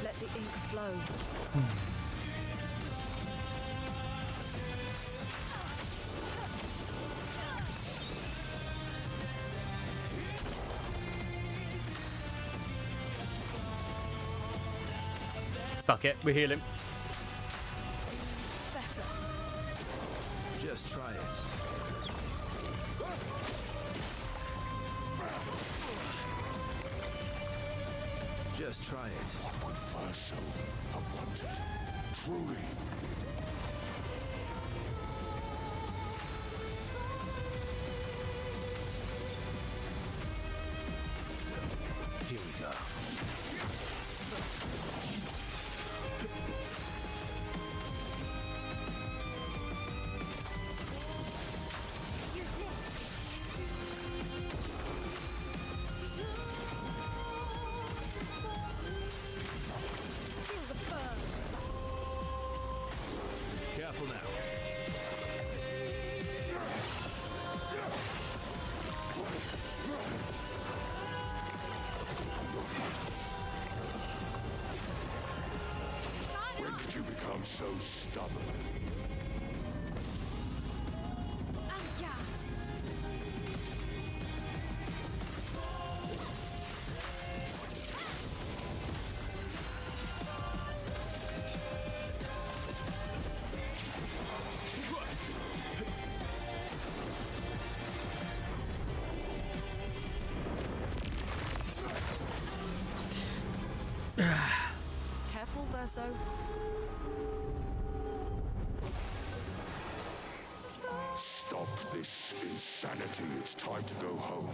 K: Let the ink flow.
A: Fuck it, we heal him.
K: Better.
B: Just try it. Just try it.
I: What would Verso have wanted? Truly.
B: Here we go. Careful now.
I: When did you become so stubborn?
K: Careful, Verso.
I: Stop this insanity. It's time to go home.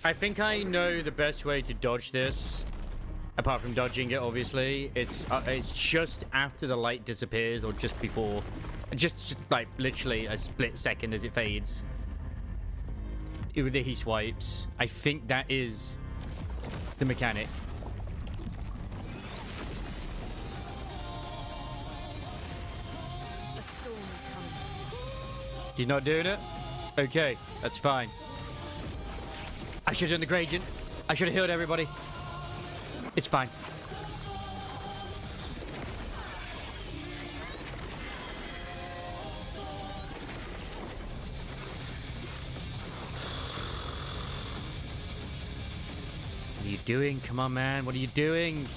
A: I think I know the best way to dodge this. Apart from dodging it, obviously. It's just after the light disappears or just before. Just like literally a split second as it fades. With the he swipes. I think that is the mechanic.
K: A storm is coming.
A: He's not doing it? Okay, that's fine. I should have done the gradient. I should have healed everybody. It's fine. What are you doing? Come on, man. What are you doing?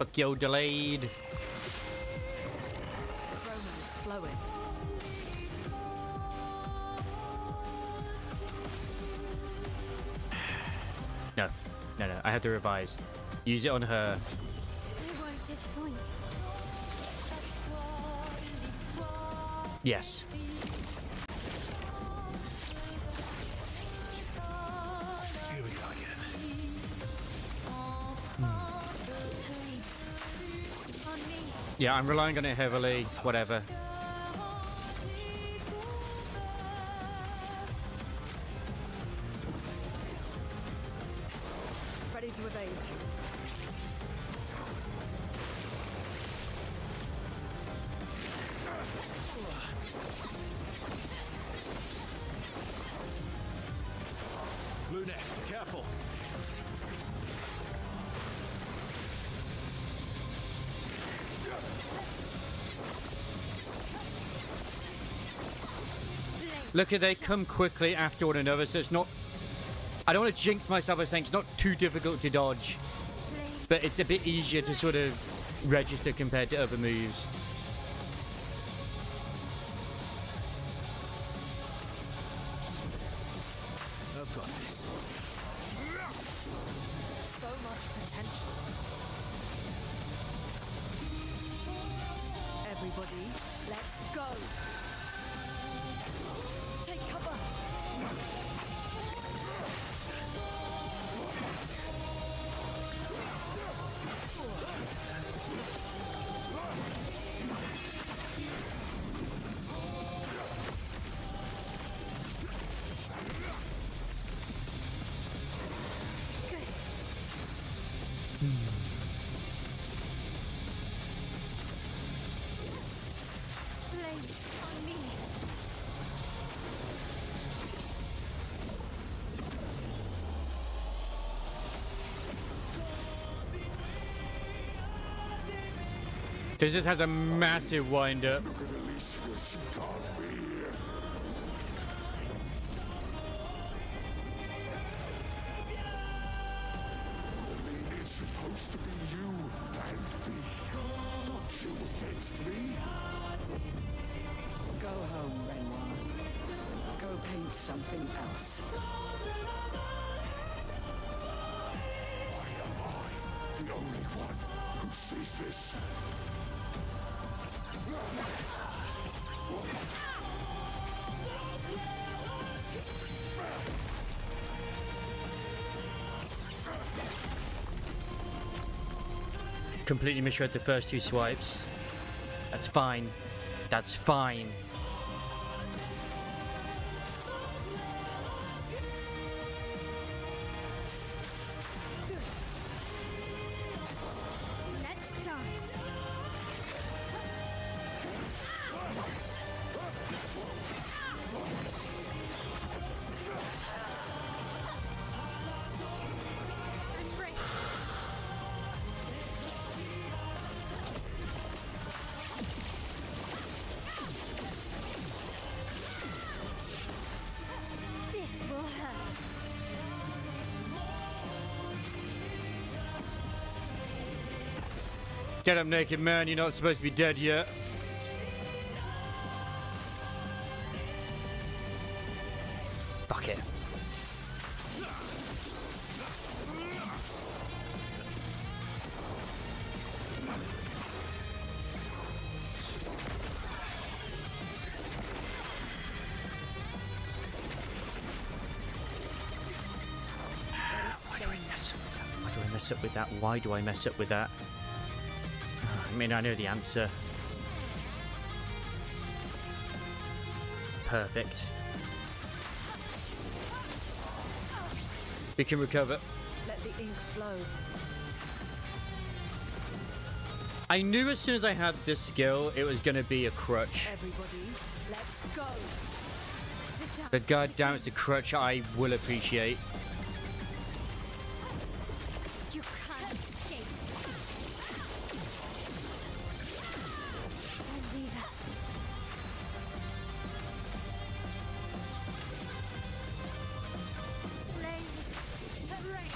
A: Fuck yo, delayed.
K: Romance flowing.
A: No, no, no. I have to revise. Use it on her.
E: We won't disappoint.
A: Yes.
B: Here we go again.
E: On me.
A: Yeah, I'm relying on it heavily. Whatever.
K: Ready to evade.
B: Luna, careful.
A: Look, they come quickly after one another, so it's not... I don't want to jinx myself by saying it's not too difficult to dodge, but it's a bit easier to sort of register compared to other moves.
B: I've got this.
K: So much potential. Everybody, let's go. Take cover.
E: Flames on me.
A: This just has a massive wind up.
C: Look at Alicia, she can't be here. Aline, it's supposed to be you and me, not you against me.
J: Go home, Renoir. Go paint something else.
C: Why am I the only one who sees this?
A: Completely misread the first two swipes. That's fine. That's fine.
E: Let's dance. I'm free. This will hurt.
A: Get up, naked man. You're not supposed to be dead yet. Fuck it. Why do I mess up with that? Why do I mess up with that? Why do I mess up with that? I mean, I know the answer. Perfect. We can recover.
K: Let the ink flow.
A: I knew as soon as I had this skill, it was going to be a crutch.
K: Everybody, let's go.
A: But goddamn, it's a crutch I will appreciate.
E: You can't escape. Don't leave us. Flames that rain.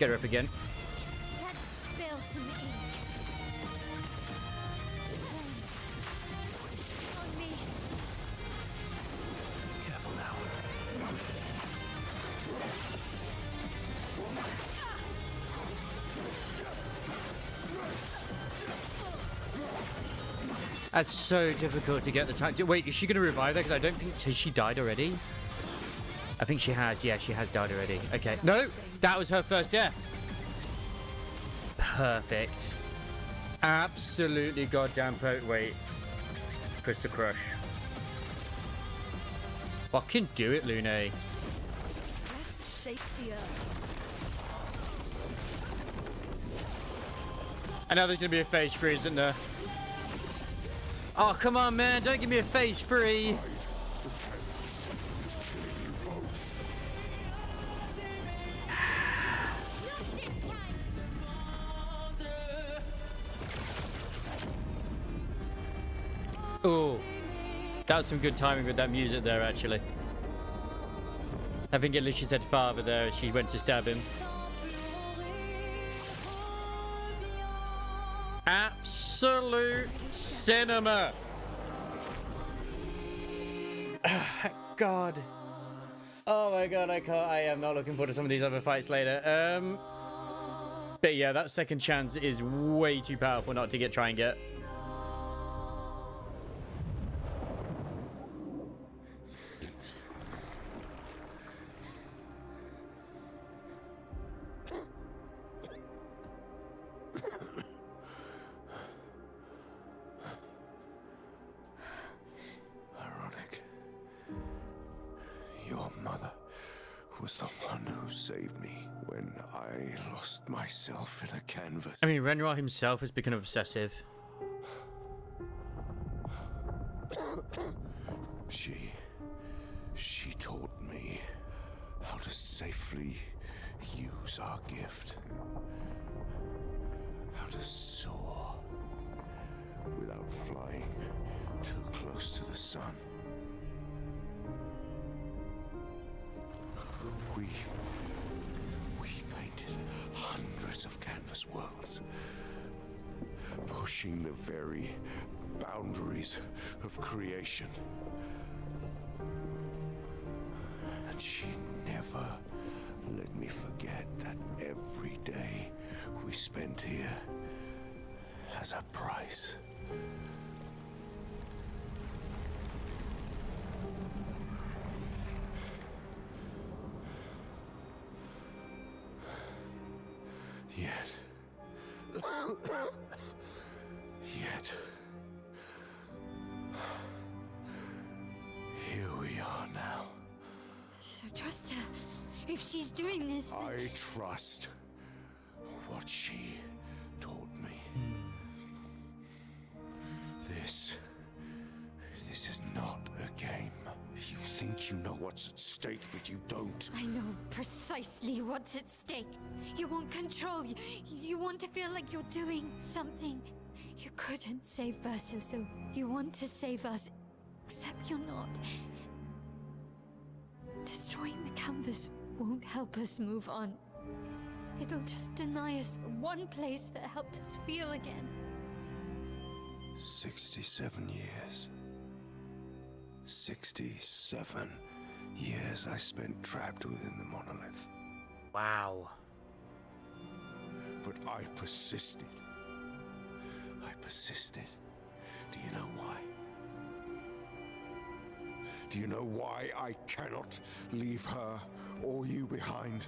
A: Get her up again.
E: Let's spill some ink. Thanks. On me.
B: Careful now.
A: That's so difficult to get the time. Wait, is she going to revive her? Because I don't think... Has she died already? I think she has. Yeah, she has died already. Okay. No! That was her first death. Perfect. Absolutely goddamn perfect. Wait. Crystal Crush. Fucking do it, Lune.
K: Let's shake the earth.
A: I know there's going to be a phase 3, isn't there? Oh, come on, man. Don't give me a phase 3. Oh, that was some good timing with that music there, actually. I think at least she said father there as she went to stab him. Absolute cinema. God. Oh my god, I am not looking forward to some of these other fights later. But yeah, that second chance is way too powerful not to try and get.
I: Ironic. Your mother was the one who saved me when I lost myself in a canvas.
A: I mean, Renoir himself has become obsessive.
I: She taught me how to safely use our gift. How to soar without flying too close to the sun. We painted hundreds of canvas worlds, pushing the very boundaries of creation. And she never let me forget that every day we spent here has a price. Yet, here we are now.
E: So trust her. If she's doing this, then...
I: I trust what she taught me. This is not a game. You think you know what's at stake, but you don't.
E: I know precisely what's at stake. You want control. You want to feel like you're doing something. You couldn't save Verso, so you want to save us. Except you're not. Destroying the canvas won't help us move on. It'll just deny us the one place that helped us feel again.
I: 67 years. 67 years I spent trapped within the monolith.
A: Wow.
I: But I persisted. Do you know why? Do you know why I cannot leave her or you behind?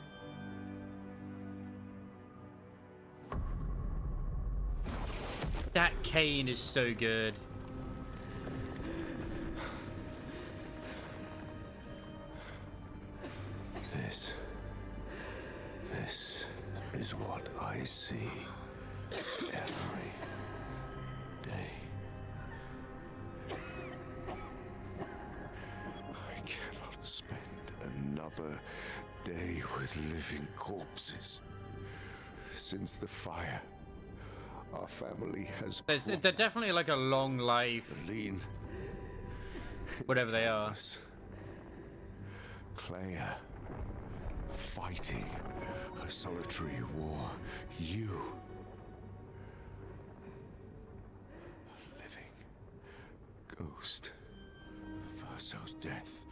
A: That cane is so good.
I: This is what I see every day. I cannot spend another day with living corpses. Since the fire, our family has...
A: They're definitely like a long life.
I: Lean.
A: Whatever they are.
I: Clea. fighting a solitary war. You. A living ghost. Verso's death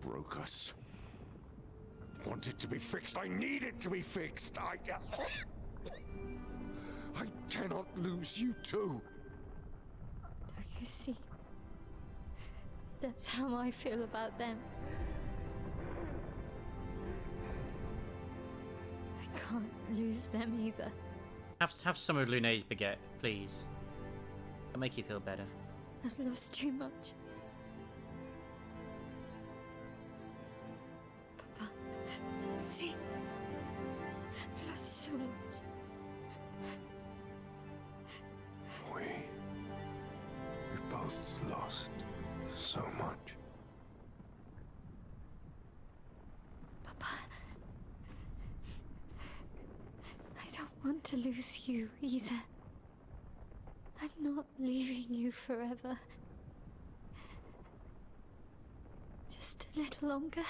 I: broke us. Want it to be fixed. I need it to be fixed. I cannot lose you too.
E: Don't you see? That's how I feel about them. I can't lose them either.
A: Have some of Lune's baguette, please. It'll make you feel better.
E: I've lost too much. Papa, see? I've lost so much.
I: We both lost so much.
E: Papa, I don't want to lose you either. I'm not leaving you forever. Just a little longer.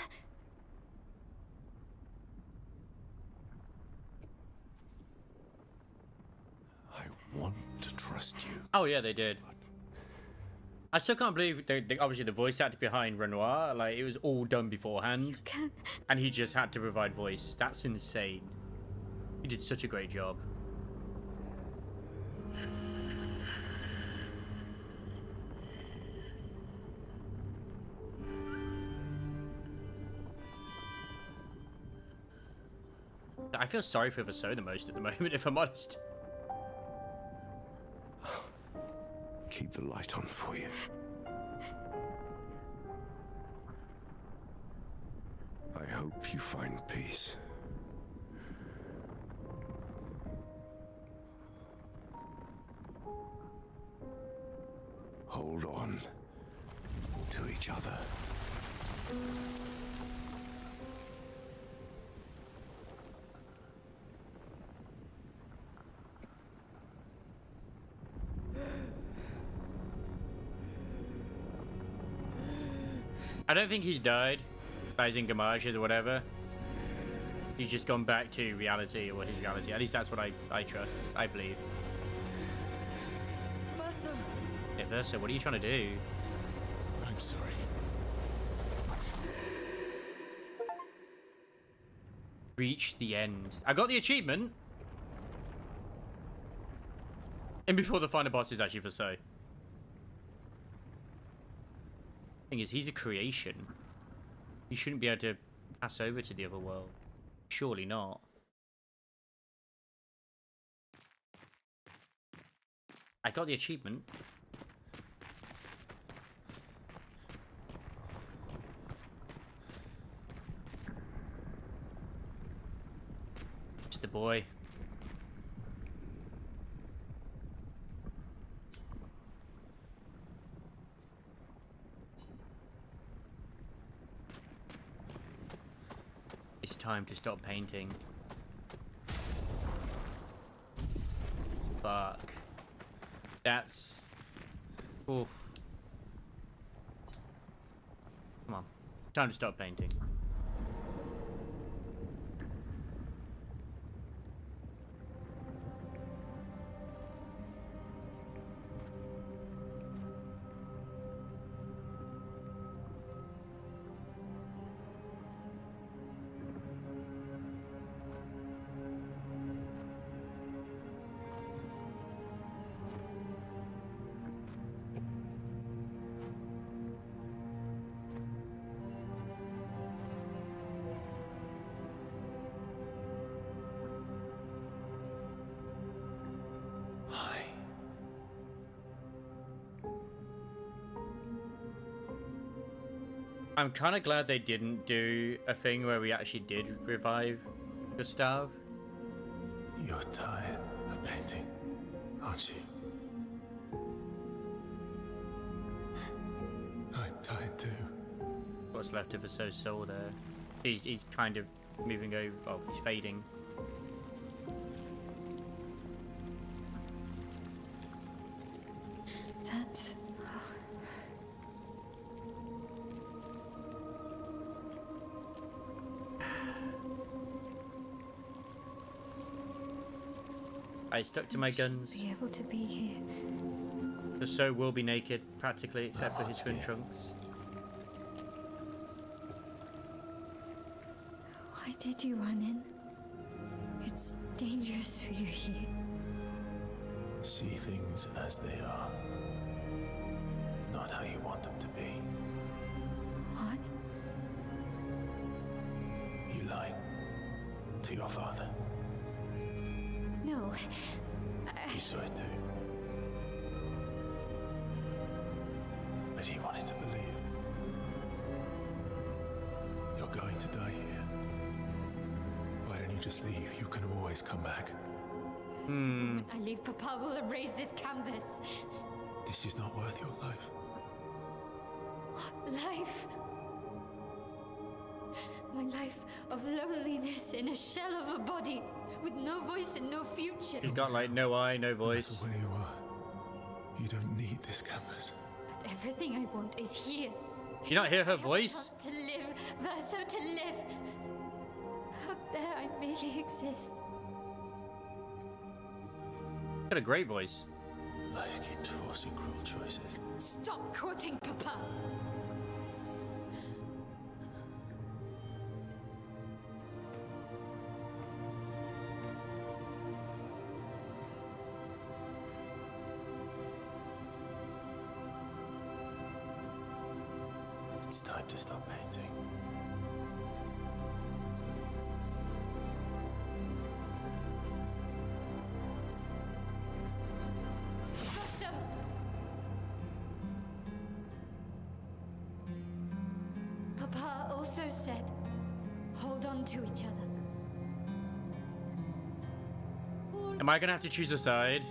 I: I want to trust you.
A: Oh yeah, they did. I still can't believe obviously the voice actor behind Renoir, like it was all done beforehand, and he just had to provide voice. That's insane. He did such a great job. I feel sorry for Verso the most at the moment, if I'm honest.
I: Keep the light on for you. I hope you find peace. Hold on to each other.
A: I don't think he's died, as in Gamages or whatever. He's just gone back to reality, or his reality. At least that's what I trust. I believe.
K: Verso!
A: Yeah, Verso, what are you trying to do?
B: I'm sorry.
A: Reach the end. I got the achievement. And before the final boss is actually Verso. Thing is, he's a creation. You shouldn't be able to pass over to the other world. Surely not. I got the achievement. Just the boy. It's time to stop painting. Fuck. That's... Oof. Come on. Time to stop painting. I'm kind of glad they didn't do a thing where we actually did revive Gustave.
B: You're tired of painting, aren't you? I'm tired too.
A: What's left of Verso's soul there? He's kind of moving over. Oh, he's fading.
E: That's...
A: I stuck to my guns.
E: Be able to be here.
A: The So will be naked, practically, except for his twin trunks.
E: Why did you run in? It's dangerous for you here.
B: See things as they are, not how you want them to be.
E: What?
B: You lied to your father.
E: No.
B: You saw it too. But he wanted to believe. You're going to die here. Why don't you just leave? You can always come back.
E: I leave, Papa will erase this canvas.
B: This is not worth your life.
E: What life? My life of loneliness in a shell of a body, with no voice and no future.
A: He's got like no eye, no voice.
B: No matter where you are, you don't need this canvas.
E: But everything I want is here.
A: You not hear her
E: I have a
A: voice?
E: chance to live, Verso to live. Out there I merely exist.
A: Got a great voice.
B: Life keeps forcing cruel choices.
E: Stop quoting Papa.
B: It's time to stop painting.
E: Verso. Papa also said, hold on to each other.
A: Am I gonna have to choose a side?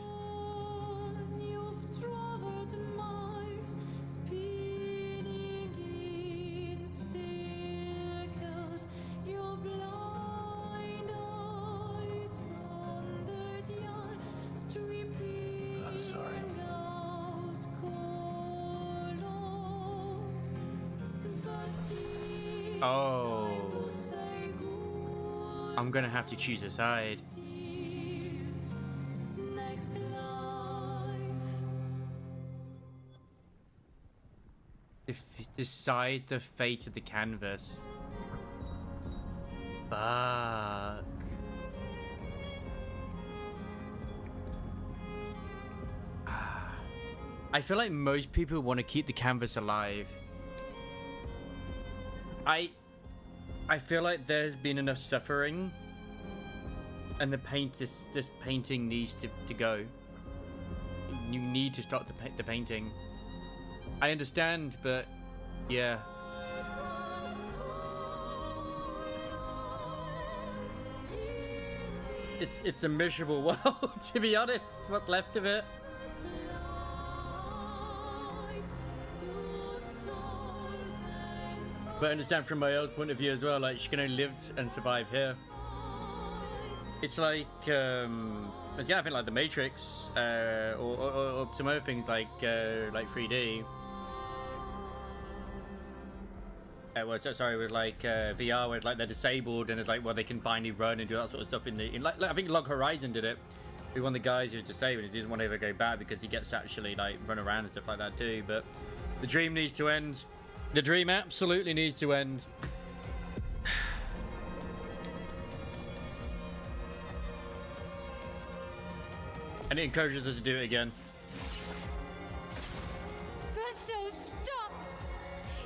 B: I'm sorry.
A: Oh. I'm gonna have to choose a side. Decide the fate of the canvas. Fuck. I feel like most people want to keep the canvas alive. I feel like there's been enough suffering, and this painting needs to go. You need to stop the painting. I understand, but yeah. It's a miserable world, to be honest. What's left of it. But I understand from my own point of view as well, like, she can only live and survive here. It's like, yeah, I think like The Matrix, or some other things like 3D. With like VR, where it's like they're disabled and it's like, well, they can finally run and do that sort of stuff in like I think Log Horizon did it. With one of the guys who's disabled, he doesn't want to ever go back because he gets to actually like run around and stuff like that too. But the dream needs to end. The dream absolutely needs to end. And it encourages us to do it again.
E: Verso, stop!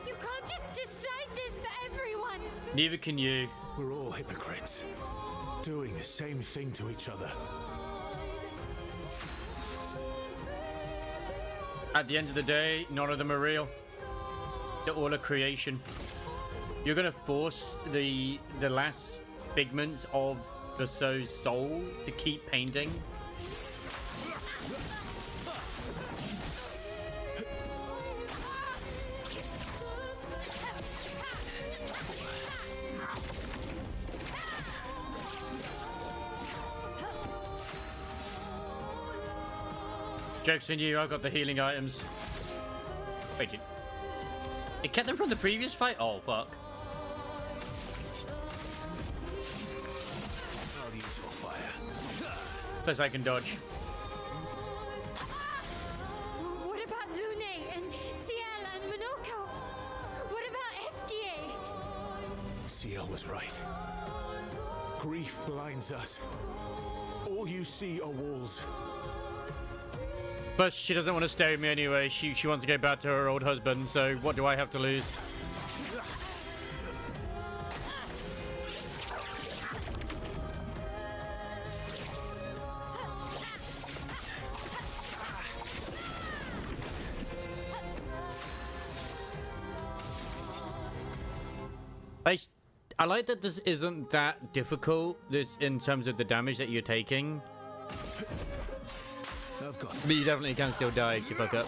E: You can't just decide this for everyone!
A: Neither can you.
B: We're all hypocrites, doing the same thing to each other.
A: At the end of the day, none of them are real. They're all a creation. You're gonna force the last figments of Verso's soul to keep painting. Joke's on you, I got the healing items. Wait, it kept them from the previous fight? Oh, fuck.
B: I'll use your fire.
A: Plus I can dodge.
E: What about Lune and Ciel and Monoko? What about Esquier?
B: Ciel was right. Grief blinds us. All you see are walls.
A: Plus, she doesn't want to stay with me anyway. She wants to go back to her old husband, so what do I have to lose? I like that this isn't that difficult, this in terms of the damage that you're taking. But you definitely can still die if you fuck up.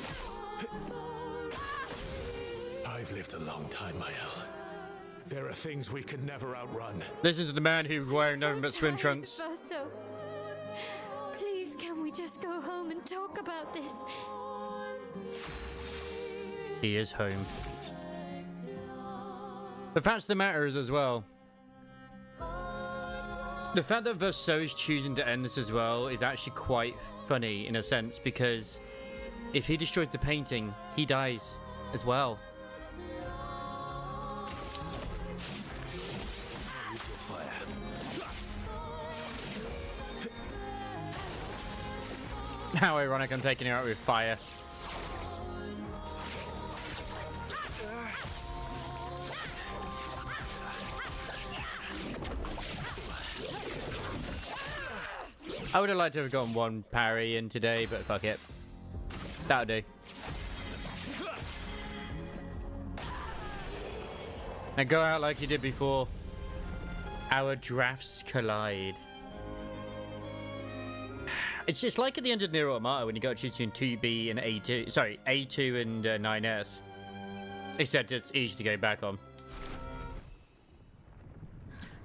B: I've lived a long time, Mael. There are things we can never outrun.
A: Listen to the man who's wearing nothing but swim trunks.
E: Verso. Please, can we just go home and talk about this?
A: He is home. The fact of the matter is as well, the fact that Verso is choosing to end this as well is actually quite funny in a sense, because if he destroys the painting, he dies as well. How ironic, I'm taking her out with fire. I would have liked to have gotten one parry in today, but fuck it. That'll do. Now go out like you did before. Our drafts collide. It's just like at the end of Nier Automata when you got to choose between 2B and A2. Sorry, A2 and 9S. Except it's easy to go back on.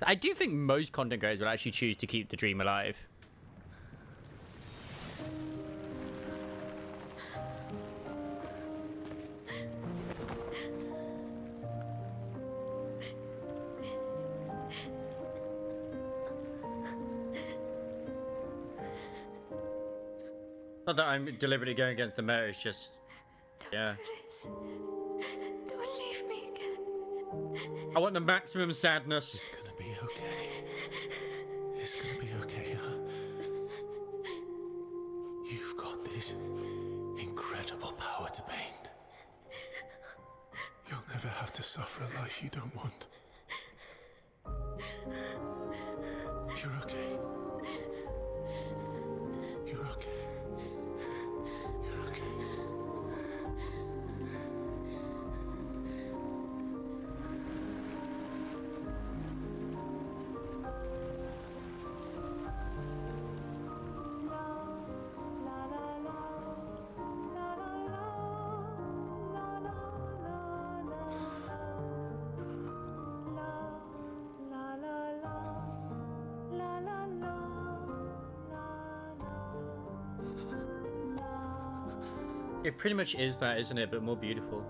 A: I do think most content creators will actually choose to keep the dream alive. Not that I'm deliberately going against the meta, it's just... yeah.
E: Don't leave me again.
A: I want the maximum sadness.
B: It's gonna be okay. It's gonna be okay, huh? You've got this incredible power to paint. You'll never have to suffer a life you don't want. You're okay. You're okay. You're okay.
A: It pretty much is that, isn't it? But more beautiful.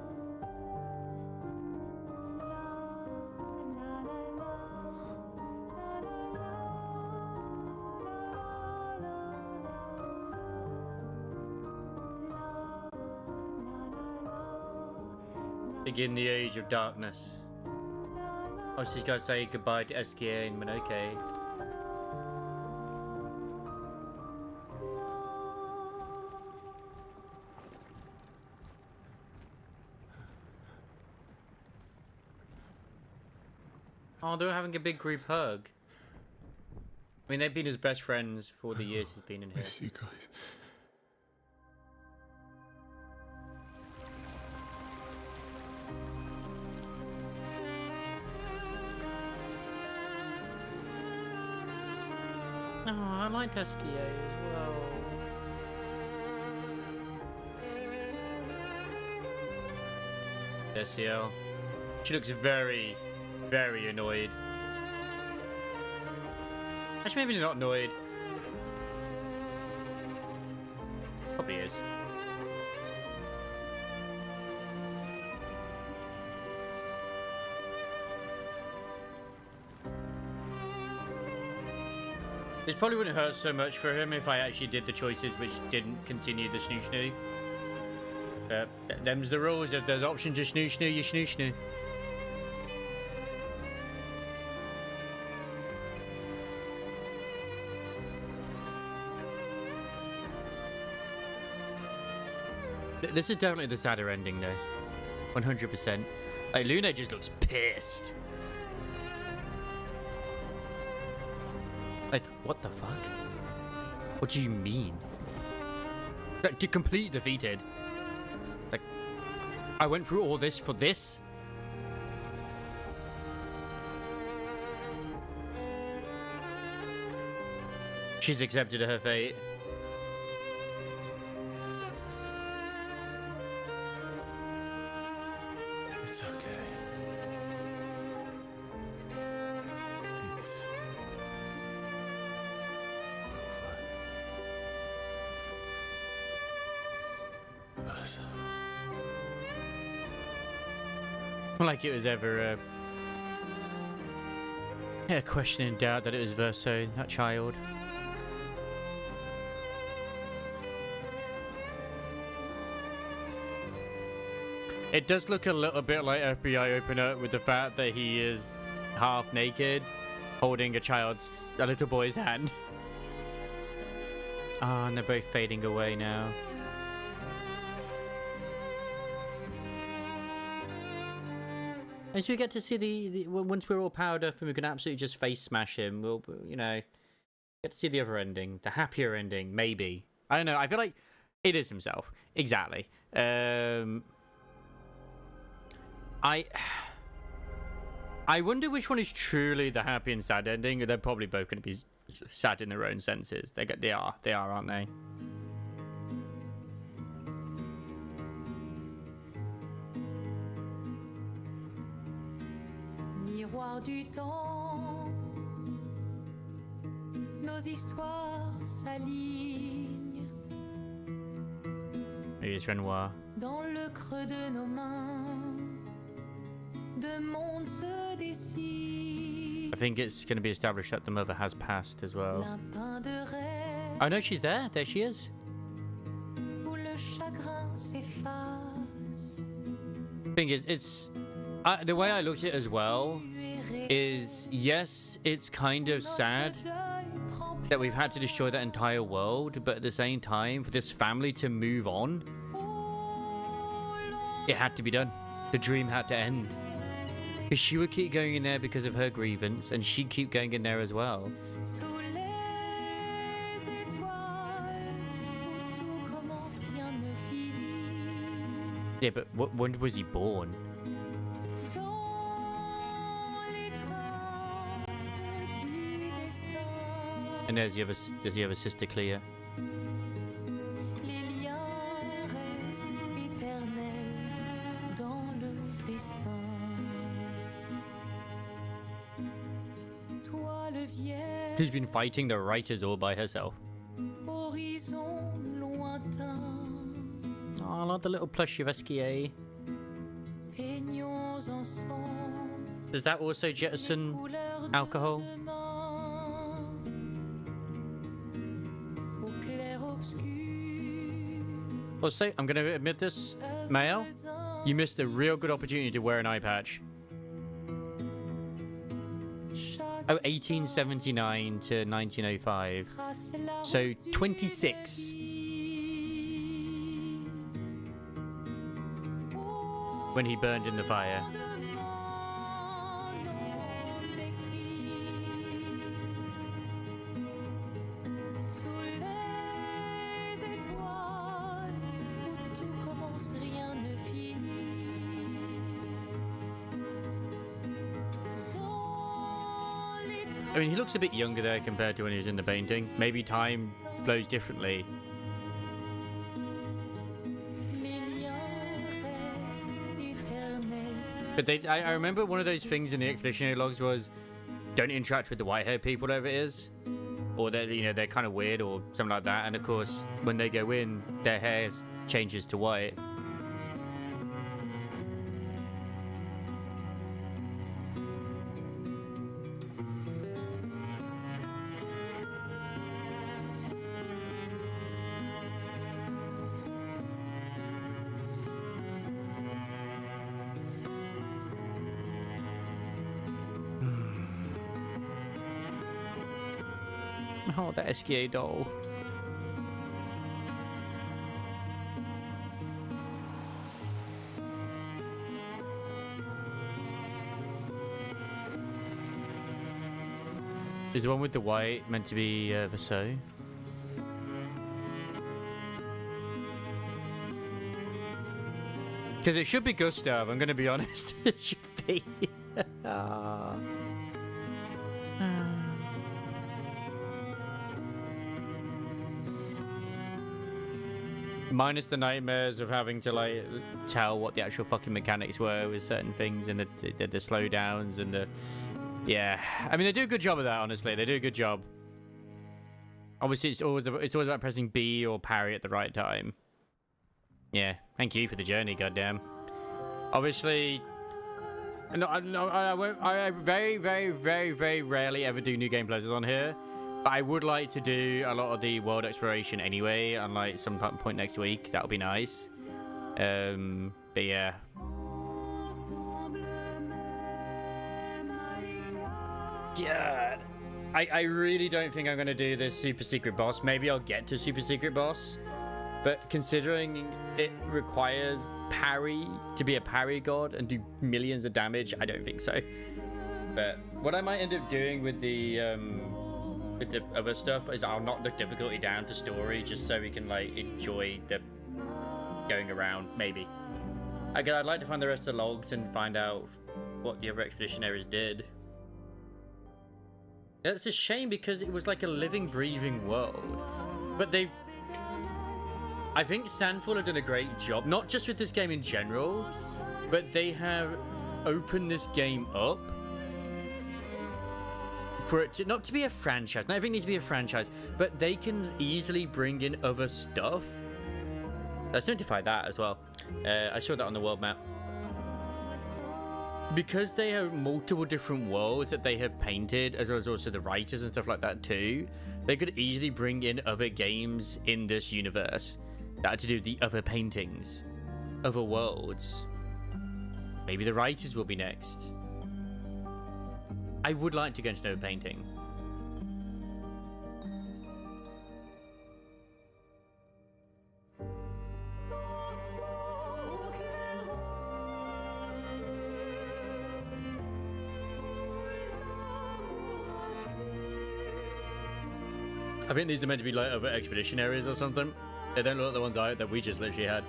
A: Begin the age of darkness. I was just gonna say goodbye to Esquier and Monoke. Oh, they're having a big group hug. I mean, they've been his best friends for all the years he's been in here.
B: Miss you guys.
A: Oh, I like Esquier as well. Ciel. She looks very, very annoyed. Actually, maybe not annoyed. Probably is. This probably wouldn't hurt so much for him if I actually did the choices which didn't continue the snoo. Them's the rules. If there's option to snoo, you snoo. This is definitely the sadder ending, though. 100%. Like, Luna just looks pissed. Like, what the fuck? What do you mean? Like, completely defeated. Like, I went through all this for this? She's accepted her fate.
B: It's okay. It's over. Versa.
A: Like it was ever a question in doubt that it was Verso, that child. It does look a little bit like FBI Open Up with the fact that he is half naked, holding a little boy's hand. Ah, and they're both fading away now. As we get to see once we're all powered up and we can absolutely just face smash him, we'll, you know, get to see the other ending, the happier ending, maybe. I don't know. I feel like it is himself. Exactly. I wonder which one is truly the happy and sad ending. They're probably both going to be sad in their own senses. They are, aren't they?
M: Miroir du temps, nos histoires s'alignent.
A: Here's Renoir.
M: Dans le creux de nos mains, deux mondes se dessinent.
A: I think it's going to be established that the mother has passed as well.
M: Lapin de rêve,
A: Oh no, she's there. There she is.
M: où le chagrin s'efface.
A: Thing is, it's the way I looked at it as well is, yes, it's kind of sad that we've had to destroy that entire world, but at the same time, for this family to move on, it had to be done. The dream had to end. Because she would keep going in there because of her grievance, and she'd keep going in there as well.
M: Sous les étoiles, où tout commence, rien ne finit.
A: Yeah, but when was he born?
M: Dans l'étreinte du destin,
A: And there's the other sister, Clea.
M: les liens restent éternels dans le dessin. Toi le vierge,
A: Who's been fighting the writers all by herself.
M: horizon lointain,
A: Oh, I like the little plushie of SKA.
M: peignons ensemble.
A: Does that also jettison
M: Couleurs
A: alcohol?
M: de demain, au clair obscur,
A: Also, I'm going to admit this, Mael, you missed a real good opportunity to wear an eye patch. Oh, 1879 to 1905. So 26. When he burned in the fire.
M: sous les étoiles, où tout commence, rien ne finit. Dans les
A: I mean, he looks a bit younger there compared to when he was in the painting. Maybe time flows differently.
M: les liens restent éternels.
A: But I remember one of those things in the expeditionary logs was, don't interact with the white-haired people, whatever it is. Or they're kind of weird or something like that. And of course, when they go in, their hair changes to white. Oh, that SKA doll. Is the one with the white meant to be Vaso? Because it should be Gustav, I'm going to be honest. It should be. Minus the nightmares of having to like tell what the actual fucking mechanics were with certain things and the slowdowns and the... Yeah, I mean, they do a good job of that, honestly. They do a good job. Obviously, it's always about pressing B or parry at the right time. Yeah, thank you for the journey, goddamn. Obviously, I very, very, very, very rarely ever do new game plays on here. But I would like to do a lot of the world exploration anyway, on like some point next week. That would be nice. But yeah. God, I really don't think I'm going to do this super secret boss. Maybe I'll get to super secret boss. But considering it requires parry to be a parry god and do millions of damage, I don't think so. But what I might end up doing with the other stuff is I'll knock the difficulty down to story just so we can like enjoy the going around, maybe. Again, I'd like to find the rest of the logs and find out what the other expeditionaries did. It's a shame because it was like a living, breathing world. But I think Sandfall have done a great job, not just with this game in general, but they have opened this game up for it to, not to be a franchise. Not everything needs to be a franchise, but they can easily bring in other stuff. Let's notify that as well. I saw that on the world map. Because they have multiple different worlds that they have painted, as well as also the writers and stuff like that too, they could easily bring in other games in this universe that had to do with the other paintings, other worlds. Maybe the writers will be next. I would like to go into another painting. I think these are meant to be like other expedition areas or something. They don't look like the ones that we just literally had.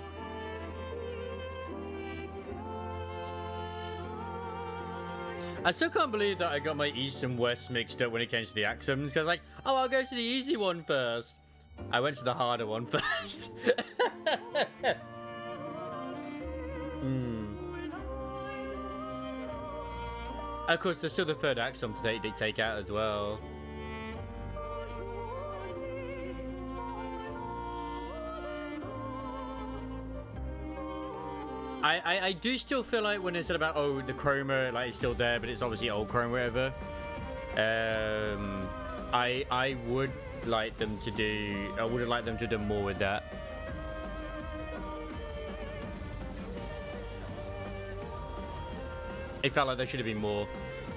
A: I still can't believe that I got my east and west mixed up when it came to the Axums. Because I was like, oh, I'll go to the easy one first. I went to the harder one first. Of course, there's still the third Axum to take out as well. I do still feel like when they said about, oh, the chroma, like, it's still there, but it's obviously old chroma, whatever. I would like them to do, I would have liked them to do more with that. It felt like there should have been more.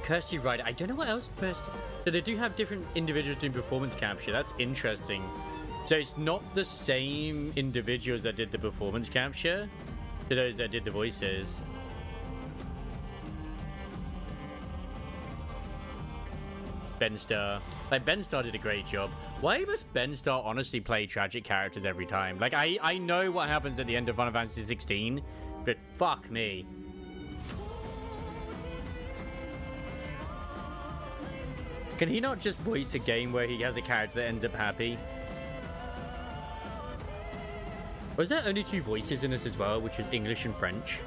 A: Kirsty Ryder, I don't know what else. So they do have different individuals doing performance capture. That's interesting. So it's not the same individuals that did the performance capture to those that did the voices. Ben Starr. Like, Ben Starr did a great job. Why must Ben Starr honestly play tragic characters every time? Like, I know what happens at the end of Final Fantasy 16, but fuck me. Can he not just voice a game where he has a character that ends up happy? Was there only 2 voices in this as well, which was English and French?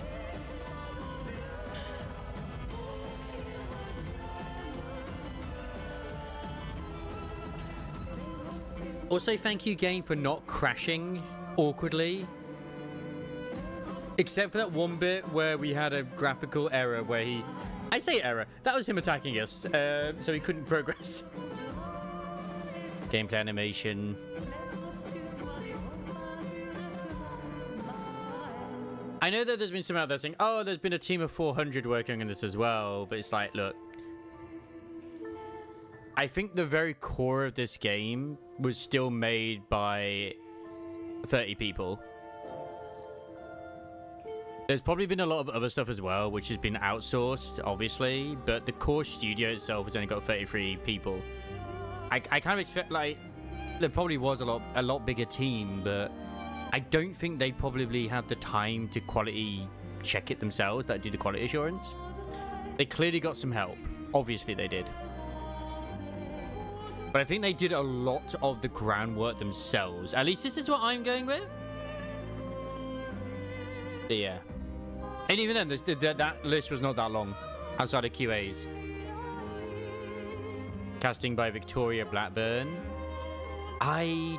A: Also, thank you, game, for not crashing awkwardly. Except for that one bit where we had a graphical error where he... I say error. That was him attacking us, so he couldn't progress. Gameplay animation. I know that there's been some out there saying, oh, there's been a team of 400 working on this as well, but it's like, look. I think the very core of this game was still made by 30 people. There's probably been a lot of other stuff as well, which has been outsourced, obviously, but the core studio itself has only got 33 people. I kind of expect, like, there probably was a lot bigger team, but I don't think they probably had the time to quality check it themselves, that do the quality assurance. They clearly got some help. Obviously they did. But I think they did a lot of the groundwork themselves. At least this is what I'm going with. But yeah. And even then, that list was not that long outside of QAs. Casting by Victoria Blackburn. I'm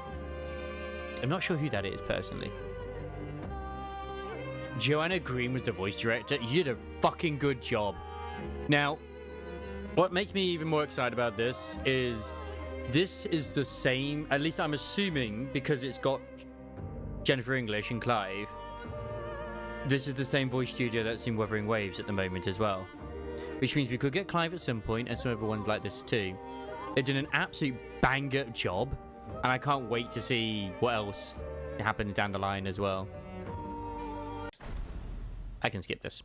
A: not sure who that is, personally. Joanna Green was the voice director. You did a fucking good job. Now, what makes me even more excited about this is the same, at least I'm assuming, because it's got Jennifer English and Clive. This is the same voice studio that's in Wuthering Waves at the moment as well. Which means we could get Clive at some point and some other ones like this too. They've done an absolute bang-up job. And I can't wait to see what else happens down the line as well. I can skip this.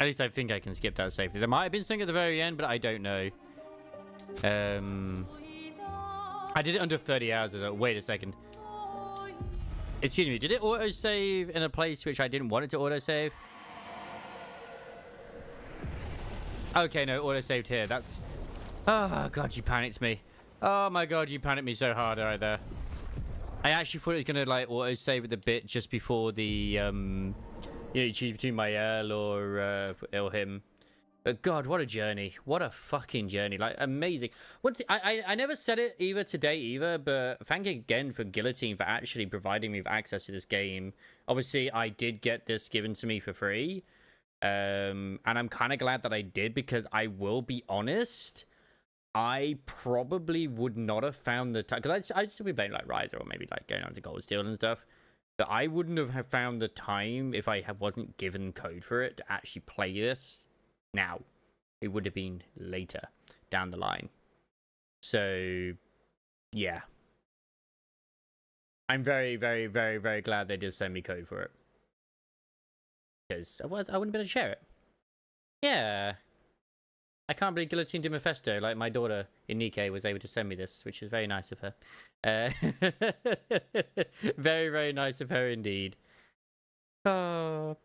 A: At least I think I can skip that safely. There might have been something at the very end, but I don't know. I did it under 30 hours. Wait a second. Excuse me, did it autosave in a place which I didn't want it to autosave? Okay, no, autosaved here. That's... Oh, God, you panicked me. Oh, my God, you panicked me so hard right there. I actually thought it was going to, like, autosave at the bit just before the, you know, you choose between Mael or him. But, God, what a journey. What a fucking journey. Like, amazing. I never said it either today either, but thank you again for Guillotine for actually providing me with access to this game. Obviously, I did get this given to me for free. And I'm kind of glad that I did, because I will be honest, I probably would not have found the time, because I'd still be playing like Rise or maybe like going on to Gold Steel and stuff, but I wouldn't have found the time if I wasn't given code for it to actually play this now. It would have been later down the line. So yeah, I'm very, very, very, very glad they did send me code for it. Because otherwise I wouldn't be able to share it. Yeah. I can't believe Guillotine did Mephisto. Like, my daughter, Inike, was able to send me this, which is very nice of her. Very, very nice of her indeed. Oh.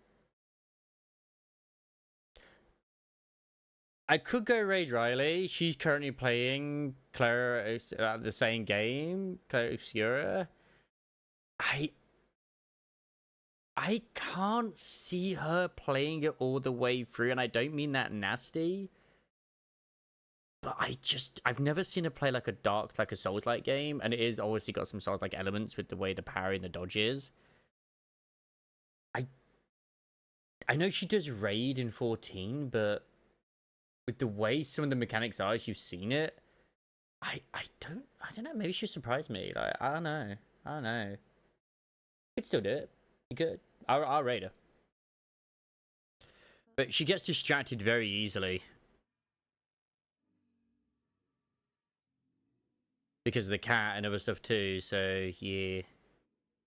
A: I could go Raid Riley. She's currently playing Claire, the same game, Claire Obscura. I can't see her playing it all the way through, and I don't mean that nasty. But I've never seen her play like a Souls-like game, and it is obviously got some Souls-like elements with the way the parry and the dodge is. I know she does Raid in 14, but with the way some of the mechanics are, as you've seen it, I don't know, maybe she'll surprise me. Like, I don't know. Could still do it. Good. I'll rate her. But she gets distracted very easily. Because of the cat and other stuff too, so yeah.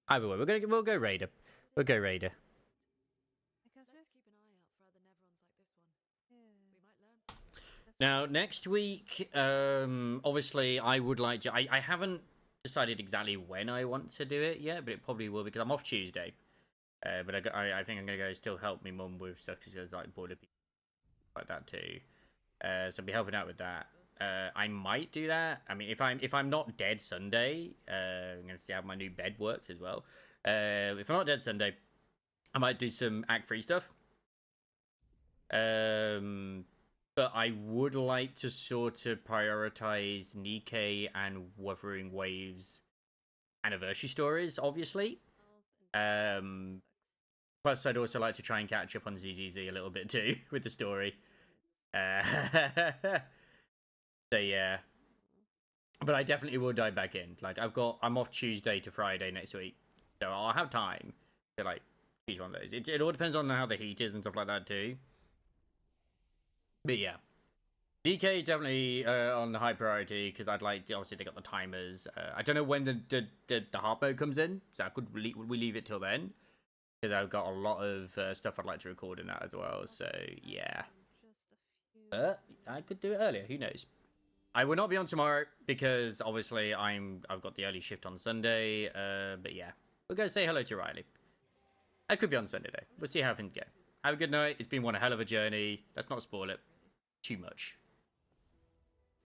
A: Either way, we'll go Raider. We'll go Raider. Now, next week, obviously I would like to... I haven't decided exactly when I want to do it yet, but it probably will, because I'm off Tuesday. But I think I'm gonna go still help my mum with stuff, because there's like boiler people like that too. So I'll be helping out with that. I might do that. I mean, if I'm not dead Sunday, I'm gonna see how my new bed works as well. If I'm not dead Sunday, I might do some Act 3 stuff. But I would like to sort of prioritize Nikke and Wuthering Waves anniversary stories, obviously. Plus, I'd also like to try and catch up on ZZZ a little bit too with the story. So yeah, but I definitely will dive back in. Like, I'm off Tuesday to Friday next week, so I'll have time to like each one of those. It all depends on how the heat is and stuff like that too. But yeah, DK is definitely on the high priority because I'd like to, obviously they got the timers. I don't know when the heart mode comes in, so we leave it till then because I've got a lot of stuff I'd like to record in that as well. So yeah, I could do it earlier. Who knows? I will not be on tomorrow because obviously I've got the early shift on Sunday. But yeah, we're gonna say hello to Riley. I could be on Sunday though. We'll see how things go. Have a good night. It's been one hell of a journey. Let's not spoil it too much.